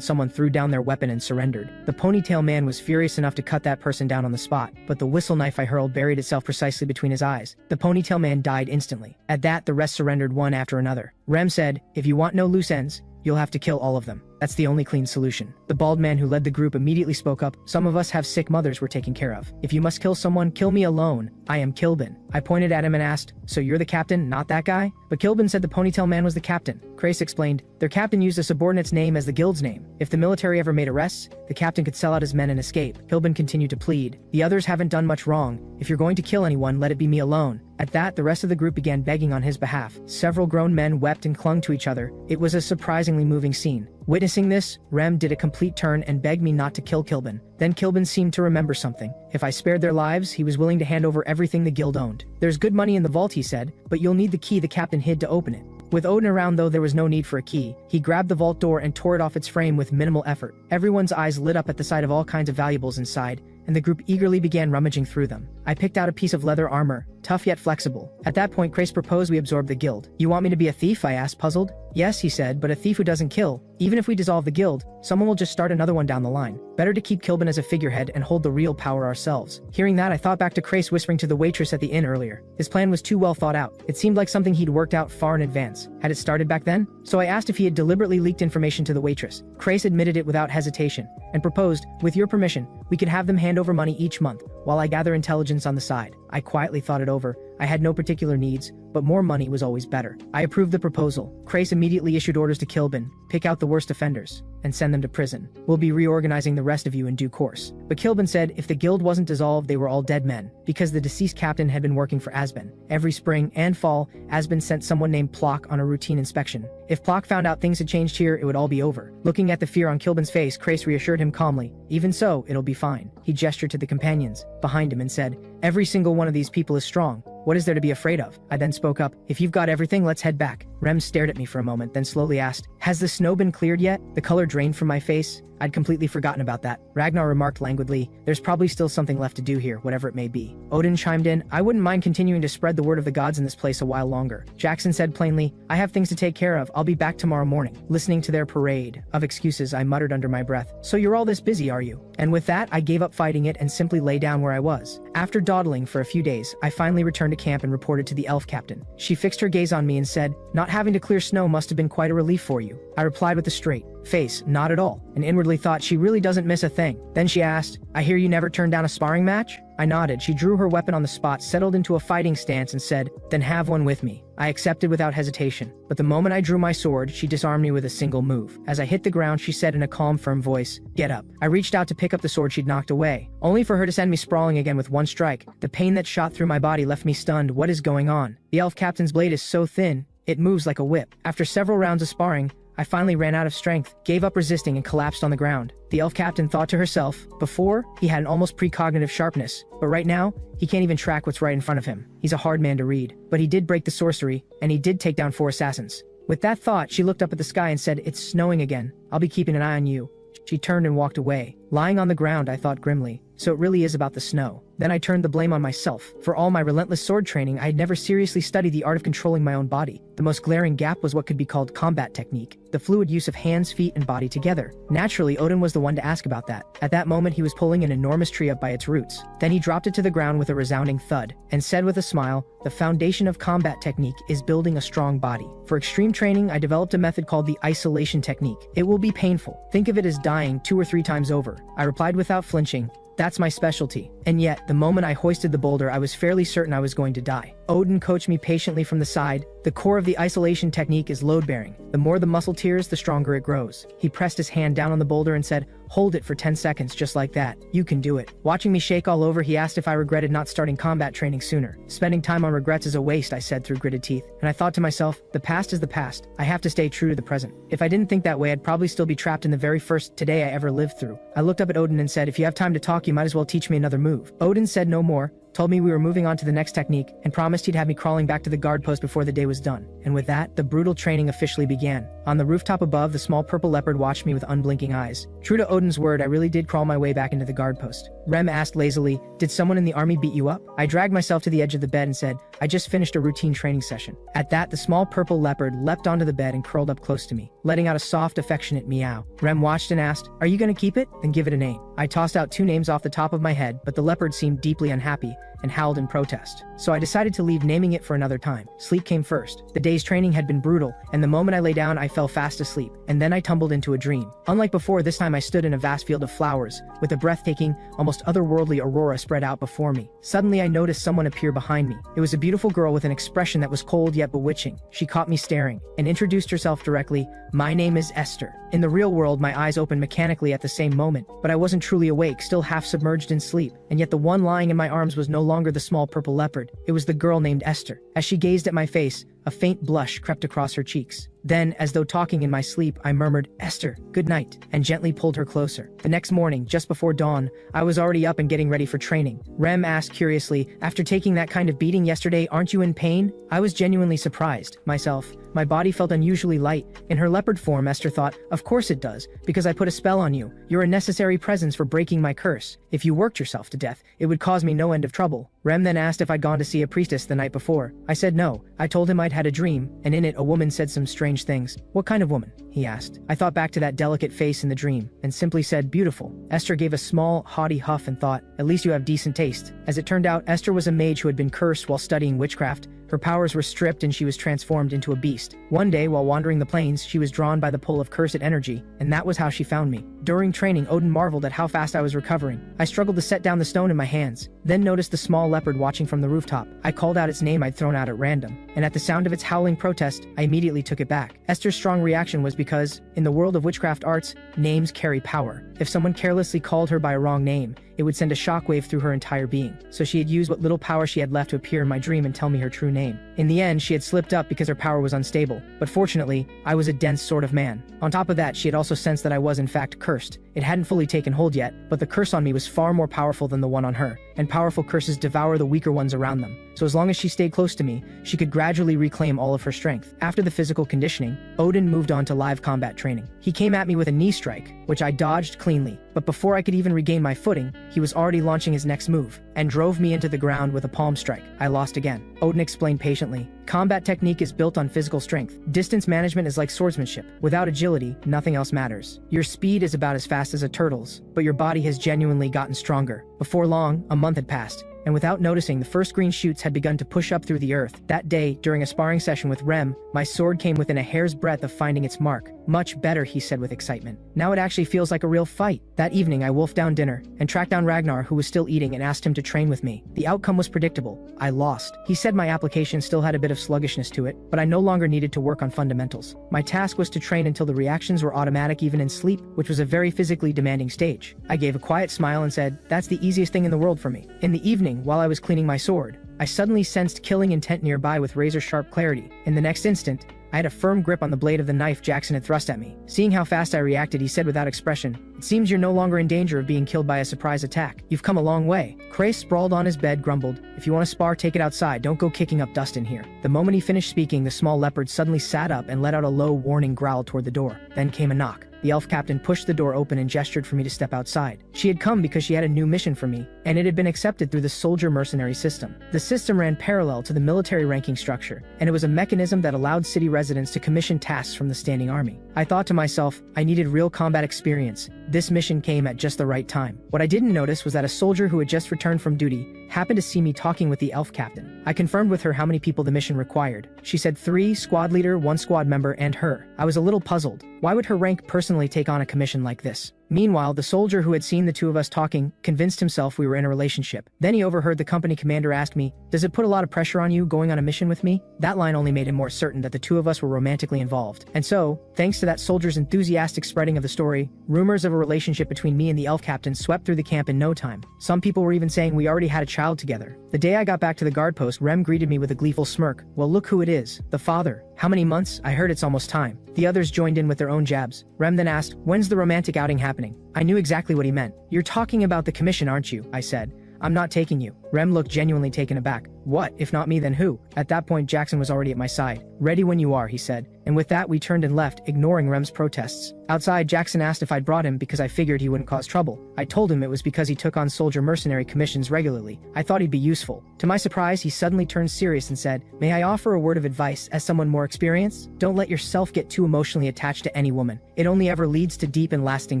S1: someone threw down their weapon and surrendered. The ponytail man was furious enough to cut that person down on the spot, but the whistle knife I hurled buried itself precisely between his eyes. The ponytail man died instantly. At that, the rest surrendered one after another. Rem said, if you want no loose ends, you'll have to kill all of them. That's the only clean solution. The bald man who led the group immediately spoke up. Some of us have sick mothers we're taking care of. If you must kill someone, kill me alone. I am Kilbin. I pointed at him and asked, so you're the captain, not that guy? But Kilbin said the ponytail man was the captain. Crace explained, their captain used a subordinate's name as the guild's name. If the military ever made arrests, the captain could sell out his men and escape. Kilbin continued to plead, the others haven't done much wrong. If you're going to kill anyone, let it be me alone. At that, the rest of the group began begging on his behalf. Several grown men wept and clung to each other. It was a surprisingly moving scene. Witnessing this, Rem did a complete turn and begged me not to kill Kilbin. Then Kilbin seemed to remember something. If I spared their lives, he was willing to hand over everything the guild owned. There's good money in the vault, he said, but you'll need the key the captain hid to open it. With Odin around, though, there was no need for a key. He grabbed the vault door and tore it off its frame with minimal effort. Everyone's eyes lit up at the sight of all kinds of valuables inside, and the group eagerly began rummaging through them. I picked out a piece of leather armor, tough yet flexible. At that point, Crace proposed we absorb the guild. You want me to be a thief? I asked, puzzled. Yes, he said, but a thief who doesn't kill. Even if we dissolve the guild, someone will just start another one down the line. Better to keep Kilbin as a figurehead and hold the real power ourselves. Hearing that, I thought back to Crace whispering to the waitress at the inn earlier. His plan was too well thought out. It seemed like something he'd worked out far in advance. Had it started back then? So I asked if he had deliberately leaked information to the waitress. Crace admitted it without hesitation, and proposed, with your permission, we could have them hand over money each month, while I gather intelligence on the side. I quietly thought it over. I had no particular needs, but more money was always better. I approved the proposal. Crace immediately issued orders to Kilbin, pick out the worst offenders, and send them to prison. We'll be reorganizing the rest of you in due course. But Kilbin said if the guild wasn't dissolved, they were all dead men, because the deceased captain had been working for Asben. Every spring and fall, Asben sent someone named Plock on a routine inspection. If Plock found out things had changed here, it would all be over. Looking at the fear on Kilbin's face, Crace reassured him calmly, even so, it'll be fine. He gestured to the companions behind him and said, every single one of these people is strong. What is there to be afraid of? I then spoke up, if you've got everything, let's head back. Rem stared at me for a moment, then slowly asked, has the snow been cleared yet? The color drained from my face. I'd completely forgotten about that. Ragnar remarked languidly, there's probably still something left to do here, whatever it may be. Odin chimed in, I wouldn't mind continuing to spread the word of the gods in this place a while longer. Jackson said plainly, I have things to take care of, I'll be back tomorrow morning. Listening to their parade of excuses, I muttered under my breath, so you're all this busy, are you? And with that, I gave up fighting it and simply lay down where I was. After dawdling for a few days, I finally returned to camp and reported to the elf captain. She fixed her gaze on me and said, not having to clear snow must have been quite a relief for you. I replied with a straight face, not at all, and inwardly thought she really doesn't miss a thing. Then she asked, I hear you never turned down a sparring match? I nodded. She drew her weapon on the spot, settled into a fighting stance, and said, "Then have one with me." I accepted without hesitation, but the moment I drew my sword, she disarmed me with a single move. As I hit the ground, she said in a calm, firm voice, "Get up." I reached out to pick up the sword she'd knocked away, only for her to send me sprawling again with one strike. The pain that shot through my body left me stunned. What is going on? The elf captain's blade is so thin, it moves like a whip. After several rounds of sparring, I finally ran out of strength, gave up resisting, and collapsed on the ground. The elf captain thought to herself, before, he had an almost precognitive sharpness, but right now, he can't even track what's right in front of him. He's a hard man to read. But he did break the sorcery, and he did take down 4 assassins. With that thought, she looked up at the sky and said, "It's snowing again. I'll be keeping an eye on you." She turned and walked away. Lying on the ground, I thought grimly, so it really is about the snow. Then I turned the blame on myself. For all my relentless sword training, I had never seriously studied the art of controlling my own body. The most glaring gap was what could be called combat technique, the fluid use of hands, feet, and body together. Naturally, Odin was the one to ask about that. At that moment, he was pulling an enormous tree up by its roots. Then he dropped it to the ground with a resounding thud, and said with a smile, "The foundation of combat technique is building a strong body. For extreme training, I developed a method called the isolation technique. It will be painful. Think of it as dying 2 or 3 times over." I replied without flinching, "That's my specialty." And yet, the moment I hoisted the boulder, I was fairly certain I was going to die. Odin coached me patiently from the side. "The core of the isolation technique is load-bearing. The more the muscle tears, the stronger it grows." He pressed his hand down on the boulder and said, "Hold it for 10 seconds, just like that. You can do it." Watching me shake all over, he asked if I regretted not starting combat training sooner. "Spending time on regrets is a waste," I said through gritted teeth. And I thought to myself, the past is the past. I have to stay true to the present. If I didn't think that way, I'd probably still be trapped in the very first today I ever lived through. I looked up at Odin and said, "If you have time to talk, you might as well teach me another move." Odin said no more, told me we were moving on to the next technique, and promised he'd have me crawling back to the guard post before the day was done. And with that, the brutal training officially began. On the rooftop above, the small purple leopard watched me with unblinking eyes. True to Odin's word, I really did crawl my way back into the guard post. Rem asked lazily, "Did someone in the army beat you up?" I dragged myself to the edge of the bed and said, "I just finished a routine training session." At that, the small purple leopard leapt onto the bed and curled up close to me, letting out a soft, affectionate meow. Rem watched and asked, "Are you gonna keep it? Then give it a name." I tossed out 2 names off the top of my head, but the leopard seemed deeply unhappy and howled in protest. So I decided to leave naming it for another time. Sleep came first. The day's training had been brutal, and the moment I lay down, I fell fast asleep. And then I tumbled into a dream. Unlike before, this time I stood in a vast field of flowers, with a breathtaking, almost otherworldly aurora spread out before me. Suddenly I noticed someone appear behind me. It was a beautiful girl with an expression that was cold yet bewitching. She caught me staring, and introduced herself directly. "My name is Esther." In the real world, my eyes opened mechanically at the same moment, but I wasn't truly awake, still half submerged in sleep. And yet the one lying in my arms was no longer the small purple leopard. It was the girl named Esther. As she gazed at my face, a faint blush crept across her cheeks. Then, as though talking in my sleep, I murmured, "Esther, good night," and gently pulled her closer. The next morning, just before dawn, I was already up and getting ready for training. Rem asked curiously, "After taking that kind of beating yesterday, aren't you in pain?" I was genuinely surprised myself. My body felt unusually light. In her leopard form, Esther thought, "Of course it does, because I put a spell on you. You're a necessary presence for breaking my curse. If you worked yourself to death, it would cause me no end of trouble." Rem then asked if I'd gone to see a priestess the night before. I said no. I told him I'd had a dream, and in it a woman said some strange things. "What kind of woman?" he asked. I thought back to that delicate face in the dream, and simply said, "Beautiful." Esther gave a small, haughty huff and thought, "At least you have decent taste." As it turned out, Esther was a mage who had been cursed while studying witchcraft. Her powers were stripped and she was transformed into a beast. One day, while wandering the plains, she was drawn by the pull of cursed energy, and that was how she found me. During training, Odin marveled at how fast I was recovering. I struggled to set down the stone in my hands, then noticed the small leopard watching from the rooftop. I called out its name I'd thrown out at random, and at the sound of its howling protest, I immediately took it back. Esther's strong reaction was because, in the world of witchcraft arts, names carry power. If someone carelessly called her by a wrong name, it would send a shockwave through her entire being. So she had used what little power she had left to appear in my dream and tell me her true name. In the end, she had slipped up because her power was unstable, but fortunately, I was a dense sort of man. On top of that, she had also sensed that I was in fact cursed. It hadn't fully taken hold yet, but the curse on me was far more powerful than the one on her, and powerful curses devour the weaker ones around them. So as long as she stayed close to me, she could gradually reclaim all of her strength. After the physical conditioning, Odin moved on to live combat training. He came at me with a knee strike, which I dodged cleanly, but before I could even regain my footing, he was already launching his next move, and drove me into the ground with a palm strike. I lost again. Odin explained patiently, "Combat technique is built on physical strength. Distance management is like swordsmanship. Without agility, nothing else matters. Your speed is about as fast as a turtle's, but your body has genuinely gotten stronger." Before long, a month had passed, and without noticing, the first green shoots had begun to push up through the earth. That day, during a sparring session with Rem, my sword came within a hair's breadth of finding its mark. Much better, he said with excitement. Now it actually feels like a real fight. That evening, I wolfed down dinner and tracked down Ragnar, who was still eating, and asked him to train with me. The outcome was predictable. I lost. He said my application still had a bit of sluggishness to it, but I no longer needed to work on fundamentals. My task was to train until the reactions were automatic even in sleep, which was a very physically demanding stage. I gave a quiet smile and said, "That's the easiest thing in the world for me." In the evening, while I was cleaning my sword, I suddenly sensed killing intent nearby with razor-sharp clarity. In the next instant, I had a firm grip on the blade of the knife Jackson had thrust at me. Seeing how fast I reacted, he said without expression, "It seems you're no longer in danger of being killed by a surprise attack. You've come a long way." Cray, sprawled on his bed, grumbled, "If you want to spar, take it outside. Don't go kicking up dust in here." The moment he finished speaking, the small leopard suddenly sat up and let out a low, warning growl toward the door. Then came a knock. The elf captain pushed the door open and gestured for me to step outside. She had come because she had a new mission for me, and it had been accepted through the soldier mercenary system. The system ran parallel to the military ranking structure, and it was a mechanism that allowed city residents to commission tasks from the standing army. I thought to myself, I needed real combat experience. This mission came at just the right time. What I didn't notice was that a soldier who had just returned from duty happened to see me talking with the elf captain. I confirmed with her how many people the mission required. She said 3, squad leader, 1 squad member, and her. I was a little puzzled. Why would her rank personally take on a commission like this? Meanwhile, the soldier who had seen the two of us talking convinced himself we were in a relationship. Then he overheard the company commander ask me, "Does it put a lot of pressure on you going on a mission with me?" That line only made him more certain that the two of us were romantically involved. And so, thanks to that soldier's enthusiastic spreading of the story, rumors of a relationship between me and the elf captain swept through the camp in no time. Some people were even saying we already had a child together. The day I got back to the guard post, Rem greeted me with a gleeful smirk. "Well, look who it is. The father. How many months? I heard it's almost time." The others joined in with their own jabs. Rem then asked, "When's the romantic outing happening?" I knew exactly what he meant. "You're talking about the commission, aren't you?" I said. "I'm not taking you." Rem looked genuinely taken aback. "What? If not me, then who?" At that point, Jackson was already at my side. "Ready when you are," he said. And with that, we turned and left, ignoring Rem's protests. Outside, Jackson asked if I'd brought him because I figured he wouldn't cause trouble. I told him it was because he took on soldier mercenary commissions regularly. I thought he'd be useful. To my surprise, he suddenly turned serious and said, "May I offer a word of advice as someone more experienced? Don't let yourself get too emotionally attached to any woman. It only ever leads to deep and lasting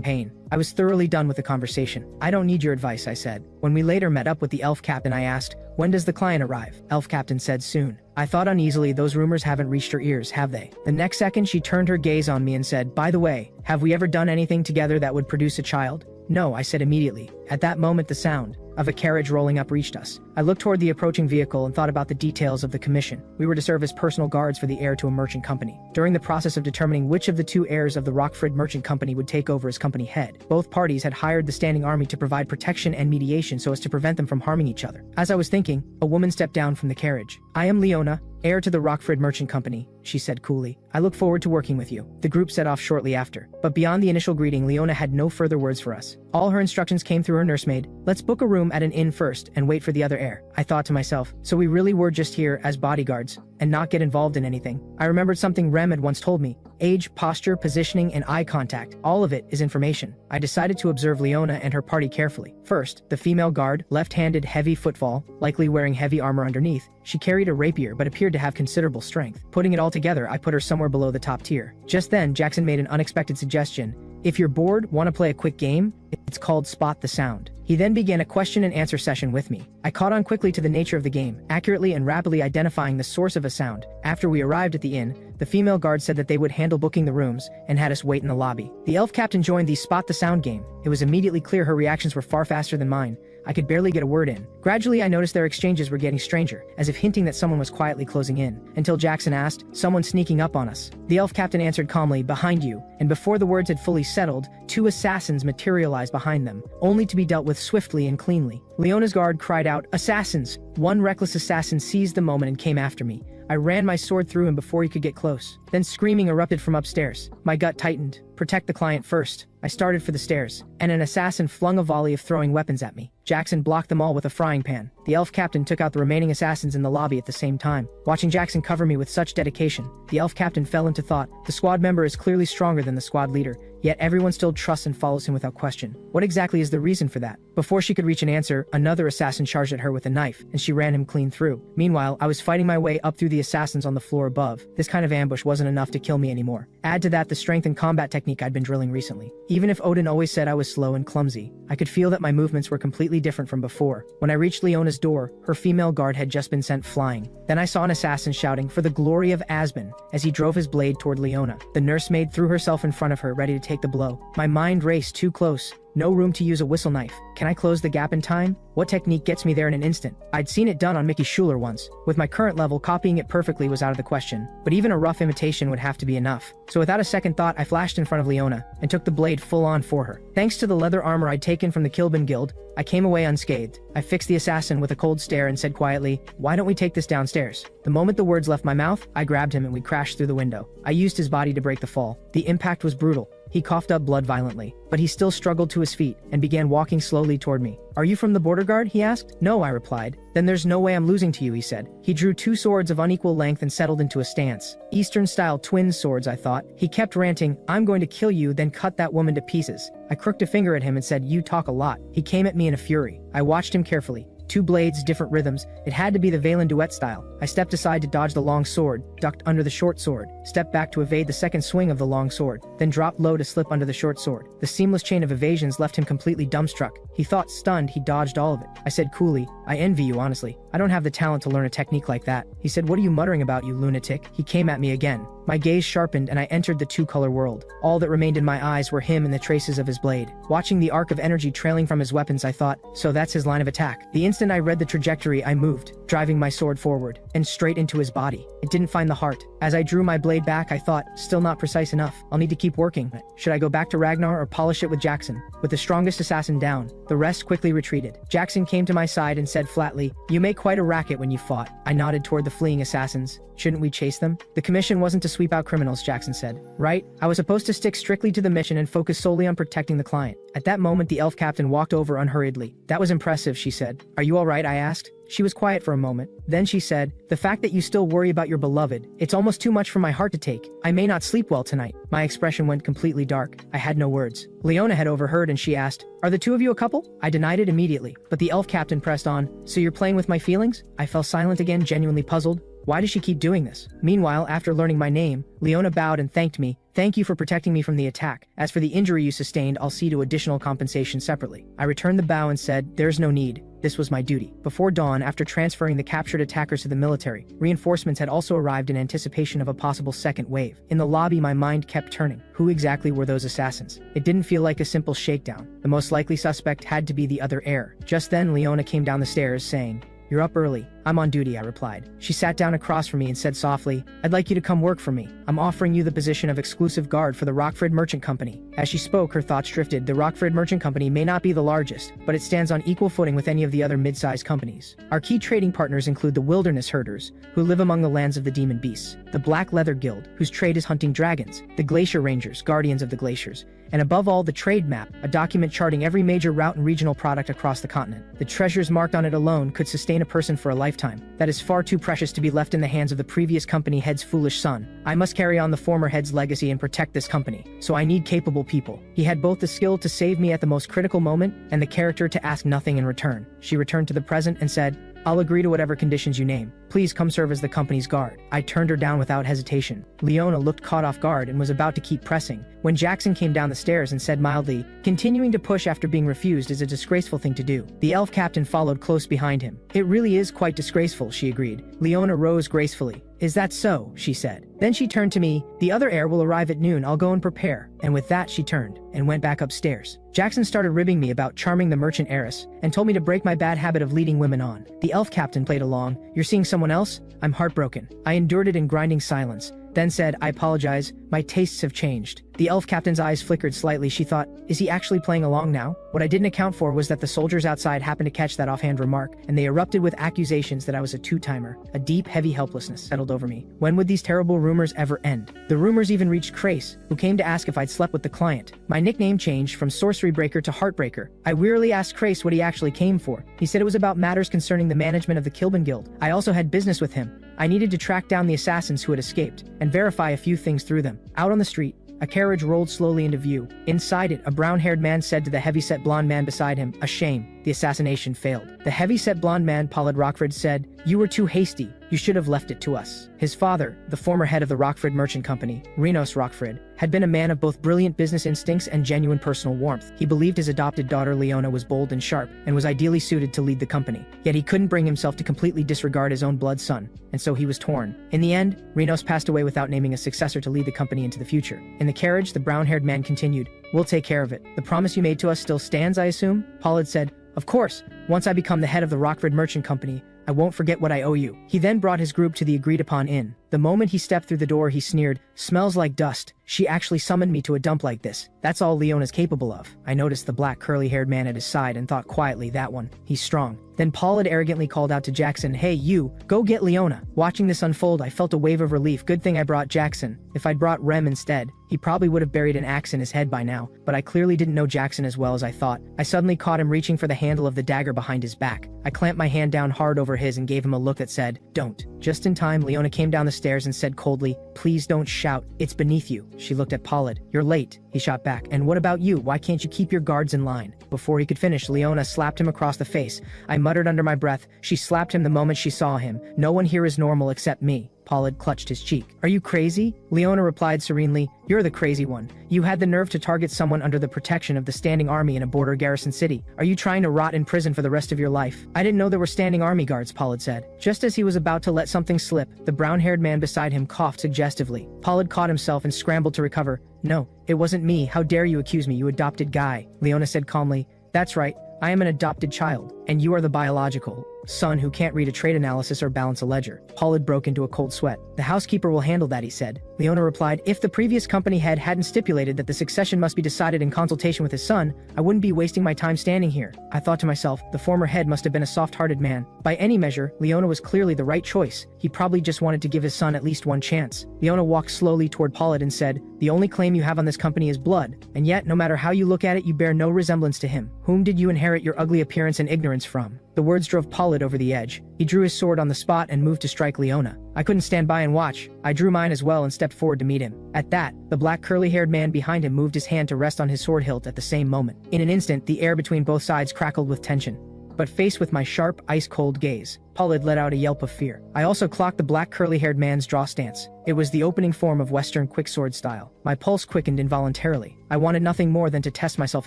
S1: pain." I was thoroughly done with the conversation. "I don't need your advice," I said. When we later met up with the elf captain, I asked, "When does the client arrive?" Elf captain said, "Soon." I thought uneasily, those rumors haven't reached her ears, have they? The next second, she turned her gaze on me and said, "By the way, have we ever done anything together that would produce a child?" "No," I said immediately. At that moment, the sound of a carriage rolling up reached us. I looked toward the approaching vehicle and thought about the details of the commission. We were to serve as personal guards for the heir to a merchant company. During the process of determining which of the two heirs of the Rockford merchant company would take over as company head, both parties had hired the standing army to provide protection and mediation so as to prevent them from harming each other. As I was thinking, a woman stepped down from the carriage. "I am Leona, heir to the Rockford merchant company," she said coolly. "I look forward to working with you." The group set off shortly after. But beyond the initial greeting, Leona had no further words for us. All her instructions came through her nursemaid. "Let's book a room at an inn first and wait for the other heir." I thought to myself, so we really were just here as bodyguards and not get involved in anything? I remembered something Rem had once told me. Age, posture, positioning, and eye contact. All of it is information. I decided to observe Leona and her party carefully. First, the female guard, left-handed, heavy footfall, likely wearing heavy armor underneath. She carried a rapier but appeared to have considerable strength. Putting it all together, I put her somewhere below the top tier. Just then, Jackson made an unexpected suggestion. "If you're bored, want to play a quick game? It's called Spot the Sound." He then began a question and answer session with me. I caught on quickly to the nature of the game, accurately and rapidly identifying the source of a sound. After we arrived at the inn, the female guard said that they would handle booking the rooms and had us wait in the lobby. The elf captain joined the Spot the Sound game. It was immediately clear her reactions were far faster than mine. I could barely get a word in. Gradually, I noticed their exchanges were getting stranger, as if hinting that someone was quietly closing in, until Jackson asked, "Someone sneaking up on us?" The elf captain answered calmly, "Behind you," and before the words had fully settled, 2 assassins materialized behind them, only to be dealt with swiftly and cleanly. Leona's guard cried out, "Assassins!" One reckless assassin seized the moment and came after me. I ran my sword through him before he could get close. Then screaming erupted from upstairs. My gut tightened. Protect the client first. I started for the stairs, and an assassin flung a volley of throwing weapons at me. Jackson blocked them all with a frying pan. The elf captain took out the remaining assassins in the lobby at the same time. Watching Jackson cover me with such dedication, the elf captain fell into thought. The squad member is clearly stronger than the squad leader, yet everyone still trusts and follows him without question. What exactly is the reason for that? Before she could reach an answer, another assassin charged at her with a knife, and she ran him clean through. Meanwhile, I was fighting my way up through the assassins on the floor above. This kind of ambush wasn't enough to kill me anymore. Add to that the strength and combat technique I'd been drilling recently. Even if Odin always said I was slow and clumsy, I could feel that my movements were completely different from before. When I reached Leona's door, her female guard had just been sent flying. Then I saw an assassin shouting, "For the glory of Asbin," as he drove his blade toward Leona. The nursemaid threw herself in front of her, ready to take the blow. My mind raced too close. No room to use a whistle knife. Can I close the gap in time? What technique gets me there in an instant? I'd seen it done on Mickey Schuler once. With my current level, copying it perfectly was out of the question, but even a rough imitation would have to be enough. So without a second thought, I flashed in front of Leona and took the blade full on for her. Thanks to the leather armor I'd taken from the Kilbin Guild, I came away unscathed. I fixed the assassin with a cold stare and said quietly, "Why don't we take this downstairs?" The moment the words left my mouth, I grabbed him and we crashed through the window. I used his body to break the fall. The impact was brutal. He coughed up blood violently, but he still struggled to his feet and began walking slowly toward me. "Are you from the border guard?" he asked. "No," I replied. "Then there's no way I'm losing to you," he said. He drew two swords of unequal length and settled into a stance. Eastern-style twin swords, I thought. He kept ranting, "I'm going to kill you, then cut that woman to pieces." I crooked a finger at him and said, "You talk a lot." He came at me in a fury. I watched him carefully. Two blades, different rhythms. It had to be the Valen duet style. I stepped aside to dodge the long sword, ducked under the short sword, stepped back to evade the second swing of the long sword, then dropped low to slip under the short sword. The seamless chain of evasions left him completely dumbstruck. He thought stunned he dodged all of it. I said coolly, "I envy you, honestly. I don't have the talent to learn a technique like that." He said, "What are you muttering about, you lunatic?" He came at me again. My gaze sharpened and I entered the two-color world. All that remained in my eyes were him and the traces of his blade. Watching the arc of energy trailing from his weapons, I thought, so that's his line of attack. The instant I read the trajectory, I moved, driving my sword forward, and straight into his body. It didn't find the heart. As I drew my blade back, I thought, still not precise enough. I'll need to keep working. Should I go back to Ragnar or polish it with Jackson? With the strongest assassin down, the rest quickly retreated. Jackson came to my side and said flatly, "You make quite a racket when you fought." I nodded toward the fleeing assassins. "Shouldn't we chase them?" "The commission wasn't to sweep out criminals," Jackson said. "Right? I was supposed to stick strictly to the mission and focus solely on protecting the client." At that moment, the elf captain walked over unhurriedly. "That was impressive," she said. "Are you all right?" I asked. She was quiet for a moment. Then she said, "The fact that you still worry about your beloved, it's almost too much for my heart to take. I may not sleep well tonight." My expression went completely dark. I had no words. Leona had overheard and she asked, "Are the two of you a couple?" I denied it immediately, but the elf captain pressed on, "So you're playing with my feelings?" I fell silent again, genuinely puzzled. Why does she keep doing this? Meanwhile, after learning my name, Leona bowed and thanked me. "Thank you for protecting me from the attack. As for the injury you sustained, I'll see to additional compensation separately." I returned the bow and said, "There's no need. This was my duty." Before dawn, after transferring the captured attackers to the military, reinforcements had also arrived in anticipation of a possible second wave. In the lobby, my mind kept turning. Who exactly were those assassins? It didn't feel like a simple shakedown. The most likely suspect had to be the other heir. Just then, Leona came down the stairs, saying, "You're up early." "I'm on duty," I replied. She sat down across from me and said softly, "I'd like you to come work for me. I'm offering you the position of exclusive guard for the Rockford Merchant Company." As she spoke, her thoughts drifted. The Rockford Merchant Company may not be the largest, but it stands on equal footing with any of the other mid-sized companies. Our key trading partners include the Wilderness Herders, who live among the lands of the demon beasts, the Black Leather Guild, whose trade is hunting dragons, the Glacier Rangers, guardians of the glaciers, and above all, the Trade Map, a document charting every major route and regional product across the continent. The treasures marked on it alone could sustain a person for a lifetime. That is far too precious to be left in the hands of the previous company head's foolish son. I must carry on the former head's legacy and protect this company. So I need capable people. He had both the skill to save me at the most critical moment and the character to ask nothing in return. She returned to the present and said, "I'll agree to whatever conditions you name. Please come serve as the company's guard." I turned her down without hesitation. Leona looked caught off guard and was about to keep pressing, when Jackson came down the stairs and said mildly, "Continuing to push after being refused is a disgraceful thing to do." The elf captain followed close behind him. "It really is quite disgraceful," she agreed. Leona rose gracefully. "Is that so?" she said. Then she turned to me. "The other heir will arrive at noon. I'll go and prepare." And with that, she turned and went back upstairs. Jackson started ribbing me about charming the merchant heiress and told me to break my bad habit of leading women on. The elf captain played along. "You're seeing someone else?" I'm heartbroken. I endured it in grinding silence, then said, "I apologize. My tastes have changed." The elf captain's eyes flickered slightly. She thought, is he actually playing along now? What I didn't account for was that the soldiers outside happened to catch that offhand remark, and they erupted with accusations that I was a two-timer. A deep, heavy helplessness settled over me. When would these terrible rumors ever end? The rumors even reached Crace, who came to ask if I'd slept with the client. My nickname changed from Sorcery Breaker to Heartbreaker. I wearily asked Crace what he actually came for. He said it was about matters concerning the management of the Kilbin Guild. I also had business with him. I needed to track down the assassins who had escaped, and verify a few things through them. Out on the street, A carriage rolled slowly into view. Inside it, a brown-haired man said to the heavy-set blonde man beside him, "A shame. The assassination failed." The heavy-set blonde man, Paulid Rockford, said, "You were too hasty. You should have left it to us." His father, the former head of the Rockford Merchant Company, Renos Rockford, had been a man of both brilliant business instincts and genuine personal warmth. He believed his adopted daughter Leona was bold and sharp, and was ideally suited to lead the company. Yet he couldn't bring himself to completely disregard his own blood son, and so he was torn. In the end, Renos passed away without naming a successor to lead the company into the future. In the carriage, the brown-haired man continued, "We'll take care of it. The promise you made to us still stands, I assume?" Paulid said, "Of course. Once I become the head of the Rockford Merchant Company, I won't forget what I owe you." He then brought his group to the agreed-upon inn. The moment he stepped through the door, he sneered, "Smells like dust. She actually summoned me to a dump like this. That's all Leona's capable of." I noticed the black curly-haired man at his side and thought quietly, that one. He's strong. Then Paulid arrogantly called out to Jackson, "Hey, you, go get Leona." Watching this unfold, I felt a wave of relief. Good thing I brought Jackson. If I'd brought Rem instead, he probably would have buried an axe in his head by now, but I clearly didn't know Jackson as well as I thought. I suddenly caught him reaching for the handle of the dagger behind his back. I clamped my hand down hard over his and gave him a look that said, "Don't." Just in time, Leona came down the stairs and said coldly, "Please don't shout. It's beneath you." She looked at Paulid. "You're late," he shot back. "And what about you? Why can't you keep your guards in line?" Before he could finish, Leona slapped him across the face. I muttered under my breath. She slapped him the moment she saw him. "No one here is normal except me." Paulid clutched his cheek. "Are you crazy?" Leona replied serenely, "You're the crazy one. You had the nerve to target someone under the protection of the standing army in a border garrison city. Are you trying to rot in prison for the rest of your life?" "I didn't know there were standing army guards," Paulid said. Just as he was about to let something slip, the brown-haired man beside him coughed suggestively. Paulid caught himself and scrambled to recover. "No, it wasn't me. How dare you accuse me, you adopted guy?" Leona said calmly, "That's right. I am an adopted child, and you are the biological son who can't read a trade analysis or balance a ledger." Paulid broke into a cold sweat. "The housekeeper will handle that," he said. Leona replied, "If the previous company head hadn't stipulated that the succession must be decided in consultation with his son, I wouldn't be wasting my time standing here." I thought to myself, the former head must have been a soft-hearted man. By any measure, Leona was clearly the right choice. He probably just wanted to give his son at least one chance. Leona walked slowly toward Paulid and said, "The only claim you have on this company is blood, and yet, no matter how you look at it, you bear no resemblance to him. Whom did you inherit your ugly appearance and ignorance from?" The words drove Paulid over the edge. He drew his sword on the spot and moved to strike Leona. I couldn't stand by and watch. I drew mine as well and stepped forward to meet him. At that, the black curly-haired man behind him moved his hand to rest on his sword hilt at the same moment. In an instant, the air between both sides crackled with tension. But faced with my sharp, ice-cold gaze, Paulid let out a yelp of fear. I also clocked the black curly-haired man's draw stance. It was the opening form of Western quicksword style. My pulse quickened involuntarily. I wanted nothing more than to test myself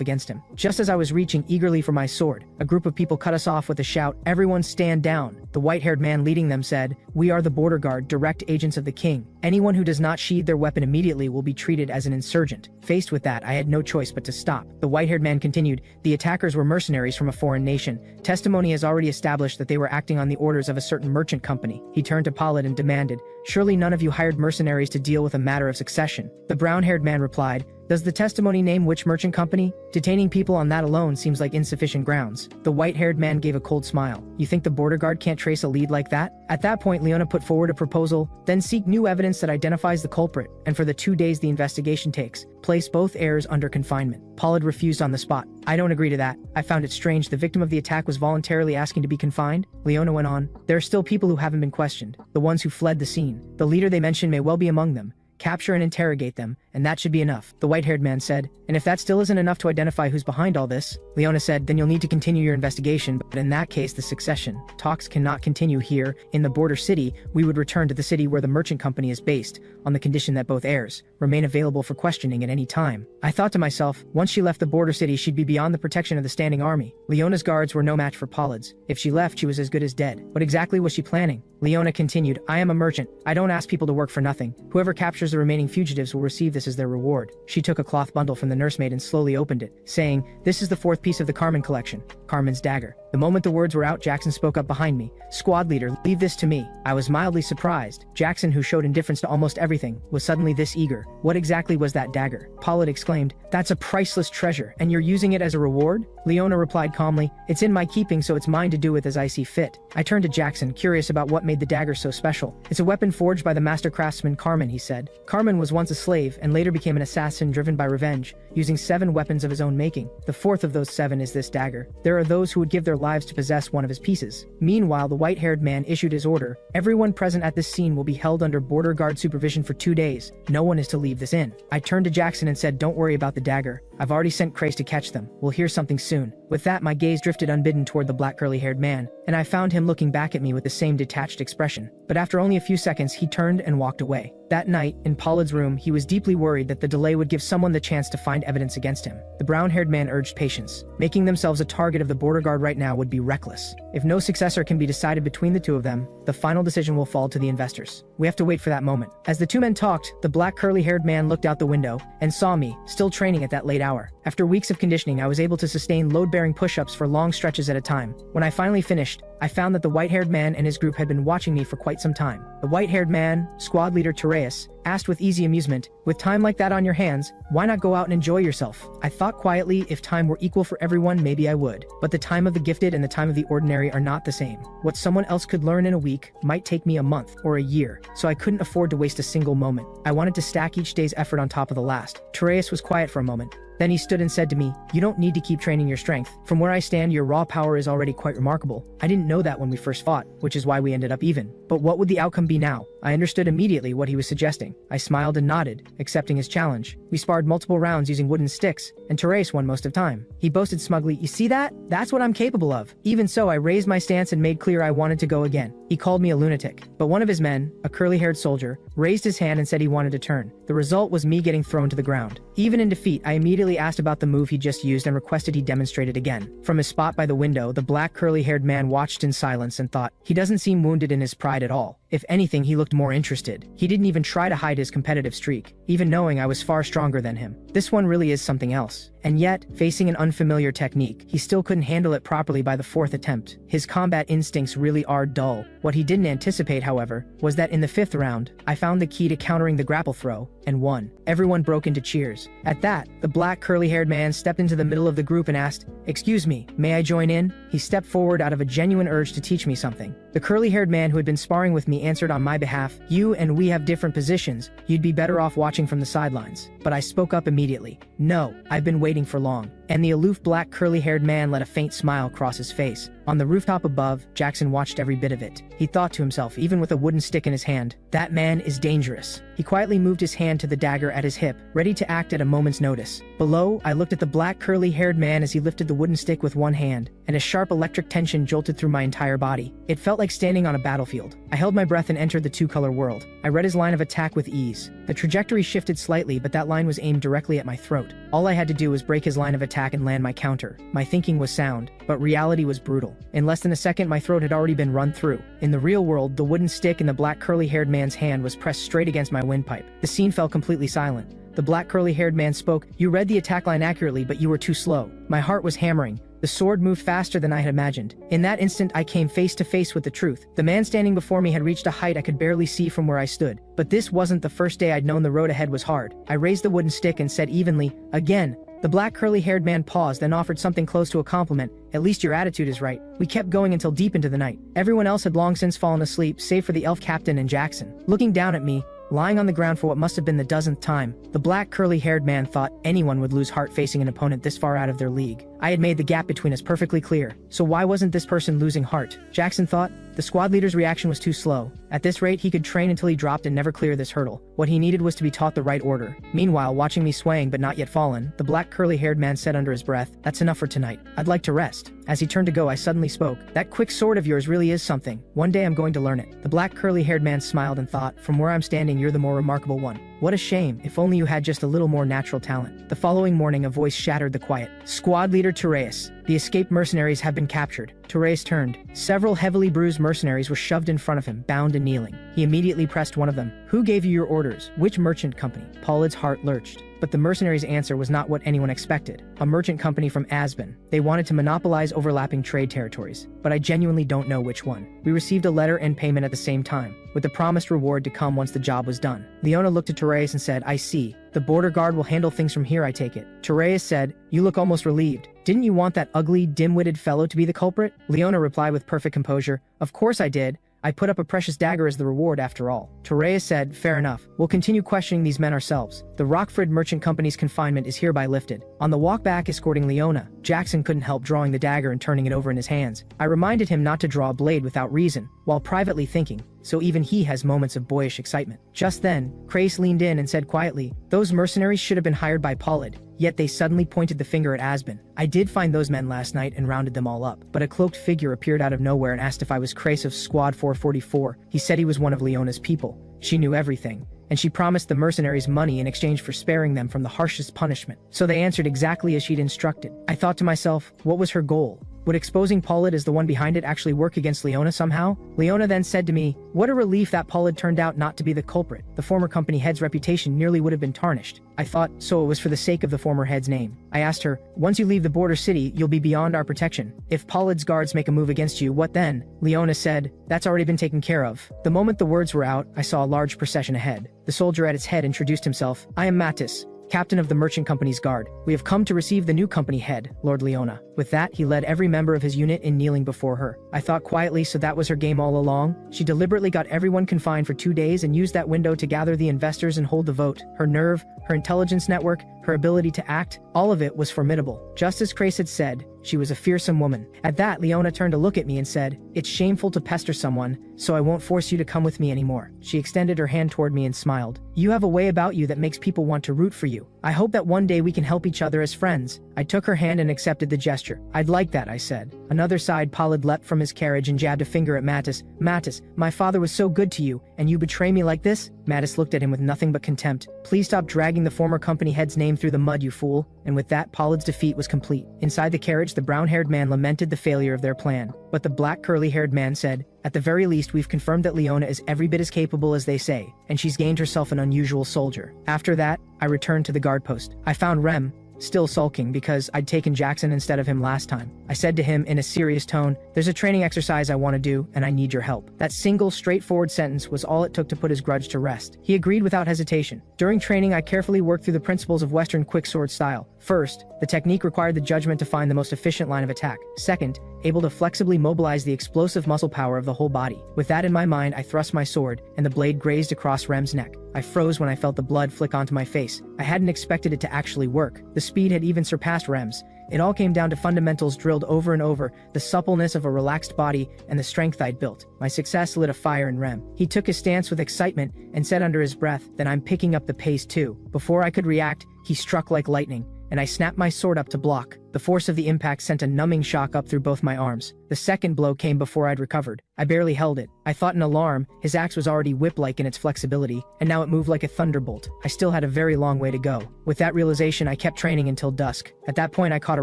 S1: against him. Just as I was reaching eagerly for my sword, a group of people cut us off with a shout, "Everyone stand down." The white-haired man leading them said, "We are the border guard, direct agents of the king. Anyone who does not sheathe their weapon immediately will be treated as an insurgent." Faced with that, I had no choice but to stop. The white-haired man continued, "The attackers were mercenaries from a foreign nation. Testimony has already established that they were acting on the orders of a certain merchant company." He turned to Paulid and demanded, "Surely none of you hired mercenaries to deal with a matter of succession?" The brown-haired man replied, "Does the testimony name which merchant company? Detaining people on that alone seems like insufficient grounds." The white-haired man gave a cold smile. "You think the border guard can't trace a lead like that?" At that point, Leona put forward a proposal, "Then seek new evidence that identifies the culprit, and for the 2 days the investigation takes, place both heirs under confinement." Paulid refused on the spot. "I don't agree to that. I found it strange the victim of the attack was voluntarily asking to be confined." Leona went on, "There are still people who haven't been questioned, the ones who fled the scene. The leader they mentioned may well be among them. Capture and interrogate them, and that should be enough." The white-haired man said, "And if that still isn't enough to identify who's behind all this," Leona said, "then you'll need to continue your investigation, but in that case the succession talks cannot continue here in the border city. We would return to the city where the merchant company is based, on the condition that both heirs remain available for questioning at any time." I thought to myself, once she left the border city she'd be beyond the protection of the standing army. Leona's guards were no match for Paulid's. If she left, she was as good as dead. What exactly was she planning? Leona continued, "I am a merchant. I don't ask people to work for nothing. Whoever captures the remaining fugitives will receive this as their reward." She took a cloth bundle from the nursemaid and slowly opened it, saying, "This is the 4th piece of the Carmen collection. Carmen's dagger." The moment the words were out, Jackson spoke up behind me. "Squad leader, leave this to me." I was mildly surprised. Jackson, who showed indifference to almost everything, was suddenly this eager. "What exactly was that dagger?" Paulid exclaimed, "That's a priceless treasure, and you're using it as a reward?" Leona replied calmly, "It's in my keeping, so it's mine to do with as I see fit." I turned to Jackson, curious about what made the dagger so special. "It's a weapon forged by the master craftsman Carmen," he said. "Carmen was once a slave, and later became an assassin driven by revenge, using 7 weapons of his own making. The 4th of those 7 is this dagger. There are those who would give their lives to possess one of his pieces. Meanwhile, the white-haired man issued his order. Everyone present at this scene will be held under border guard supervision for 2 days. No one is to leave this inn. I turned to Jackson and said, don't worry about the dagger. I've already sent Craze to catch them. We'll hear something soon. With that, my gaze drifted unbidden toward the black curly-haired man, and I found him looking back at me with the same detached expression. But after only a few seconds, he turned and walked away. That night, in Pollard's room, he was deeply worried that the delay would give someone the chance to find evidence against him. The brown-haired man urged patience. Making themselves a target of the border guard right now would be reckless. If no successor can be decided between the two of them, the final decision will fall to the investors. We have to wait for that moment. As the two men talked, the black curly-haired man looked out the window and saw me, still training at that late hour. After weeks of conditioning, I was able to sustain load-bearing push-ups for long stretches at a time. When I finally finished, I found that the white-haired man and his group had been watching me for quite some time. The white-haired man, squad leader Tereus, asked with easy amusement, with time like that on your hands, why not go out and enjoy yourself? I thought quietly, if time were equal for everyone, maybe I would. But the time of the gifted and the time of the ordinary are not the same. What someone else could learn in a week might take me a month or a year, so I couldn't afford to waste a single moment. I wanted to stack each day's effort on top of the last. Tereus was quiet for a moment. Then he stood and said to me, you don't need to keep training your strength. From where I stand, your raw power is already quite remarkable. I didn't know that when we first fought, which is why we ended up even. But what would the outcome be now? I understood immediately what he was suggesting. I smiled and nodded, accepting his challenge. We sparred multiple rounds using wooden sticks, and Tereus won most of the time. He boasted smugly, you see that? That's what I'm capable of. Even so, I raised my stance and made clear I wanted to go again. He called me a lunatic. But one of his men, a curly-haired soldier, raised his hand and said he wanted to turn. The result was me getting thrown to the ground. Even in defeat, I immediately asked about the move he just used and requested he demonstrate it again. From his spot by the window, the black curly-haired man watched in silence and thought, he doesn't seem wounded in his pride at all. If anything, he looked more interested. He didn't even try to hide his competitive streak, even knowing I was far stronger than him. This one really is something else. And yet, facing an unfamiliar technique, he still couldn't handle it properly by the 4th attempt. His combat instincts really are dull. What he didn't anticipate, however, was that in the 5th round, I found the key to countering the grapple throw, and won. Everyone broke into cheers. At that, the black curly-haired man stepped into the middle of the group and asked, excuse me, may I join in? He stepped forward out of a genuine urge to teach me something. The curly-haired man who had been sparring with me answered on my behalf, you and we have different positions. You'd be better off watching from the sidelines. But I spoke up immediately. No, I've been waiting for long. And the aloof black curly-haired man let a faint smile cross his face. On the rooftop above, Jackson watched every bit of it. He thought to himself, even with a wooden stick in his hand, that man is dangerous. He quietly moved his hand to the dagger at his hip, ready to act at a moment's notice. Below, I looked at the black curly-haired man as he lifted the wooden stick with one hand, and a sharp electric tension jolted through my entire body. It felt like standing on a battlefield. I held my breath and entered the two-color world. I read his line of attack with ease. The trajectory shifted slightly, but that line was aimed directly at my throat. All I had to do was break his line of attack and land my counter. My thinking was sound, but reality was brutal. In less than a second, my throat had already been run through. In the real world, the wooden stick in the black curly-haired man's hand was pressed straight against my windpipe. The scene fell completely silent. The black curly-haired man spoke, you read the attack line accurately, but you were too slow. My heart was hammering. The sword moved faster than I had imagined. In that instant, I came face to face with the truth. The man standing before me had reached a height I could barely see from where I stood. But this wasn't the first day I'd known the road ahead was hard. I raised the wooden stick and said evenly, again. The black curly-haired man paused, then offered something close to a compliment. At least your attitude is right. We kept going until deep into the night. Everyone else had long since fallen asleep, save for the elf captain and Jackson. Looking down at me, lying on the ground for what must have been the dozenth time, the black curly-haired man thought anyone would lose heart facing an opponent this far out of their league. I had made the gap between us perfectly clear, so why wasn't this person losing heart? Jackson thought. The squad leader's reaction was too slow. At this rate, he could train until he dropped and never clear this hurdle. What he needed was to be taught the right order. Meanwhile, watching me swaying but not yet fallen, the black curly-haired man said under his breath, that's enough for tonight. I'd like to rest. As he turned to go, I suddenly spoke. That quick sword of yours really is something. One day I'm going to learn it. The black curly-haired man smiled and thought, from where I'm standing, you're the more remarkable one. What a shame, if only you had just a little more natural talent. The following morning, a voice shattered the quiet. Squad leader Tereus. The escaped mercenaries have been captured. Tereus turned. Several heavily bruised mercenaries were shoved in front of him, bound and kneeling. He immediately pressed one of them. Who gave you your orders? Which merchant company? Paulad's heart lurched. But the mercenaries' answer was not what anyone expected. A merchant company from Asben. They wanted to monopolize overlapping trade territories. But I genuinely don't know which one. We received a letter and payment at the same time, with the promised reward to come once the job was done. Leona looked at Tereus and said, I see. The border guard will handle things from here, I take it. Tereus said, you look almost relieved. Didn't you want that ugly, dim-witted fellow to be the culprit? Leona replied with perfect composure, of course I did. I put up a precious dagger as the reward after all. Tereya said, fair enough. We'll continue questioning these men ourselves. The Rockford Merchant Company's confinement is hereby lifted. On the walk back escorting Leona, Jackson couldn't help drawing the dagger and turning it over in his hands. I reminded him not to draw a blade without reason, while privately thinking, so even he has moments of boyish excitement. Just then, Crace leaned in and said quietly, those mercenaries should have been hired by Paulid, yet they suddenly pointed the finger at Asbin. I did find those men last night and rounded them all up, but a cloaked figure appeared out of nowhere and asked if I was Crace of Squad 444. He said he was one of Leona's people. She knew everything, and she promised the mercenaries money in exchange for sparing them from the harshest punishment. So they answered exactly as she'd instructed. I thought to myself, what was her goal? Would exposing Paulid as the one behind it actually work against Leona somehow? Leona then said to me, what a relief that Paulid turned out not to be the culprit. The former company head's reputation nearly would have been tarnished. I thought, so it was for the sake of the former head's name. I asked her, once you leave the border city, you'll be beyond our protection. If Paulid's guards make a move against you, what then? Leona said, that's already been taken care of. The moment the words were out, I saw a large procession ahead. The soldier at its head introduced himself. I am Mattis, captain of the Merchant Company's guard. We have come to receive the new company head, Lord Leona. With that, he led every member of his unit in kneeling before her. I thought quietly, so that was her game all along? She deliberately got everyone confined for 2 days and used that window to gather the investors and hold the vote. Her nerve, her intelligence network, her ability to act, all of it was formidable. Just as Crace had said, she was a fearsome woman. At that, Leona turned to look at me and said, it's shameful to pester someone, so I won't force you to come with me anymore. She extended her hand toward me and smiled. You have a way about you that makes people want to root for you. I hope that one day we can help each other as friends. I took her hand and accepted the gesture. I'd like that, I said. Another side, Paulid leapt from his carriage and jabbed a finger at Mattis. Mattis, my father was so good to you, and you betray me like this? Mattis looked at him with nothing but contempt. Please stop dragging the former company head's name through the mud, you fool. And with that, Paulid's defeat was complete. Inside the carriage, the brown-haired man lamented the failure of their plan. But the black curly-haired man said, at the very least, we've confirmed that Leona is every bit as capable as they say, and she's gained herself an unusual soldier. After that, I returned to the guard post. I found Rem, still sulking because I'd taken Jackson instead of him last time. I said to him in a serious tone, there's a training exercise I want to do, and I need your help. That single, straightforward sentence was all it took to put his grudge to rest. He agreed without hesitation. During training, I carefully worked through the principles of Western quicksword style. First, the technique required the judgment to find the most efficient line of attack. Second, able to flexibly mobilize the explosive muscle power of the whole body. With that in my mind, I thrust my sword, and the blade grazed across Rem's neck. I froze when I felt the blood flick onto my face. I hadn't expected it to actually work. The speed had even surpassed Rem's. It all came down to fundamentals drilled over and over, the suppleness of a relaxed body, and the strength I'd built. My success lit a fire in Rem. He took his stance with excitement and said under his breath, then I'm picking up the pace too. Before I could react, he struck like lightning, and I snapped my sword up to block. The force of the impact sent a numbing shock up through both my arms. The second blow came before I'd recovered. I barely held it. I thought in alarm. His axe was already whip-like in its flexibility, and now it moved like a thunderbolt. I still had a very long way to go. With that realization, I kept training until dusk. At that point, I caught a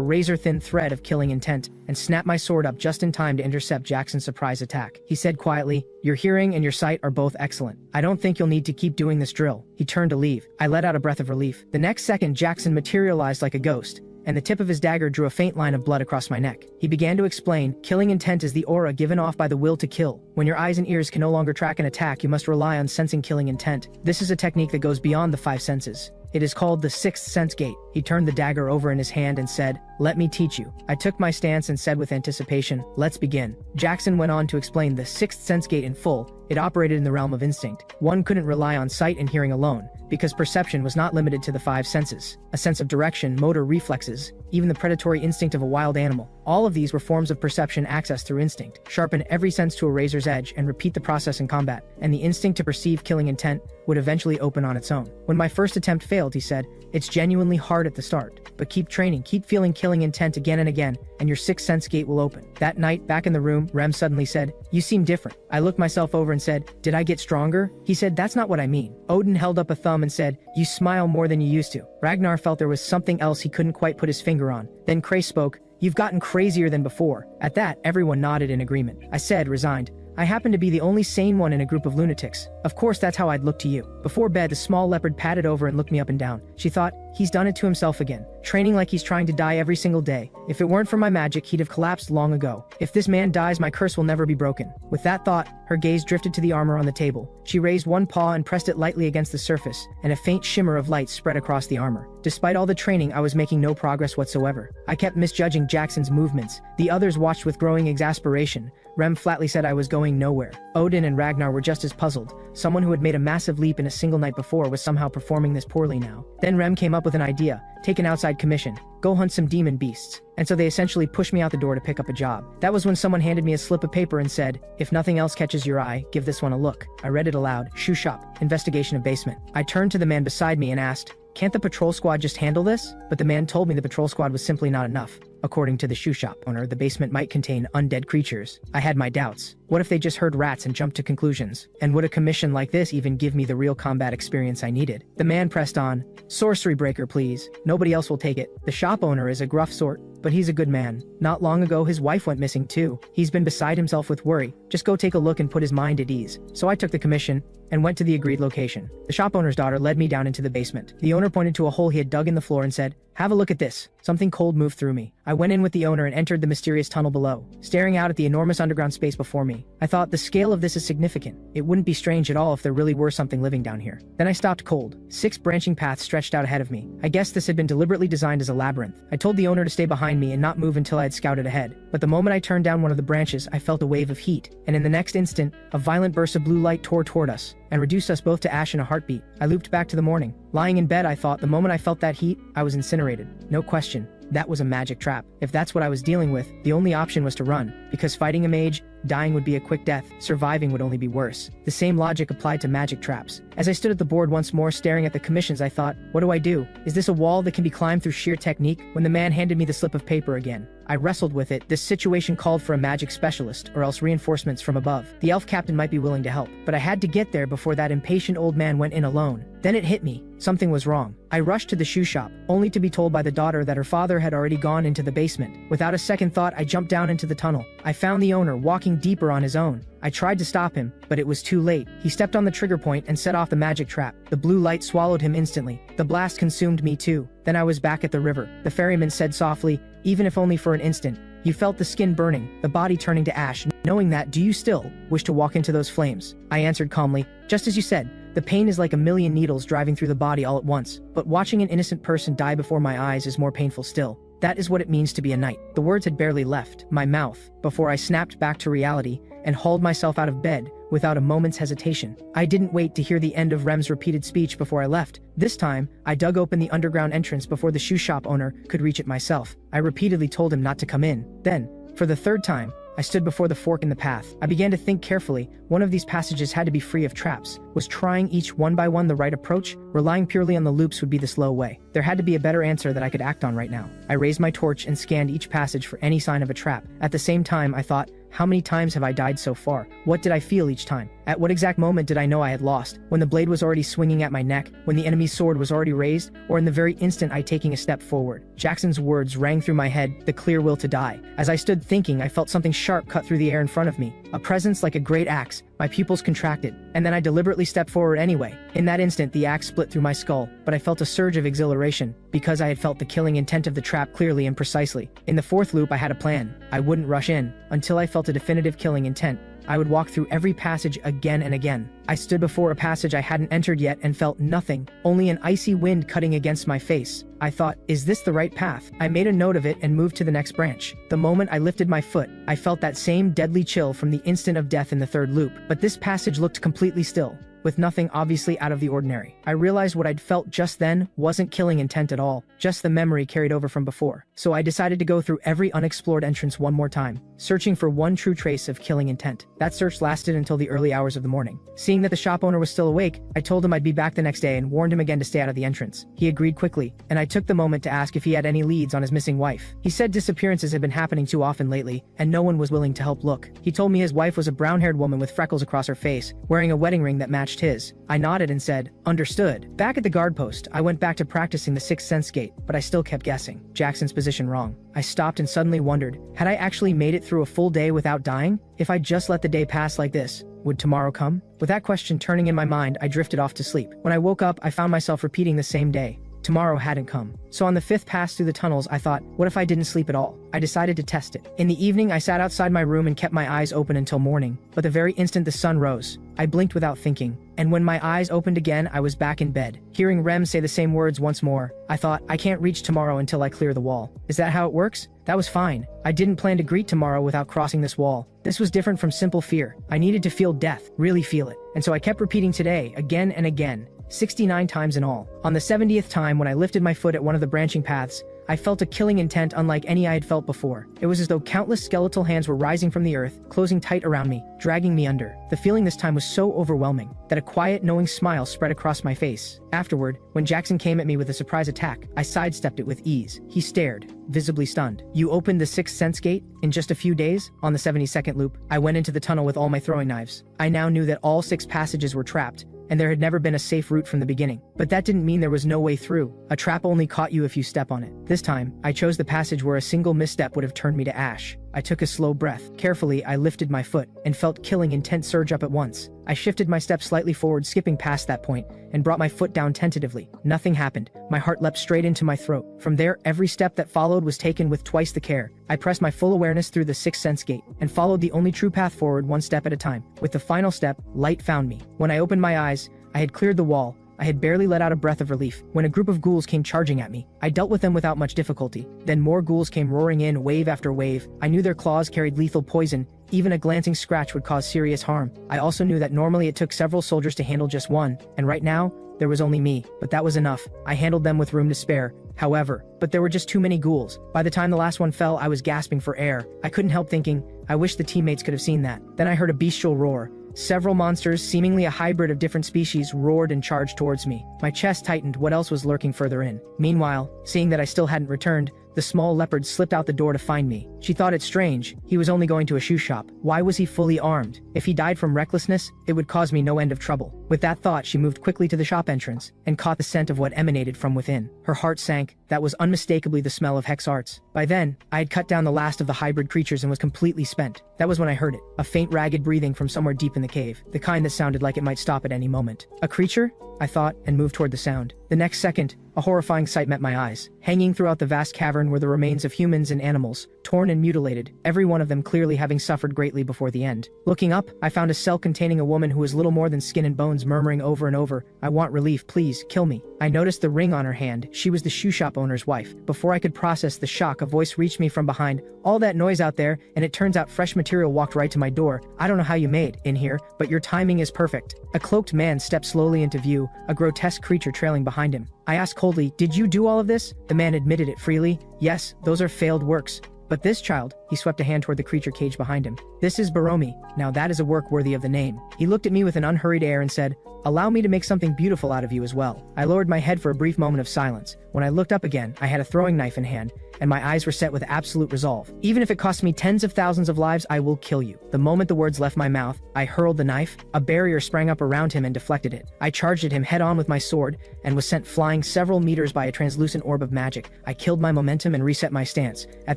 S1: razor-thin thread of killing intent, and snapped my sword up just in time to intercept Jackson's surprise attack. He said quietly, your hearing and your sight are both excellent. I don't think you'll need to keep doing this drill. He turned to leave. I let out a breath of relief. The next second, Jackson materialized like a ghost, and the tip of his dagger drew a faint line of blood across my neck. He began to explain, killing intent is the aura given off by the will to kill. When your eyes and ears can no longer track an attack, you must rely on sensing killing intent. This is a technique that goes beyond the 5 senses. It is called the sixth sense gate. He turned the dagger over in his hand and said, let me teach you. I took my stance and said with anticipation, let's begin. Jackson went on to explain the sixth sense gate in full. It operated in the realm of instinct. One couldn't rely on sight and hearing alone, because perception was not limited to the 5 senses. A sense of direction, motor reflexes, even the predatory instinct of a wild animal. All of these were forms of perception accessed through instinct. Sharpen every sense to a razor's edge and repeat the process in combat, and the instinct to perceive killing intent would eventually open on its own. When my first attempt failed, he said, it's genuinely hard at the start, but keep training, keep feeling killing intent again and again, and your sixth sense gate will open. That night, back in the room, Rem suddenly said, you seem different. I looked myself over and said, did I get stronger? He said, that's not what I mean. Odin held up a thumb and said, you smile more than you used to. Ragnar felt there was something else he couldn't quite put his finger on. Then Crace spoke, you've gotten crazier than before. At that, everyone nodded in agreement. I said, resigned, I happen to be the only sane one in a group of lunatics. Of course, that's how I'd look to you. Before bed, the small leopard padded over and looked me up and down. She thought, He's done it to himself again, training like he's trying to die every single day. If it weren't for my magic, he'd have collapsed long ago. If this man dies, my curse will never be broken. With that thought, her gaze drifted to the armor on the table. She raised one paw and pressed it lightly against the surface, and a faint shimmer of light spread across the armor. Despite all the training, I was making no progress whatsoever. I kept misjudging Jackson's movements. The others watched with growing exasperation. Rem flatly said I was going nowhere. Odin and Ragnar were just as puzzled. Someone who had made a massive leap in a single night before was somehow performing this poorly now. Then Rem came up with an idea. Take an outside commission. Go hunt some demon beasts. And so they essentially pushed me out the door to pick up a job. That was when someone handed me a slip of paper and said, if nothing else catches your eye, give this one a look. I read it aloud. Shoe shop. Investigation of basement. I turned to the man beside me and asked, can't the patrol squad just handle this? But the man told me the patrol squad was simply not enough. According to the shoe shop owner, the basement might contain undead creatures. I had my doubts. What if they just heard rats and jumped to conclusions? And would a commission like this even give me the real combat experience I needed? The man pressed on. Sorcery breaker, please. Nobody else will take it. The shop owner is a gruff sort, but he's a good man. Not long ago, his wife went missing too. He's been beside himself with worry. Just go take a look and put his mind at ease. So I took the commission and went to the agreed location. The shop owner's daughter led me down into the basement. The owner pointed to a hole he had dug in the floor and said, have a look at this. Something cold moved through me. I went in with the owner and entered the mysterious tunnel below, staring out at the enormous underground space before me. I thought the scale of this is significant. It wouldn't be strange at all if there really were something living down here. Then I stopped cold. 6 branching paths stretched out ahead of me. I guess this had been deliberately designed as a labyrinth. I told the owner to stay behind me and not move until I had scouted ahead. But the moment I turned down one of the branches, I felt a wave of heat, and in the next instant, a violent burst of blue light tore toward us and reduced us both to ash in a heartbeat. I looped back to the morning. Lying in bed, I thought the moment I felt that heat, I was incinerated. No question. That was a magic trap. If that's what I was dealing with, the only option was to run, because fighting a mage, dying would be a quick death, surviving would only be worse. The same logic applied to magic traps. As I stood at the board once more staring at the commissions, I thought, what do I do? Is this a wall that can be climbed through sheer technique? When the man handed me the slip of paper again, I wrestled with it. This situation called for a magic specialist, or else reinforcements from above. The elf captain might be willing to help, but I had to get there before that impatient old man went in alone. Then it hit me. Something was wrong. I rushed to the shoe shop, only to be told by the daughter that her father had already gone into the basement. Without a second thought, I jumped down into the tunnel. I found the owner walking deeper on his own. I tried to stop him, but it was too late. He stepped on the trigger point and set off the magic trap. The blue light swallowed him instantly. The blast consumed me too. Then I was back at the river. The ferryman said softly, even if only for an instant, you felt the skin burning, the body turning to ash. Knowing that, do you still wish to walk into those flames? I answered calmly, just as you said. The pain is like a million needles driving through the body all at once, but watching an innocent person die before my eyes is more painful still. That is what it means to be a knight. The words had barely left my mouth before I snapped back to reality and hauled myself out of bed without a moment's hesitation. I didn't wait to hear the end of Rem's repeated speech before I left. This time, I dug open the underground entrance before the shoe shop owner could reach it myself. I repeatedly told him not to come in. Then, for the third time, I stood before the fork in the path. I began to think carefully. One of these passages had to be free of traps. Was trying each one by one the right approach? Relying purely on the loops would be the slow way. There had to be a better answer that I could act on right now. I raised my torch and scanned each passage for any sign of a trap. At the same time, I thought, how many times have I died so far? What did I feel each time? At what exact moment did I know I had lost? When the blade was already swinging at my neck, when the enemy's sword was already raised, or in the very instant I taking a step forward? Jackson's words rang through my head, the clear will to die. As I stood thinking, I felt something sharp cut through the air in front of me, a presence like a great axe. My pupils contracted, and then I deliberately stepped forward anyway. In that instant, the axe split through my skull, but I felt a surge of exhilaration, because I had felt the killing intent of the trap clearly and precisely. In the fourth loop, I had a plan. I wouldn't rush in, until I felt a definitive killing intent. I would walk through every passage again and again. I stood before a passage I hadn't entered yet and felt nothing, only an icy wind cutting against my face. I thought, is this the right path? I made a note of it and moved to the next branch. The moment I lifted my foot, I felt that same deadly chill from the instant of death in the third loop. But this passage looked completely still, with nothing obviously out of the ordinary. I realized what I'd felt just then wasn't killing intent at all, just the memory carried over from before. So I decided to go through every unexplored entrance one more time, searching for one true trace of killing intent. That search lasted until the early hours of the morning. Seeing that the shop owner was still awake, I told him I'd be back the next day and warned him again to stay out of the entrance. He agreed quickly, and I took the moment to ask if he had any leads on his missing wife. He said disappearances had been happening too often lately, and no one was willing to help look. He told me his wife was a brown-haired woman with freckles across her face, wearing a wedding ring that matched his. I nodded and said, understood. Back at the guard post, I went back to practicing the sixth sense gate, but I still kept guessing Jackson's position wrong. I stopped and suddenly wondered, had I actually made it through a full day without dying? If I just let the day pass like this, would tomorrow come? With that question turning in my mind, I drifted off to sleep. When I woke up, I found myself repeating the same day. tomorrow hadn't come. So on the fifth pass through the tunnels, I thought, what if I didn't sleep at all? I decided to test it. In the evening, I sat outside my room and kept my eyes open until morning, but the very instant the sun rose, I blinked without thinking, and when my eyes opened again, I was back in bed. Hearing Rem say the same words once more, I thought, I can't reach tomorrow until I clear the wall. Is that how it works? That was fine. I didn't plan to greet tomorrow without crossing this wall. This was different from simple fear. I needed to feel death, really feel it. And so I kept repeating today, again and again, 69 times in all. On the 70th time, when I lifted my foot at one of the branching paths, I felt a killing intent unlike any I had felt before. It was as though countless skeletal hands were rising from the earth, closing tight around me, dragging me under. The feeling this time was so overwhelming that a quiet, knowing smile spread across my face. Afterward, when Jackson came at me with a surprise attack, I sidestepped it with ease. He stared, visibly stunned. You opened the sixth sense gate in just a few days? On the 72nd loop, I went into the tunnel with all my throwing knives. I now knew that all 6 passages were trapped, and there had never been a safe route from the beginning. But that didn't mean there was no way through. A trap only caught you if you step on it. This time, I chose the passage where a single misstep would have turned me to ash. I took a slow breath. Carefully, I lifted my foot and felt killing intent surge up at once. I shifted my step slightly forward, skipping past that point, and brought my foot down tentatively. Nothing happened. My heart leapt straight into my throat. From there, every step that followed was taken with twice the care. I pressed my full awareness through the sixth sense gate and followed the only true path forward, one step at a time. With the final step, light found me. When I opened my eyes, I had cleared the wall. I had barely let out a breath of relief when a group of ghouls came charging at me. I dealt with them without much difficulty. Then more ghouls came roaring in, wave after wave. I knew their claws carried lethal poison. Even a glancing scratch would cause serious harm. I also knew that normally it took several soldiers to handle just one, and right now, there was only me. But that was enough. I handled them with room to spare. However, but there were just too many ghouls. By the time the last one fell, I was gasping for air. I couldn't help thinking, I wish the teammates could have seen that. Then I heard a bestial roar. Several monsters, seemingly a hybrid of different species, roared and charged towards me. My chest tightened. What else was lurking further in? Meanwhile, seeing that I still hadn't returned, the small leopard slipped out the door to find me. She thought it strange. He was only going to a shoe shop. Why was he fully armed? If he died from recklessness, it would cause me no end of trouble. With that thought, she moved quickly to the shop entrance and caught the scent of what emanated from within. Her heart sank. That was unmistakably the smell of hex arts. By then, I had cut down the last of the hybrid creatures and was completely spent. That was when I heard it. A faint, ragged breathing from somewhere deep in the cave. The kind that sounded like it might stop at any moment. A creature? I thought, and moved toward the sound. The next second, a horrifying sight met my eyes. Hanging throughout the vast cavern were the remains of humans and animals, torn and mutilated, every one of them clearly having suffered greatly before the end. Looking up, I found a cell containing a woman who was little more than skin and bones, murmuring over and over, I want relief, please, kill me. I noticed the ring on her hand. She was the shoe shop owner's wife. Before I could process the shock, a voice reached me from behind. All that noise out there, and it turns out fresh material walked right to my door. I don't know how you made in here, but your timing is perfect. A cloaked man stepped slowly into view, a grotesque creature trailing behind him. I asked coldly, did you do all of this? The man admitted it freely. Yes, those are failed works. But this child, he swept a hand toward the creature cage behind him. This is Baromi. Now that is a work worthy of the name. He looked at me with an unhurried air and said, allow me to make something beautiful out of you as well. I lowered my head for a brief moment of silence. When I looked up again, I had a throwing knife in hand, and my eyes were set with absolute resolve. Even if it costs me tens of thousands of lives, I will kill you. The moment the words left my mouth, I hurled the knife. A barrier sprang up around him and deflected it. I charged at him head on with my sword and was sent flying several meters by a translucent orb of magic. I killed my momentum and reset my stance. At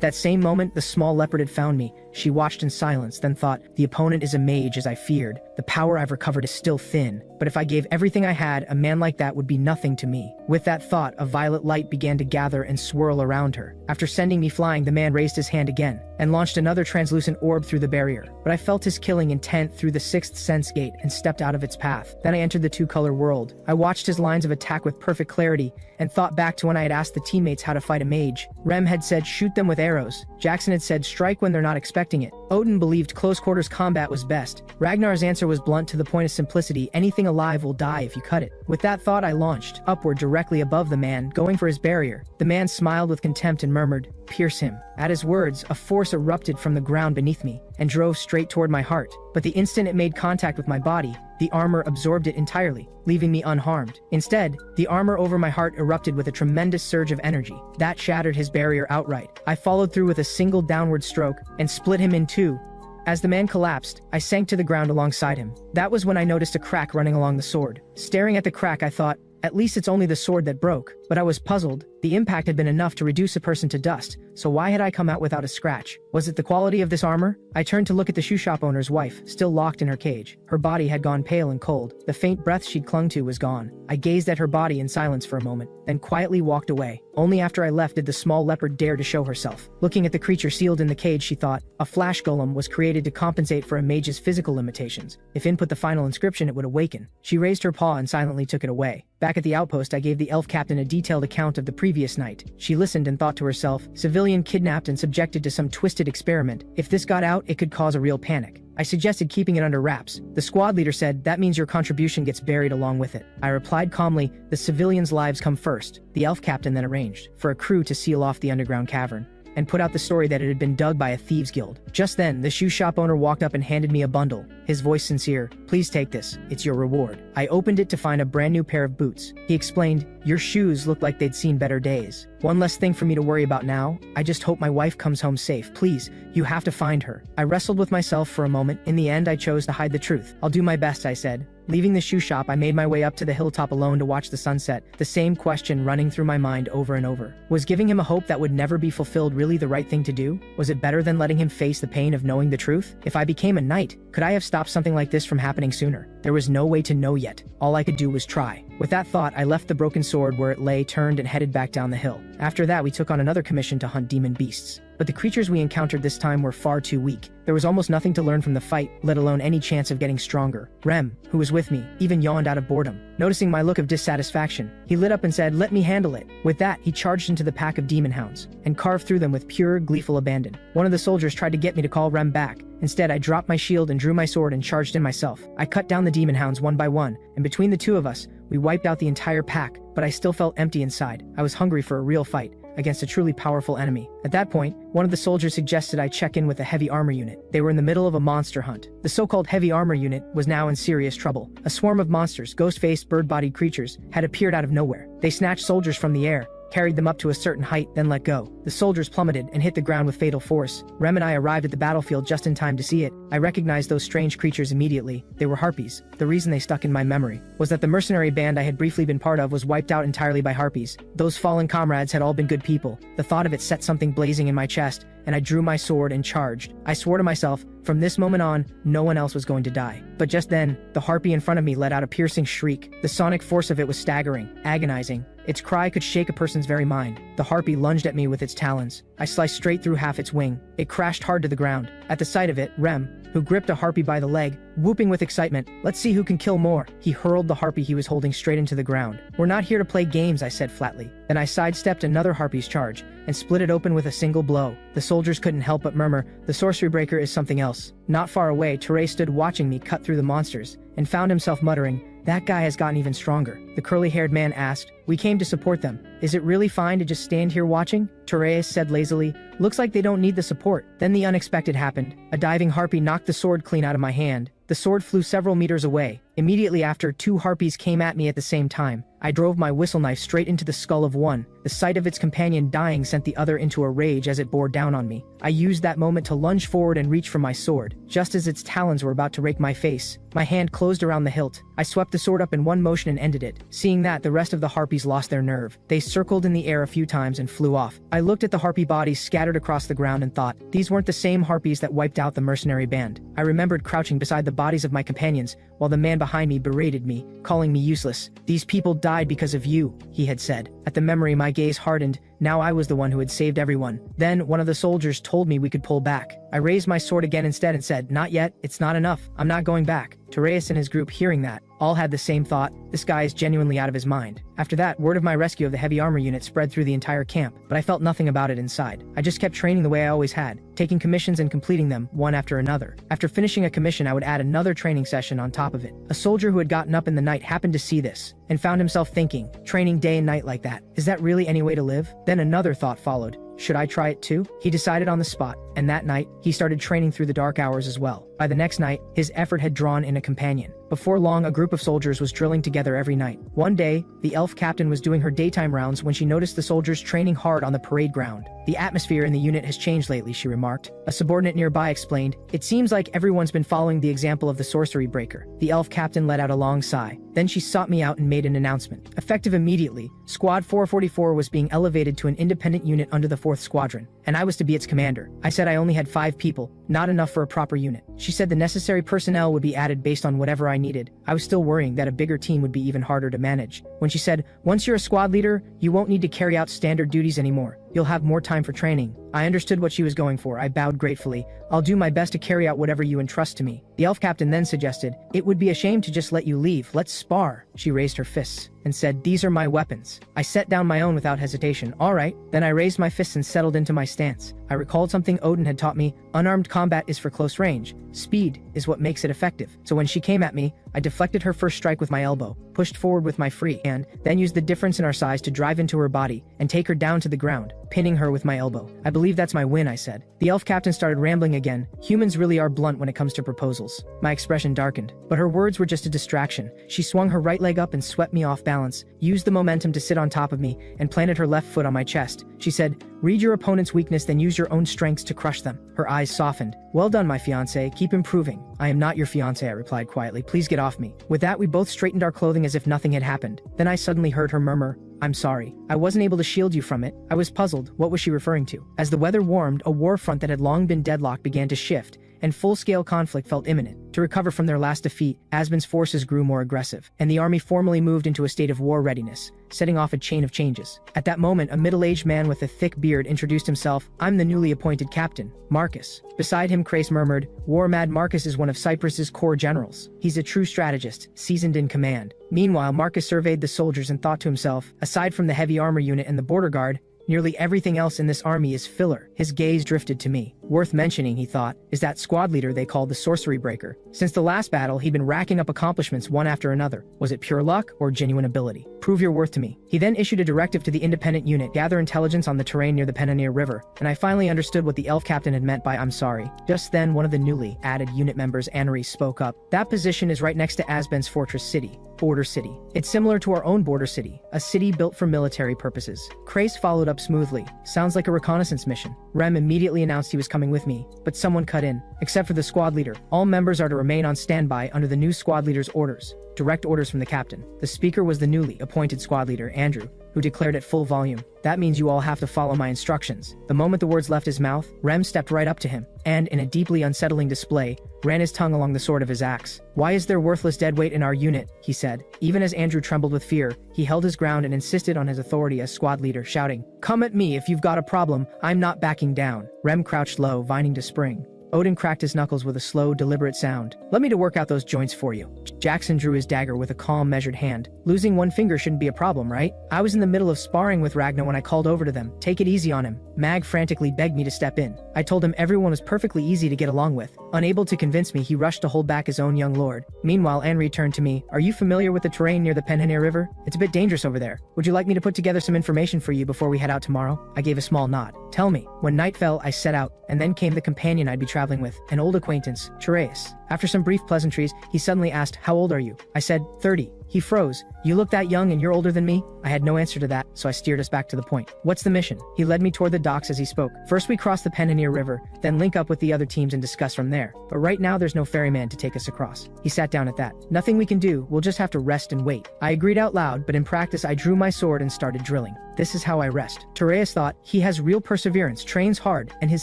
S1: that same moment, the small leopard had found me. She watched in silence, then thought, the opponent is a mage as I feared. The power I've recovered is still thin, but if I gave everything I had, a man like that would be nothing to me. With that thought, a violet light began to gather and swirl around her. After sending me flying, the man raised his hand again and launched another translucent orb through the barrier. But I felt his killing intent through the sixth sense gate and stepped out of its path. Then I entered the two-color world. I watched his lines of attack with perfect clarity and thought back to when I had asked the teammates how to fight a mage. Rem had said shoot them with arrows. Jackson had said strike when they're not expecting it. Odin believed close quarters combat was best. Ragnar's answer was blunt to the point of simplicity, anything alive will die if you cut it. With that thought, I launched upward directly above the man, going for his barrier. The man smiled with contempt and murmured, pierce him. At his words, a force erupted from the ground beneath me and drove straight toward my heart. But the instant it made contact with my body, the armor absorbed it entirely, leaving me unharmed. Instead, the armor over my heart erupted with a tremendous surge of energy. That shattered his barrier outright. I followed through with a single downward stroke and split him in two. As the man collapsed, I sank to the ground alongside him. That was when I noticed a crack running along the sword. Staring at the crack, I thought, At least it's only the sword that broke. But I was puzzled. The impact had been enough to reduce a person to dust, so why had I come out without a scratch? Was it the quality of this armor? I turned to look at the shoe shop owner's wife, still locked in her cage. Her body had gone pale and cold. The faint breath she'd clung to was gone. I gazed at her body in silence for a moment, then quietly walked away. Only after I left did the small leopard dare to show herself. Looking at the creature sealed in the cage, she thought, a flash golem was created to compensate for a mage's physical limitations. If input the final inscription, it would awaken. She raised her paw and silently took it away. Back at the outpost, I gave the elf captain a detailed account of the previous night. She listened and thought to herself, civilian kidnapped and subjected to some twisted experiment. If this got out, it could cause a real panic. I suggested keeping it under wraps. The squad leader said, that means your contribution gets buried along with it. I replied calmly, the civilians' lives come first. The elf captain then arranged for a crew to seal off the underground cavern and put out the story that it had been dug by a thieves guild. Just then, the shoe shop owner walked up and handed me a bundle, his voice sincere. Please take this, it's your reward. I opened it to find a brand new pair of boots. He explained, your shoes looked like they'd seen better days. One less thing for me to worry about now. I just hope my wife comes home safe. Please, you have to find her. I wrestled with myself for a moment. In the end, I chose to hide the truth. I'll do my best, I said. Leaving the shoe shop, I made my way up to the hilltop alone to watch the sunset, the same question running through my mind over and over. Was giving him a hope that would never be fulfilled really the right thing to do? Was it better than letting him face the pain of knowing the truth? If I became a knight, could I have stopped something like this from happening sooner? There was no way to know yet. All I could do was try. With that thought, I left the broken sword where it lay, turned and headed back down the hill. After that, we took on another commission to hunt demon beasts. But the creatures we encountered this time were far too weak. There was almost nothing to learn from the fight, let alone any chance of getting stronger. Rem, who was with me, even yawned out of boredom. Noticing my look of dissatisfaction, he lit up and said, let me handle it. With that, he charged into the pack of demon hounds and carved through them with pure, gleeful abandon. One of the soldiers tried to get me to call Rem back. Instead, I dropped my shield and drew my sword and charged in myself. I cut down the demon hounds one by one, and between the two of us, we wiped out the entire pack, but I still felt empty inside. I was hungry for a real fight against a truly powerful enemy. At that point, one of the soldiers suggested I check in with a heavy armor unit. They were in the middle of a monster hunt. The so-called heavy armor unit was now in serious trouble. A swarm of monsters, ghost-faced, bird-bodied creatures, had appeared out of nowhere. They snatched soldiers from the air, carried them up to a certain height, then let go. The soldiers plummeted and hit the ground with fatal force. Rem and I arrived at the battlefield just in time to see it. I recognized those strange creatures immediately. They were harpies. The reason they stuck in my memory was that the mercenary band I had briefly been part of was wiped out entirely by harpies. Those fallen comrades had all been good people. The thought of it set something blazing in my chest, and I drew my sword and charged. I swore to myself, from this moment on, no one else was going to die. But just then, the harpy in front of me let out a piercing shriek. The sonic force of it was staggering, agonizing. Its cry could shake a person's very mind. The harpy lunged at me with its talons. I sliced straight through half its wing. It crashed hard to the ground. At the sight of it, Rem, who gripped a harpy by the leg, whooping with excitement, let's see who can kill more. He hurled the harpy he was holding straight into the ground. We're not here to play games, I said flatly. Then I sidestepped another harpy's charge and split it open with a single blow. The soldiers couldn't help but murmur, the sorcery breaker is something else. Not far away, Teray stood watching me cut through the monsters and found himself muttering, that guy has gotten even stronger. The curly-haired man asked, we came to support them. Is it really fine to just stand here watching? Tereus said lazily, looks like they don't need the support. Then the unexpected happened. A diving harpy knocked the sword clean out of my hand. The sword flew several meters away. Immediately after, two harpies came at me at the same time. I drove my whistle knife straight into the skull of one. The sight of its companion dying sent the other into a rage as it bore down on me. I used that moment to lunge forward and reach for my sword. Just as its talons were about to rake my face, my hand closed around the hilt. I swept the sword up in one motion and ended it. Seeing that, the rest of the harpies lost their nerve. They circled in the air a few times and flew off. I looked at the harpy bodies scattered across the ground and thought, these weren't the same harpies that wiped out the mercenary band. I remembered crouching beside the bodies of my companions, while the man behind me berated me, calling me useless. These people died because of you, he had said. At the memory, my gaze hardened. Now I was the one who had saved everyone. Then, one of the soldiers told me we could pull back. I raised my sword again instead and said, not yet, it's not enough. I'm not going back. Tereus and his group, hearing that, all had the same thought, this guy is genuinely out of his mind. After that, word of my rescue of the heavy armor unit spread through the entire camp, but I felt nothing about it inside. I just kept training the way I always had, taking commissions and completing them, one after another. After finishing a commission, I would add another training session on top of it. A soldier who had gotten up in the night happened to see this, and found himself thinking, training day and night like that, is that really any way to live? Then another thought followed. should I try it too? He decided on the spot, and that night, he started training through the dark hours as well. By the next night, his effort had drawn in a companion. Before long, a group of soldiers was drilling together every night. One day, the elf captain was doing her daytime rounds when she noticed the soldiers training hard on the parade ground. The atmosphere in the unit has changed lately, she remarked. A subordinate nearby explained, it seems like everyone's been following the example of the sorcery breaker. The elf captain let out a long sigh. Then she sought me out and made an announcement. Effective immediately, Squad 444 was being elevated to an independent unit under the 4th Squadron, and I was to be its commander. I said I only had 5 people, not enough for a proper unit. She said the necessary personnel would be added based on whatever I needed. I was still worrying that a bigger team would be even harder to manage. When she said, once you're a squad leader, you won't need to carry out standard duties anymore. You'll have more time for training. I understood what she was going for. I bowed gratefully. I'll do my best to carry out whatever you entrust to me. The elf captain then suggested, it would be a shame to just let you leave. Let's spar. She raised her fists and said, these are my weapons. I set down my own without hesitation. All right. Then I raised my fists and settled into my stance. I recalled something Odin had taught me. Unarmed combat is for close range. Speed is what makes it effective. So when she came at me, I deflected her first strike with my elbow, pushed forward with my free hand, then used the difference in our size to drive into her body and take her down to the ground, pinning her with my elbow. I believe that's my win, I said. The elf captain started rambling again. Humans really are blunt when it comes to proposals. My expression darkened, but her words were just a distraction. She swung her right leg up and swept me off balance, used the momentum to sit on top of me, and planted her left foot on my chest. She said, read your opponent's weakness, then use your own strengths to crush them. Her eyes softened. Well done, my fiancé. Keep improving. I am not your fiancé, I replied quietly. Please get off me. With that, we both straightened our clothing as if nothing had happened. Then I suddenly heard her murmur, I'm sorry. I wasn't able to shield you from it. I was puzzled. What was she referring to? As the weather warmed, a war front that had long been deadlocked began to shift, and full-scale conflict felt imminent. To recover from their last defeat, Asbin's forces grew more aggressive, and the army formally moved into a state of war readiness, setting off a chain of changes. At that moment, a middle-aged man with a thick beard introduced himself. I'm the newly appointed captain, Marcus. Beside him, Crace murmured, War-mad Marcus is one of Cyprus's core generals. He's a true strategist, seasoned in command. Meanwhile, Marcus surveyed the soldiers and thought to himself, aside from the heavy armor unit and the border guard, nearly everything else in this army is filler. His gaze drifted to me. Worth mentioning, he thought, is that squad leader they called the Sorcery Breaker. Since the last battle, he'd been racking up accomplishments one after another. Was it pure luck or genuine ability? Prove your worth to me. He then issued a directive to the independent unit, gather intelligence on the terrain near the Penanir River, and I finally understood what the elf captain had meant by I'm sorry. Just then, one of the newly added unit members, Anri, spoke up. That position is right next to Asben's fortress city, Border City. It's similar to our own Border City, a city built for military purposes. Crace followed up smoothly. Sounds like a reconnaissance mission. Rem immediately announced he was coming with me, but someone cut in. Except for the squad leader, all members are to remain on standby under the new squad leader's orders. Direct orders from the captain. The speaker was the newly appointed squad leader, Andrew, who declared at full volume, that means you all have to follow my instructions. The moment the words left his mouth, Rem stepped right up to him, and, in a deeply unsettling display, ran his tongue along the sword of his axe. Why is there worthless deadweight in our unit? He said. Even as Andrew trembled with fear, he held his ground and insisted on his authority as squad leader, shouting, Come at me if you've got a problem, I'm not backing down. Rem crouched low, vining to spring. Odin cracked his knuckles with a slow, deliberate sound. Let me to work out those joints for you. Jackson drew his dagger with a calm, measured hand. Losing one finger shouldn't be a problem, right? I was in the middle of sparring with Ragnar when I called over to them. Take it easy on him. Mag frantically begged me to step in. I told him everyone was perfectly easy to get along with. Unable to convince me, he rushed to hold back his own young lord. Meanwhile, Anri turned to me. Are you familiar with the terrain near the Penhanir River? It's a bit dangerous over there. Would you like me to put together some information for you before we head out tomorrow? I gave a small nod. Tell me. When night fell, I set out, and then came the companion I'd be traveling with, an old acquaintance, Tereus. After some brief pleasantries, he suddenly asked, How old are you? I said, 30. He froze. You look that young and you're older than me? I had no answer to that, so I steered us back to the point. What's the mission? He led me toward the docks as he spoke. First we cross the Penanir River, then link up with the other teams and discuss from there. But right now there's no ferryman to take us across. He sat down at that. Nothing we can do, we'll just have to rest and wait. I agreed out loud, but in practice I drew my sword and started drilling. This is how I rest. Tereus thought, he has real perseverance, trains hard, and his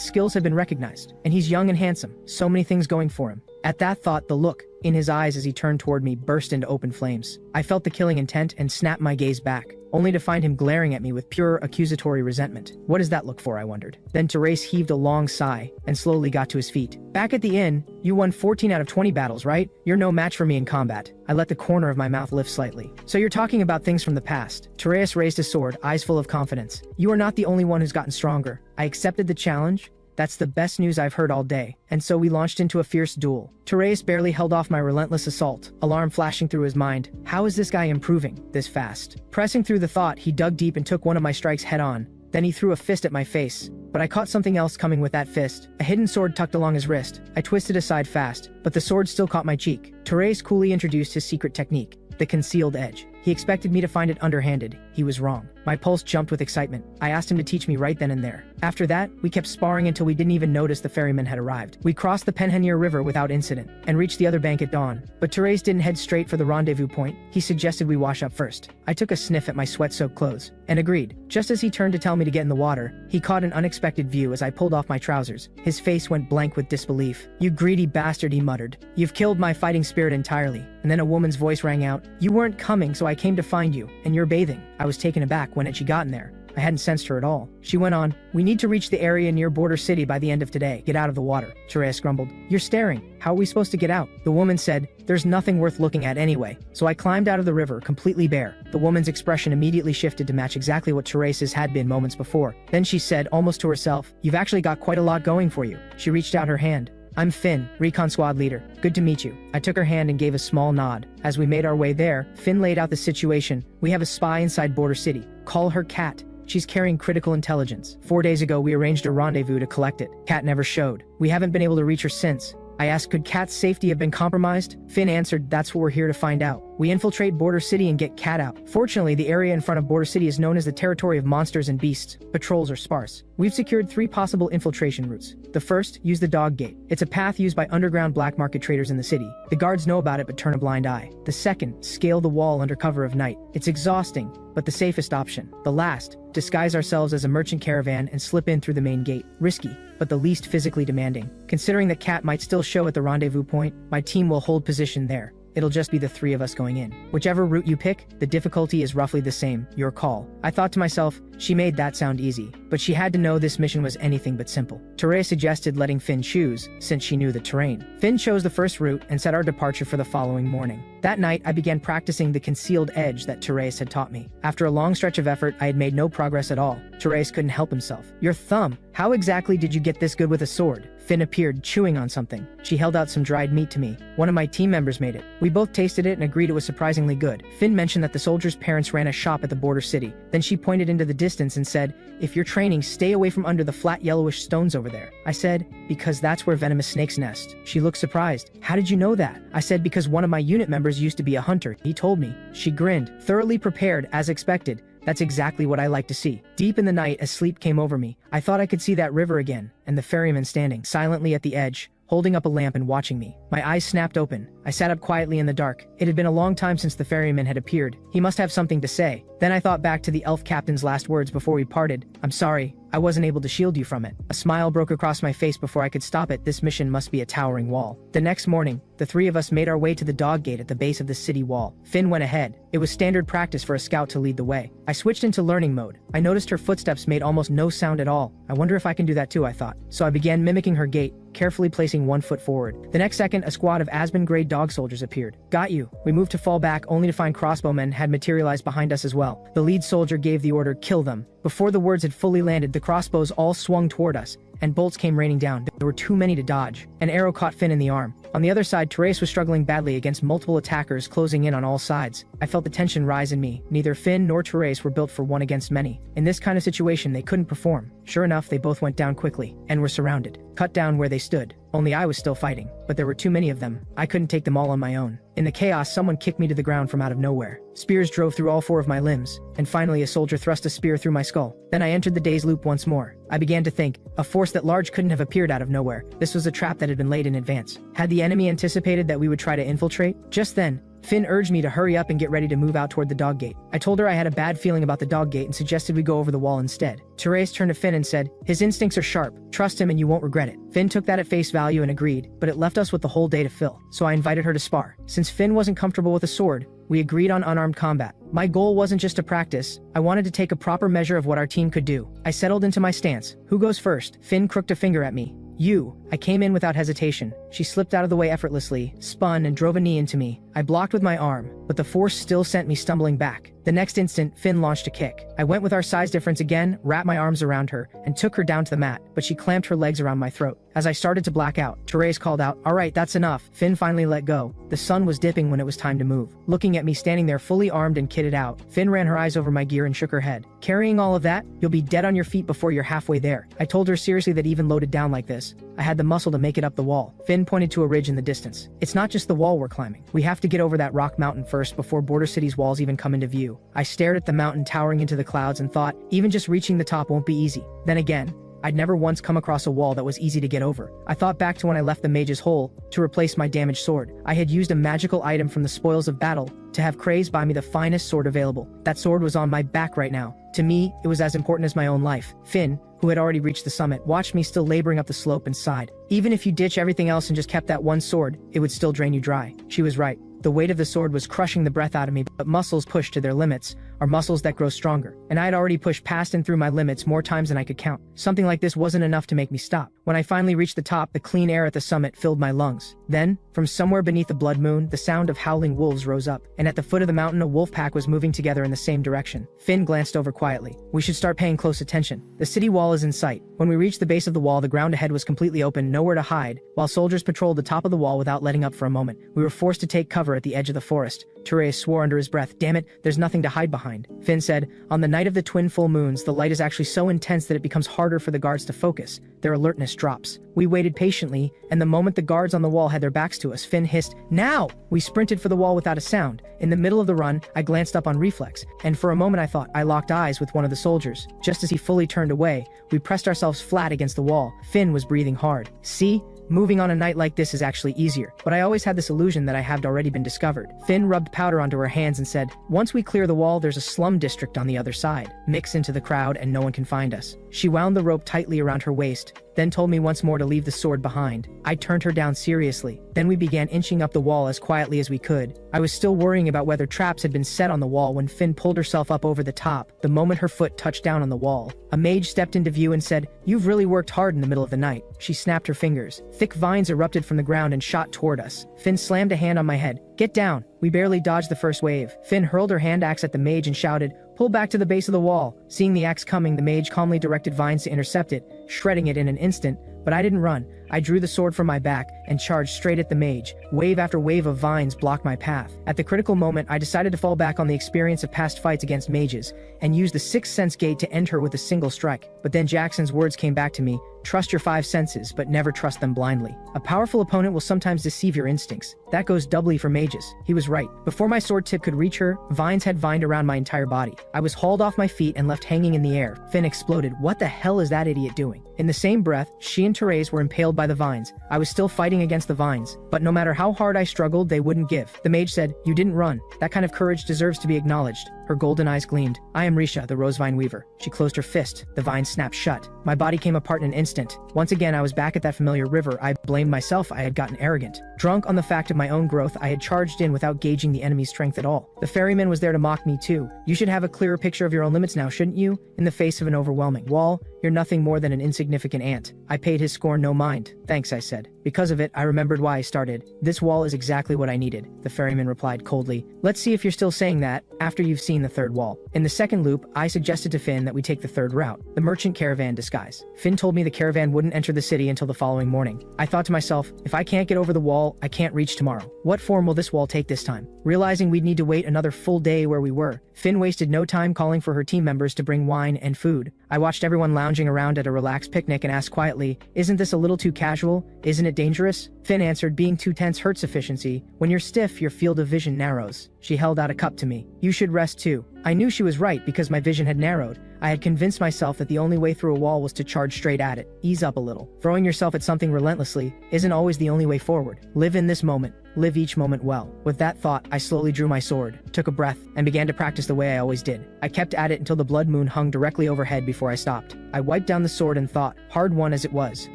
S1: skills have been recognized. And he's young and handsome, so many things going for him. At that thought, the look in his eyes as he turned toward me burst into open flames. I felt the killing intent and snapped my gaze back, only to find him glaring at me with pure accusatory resentment. What does that look for, I wondered. Then Tereus heaved a long sigh and slowly got to his feet. Back at the inn, you won 14 out of 20 battles, right? You're no match for me in combat. I let the corner of my mouth lift slightly. So you're talking about things from the past. Tereus raised his sword, eyes full of confidence. You are not the only one who's gotten stronger. I accepted the challenge. That's the best news I've heard all day. And so we launched into a fierce duel. Tereus barely held off my relentless assault, alarm flashing through his mind. How is this guy improving this fast? Pressing through the thought, he dug deep and took one of my strikes head on. Then he threw a fist at my face, but I caught something else coming with that fist, a hidden sword tucked along his wrist. I twisted aside fast, but the sword still caught my cheek. Therese coolly introduced his secret technique, the concealed edge. He expected me to find it underhanded. He was wrong. My pulse jumped with excitement. I asked him to teach me right then and there. After that, we kept sparring until we didn't even notice the ferryman had arrived. We crossed the Penhenir River without incident, and reached the other bank at dawn. But Therese didn't head straight for the rendezvous point. He suggested we wash up first. I took a sniff at my sweat-soaked clothes, and agreed. Just as he turned to tell me to get in the water, he caught an unexpected view as I pulled off my trousers. His face went blank with disbelief. "You greedy bastard," he muttered. "You've killed my fighting spirit entirely." And then a woman's voice rang out. "You weren't coming, so I came to find you. And you're bathing." I was taken aback. When had she gotten there? I hadn't sensed her at all. She went on, "We need to reach the area near Border City by the end of today. Get out of the water." Therese grumbled. "You're staring. How are we supposed to get out?" The woman said, "There's nothing worth looking at anyway." So I climbed out of the river, completely bare. The woman's expression immediately shifted to match exactly what Therese's had been moments before. Then she said, almost to herself, "You've actually got quite a lot going for you." She reached out her hand. "I'm Finn, Recon Squad Leader. Good to meet you." I took her hand and gave a small nod. As we made our way there, Finn laid out the situation. "We have a spy inside Border City. Call her Kat. She's carrying critical intelligence. 4 days ago, we arranged a rendezvous to collect it. Kat never showed. We haven't been able to reach her since." I asked, could Kat's safety have been compromised? Finn answered, "That's what we're here to find out. We infiltrate Border City and get Kat out." Fortunately, the area in front of Border City is known as the territory of monsters and beasts. Patrols are sparse. We've secured 3 possible infiltration routes. The first, use the Dog Gate. It's a path used by underground black market traders in the city. The guards know about it but turn a blind eye. The second, scale the wall under cover of night. It's exhausting, but the safest option. The last, disguise ourselves as a merchant caravan and slip in through the main gate. Risky, but the least physically demanding. Considering that Kat might still show at the rendezvous point, my team will hold position there. It'll just be the 3 of us going in. Whichever route you pick, the difficulty is roughly the same. Your call. I thought to myself, she made that sound easy, but she had to know this mission was anything but simple. Therese suggested letting Finn choose, since she knew the terrain. Finn chose the first route and set our departure for the following morning. That night, I began practicing the concealed edge that Therese had taught me. After a long stretch of effort, I had made no progress at all. Therese couldn't help himself. "Your thumb. How exactly did you get this good with a sword?" Finn appeared, chewing on something. She held out some dried meat to me. One of my team members made it. We both tasted it and agreed it was surprisingly good. Finn mentioned that the soldiers' parents ran a shop at the Border City. Then she pointed into the distance and said, "If you're training, stay away from under the flat yellowish stones over there." I said, "Because that's where venomous snakes nest." She looked surprised. "How did you know that?" I said, "Because one of my unit members used to be a hunter. He told me." She grinned, thoroughly prepared as expected. That's exactly what I like to see. Deep in the night, as sleep came over me, I thought I could see that river again, and the ferryman standing silently at the edge, holding up a lamp and watching me. My eyes snapped open. I sat up quietly in the dark. It had been a long time since the ferryman had appeared. He must have something to say. Then I thought back to the elf captain's last words before we parted. "I'm sorry. I wasn't able to shield you from it." A smile broke across my face before I could stop it. This mission must be a towering wall. The next morning, the 3 of us made our way to the Dog Gate at the base of the city wall. Finn went ahead. It was standard practice for a scout to lead the way. I switched into learning mode. I noticed her footsteps made almost no sound at all. I wonder if I can do that too, I thought. So I began mimicking her gait, carefully placing 1 foot forward. The next second, a squad of Aspen-grade dog soldiers appeared. "Got you." We moved to fall back, only to find crossbowmen had materialized behind us as well. The lead soldier gave the order, "Kill them." Before the words had fully landed, the crossbows all swung toward us, and bolts came raining down. There were too many to dodge. An arrow caught Finn in the arm. On the other side, Therese was struggling badly against multiple attackers closing in on all sides. I felt the tension rise in me. Neither Finn nor Therese were built for 1 against many. In this kind of situation, they couldn't perform. Sure enough, they both went down quickly, and were surrounded. Cut down where they stood. Only I was still fighting, but there were too many of them. I couldn't take them all on my own. In the chaos, someone kicked me to the ground from out of nowhere. Spears drove through all 4 of my limbs, and finally a soldier thrust a spear through my skull. Then I entered the daze loop once more. I began to think, a force that large couldn't have appeared out of nowhere. This was a trap that had been laid in advance. Had the enemy anticipated that we would try to infiltrate? Just then, Finn urged me to hurry up and get ready to move out toward the Dog Gate. I told her I had a bad feeling about the Dog Gate and suggested we go over the wall instead. Therese turned to Finn and said, "His instincts are sharp. Trust him and you won't regret it." Finn took that at face value and agreed, but it left us with the whole day to fill. So I invited her to spar. Since Finn wasn't comfortable with a sword, we agreed on unarmed combat. My goal wasn't just to practice. I wanted to take a proper measure of what our team could do. I settled into my stance. "Who goes first?" Finn crooked a finger at me. "You." I came in without hesitation. She slipped out of the way effortlessly, spun, and drove a knee into me. I blocked with my arm, but the force still sent me stumbling back. The next instant, Finn launched a kick. I went with our size difference again, wrapped my arms around her, and took her down to the mat, but she clamped her legs around my throat. As I started to black out, Therese called out, "All right, that's enough." Finn finally let go. The sun was dipping when it was time to move. Looking at me standing there fully armed and kitted out, Finn ran her eyes over my gear and shook her head. "Carrying all of that? You'll be dead on your feet before you're halfway there." I told her seriously that even loaded down like this, I had the muscle to make it up the wall. Finn pointed to a ridge in the distance. "It's not just the wall we're climbing. We have to get over that rock mountain first before Border City's walls even come into view." I stared at the mountain towering into the clouds and thought, even just reaching the top won't be easy. Then again, I'd never once come across a wall that was easy to get over. I thought back to when I left the mage's hole to replace my damaged sword. I had used a magical item from the spoils of battle to have Kraze buy me the finest sword available. That sword was on my back right now. To me, it was as important as my own life. Finn, who had already reached the summit, watched me still laboring up the slope and sighed. "Even if you ditch everything else and just kept that one sword, it would still drain you dry." She was right. The weight of the sword was crushing the breath out of me, but muscles pushed to their limits are muscles that grow stronger. And I had already pushed past and through my limits more times than I could count. Something like this wasn't enough to make me stop. When I finally reached the top, the clean air at the summit filled my lungs. Then, from somewhere beneath the blood moon, the sound of howling wolves rose up, and at the foot of the mountain a wolf pack was moving together in the same direction. Finn glanced over quietly. "We should start paying close attention. The city wall is in sight." When we reached the base of the wall, the ground ahead was completely open, nowhere to hide. While soldiers patrolled the top of the wall without letting up for a moment, we were forced to take cover at the edge of the forest. Therese swore under his breath, "Damn it, there's nothing to hide behind." Finn said, "On the night of the twin full moons, the light is actually so intense that it becomes harder for the guards to focus. Their alertness drops." We waited patiently, and the moment the guards on the wall had their backs to us, Finn hissed, "Now!" We sprinted for the wall without a sound. In the middle of the run, I glanced up on reflex, and for a moment I thought I locked eyes with one of the soldiers. Just as he fully turned away, we pressed ourselves flat against the wall. Finn was breathing hard. "See? Moving on a night like this is actually easier, but I always had this illusion that I had already been discovered." Finn rubbed powder onto her hands and said, "Once we clear the wall, there's a slum district on the other side. Mix into the crowd and no one can find us." She wound the rope tightly around her waist, then told me once more to leave the sword behind. I turned her down seriously. Then we began inching up the wall as quietly as we could. I was still worrying about whether traps had been set on the wall when Finn pulled herself up over the top. The moment her foot touched down on the wall, a mage stepped into view and said, "You've really worked hard in the middle of the night." She snapped her fingers. Thick vines erupted from the ground and shot toward us. Finn slammed a hand on my head. "Get down." We barely dodged the first wave. Finn hurled her hand axe at the mage and shouted, "Pull back to the base of the wall." Seeing the axe coming, the mage calmly directed vines to intercept it, shredding it in an instant. But I didn't run. I drew the sword from my back and charged straight at the mage. Wave after wave of vines blocked my path. At the critical moment, I decided to fall back on the experience of past fights against mages and use the sixth sense gate to end her with a single strike. But then Jackson's words came back to me, "Trust your five senses, but never trust them blindly. A powerful opponent will sometimes deceive your instincts." That goes doubly for mages. He was right. Before my sword tip could reach her, vines had vined around my entire body. I was hauled off my feet and left hanging in the air. Finn exploded. "What the hell is that idiot doing?" In the same breath, she and Therese were impaled by the vines. I was still fighting against the vines, but no matter how hard I struggled, they wouldn't give. The mage said, "You didn't run. That kind of courage deserves to be acknowledged." Her golden eyes gleamed. "I am Risha, the Rosevine Weaver." She closed her fist. The vine snapped shut. My body came apart in an instant. Once again, I was back at that familiar river. I blamed myself. I had gotten arrogant. Drunk on the fact of my own growth, I had charged in without gauging the enemy's strength at all. The ferryman was there to mock me too. "You should have a clearer picture of your own limits now, shouldn't you?" In the face of an overwhelming wall, "You're nothing more than an insignificant ant." I paid his scorn no mind. "Thanks," I said. Because of it, I remembered why I started. "This wall is exactly what I needed," the ferryman replied coldly. "Let's see if you're still saying that after you've seen the third wall." In the second loop, I suggested to Finn that we take the third route, the merchant caravan disguise. Finn told me the caravan wouldn't enter the city until the following morning. I thought to myself, if I can't get over the wall, I can't reach tomorrow. What form will this wall take this time? Realizing we'd need to wait another full day where we were, Finn wasted no time calling for her team members to bring wine and food. I watched everyone lounging around at a relaxed picnic and asked quietly, "Isn't this a little too casual? Isn't it dangerous?" Finn answered, "Being too tense hurts efficiency. When you're stiff, your field of vision narrows." She held out a cup to me. "You should rest too." I knew she was right because my vision had narrowed. I had convinced myself that the only way through a wall was to charge straight at it. Ease up a little. Throwing yourself at something relentlessly isn't always the only way forward. Live in this moment. Live each moment well. With that thought, I slowly drew my sword, took a breath, and began to practice the way I always did. I kept at it until the blood moon hung directly overhead before I stopped. I wiped down the sword and thought, hard won as it was,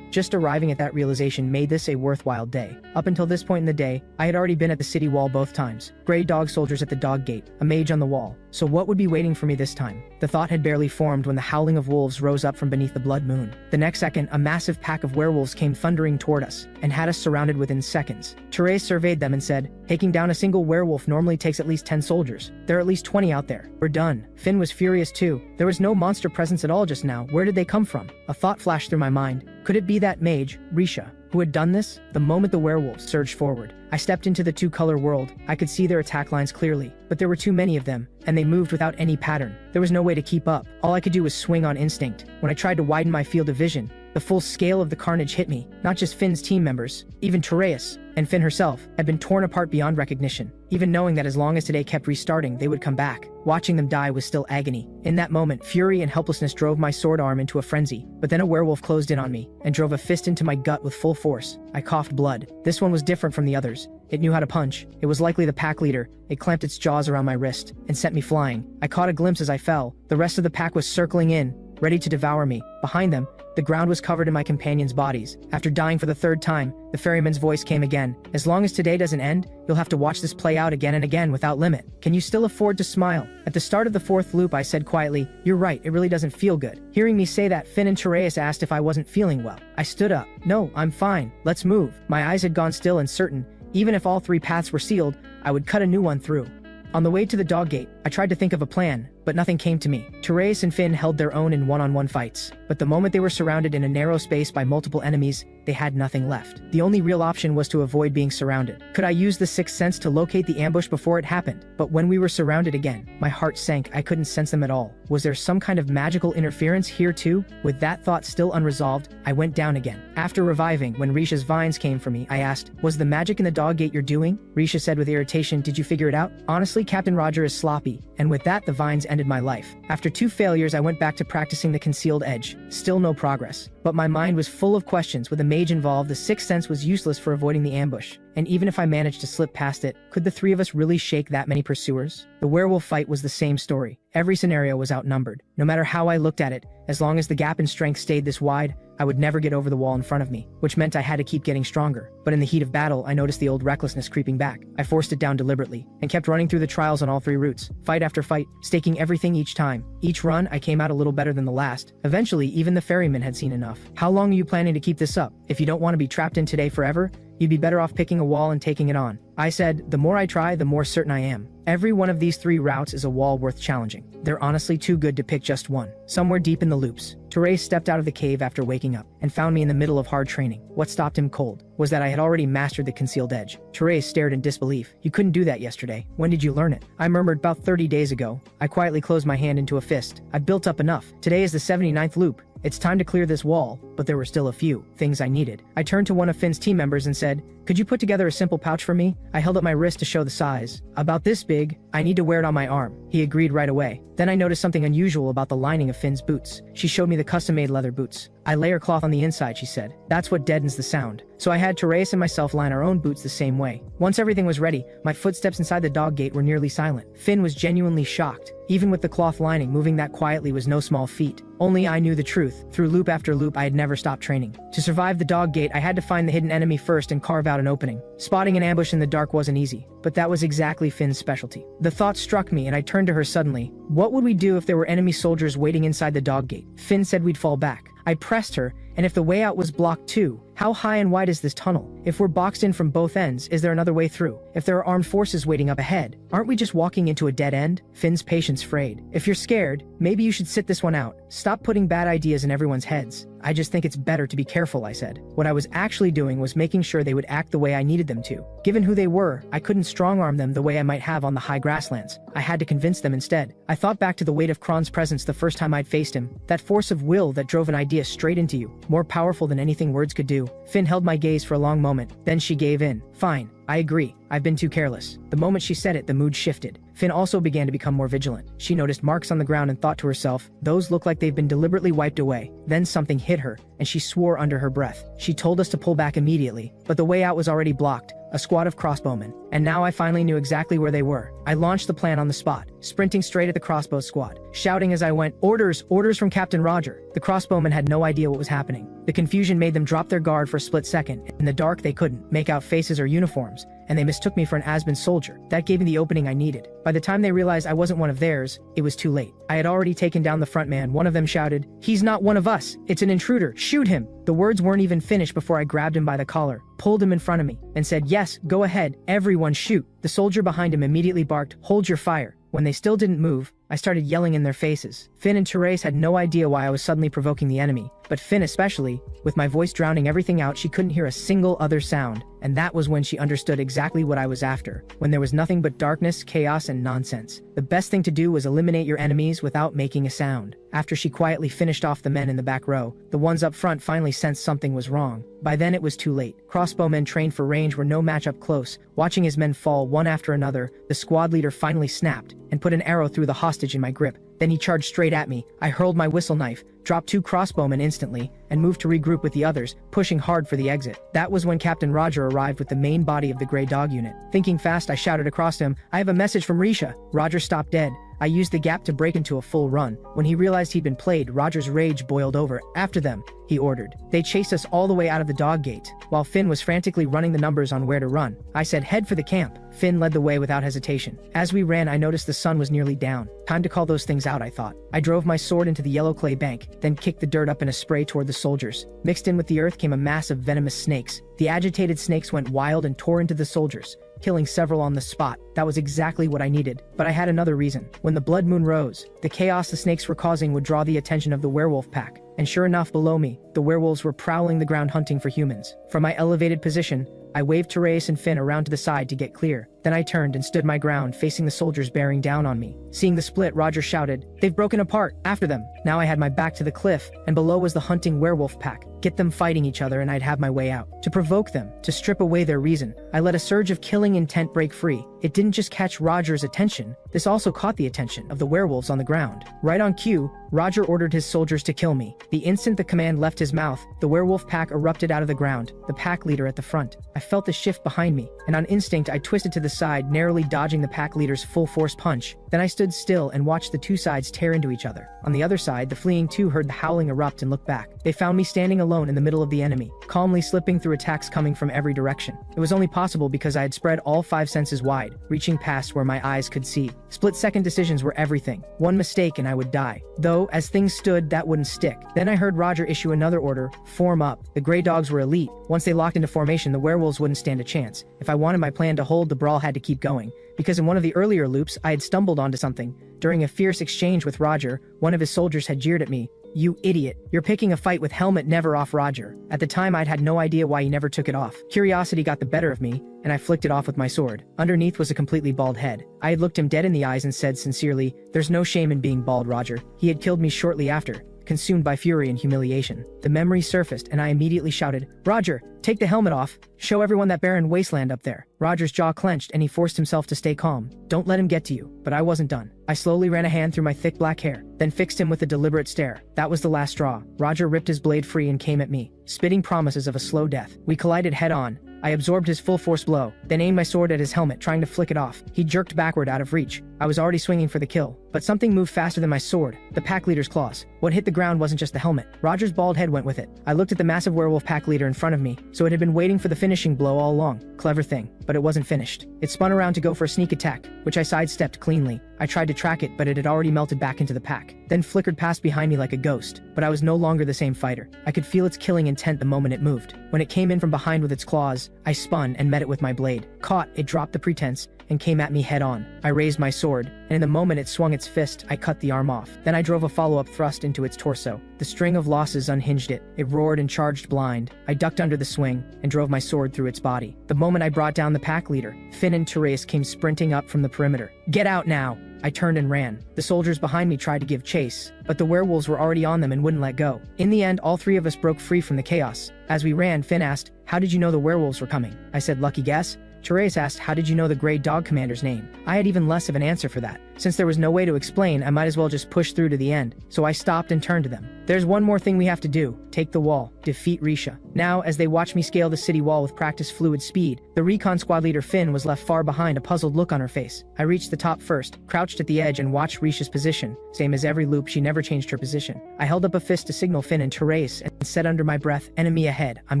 S1: Just arriving at that realization made this a worthwhile day. Up until this point in the day, I had already been at the city wall both times. Gray dog soldiers at the dog gate, a mage on the wall. So what would be waiting for me this time? The thought had barely formed when the howling of wolves rose up from beneath the blood moon. The next second, a massive pack of werewolves came thundering toward us and had us surrounded within seconds. Therese surveyed them and said, "Taking down a single werewolf normally takes at least 10 soldiers. There are at least 20 out there. We're done." Finn was furious too. There was no monster presence at all just now. Where did they come from? A thought flashed through my mind. Could it be that mage, Risha, who had done this? The moment the werewolves surged forward, I stepped into the two-color world. I could see their attack lines clearly, but there were too many of them, and they moved without any pattern. There was no way to keep up. All I could do was swing on instinct. When I tried to widen my field of vision, the full scale of the carnage hit me. Not just Finn's team members, even Therese and Finn herself had been torn apart beyond recognition. Even knowing that as long as today kept restarting, they would come back. Watching them die was still agony. In that moment, fury and helplessness drove my sword arm into a frenzy. But then a werewolf closed in on me and drove a fist into my gut with full force. I coughed blood. This one was different from the others. It knew how to punch. It was likely the pack leader. It clamped its jaws around my wrist and sent me flying. I caught a glimpse as I fell. The rest of the pack was circling in, ready to devour me. Behind them, the ground was covered in my companions' bodies. After dying for the third time, the ferryman's voice came again. "As long as today doesn't end, you'll have to watch this play out again and again without limit. Can you still afford to smile?" At the start of the fourth loop, I said quietly, "You're right, it really doesn't feel good." Hearing me say that, Finn and Therese asked if I wasn't feeling well. I stood up. "No, I'm fine. Let's move." My eyes had gone still and certain. Even if all three paths were sealed, I would cut a new one through. On the way to the dog gate, I tried to think of a plan, but nothing came to me. Therese and Finn held their own in one-on-one fights, but the moment they were surrounded in a narrow space by multiple enemies, they had nothing left. The only real option was to avoid being surrounded. Could I use the sixth sense to locate the ambush before it happened? But when we were surrounded again, my heart sank. I couldn't sense them at all. Was there some kind of magical interference here too? With that thought still unresolved, I went down again. After reviving, when Risha's vines came for me, I asked, "Was the magic in the dog gate you're doing?" Risha said with irritation, "Did you figure it out?" Honestly, Captain Roger is sloppy. And with that, the vines ended my life. After 2 failures, I went back to practicing the concealed edge. Still no progress. But my mind was full of questions. With a mage involved, the sixth sense was useless for avoiding the ambush. And even if I managed to slip past it, could the three of us really shake that many pursuers? The werewolf fight was the same story. Every scenario was outnumbered. No matter how I looked at it, as long as the gap in strength stayed this wide, I would never get over the wall in front of me, which meant I had to keep getting stronger. But in the heat of battle, I noticed the old recklessness creeping back. I forced it down deliberately, and kept running through the trials on all 3 routes, fight after fight, staking everything each time. Each run, I came out a little better than the last. Eventually, even the ferryman had seen enough. "How long are you planning to keep this up? If you don't want to be trapped in today forever, you'd be better off picking a wall and taking it on." I said, "The more I try, the more certain I am. Every one of these 3 routes is a wall worth challenging. They're honestly too good to pick just one." Somewhere deep in the loops, Therese stepped out of the cave after waking up, and found me in the middle of hard training. What stopped him cold was that I had already mastered the concealed edge. Therese stared in disbelief. "You couldn't do that yesterday. When did you learn it?" I murmured, "About 30 days ago." I quietly closed my hand into a fist. "I've built up enough. Today is the 79th loop. It's time to clear this wall." But there were still a few things I needed. I turned to one of Finn's team members and said, "Could you put together a simple pouch for me?" I held up my wrist to show the size. "About this big. I need to wear it on my arm." He agreed right away. Then I noticed something unusual about the lining of Finn's boots. She showed me the custom-made leather boots. "I layer cloth on the inside," she said. "That's what deadens the sound." So I had Therese and myself line our own boots the same way. Once everything was ready, my footsteps inside the dog gate were nearly silent. Finn was genuinely shocked. Even with the cloth lining, moving that quietly was no small feat. Only I knew the truth. Through loop after loop, I had never stopped training. To survive the dog gate, I had to find the hidden enemy first and carve out an opening. Spotting an ambush in the dark wasn't easy, but that was exactly Finn's specialty. The thought struck me, and I turned to her suddenly. What would we do if there were enemy soldiers waiting inside the dog gate? Finn said we'd fall back. I pressed her, and if the way out was blocked too? How high and wide is this tunnel? If we're boxed in from both ends, is there another way through? If there are armed forces waiting up ahead, aren't we just walking into a dead end? Finn's patience frayed. "If you're scared, maybe you should sit this one out. Stop putting bad ideas in everyone's heads." "I just think it's better to be careful," I said. What I was actually doing was making sure they would act the way I needed them to. Given who they were, I couldn't strong-arm them the way I might have on the high grasslands. I had to convince them instead. I thought back to the weight of Kron's presence the first time I'd faced him. That force of will that drove an idea straight into you. More powerful than anything words could do. Finn held my gaze for a long moment. Then she gave in. "Fine. I agree. I've been too careless." The moment she said it, the mood shifted. Finn also began to become more vigilant. She noticed marks on the ground and thought to herself, "Those look like they've been deliberately wiped away." Then something hit her, and she swore under her breath. She told us to pull back immediately, but the way out was already blocked. A squad of crossbowmen. And now I finally knew exactly where they were. I launched the plan on the spot, sprinting straight at the crossbow squad, shouting as I went, "Orders! Orders from Captain Roger!" The crossbowmen had no idea what was happening. The confusion made them drop their guard for a split second. In the dark, they couldn't make out faces or uniforms, and they mistook me for an Asbin soldier. That gave me the opening I needed. By the time they realized I wasn't one of theirs, it was too late. I had already taken down the front man. One of them shouted, "He's not one of us! It's an intruder! Shoot him!" The words weren't even finished before I grabbed him by the collar, pulled him in front of me, and said, "Yes, go ahead, everyone shoot." The soldier behind him immediately barked, "Hold your fire." When they still didn't move, I started yelling in their faces. Finn and Therese had no idea why I was suddenly provoking the enemy, but Finn especially. With my voice drowning everything out, she couldn't hear a single other sound, and that was when she understood exactly what I was after. When there was nothing but darkness, chaos, and nonsense, the best thing to do was eliminate your enemies without making a sound. After she quietly finished off the men in the back row, the ones up front finally sensed something was wrong. By then it was too late. Crossbowmen trained for range were no match up close. Watching his men fall one after another, the squad leader finally snapped and put an arrow through the hostage in my grip. Then he charged straight at me. I hurled my whistle knife, dropped 2 crossbowmen instantly, and moved to regroup with the others, pushing hard for the exit. That was when Captain Roger arrived with the main body of the Grey Dog unit. Thinking fast, I shouted across to him, "I have a message from Risha." Roger stopped dead. I used the gap to break into a full run. When he realized he'd been played, Roger's rage boiled over. "After them," he ordered. They chased us all the way out of the dog gate, while Finn was frantically running the numbers on where to run. I said, "Head for the camp." Finn led the way without hesitation. As we ran, I noticed the sun was nearly down. Time to call those things out, I thought. I drove my sword into the yellow clay bank, then kicked the dirt up in a spray toward the soldiers. Mixed in with the earth came a mass of venomous snakes. The agitated snakes went wild and tore into the soldiers, killing several on the spot. That was exactly what I needed. But I had another reason. When the blood moon rose, the chaos the snakes were causing would draw the attention of the werewolf pack. And sure enough, below me, the werewolves were prowling the ground hunting for humans. From my elevated position, I waved Therese and Finn around to the side to get clear. Then I turned and stood my ground, facing the soldiers bearing down on me. Seeing the split, Roger shouted, "They've broken apart! After them!" Now I had my back to the cliff, and below was the hunting werewolf pack. Get them fighting each other and I'd have my way out. To provoke them, to strip away their reason, I let a surge of killing intent break free. It didn't just catch Roger's attention, this also caught the attention of the werewolves on the ground. Right on cue, Roger ordered his soldiers to kill me. The instant the command left his mouth, the werewolf pack erupted out of the ground, the pack leader at the front. I felt the shift behind me, and on instinct I twisted to the side, narrowly dodging the pack leader's full-force punch. Then I stood still and watched the two sides tear into each other. On the other side, the fleeing two heard the howling erupt and looked back. They found me standing alone in the middle of the enemy, calmly slipping through attacks coming from every direction. It was only possible because I had spread all 5 senses wide, reaching past where my eyes could see. Split-second decisions were everything. One mistake and I would die. Though, as things stood, that wouldn't stick. Then I heard Roger issue another order, form up. The Grey Dogs were elite. Once they locked into formation, the werewolves wouldn't stand a chance. If I wanted my plan to hold, the brawl had to keep going. Because in one of the earlier loops, I had stumbled onto something. During a fierce exchange with Roger, one of his soldiers had jeered at me. "You idiot. You're picking a fight with helmet never off, Roger." At the time, I'd had no idea why he never took it off. Curiosity got the better of me, and I flicked it off with my sword. Underneath was a completely bald head. I had looked him dead in the eyes and said sincerely, "There's no shame in being bald, Roger." He had killed me shortly after, consumed by fury and humiliation. The memory surfaced, and I immediately shouted, "Roger, take the helmet off. Show everyone that barren wasteland up there." Roger's jaw clenched, and he forced himself to stay calm. "Don't let him get to you." But I wasn't done. I slowly ran a hand through my thick black hair, then fixed him with a deliberate stare. That was the last straw. Roger ripped his blade free and came at me, spitting promises of a slow death. We collided head-on. I absorbed his full-force blow, then aimed my sword at his helmet, trying to flick it off. He jerked backward out of reach. I was already swinging for the kill, but something moved faster than my sword, the pack leader's claws. What hit the ground wasn't just the helmet. Roger's bald head went with it. I looked at the massive werewolf pack leader in front of me, so it had been waiting for the finishing blow all along. Clever thing, but it wasn't finished. It spun around to go for a sneak attack, which I sidestepped cleanly. I tried to track it, but it had already melted back into the pack, then flickered past behind me like a ghost. But I was no longer the same fighter. I could feel its killing intent the moment it moved. When it came in from behind with its claws, I spun and met it with my blade. Caught, it dropped the pretense and came at me head-on. I raised my sword, and in the moment it swung its fist, I cut the arm off. Then I drove a follow-up thrust into its torso. The string of losses unhinged it. It roared and charged blind. I ducked under the swing and drove my sword through its body. The moment I brought down the pack leader, Finn and Therese came sprinting up from the perimeter. "Get out now!" I turned and ran. The soldiers behind me tried to give chase, but the werewolves were already on them and wouldn't let go. In the end, all 3 of us broke free from the chaos. As we ran, Finn asked, "How did you know the werewolves were coming?" I said, "Lucky guess." Therese asked, "How did you know the Grey Dog commander's name?" I had even less of an answer for that. Since there was no way to explain, I might as well just push through to the end, so I stopped and turned to them. There's one more thing we have to do. Take the wall. Defeat Risha. Now, as they watched me scale the city wall with practiced fluid speed, the recon squad leader Finn was left far behind, a puzzled look on her face. I reached the top first, crouched at the edge and watched Risha's position. Same as every loop, she never changed her position. I held up a fist to signal Finn and Therese and said under my breath, "Enemy ahead, I'm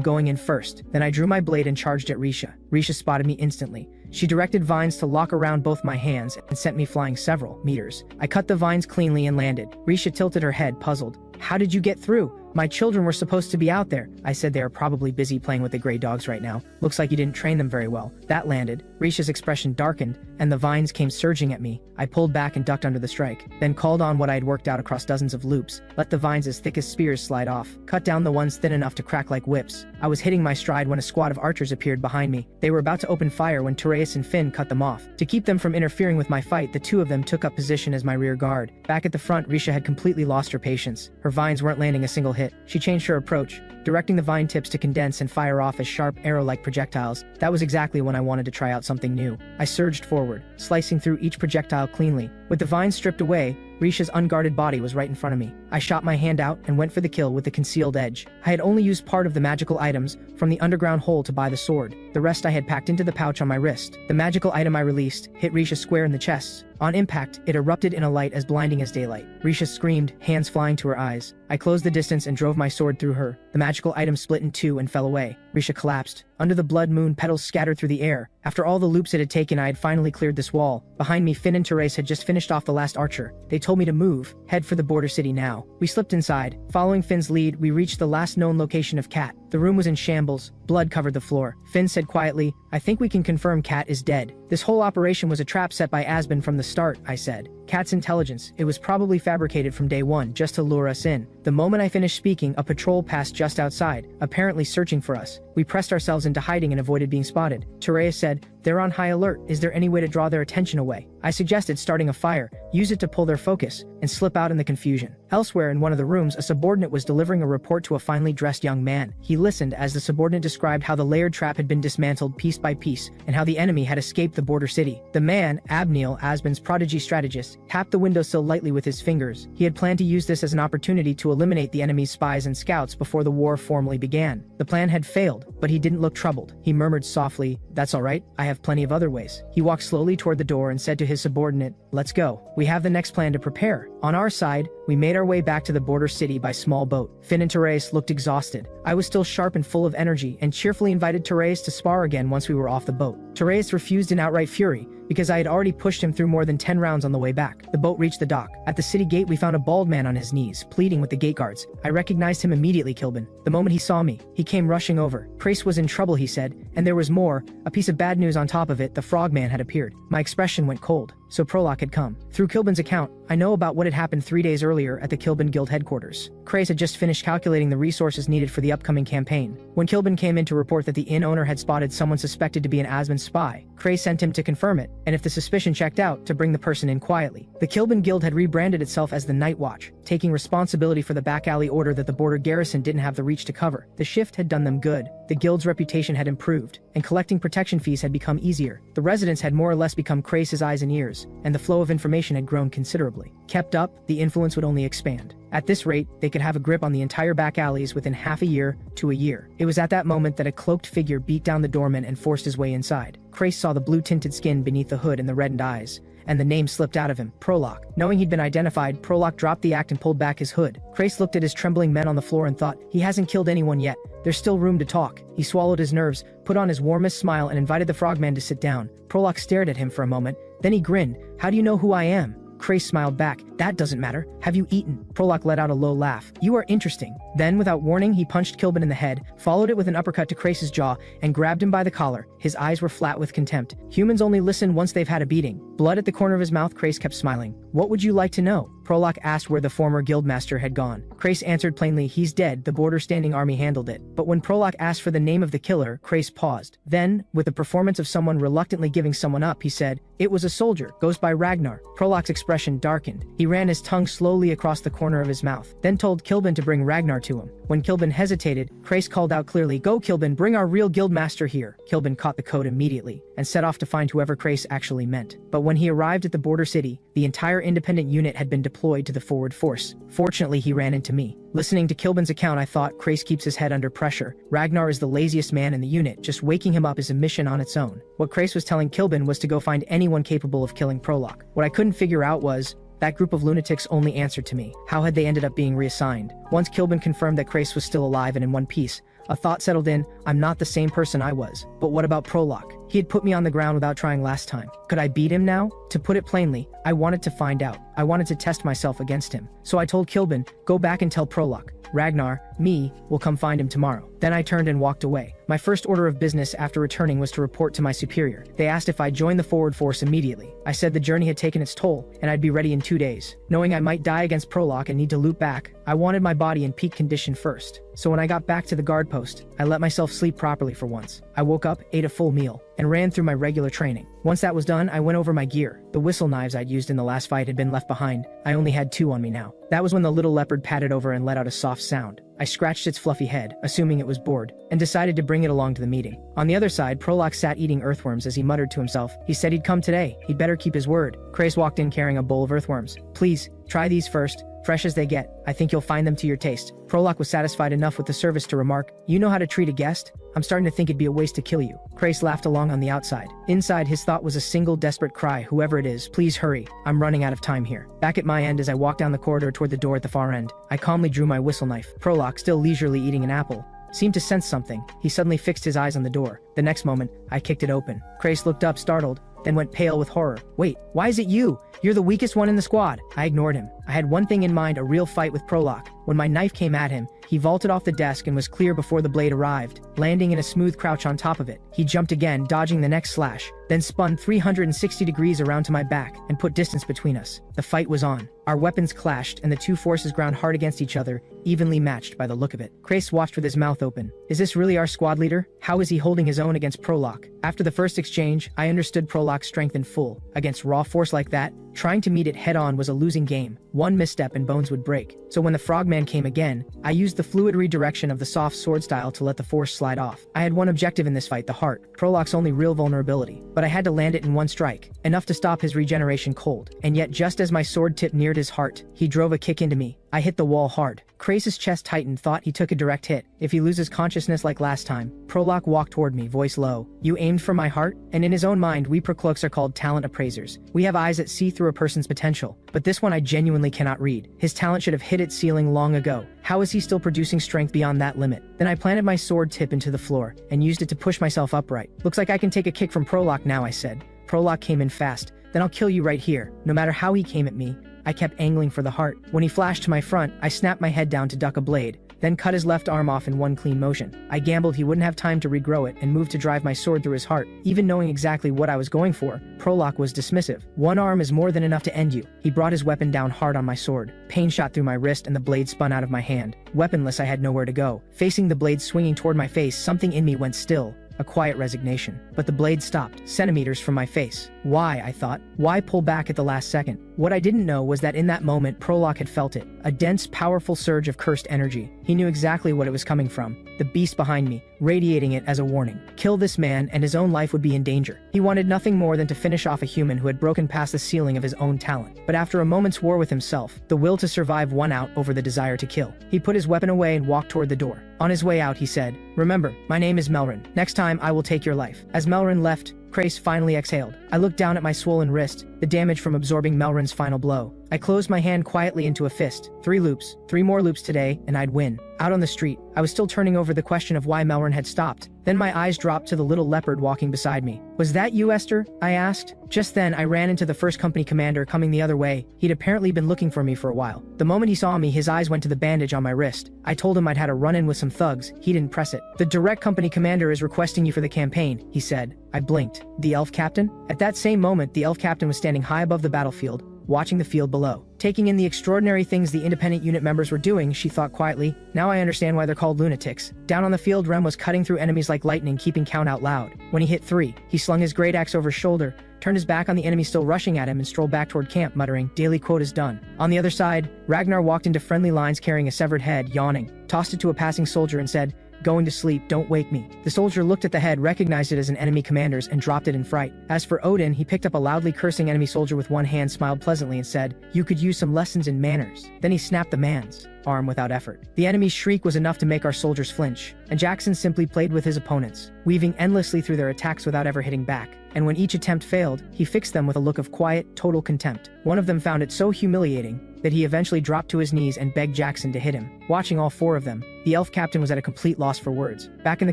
S1: going in first." Then I drew my blade and charged at Risha. Risha spotted me instantly. She directed vines to lock around both my hands and sent me flying several meters. I cut the vines cleanly and landed. Risha tilted her head, puzzled. "How did you get through? My children were supposed to be out there." I said, "They are probably busy playing with the gray dogs right now. Looks like you didn't train them very well." That landed. Risha's expression darkened, and the vines came surging at me. I pulled back and ducked under the strike, then called on what I had worked out across dozens of loops. Let the vines as thick as spears slide off. Cut down the ones thin enough to crack like whips. I was hitting my stride when a squad of archers appeared behind me. They were about to open fire when Therese and Finn cut them off. To keep them from interfering with my fight, the two of them took up position as my rear guard. Back at the front, Risha had completely lost her patience. Her vines weren't landing a single hit. She changed her approach, directing the vine tips to condense and fire off as sharp, arrow-like projectiles. That was exactly when I wanted to try out something new. I surged forward, slicing through each projectile cleanly. With the vines stripped away, Risha's unguarded body was right in front of me. I shot my hand out and went for the kill with the concealed edge. I had only used part of the magical items from the underground hole to buy the sword. The rest I had packed into the pouch on my wrist. The magical item I released hit Risha square in the chest. On impact, it erupted in a light as blinding as daylight. Risha screamed, hands flying to her eyes. I closed the distance and drove my sword through her. The magical item split in two and fell away. Risha collapsed. Under the blood moon, petals scattered through the air. After all the loops it had taken, I had finally cleared this wall. Behind me, Finn and Therese had just finished off the last archer. They told me to move, head for the border city now. We slipped inside. Following Finn's lead, we reached the last known location of Kat. The room was in shambles. Blood covered the floor. Finn said quietly, "I think we can confirm Kat is dead." "This whole operation was a trap set by Asbin from the start," I said. "Kat's intelligence. It was probably fabricated from day one, just to lure us in." The moment I finished speaking, a patrol passed just outside, apparently searching for us. We pressed ourselves into hiding and avoided being spotted. Therese said, "They're on high alert. Is there any way to draw their attention away?" I suggested starting a fire, use it to pull their focus, and slip out in the confusion. Elsewhere in one of the rooms, a subordinate was delivering a report to a finely dressed young man. He listened as the subordinate described how the layered trap had been dismantled piece by piece, and how the enemy had escaped the border city. The man, Abneil, Asbin's prodigy strategist, tapped the windowsill lightly with his fingers. He had planned to use this as an opportunity to eliminate the enemy's spies and scouts before the war formally began. The plan had failed, but he didn't look troubled. He murmured softly, "That's all right, I have plenty of other ways." He walked slowly toward the door and said to his subordinate, "Let's go. We have the next plan to prepare." On our side, we made our way back to the border city by small boat. Finn and Therese looked exhausted. I was still sharp and full of energy, and cheerfully invited Therese to spar again once we were off the boat. Therese refused in outright fury, because I had already pushed him through more than 10 rounds on the way back. The boat reached the dock. At the city gate, we found a bald man on his knees, pleading with the gate guards. I recognized him immediately, Kilbin. The moment he saw me, he came rushing over. Trace was in trouble, he said, and there was more, a piece of bad news on top of it. The frogman had appeared. My expression went cold. So Prolok had come. Through Kilbin's account, I know about what had happened 3 days earlier at the Kilbin Guild headquarters. Trace had just finished calculating the resources needed for the upcoming campaign. When Kilbin came in to report that the inn owner had spotted someone suspected to be an Asbin spy, Trace sent him to confirm it, and if the suspicion checked out, to bring the person in quietly. The Kilbin Guild had rebranded itself as the Night Watch, taking responsibility for the back alley order that the border garrison didn't have the reach to cover. The shift had done them good. The guild's reputation had improved, and collecting protection fees had become easier. The residents had more or less become Trace's eyes and ears, and the flow of information had grown considerably. Kept up, the influence would only expand. At this rate, they could have a grip on the entire back alleys within half a year to a year. It was at that moment that a cloaked figure beat down the doorman and forced his way inside. Trace saw the blue-tinted skin beneath the hood and the reddened eyes, and the name slipped out of him, Prolok. Knowing he'd been identified, Prolok dropped the act and pulled back his hood. Trace looked at his trembling men on the floor and thought, he hasn't killed anyone yet. There's still room to talk. He swallowed his nerves, put on his warmest smile, and invited the frogman to sit down. Prolok stared at him for a moment, then he grinned. "How do you know who I am?" Trace smiled back. "That doesn't matter. Have you eaten?" Prolok let out a low laugh. "You are interesting." Then, without warning, he punched Kilbin in the head, followed it with an uppercut to Trace's jaw, and grabbed him by the collar. His eyes were flat with contempt. Humans only listen once they've had a beating. Blood at the corner of his mouth, Trace kept smiling. "What would you like to know?" Prolok asked where the former guildmaster had gone. Krace answered plainly, he's dead, the border standing army handled it. But when Prolok asked for the name of the killer, Krace paused. Then, with the performance of someone reluctantly giving someone up, he said, it was a soldier, goes by Ragnar. Prolok's expression darkened. He ran his tongue slowly across the corner of his mouth, then told Kilbin to bring Ragnar to him. When Kilbin hesitated, Krace called out clearly, go Kilbin, bring our real guildmaster here. Kilbin caught the code immediately, and set off to find whoever Krace actually meant. But when he arrived at the border city, the entire independent unit had been deployed to the forward force. Fortunately, he ran into me. Listening to Kilbin's account, I thought, Krace keeps his head under pressure. Ragnar is the laziest man in the unit, just waking him up is a mission on its own. What Krace was telling Kilbin was to go find anyone capable of killing Prolok. What I couldn't figure out was, that group of lunatics only answered to me. How had they ended up being reassigned? Once Kilbin confirmed that Krace was still alive and in one piece, a thought settled in, I'm not the same person I was. But what about Prolok? He had put me on the ground without trying last time. Could I beat him now? To put it plainly, I wanted to find out. I wanted to test myself against him. So I told Kilbin, go back and tell Prolok. Ragnar, me, will come find him tomorrow. Then I turned and walked away. My first order of business after returning was to report to my superior. They asked if I'd join the forward force immediately. I said the journey had taken its toll, and I'd be ready in 2 days. Knowing I might die against Prolok and need to loop back, I wanted my body in peak condition first. So when I got back to the guard post, I let myself sleep properly for once. I woke up, ate a full meal, and ran through my regular training. Once that was done, I went over my gear. The whistle knives I'd used in the last fight had been left behind. I only had 2 on me now. That was when the little leopard padded over and let out a soft sound. I scratched its fluffy head, assuming it was bored, and decided to bring it along to the meeting. On the other side, Prolok sat eating earthworms as he muttered to himself. He said he'd come today. He'd better keep his word. Krace walked in carrying a bowl of earthworms. Please, try these first. Fresh as they get. I think you'll find them to your taste. Prolok was satisfied enough with the service to remark, you know how to treat a guest? I'm starting to think it'd be a waste to kill you. Krace laughed along on the outside. Inside, his thought was a single desperate cry, whoever it is, please hurry. I'm running out of time here. Back at my end, as I walked down the corridor toward the door at the far end, I calmly drew my whistle knife. Prolok, still leisurely eating an apple, seemed to sense something. He suddenly fixed his eyes on the door. The next moment, I kicked it open. Krace looked up, startled, then went pale with horror. Wait, why is it you? You're the weakest one in the squad. I ignored him. I had one thing in mind, a real fight with Prolok. When my knife came at him, he vaulted off the desk and was clear before the blade arrived, landing in a smooth crouch on top of it. He jumped again, dodging the next slash, then spun 360 degrees around to my back and put distance between us. The fight was on. Our weapons clashed and the two forces ground hard against each other, evenly matched by the look of it. Krace watched with his mouth open. Is this really our squad leader? How is he holding his own against Prolok? After the first exchange, I understood Prolok's strength in full. Against raw force like that, trying to meet it head-on was a losing game. One misstep and bones would break. So when the frogman came again, I used the fluid redirection of the soft sword style to let the force slide off. I had one objective in this fight, the heart, Prolok's only real vulnerability. But I had to land it in one strike, enough to stop his regeneration cold. And yet just as my sword tip neared his heart, he drove a kick into me. I hit the wall hard. Krace's chest tightened, thought he took a direct hit. If he loses consciousness like last time. Prolok walked toward me, voice low. You aimed for my heart? And in his own mind, we Procloaks are called talent appraisers. We have eyes that see through a person's potential. But this one I genuinely cannot read. His talent should have hit its ceiling long ago. How is he still producing strength beyond that limit? Then I planted my sword tip into the floor, and used it to push myself upright. Looks like I can take a kick from Prolok now, I said. Prolok came in fast. Then I'll kill you right here. No matter how he came at me, I kept angling for the heart. When he flashed to my front, I snapped my head down to duck a blade, then cut his left arm off in one clean motion. I gambled he wouldn't have time to regrow it and moved to drive my sword through his heart. Even knowing exactly what I was going for, Prolok was dismissive. One arm is more than enough to end you. He brought his weapon down hard on my sword. Pain shot through my wrist and the blade spun out of my hand. Weaponless, I had nowhere to go. Facing the blade swinging toward my face, something in me went still. A quiet resignation. But the blade stopped, centimeters from my face. Why, I thought. Why pull back at the last second? What I didn't know was that in that moment, Prolok had felt it. A dense, powerful surge of cursed energy. He knew exactly what it was coming from. The beast behind me, radiating it as a warning. Kill this man and his own life would be in danger. He wanted nothing more than to finish off a human who had broken past the ceiling of his own talent. But after a moment's war with himself, the will to survive won out over the desire to kill. He put his weapon away and walked toward the door. On his way out, he said, "Remember, my name is Melrin. Next time, I will take your life." As Melrin left, Krace finally exhaled. I looked down at my swollen wrist, the damage from absorbing Melrin's final blow. I closed my hand quietly into a fist. 3 loops. 3 more loops today, and I'd win. Out on the street, I was still turning over the question of why Melrin had stopped. Then my eyes dropped to the little leopard walking beside me. "Was that you, Esther?" I asked. Just then, I ran into the first company commander coming the other way. He'd apparently been looking for me for a while. The moment he saw me, his eyes went to the bandage on my wrist. I told him I'd had a run-in with some thugs. He didn't press it. "The direct company commander is requesting you for the campaign," he said. I blinked. The elf captain? At that same moment, the elf captain was standing high above the battlefield, watching the field below. Taking in the extraordinary things the independent unit members were doing, she thought quietly, now I understand why they're called lunatics. Down on the field, Rem was cutting through enemies like lightning, keeping count out loud. When he hit 3, he slung his great axe over his shoulder, turned his back on the enemy still rushing at him, and strolled back toward camp, muttering, daily quota's done. On the other side, Ragnar walked into friendly lines carrying a severed head, yawning, tossed it to a passing soldier and said, going to sleep, don't wake me. The soldier looked at the head, recognized it as an enemy commander's, and dropped it in fright. As for Odin, he picked up a loudly cursing enemy soldier with one hand, smiled pleasantly and said, you could use some lessons in manners. Then he snapped the man's arm without effort. The enemy's shriek was enough to make our soldiers flinch, and Jackson simply played with his opponents, weaving endlessly through their attacks without ever hitting back. And when each attempt failed, he fixed them with a look of quiet, total contempt. One of them found it so humiliating that he eventually dropped to his knees and begged Jackson to hit him. Watching all 4 of them, the elf captain was at a complete loss for words. Back in the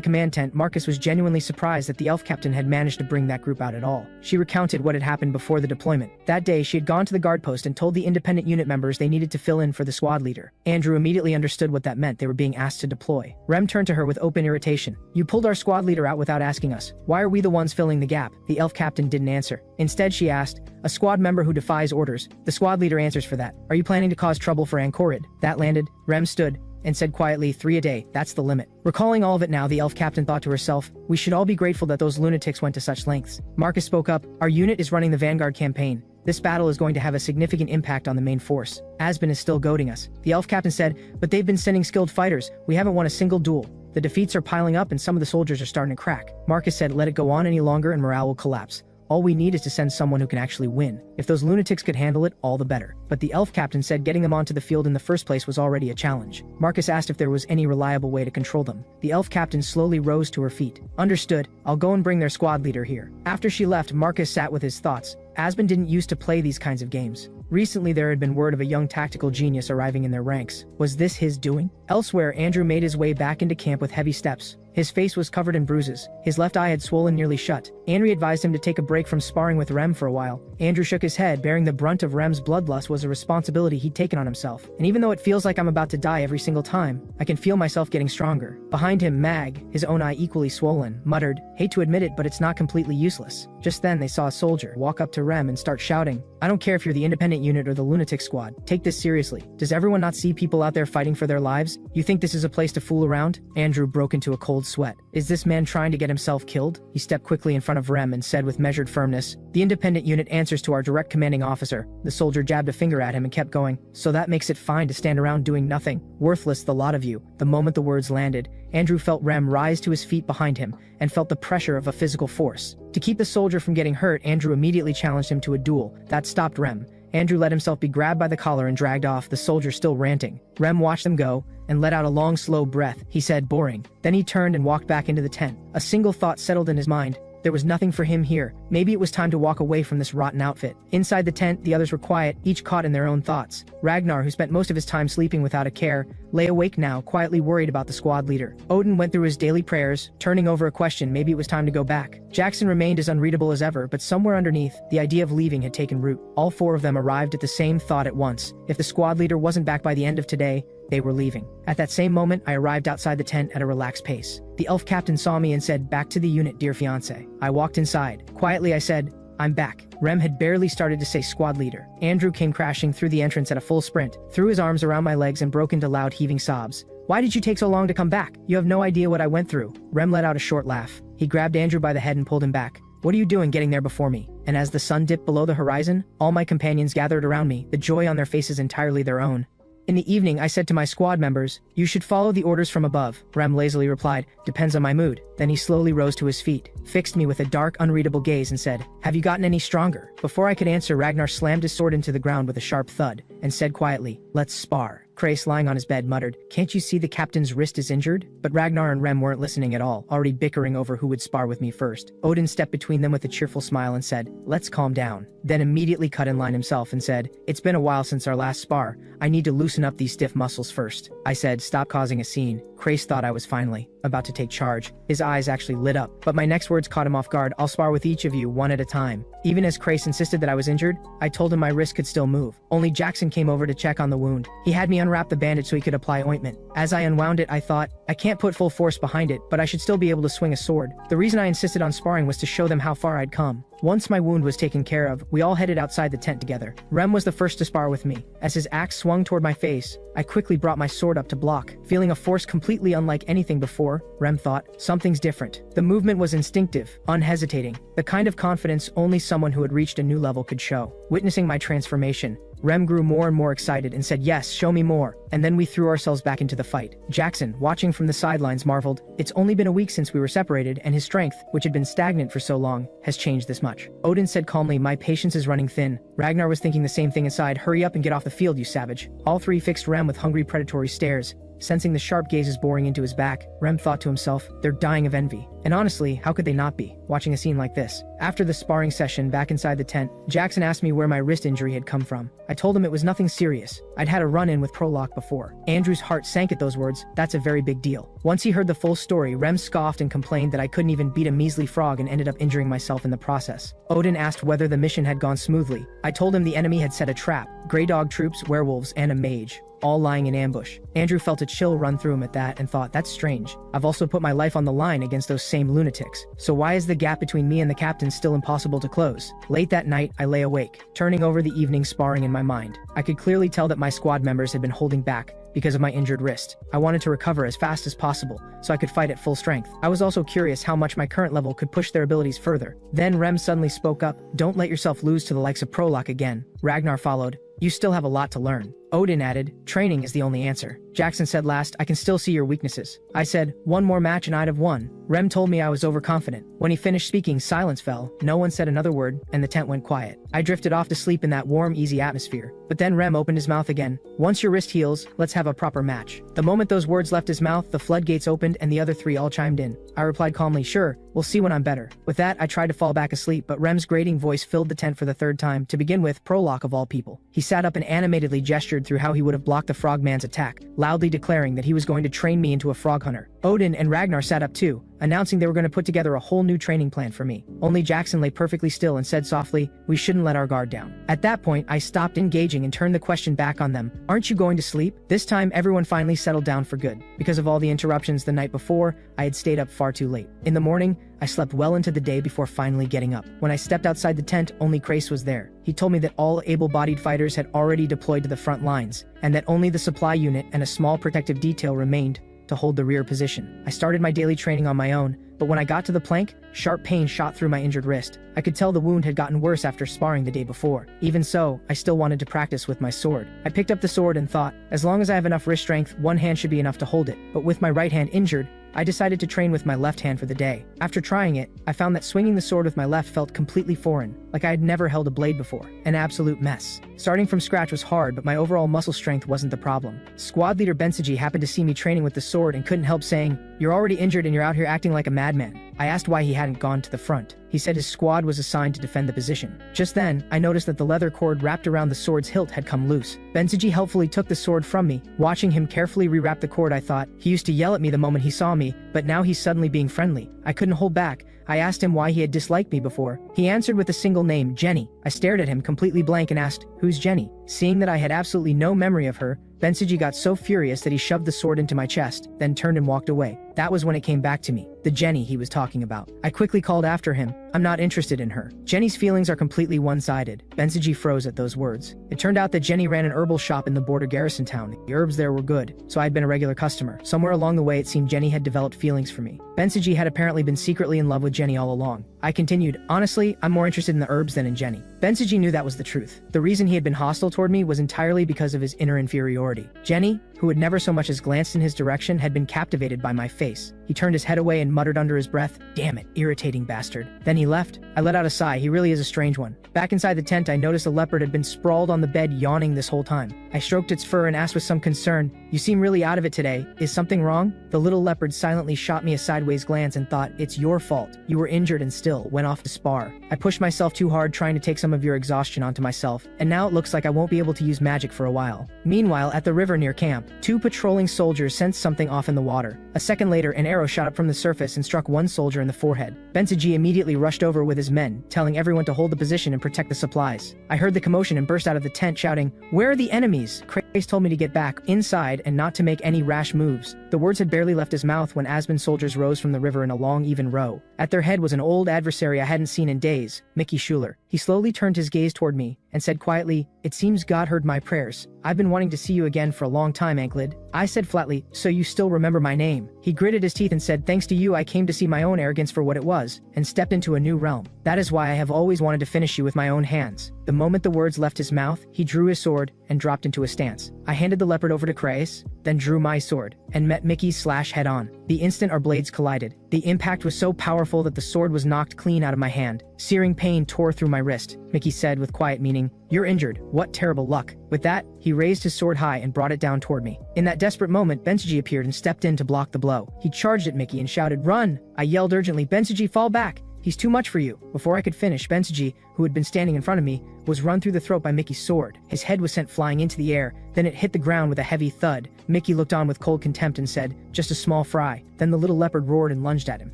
S1: command tent, Marcus was genuinely surprised that the elf captain had managed to bring that group out at all. She recounted what had happened before the deployment. That day, she had gone to the guard post and told the independent unit members they needed to fill in for the squad leader. Andrew immediately understood what that meant. They were being asked to deploy. Rem turned to her with open irritation. You pulled our squad leader out without asking us. Why are we the ones filling the gap? The elf captain didn't answer. Instead, she asked, a squad member who defies orders. The squad leader answers for that. Are you planning to cause trouble for Ankrid? That landed. Rem stood and said quietly, 3 a day, that's the limit. Recalling all of it now, the elf captain thought to herself, we should all be grateful that those lunatics went to such lengths. Marcus spoke up, our unit is running the Vanguard campaign. This battle is going to have a significant impact on the main force. Asbin is still goading us. The elf captain said, but they've been sending skilled fighters. We haven't won a single duel. The defeats are piling up and some of the soldiers are starting to crack. Marcus said, let it go on any longer and morale will collapse. All we need is to send someone who can actually win. If those lunatics could handle it, all the better. But the elf captain said getting them onto the field in the first place was already a challenge. Marcus asked if there was any reliable way to control them. The elf captain slowly rose to her feet. Understood, I'll go and bring their squad leader here. After she left, Marcus sat with his thoughts. Asbin didn't used to play these kinds of games. Recently there had been word of a young tactical genius arriving in their ranks. Was this his doing? Elsewhere, Andrew made his way back into camp with heavy steps. His face was covered in bruises. His left eye had swollen nearly shut. Andrew advised him to take a break from sparring with Rem for a while. Andrew shook his head. Bearing the brunt of Rem's bloodlust was a responsibility he'd taken on himself. And even though it feels like I'm about to die every single time, I can feel myself getting stronger. Behind him, Mag, his own eye equally swollen, muttered, hate to admit it, but it's not completely useless. Just then they saw a soldier walk up to Rem and start shouting, I don't care if you're the independent unit or the lunatic squad. Take this seriously. Does everyone not see people out there fighting for their lives? You think this is a place to fool around? Andrew broke into a cold sweat. Is this man trying to get himself killed? He stepped quickly in front of Rem and said with measured firmness, the independent unit answers to our direct commanding officer. The soldier jabbed a finger at him and kept going. So that makes it fine to stand around doing nothing. Worthless, the lot of you. The moment the words landed, Andrew felt Rem rise to his feet behind him and felt the pressure of a physical force. To keep the soldier from getting hurt, Andrew immediately challenged him to a duel. That stopped Rem. Andrew let himself be grabbed by the collar and dragged off, the soldier still ranting. Rem watched them go and let out a long, slow breath. He said, boring. Then he turned and walked back into the tent. A single thought settled in his mind. There was nothing for him here. Maybe it was time to walk away from this rotten outfit. Inside the tent, the others were quiet, each caught in their own thoughts. Ragnar, who spent most of his time sleeping without a care, lay awake now, quietly worried about the squad leader. Odin went through his daily prayers, turning over a question. Maybe it was time to go back. Jackson remained as unreadable as ever, but somewhere underneath, the idea of leaving had taken root. All 4 of them arrived at the same thought at once. If the squad leader wasn't back by the end of today, they were leaving. At that same moment, I arrived outside the tent at a relaxed pace. The elf captain saw me and said, back to the unit, dear fiancé. I walked inside. Quietly I said, I'm back. Rem had barely started to say squad leader. Andrew came crashing through the entrance at a full sprint, threw his arms around my legs and broke into loud heaving sobs. Why did you take so long to come back? You have no idea what I went through. Rem let out a short laugh. He grabbed Andrew by the head and pulled him back. What are you doing getting there before me? And as the sun dipped below the horizon, all my companions gathered around me, the joy on their faces entirely their own. In the evening, I said to my squad members, you should follow the orders from above. Rem lazily replied, depends on my mood. Then he slowly rose to his feet, fixed me with a dark, unreadable gaze and said, have you gotten any stronger? Before I could answer, Ragnar slammed his sword into the ground with a sharp thud and said quietly, let's spar. Krace, lying on his bed, muttered, can't you see the captain's wrist is injured? But Ragnar and Rem weren't listening at all, already bickering over who would spar with me first. Odin stepped between them with a cheerful smile and said, let's calm down. Then immediately cut in line himself and said, it's been a while since our last spar. I need to loosen up these stiff muscles first. I said, stop causing a scene. Krace thought I was finally about to take charge. His eyes actually lit up, but my next words caught him off guard. I'll spar with each of you, one at a time. Even as Krace insisted that I was injured, I told him my wrist could still move. Only Jackson came over to check on the wound. He had me under unwrapped the bandage so he could apply ointment. As I unwound it, I thought, I can't put full force behind it, but I should still be able to swing a sword. The reason I insisted on sparring was to show them how far I'd come. Once my wound was taken care of, we all headed outside the tent together. Rem was the first to spar with me. As his axe swung toward my face, I quickly brought my sword up to block. Feeling a force completely unlike anything before, Rem thought, something's different. The movement was instinctive, unhesitating, the kind of confidence only someone who had reached a new level could show. Witnessing my transformation, Rem grew more and more excited and said, yes, show me more. And then we threw ourselves back into the fight. Jackson, watching from the sidelines, marveled, it's only been a week since we were separated, and his strength, which had been stagnant for so long, has changed this much. Odin said calmly, my patience is running thin. Ragnar was thinking the same thing inside, hurry up and get off the field, you savage. All three fixed Rem with hungry predatory stares. Sensing the sharp gazes boring into his back, Rem thought to himself, they're dying of envy. And honestly, how could they not be, watching a scene like this? After the sparring session back inside the tent, Jackson asked me where my wrist injury had come from. I told him it was nothing serious. I'd had a run-in with Prolock before. Andrew's heart sank at those words. That's a very big deal. Once he heard the full story, Rem scoffed and complained that I couldn't even beat a measly frog and ended up injuring myself in the process. Odin asked whether the mission had gone smoothly. I told him the enemy had set a trap. Grey dog troops, werewolves, and a mage, all lying in ambush. Andrew felt a chill run through him at that and thought, that's strange. I've also put my life on the line against those same lunatics. So why is the gap between me and the captain still impossible to close? Late that night, I lay awake, turning over the evening sparring in my mind. I could clearly tell that my squad members had been holding back because of my injured wrist. I wanted to recover as fast as possible so I could fight at full strength. I was also curious how much my current level could push their abilities further. Then Rem suddenly spoke up, don't let yourself lose to the likes of Prolock again. Ragnar followed, you still have a lot to learn. Odin added, training is the only answer. Jackson said last, I can still see your weaknesses. I said, one more match and I'd have won. Rem told me I was overconfident. When he finished speaking, silence fell. No one said another word, and the tent went quiet. I drifted off to sleep in that warm, easy atmosphere. But then Rem opened his mouth again. Once your wrist heals, let's have a proper match. The moment those words left his mouth, the floodgates opened and the other three all chimed in. I replied calmly, sure, we'll see when I'm better. With that, I tried to fall back asleep, but Rem's grating voice filled the tent for the third time. To begin with, Prolock of all people. He sat up and animatedly gestured through how he would have blocked the frogman's attack, loudly declaring that he was going to train me into a frog hunter. Odin and Ragnar sat up too, announcing they were going to put together a whole new training plan for me. Only Jackson lay perfectly still and said softly, we shouldn't let our guard down. At that point, I stopped engaging and turned the question back on them. Aren't you going to sleep? This time, everyone finally settled down for good. Because of all the interruptions the night before, I had stayed up far too late. In the morning, I slept well into the day before finally getting up. When I stepped outside the tent, only Krace was there. He told me that all able-bodied fighters had already deployed to the front lines, and that only the supply unit and a small protective detail remained to hold the rear position. I started my daily training on my own, but when I got to the plank, sharp pain shot through my injured wrist. I could tell the wound had gotten worse after sparring the day before. Even so, I still wanted to practice with my sword. I picked up the sword and thought, as long as I have enough wrist strength, one hand should be enough to hold it. But with my right hand injured, I decided to train with my left hand for the day. After trying it, I found that swinging the sword with my left felt completely foreign, like I had never held a blade before. An absolute mess. Starting from scratch was hard, but my overall muscle strength wasn't the problem. Squad leader Bensuji happened to see me training with the sword and couldn't help saying, you're already injured and you're out here acting like a madman. I asked why he hadn't gone to the front. He said his squad was assigned to defend the position. Just then, I noticed that the leather cord wrapped around the sword's hilt had come loose. Bensuji helpfully took the sword from me. Watching him carefully rewrap the cord, I thought, he used to yell at me the moment he saw me, but now he's suddenly being friendly. I couldn't hold back. I asked him why he had disliked me before. He answered with a single name, Jenny. I stared at him completely blank and asked, who's Jenny? Seeing that I had absolutely no memory of her, Bensuji got so furious that he shoved the sword into my chest, then turned and walked away. That was when it came back to me, the Jenny he was talking about. I quickly called after him, I'm not interested in her. Jenny's feelings are completely one-sided. Bensuji froze at those words. It turned out that Jenny ran an herbal shop in the border garrison town. The herbs there were good, so I'd been a regular customer. Somewhere along the way it seemed Jenny had developed feelings for me. Bensuji had apparently been secretly in love with Jenny all along. I continued, honestly, I'm more interested in the herbs than in Jenny. Bensuji knew that was the truth. The reason he had been hostile toward me was entirely because of his inner inferiority. Jenny, who had never so much as glanced in his direction, had been captivated by my face. He turned his head away and muttered under his breath, damn it, irritating bastard. Then he left. I let out a sigh, he really is a strange one. Back inside the tent, I noticed a leopard had been sprawled on the bed yawning this whole time. I stroked its fur and asked with some concern, you seem really out of it today. Is something wrong? The little leopard silently shot me a sideways glance and thought, it's your fault. You were injured and still went off to spar. I pushed myself too hard trying to take some of your exhaustion onto myself, and now it looks like I won't be able to use magic for a while. Meanwhile, at the river near camp, two patrolling soldiers sensed something off in the water. A second later, an arrow shot up from the surface and struck one soldier in the forehead. Bensuji immediately rushed over with his men, telling everyone to hold the position and protect the supplies. I heard the commotion and burst out of the tent shouting, where are the enemies? Krace told me to get back inside and not to make any rash moves. The words had barely left his mouth when Asbin soldiers rose from the river in a long, even row. At their head was an old adversary I hadn't seen in days, Mickey Schuler. He slowly turned his gaze toward me and said quietly, "It seems God heard my prayers. I've been wanting to see you again for a long time, Ankrid." I said flatly, "So you still remember my name?" He gritted his teeth and said, "Thanks to you I came to see my own arrogance for what it was, and stepped into a new realm. That is why I have always wanted to finish you with my own hands." The moment the words left his mouth, he drew his sword and dropped into a stance. I handed the leopard over to Chris, then drew my sword, and met Mickey's slash head on. The instant our blades collided, the impact was so powerful that the sword was knocked clean out of my hand. Searing pain tore through my wrist. Mickey said with quiet meaning, "You're injured. What terrible luck." With that, he raised his sword high and brought it down toward me. In that desperate moment, Bensuji appeared and stepped in to block the blow. He charged at Mickey and shouted, "Run!" I yelled urgently, "Bensuji, fall back! He's too much for you." Before I could finish, Bensuji, who had been standing in front of me, was run through the throat by Mickey's sword. His head was sent flying into the air, then it hit the ground with a heavy thud. Mickey looked on with cold contempt and said, "Just a small fry." Then the little leopard roared and lunged at him.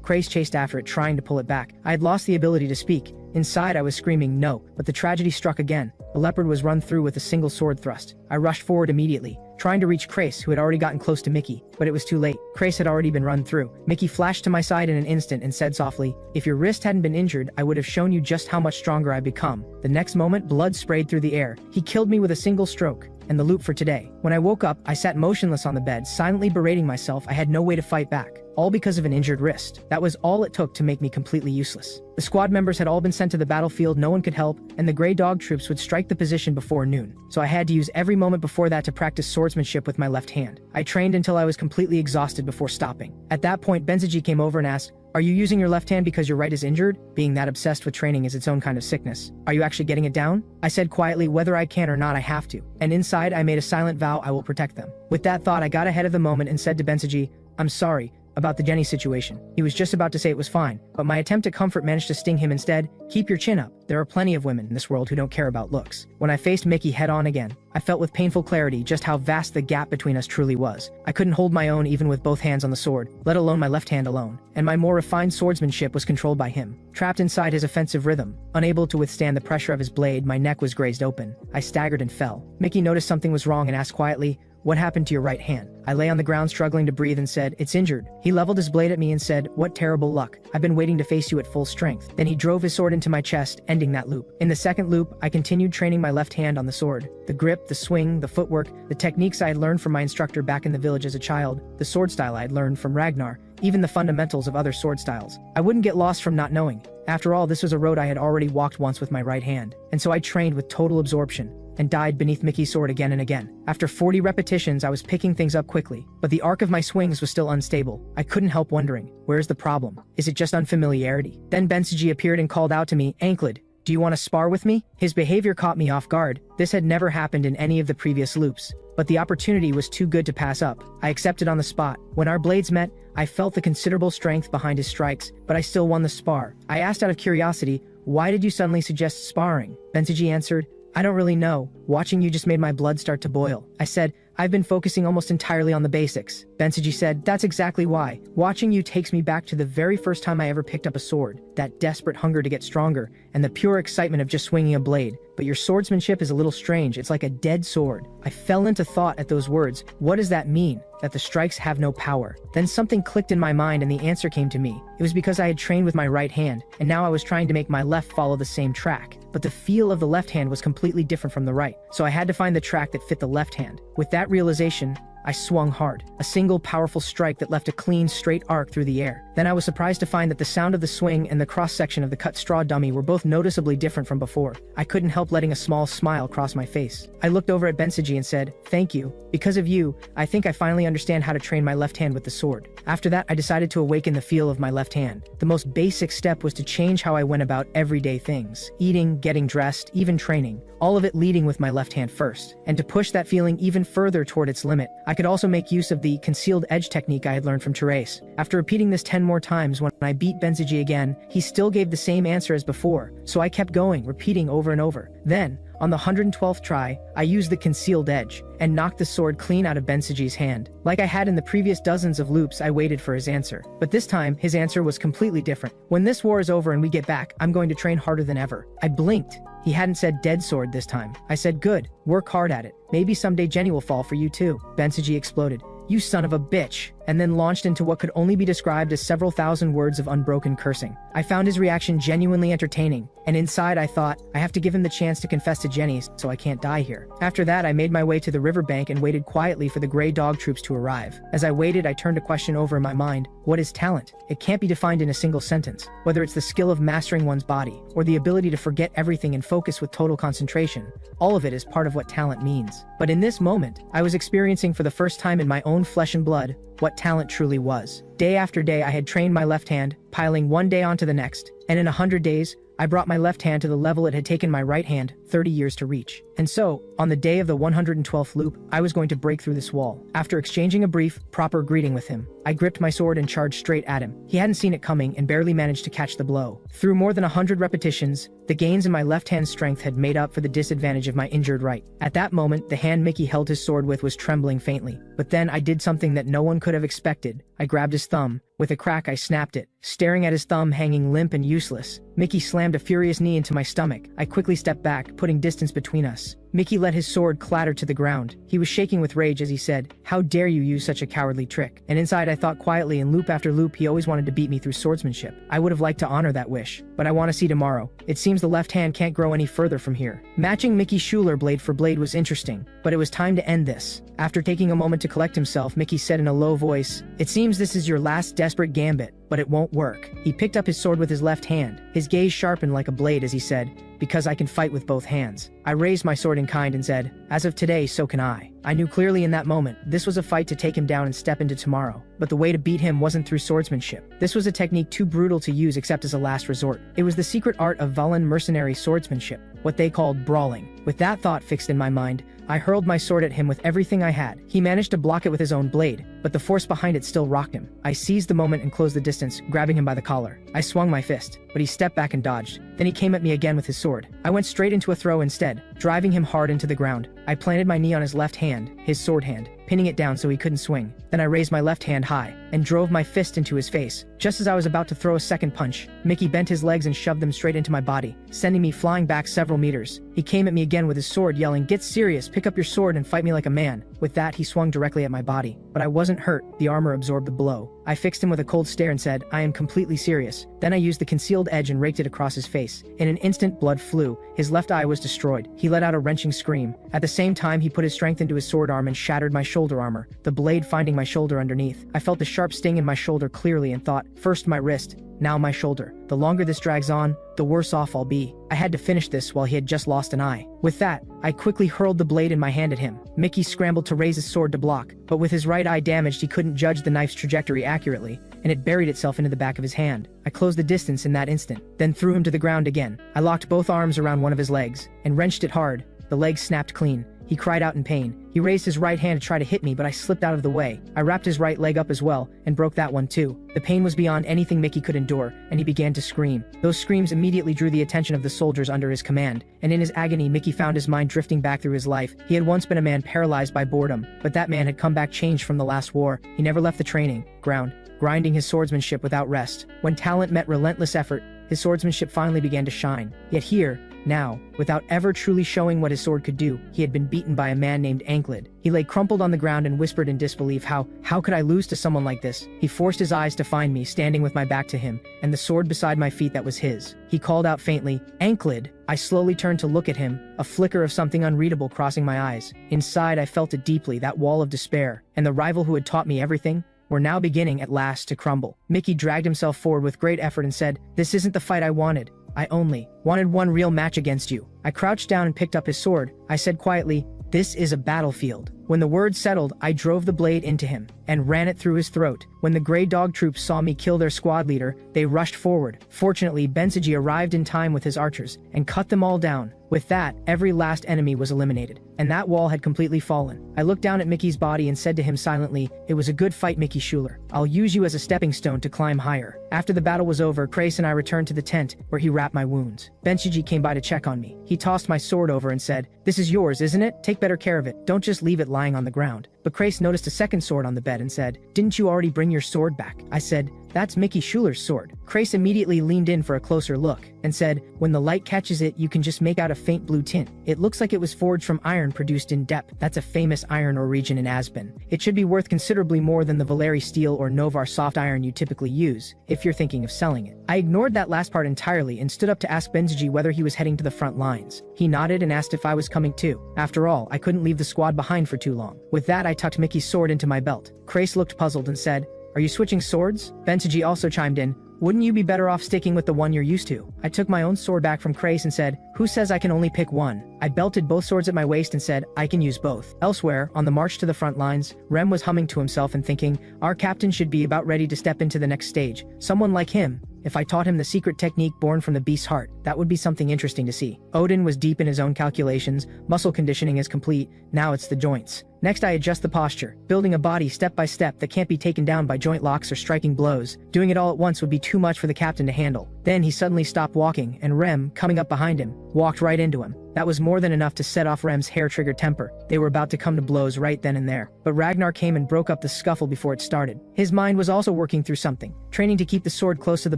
S1: Craze chased after it, trying to pull it back. I had lost the ability to speak. Inside I was screaming no, but the tragedy struck again. The leopard was run through with a single sword thrust. I rushed forward immediately, trying to reach Crace, who had already gotten close to Mickey, but it was too late. Crace had already been run through. Mickey flashed to my side in an instant and said softly, "If your wrist hadn't been injured, I would have shown you just how much stronger I've become." The next moment, blood sprayed through the air. He killed me with a single stroke. And the loop for today. When I woke up, I sat motionless on the bed, silently berating myself I had no way to fight back. All because of an injured wrist. That was all it took to make me completely useless. The squad members had all been sent to the battlefield, no one could help, and the Grey Dog troops would strike the position before noon. So I had to use every moment before that to practice swordsmanship with my left hand. I trained until I was completely exhausted before stopping. At that point, Bensuji came over and asked, "Are you using your left hand because your right is injured?" Being that obsessed with training is its own kind of sickness. "Are you actually getting it down?" I said quietly, "Whether I can or not, I have to." And inside, I made a silent vow I will protect them. With that thought, I got ahead of the moment and said to Bensuji, "I'm sorry about the Jenny situation." He was just about to say it was fine, but my attempt at comfort managed to sting him instead. "Keep your chin up. There are plenty of women in this world who don't care about looks." When I faced Mickey head on again, I felt with painful clarity just how vast the gap between us truly was. I couldn't hold my own even with both hands on the sword, let alone my left hand alone, and my more refined swordsmanship was controlled by him. Trapped inside his offensive rhythm, unable to withstand the pressure of his blade, my neck was grazed open. I staggered and fell. Mickey noticed something was wrong and asked quietly, "What happened to your right hand?" I lay on the ground struggling to breathe and said, "It's injured." He leveled his blade at me and said, "What terrible luck. I've been waiting to face you at full strength." Then he drove his sword into my chest, ending that loop. In the second loop, I continued training my left hand on the sword. The grip, the swing, the footwork, the techniques I had learned from my instructor back in the village as a child, the sword style I had learned from Ragnar, even the fundamentals of other sword styles. I wouldn't get lost from not knowing. After all, this was a road I had already walked once with my right hand. And so I trained with total absorption and died beneath Mickey's sword again and again. After 40 repetitions, I was picking things up quickly, but the arc of my swings was still unstable. I couldn't help wondering, where's the problem? Is it just unfamiliarity? Then Bensuji appeared and called out to me, "Ankrid, do you want to spar with me?" His behavior caught me off guard. This had never happened in any of the previous loops, but the opportunity was too good to pass up. I accepted on the spot. When our blades met, I felt the considerable strength behind his strikes, but I still won the spar. I asked out of curiosity, "Why did you suddenly suggest sparring?" Bensuji answered, "I don't really know. Watching you just made my blood start to boil." I said, "I've been focusing almost entirely on the basics." Bensuji said, "That's exactly why. Watching you takes me back to the very first time I ever picked up a sword. That desperate hunger to get stronger, and the pure excitement of just swinging a blade. But your swordsmanship is a little strange. It's like a dead sword." I fell into thought at those words. What does that mean? That the strikes have no power? Then something clicked in my mind and the answer came to me. It was because I had trained with my right hand, and now I was trying to make my left follow the same track. But the feel of the left hand was completely different from the right, so I had to find the track that fit the left hand. With that realization, I swung hard. A single powerful strike that left a clean, straight arc through the air. Then I was surprised to find that the sound of the swing and the cross-section of the cut straw dummy were both noticeably different from before. I couldn't help letting a small smile cross my face. I looked over at Bensuji and said, "Thank you. Because of you, I think I finally understand how to train my left hand with the sword." After that, I decided to awaken the feel of my left hand. The most basic step was to change how I went about everyday things. Eating, getting dressed, even training. All of it leading with my left hand first. And to push that feeling even further toward its limit, I could also make use of the concealed edge technique I had learned from Therese. After repeating this 10 more times, when I beat Bensuji again, he still gave the same answer as before, so I kept going, repeating over and over. Then, On the 112th try, I used the concealed edge and knocked the sword clean out of Bensuji's hand. Like I had in the previous dozens of loops, I waited for his answer. But this time, his answer was completely different. When this war is over and we get back, I'm going to train harder than ever. I blinked. He hadn't said dead sword this time. I said, good, work hard at it. Maybe someday Jenny will fall for you too. Bensuji exploded. You son of a bitch, and then launched into what could only be described as several thousand words of unbroken cursing. I found his reaction genuinely entertaining, and inside I thought, I have to give him the chance to confess to Jenny so I can't die here. After that, I made my way to the riverbank and waited quietly for the gray dog troops to arrive. As I waited, I turned a question over in my mind. What is talent? It can't be defined in a single sentence. Whether it's the skill of mastering one's body, or the ability to forget everything and focus with total concentration, all of it is part of what talent means. But in this moment, I was experiencing for the first time in my own flesh and blood what talent truly was. Day after day, I had trained my left hand, piling one day onto the next, and in 100 days, I brought my left hand to the level it had taken my right hand 30 years to reach. And so, on the day of the 112th loop, I was going to break through this wall. After exchanging a brief, proper greeting with him, I gripped my sword and charged straight at him. He hadn't seen it coming and barely managed to catch the blow. Through more than 100 repetitions, the gains in my left hand's strength had made up for the disadvantage of my injured right. At that moment, the hand Mickey held his sword with was trembling faintly. But then I did something that no one could have expected. I grabbed his thumb. With a crack, I snapped it, staring at his thumb hanging limp and useless. Mickey slammed a furious knee into my stomach. I quickly stepped back, putting distance between us. Mickey let his sword clatter to the ground. He was shaking with rage as he said, "How dare you use such a cowardly trick?" And inside I thought quietly, in loop after loop, he always wanted to beat me through swordsmanship. I would have liked to honor that wish, but I want to see tomorrow. It seems the left hand can't grow any further from here. Matching Mickey Schuler blade for blade was interesting, but it was time to end this. After taking a moment to collect himself, Mickey said in a low voice, "It seems this is your last desperate gambit, but it won't work." He picked up his sword with his left hand. His gaze sharpened like a blade as he said, "Because I can fight with both hands." I raised my sword in kind and said, "As of today, so can I." I knew clearly in that moment, this was a fight to take him down and step into tomorrow. But the way to beat him wasn't through swordsmanship. This was a technique too brutal to use except as a last resort. It was the secret art of Valen mercenary swordsmanship, what they called brawling. With that thought fixed in my mind, I hurled my sword at him with everything I had. He managed to block it with his own blade, but the force behind it still rocked him. I seized the moment and closed the distance, grabbing him by the collar. I swung my fist, but he stepped back and dodged. Then he came at me again with his sword. I went straight into a throw instead, driving him hard into the ground. I planted my knee on his left hand, his sword hand, pinning it down so he couldn't swing. Then I raised my left hand high and drove my fist into his face. Just as I was about to throw a second punch, Mickey bent his legs and shoved them straight into my body, sending me flying back several meters. He came at me again with his sword, yelling, "Get serious, pick up your sword and fight me like a man." With that, he swung directly at my body. But I wasn't hurt, the armor absorbed the blow. I fixed him with a cold stare and said, "I am completely serious." Then I used the concealed edge and raked it across his face. In an instant, blood flew. His left eye was destroyed. He let out a wrenching scream. At the same time, he put his strength into his sword arm and shattered my shoulder armor, the blade finding my shoulder underneath. I felt the sharp sting in my shoulder clearly and thought, first my wrist, now my shoulder. The longer this drags on, the worse off I'll be. I had to finish this while he had just lost an eye. With that, I quickly hurled the blade in my hand at him. Mickey scrambled to raise his sword to block, but with his right eye damaged, he couldn't judge the knife's trajectory accurately, and it buried itself into the back of his hand. I closed the distance in that instant, then threw him to the ground again. I locked both arms around one of his legs, and wrenched it hard. The leg snapped clean. He cried out in pain. He raised his right hand to try to hit me, but I slipped out of the way. I wrapped his right leg up as well, and broke that one too. The pain was beyond anything Mickey could endure, and he began to scream. Those screams immediately drew the attention of the soldiers under his command, and in his agony Mickey found his mind drifting back through his life. He had once been a man paralyzed by boredom, but that man had come back changed from the last war. He never left the training ground, grinding his swordsmanship without rest. When talent met relentless effort, his swordsmanship finally began to shine. Yet here, now, without ever truly showing what his sword could do, he had been beaten by a man named Ankrid. He lay crumpled on the ground and whispered in disbelief, how could I lose to someone like this? He forced his eyes to find me, standing with my back to him, and the sword beside my feet that was his. He called out faintly, "Ankrid." I slowly turned to look at him, a flicker of something unreadable crossing my eyes. Inside I felt it deeply, that wall of despair, and the rival who had taught me everything were now beginning at last to crumble. Mickey dragged himself forward with great effort and said, "This isn't the fight I wanted. I only wanted one real match against you." I crouched down and picked up his sword. I said quietly, "This is a battlefield. When the word settled, I drove the blade into him and ran it through his throat. When the Grey Dog troops saw me kill their squad leader, they rushed forward. Fortunately, Bensuji arrived in time with his archers and cut them all down. With that, every last enemy was eliminated, and that wall had completely fallen. I looked down at Mickey's body and said to him silently, "It was a good fight, Mickey Schuler. I'll use you as a stepping stone to climb higher." After the battle was over, Krace and I returned to the tent where he wrapped my wounds. Bensuji came by to check on me. He tossed my sword over and said, "This is yours, isn't it? Take better care of it. Don't just leave it lying on the ground." But Krace noticed a second sword on the bed and said, "Didn't you already bring your sword back?" I said, "That's Mickey Schuler's sword." Krace immediately leaned in for a closer look and said, "When the light catches it, you can just make out a faint blue tint. It looks like it was forged from iron produced in Dep. That's a famous iron ore region in Asben. It should be worth considerably more than the Valeri steel or Novar soft iron you typically use, if you're thinking of selling it." I ignored that last part entirely and stood up to ask Bensuji whether he was heading to the front lines. He nodded and asked if I was coming too. After all, I couldn't leave the squad behind for too long. With that, I tucked Mickey's sword into my belt. Krace looked puzzled and said, "Are you switching swords?" Bensuji also chimed in, "Wouldn't you be better off sticking with the one you're used to?" I took my own sword back from Krace and said, "Who says I can only pick one?" I belted both swords at my waist and said, "I can use both." Elsewhere, on the march to the front lines, Rem was humming to himself and thinking, "Our captain should be about ready to step into the next stage. Someone like him. If I taught him the secret technique born from the beast's heart, that would be something interesting to see." Odin was deep in his own calculations. Muscle conditioning is complete. Now it's the joints. Next, I adjust the posture, building a body step by step that can't be taken down by joint locks or striking blows. Doing it all at once would be too much for the captain to handle. Then he suddenly stopped walking, and Rem, coming up behind him, walked right into him. That was more than enough to set off Rem's hair-triggered temper. They were about to come to blows right then and there. But Ragnar came and broke up the scuffle before it started. His mind was also working through something. Training to keep the sword close to the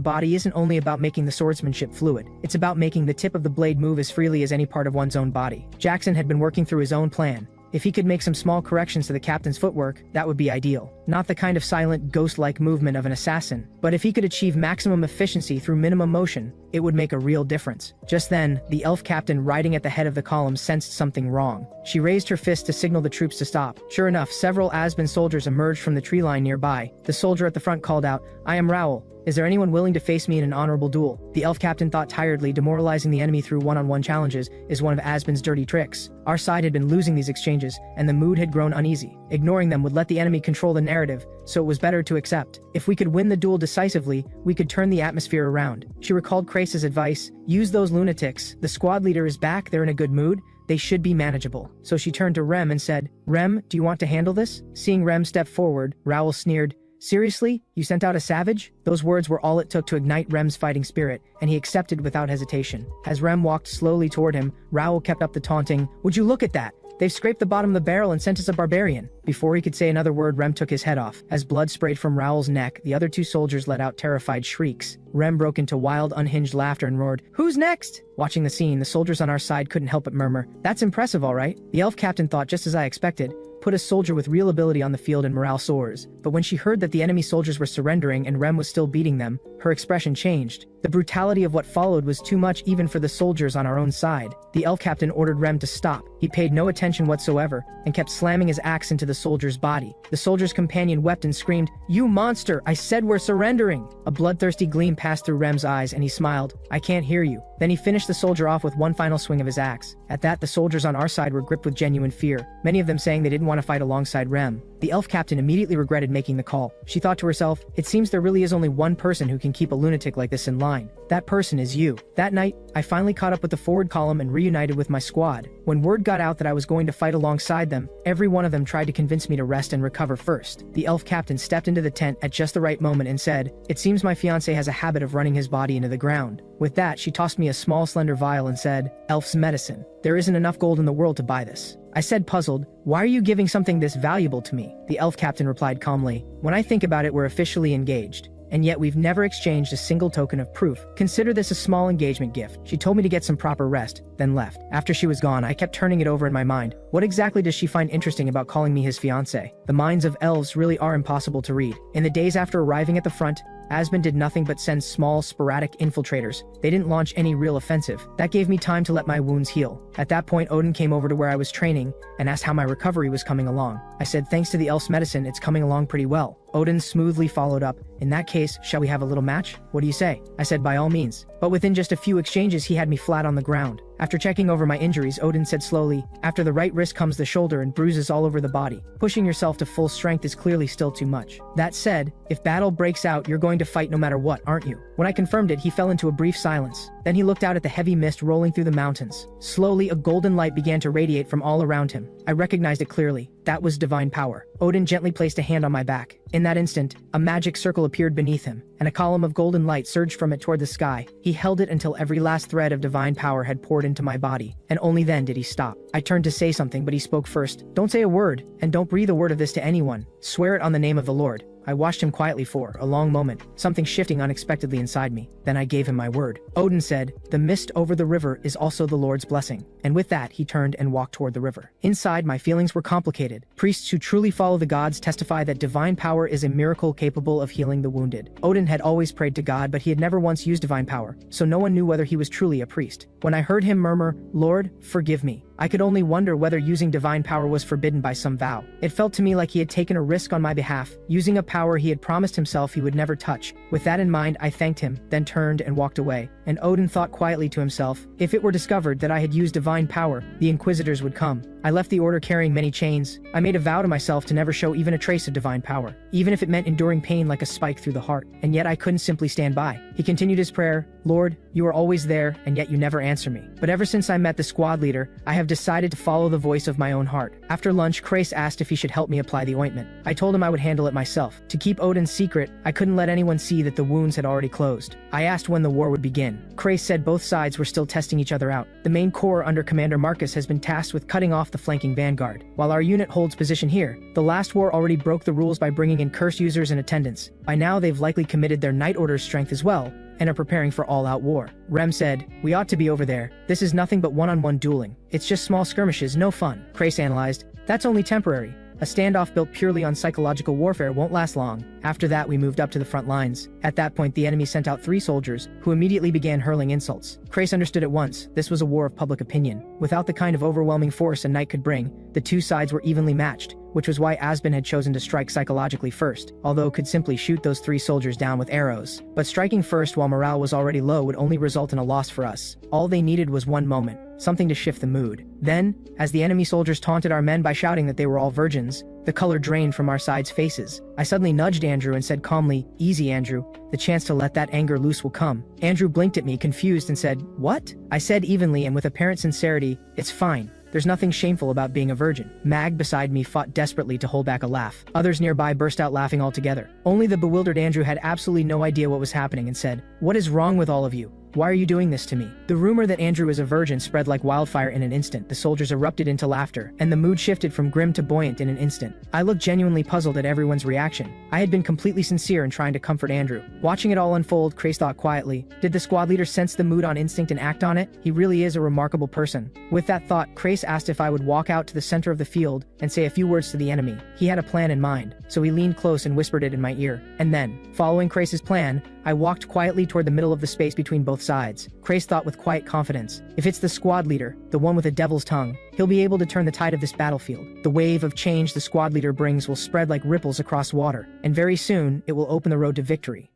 S1: body isn't only about making the swordsmanship fluid. It's about making the tip of the blade move as freely as any part of one's own body. Jackson had been working through his own plan. If he could make some small corrections to the captain's footwork, that would be ideal. Not the kind of silent, ghost-like movement of an assassin, but if he could achieve maximum efficiency through minimum motion, it would make a real difference. Just then, the elf captain riding at the head of the column sensed something wrong. She raised her fist to signal the troops to stop. Sure enough, several Asben soldiers emerged from the tree line nearby. The soldier at the front called out, "I am Raoul. Is there anyone willing to face me in an honorable duel?" The elf captain thought tiredly demoralizing the enemy through one-on-one challenges is one of Asben's dirty tricks. Our side had been losing these exchanges, and the mood had grown uneasy. Ignoring them would let the enemy control the narrative, so it was better to accept. If we could win the duel decisively, we could turn the atmosphere around. She recalled Krace's advice, "Use those lunatics. The squad leader is back, they're in a good mood. They should be manageable." So she turned to Rem and said, "Rem, do you want to handle this?" Seeing Rem step forward, Raoul sneered, "Seriously? You sent out a savage?" Those words were all it took to ignite Rem's fighting spirit, and he accepted without hesitation. As Rem walked slowly toward him, Raoul kept up the taunting, "Would you look at that? They've scraped the bottom of the barrel and sent us a barbarian." Before he could say another word, Rem took his head off. As blood sprayed from Raoul's neck, the other two soldiers let out terrified shrieks. Rem broke into wild, unhinged laughter and roared, "Who's next?" Watching the scene, the soldiers on our side couldn't help but murmur, "That's impressive, all right." The elf captain thought just as I expected, put a soldier with real ability on the field and morale soars. But when she heard that the enemy soldiers were surrendering and Rem was still beating them, her expression changed. The brutality of what followed was too much even for the soldiers on our own side. The elf captain ordered Rem to stop. He paid no attention whatsoever and kept slamming his axe into the soldier's body. The soldier's companion wept and screamed, "You monster! I said we're surrendering!" A bloodthirsty gleam passed through Rem's eyes and he smiled, "I can't hear you." Then he finished the soldier off with one final swing of his axe. At that, the soldiers on our side were gripped with genuine fear, many of them saying they didn't want to fight alongside Rem. The elf captain immediately regretted making the call. She thought to herself, "It seems there really is only one person who can keep a lunatic like this in line. That person is you." That night, I finally caught up with the forward column and reunited with my squad. When word got out that I was going to fight alongside them, every one of them tried to convince me to rest and recover first. The elf captain stepped into the tent at just the right moment and said, "It seems my fiancé has a habit of running his body into the ground." With that, she tossed me a small slender vial and said, "Elf's medicine. There isn't enough gold in the world to buy this." I said puzzled, "Why are you giving something this valuable to me?" The elf captain replied calmly, "When I think about it, we're officially engaged. And yet we've never exchanged a single token of proof. Consider this a small engagement gift." She told me to get some proper rest, then left. After she was gone, I kept turning it over in my mind. What exactly does she find interesting about calling me his fiancé? The minds of elves really are impossible to read. In the days after arriving at the front, Asben did nothing but send small, sporadic infiltrators. They didn't launch any real offensive. That gave me time to let my wounds heal. At that point, Odin came over to where I was training and asked how my recovery was coming along. I said, "Thanks to the elf's medicine, it's coming along pretty well." Odin smoothly followed up, "In that case, shall we have a little match? What do you say?" I said, "By all means. But within just a few exchanges he had me flat on the ground. After checking over my injuries, Odin said slowly, "After the right wrist comes the shoulder and bruises all over the body. Pushing yourself to full strength is clearly still too much. That said, if battle breaks out, you're going to fight no matter what, aren't you?" When I confirmed it, he fell into a brief silence. Then he looked out at the heavy mist rolling through the mountains. Slowly, a golden light began to radiate from all around him. I recognized it clearly. That was divine power. Odin gently placed a hand on my back. In that instant, a magic circle appeared beneath him, and a column of golden light surged from it toward the sky. He held it until every last thread of divine power had poured into my body, and only then did he stop. I turned to say something, but he spoke first. "Don't say a word, and don't breathe a word of this to anyone. Swear it on the name of the Lord." I watched him quietly for a long moment, something shifting unexpectedly inside me. Then I gave him my word. Odin said, "The mist over the river is also the Lord's blessing." And with that, he turned and walked toward the river. Inside, my feelings were complicated. Priests who truly follow the gods testify that divine power is a miracle capable of healing the wounded. Odin had always prayed to God, but he had never once used divine power, so no one knew whether he was truly a priest. When I heard him murmur, "Lord, forgive me," I could only wonder whether using divine power was forbidden by some vow. It felt to me like he had taken a risk on my behalf, using a power he had promised himself he would never touch. With that in mind, I thanked him, then turned and walked away. And Odin thought quietly to himself, if it were discovered that I had used divine power, the Inquisitors would come. I left the order carrying many chains. I made a vow to myself to never show even a trace of divine power, even if it meant enduring pain like a spike through the heart. And yet I couldn't simply stand by. He continued his prayer, "Lord, you are always there, and yet you never answer me. But ever since I met the squad leader, I have decided to follow the voice of my own heart." After lunch, Krace asked if he should help me apply the ointment. I told him I would handle it myself. To keep Odin's secret, I couldn't let anyone see that the wounds had already closed. I asked when the war would begin. Krace said both sides were still testing each other out. The main corps under Commander Marcus has been tasked with cutting off the flanking vanguard, while our unit holds position here. The last war already broke the rules by bringing in curse users and attendants. By now they've likely committed their Night Order's strength as well, and are preparing for all-out war. Rem said, "We ought to be over there. This is nothing but one-on-one dueling. It's just small skirmishes, no fun." Krace analyzed, "That's only temporary. A standoff built purely on psychological warfare won't last long." After that, we moved up to the front lines. At that point, the enemy sent out 3 soldiers, who immediately began hurling insults. Krace understood at once, this was a war of public opinion. Without the kind of overwhelming force a knight could bring, the 2 sides were evenly matched, which was why Asbin had chosen to strike psychologically first, although could simply shoot those 3 soldiers down with arrows. But striking first while morale was already low would only result in a loss for us. All they needed was one moment, something to shift the mood. Then, as the enemy soldiers taunted our men by shouting that they were all virgins, the color drained from our sides' faces. I suddenly nudged Andrew and said calmly, "Easy, Andrew. The chance to let that anger loose will come." Andrew blinked at me, confused, and said, "What?" I said evenly and with apparent sincerity, "It's fine. There's nothing shameful about being a virgin." Mag beside me fought desperately to hold back a laugh. Others nearby burst out laughing altogether. Only the bewildered Andrew had absolutely no idea what was happening and said, "What is wrong with all of you? Why are you doing this to me?" The rumor that Andrew is a virgin spread like wildfire in an instant. The soldiers erupted into laughter, and the mood shifted from grim to buoyant in an instant. I looked genuinely puzzled at everyone's reaction. I had been completely sincere in trying to comfort Andrew. Watching it all unfold, Krace thought quietly, did the squad leader sense the mood on instinct and act on it? He really is a remarkable person. With that thought, Krace asked if I would walk out to the center of the field and say a few words to the enemy. He had a plan in mind, so he leaned close and whispered it in my ear. And then, following Krace's plan, I walked quietly toward the middle of the space between both sides. Krace thought with quiet confidence, if it's the squad leader, the one with a devil's tongue, he'll be able to turn the tide of this battlefield. The wave of change the squad leader brings will spread like ripples across water, and very soon, it will open the road to victory.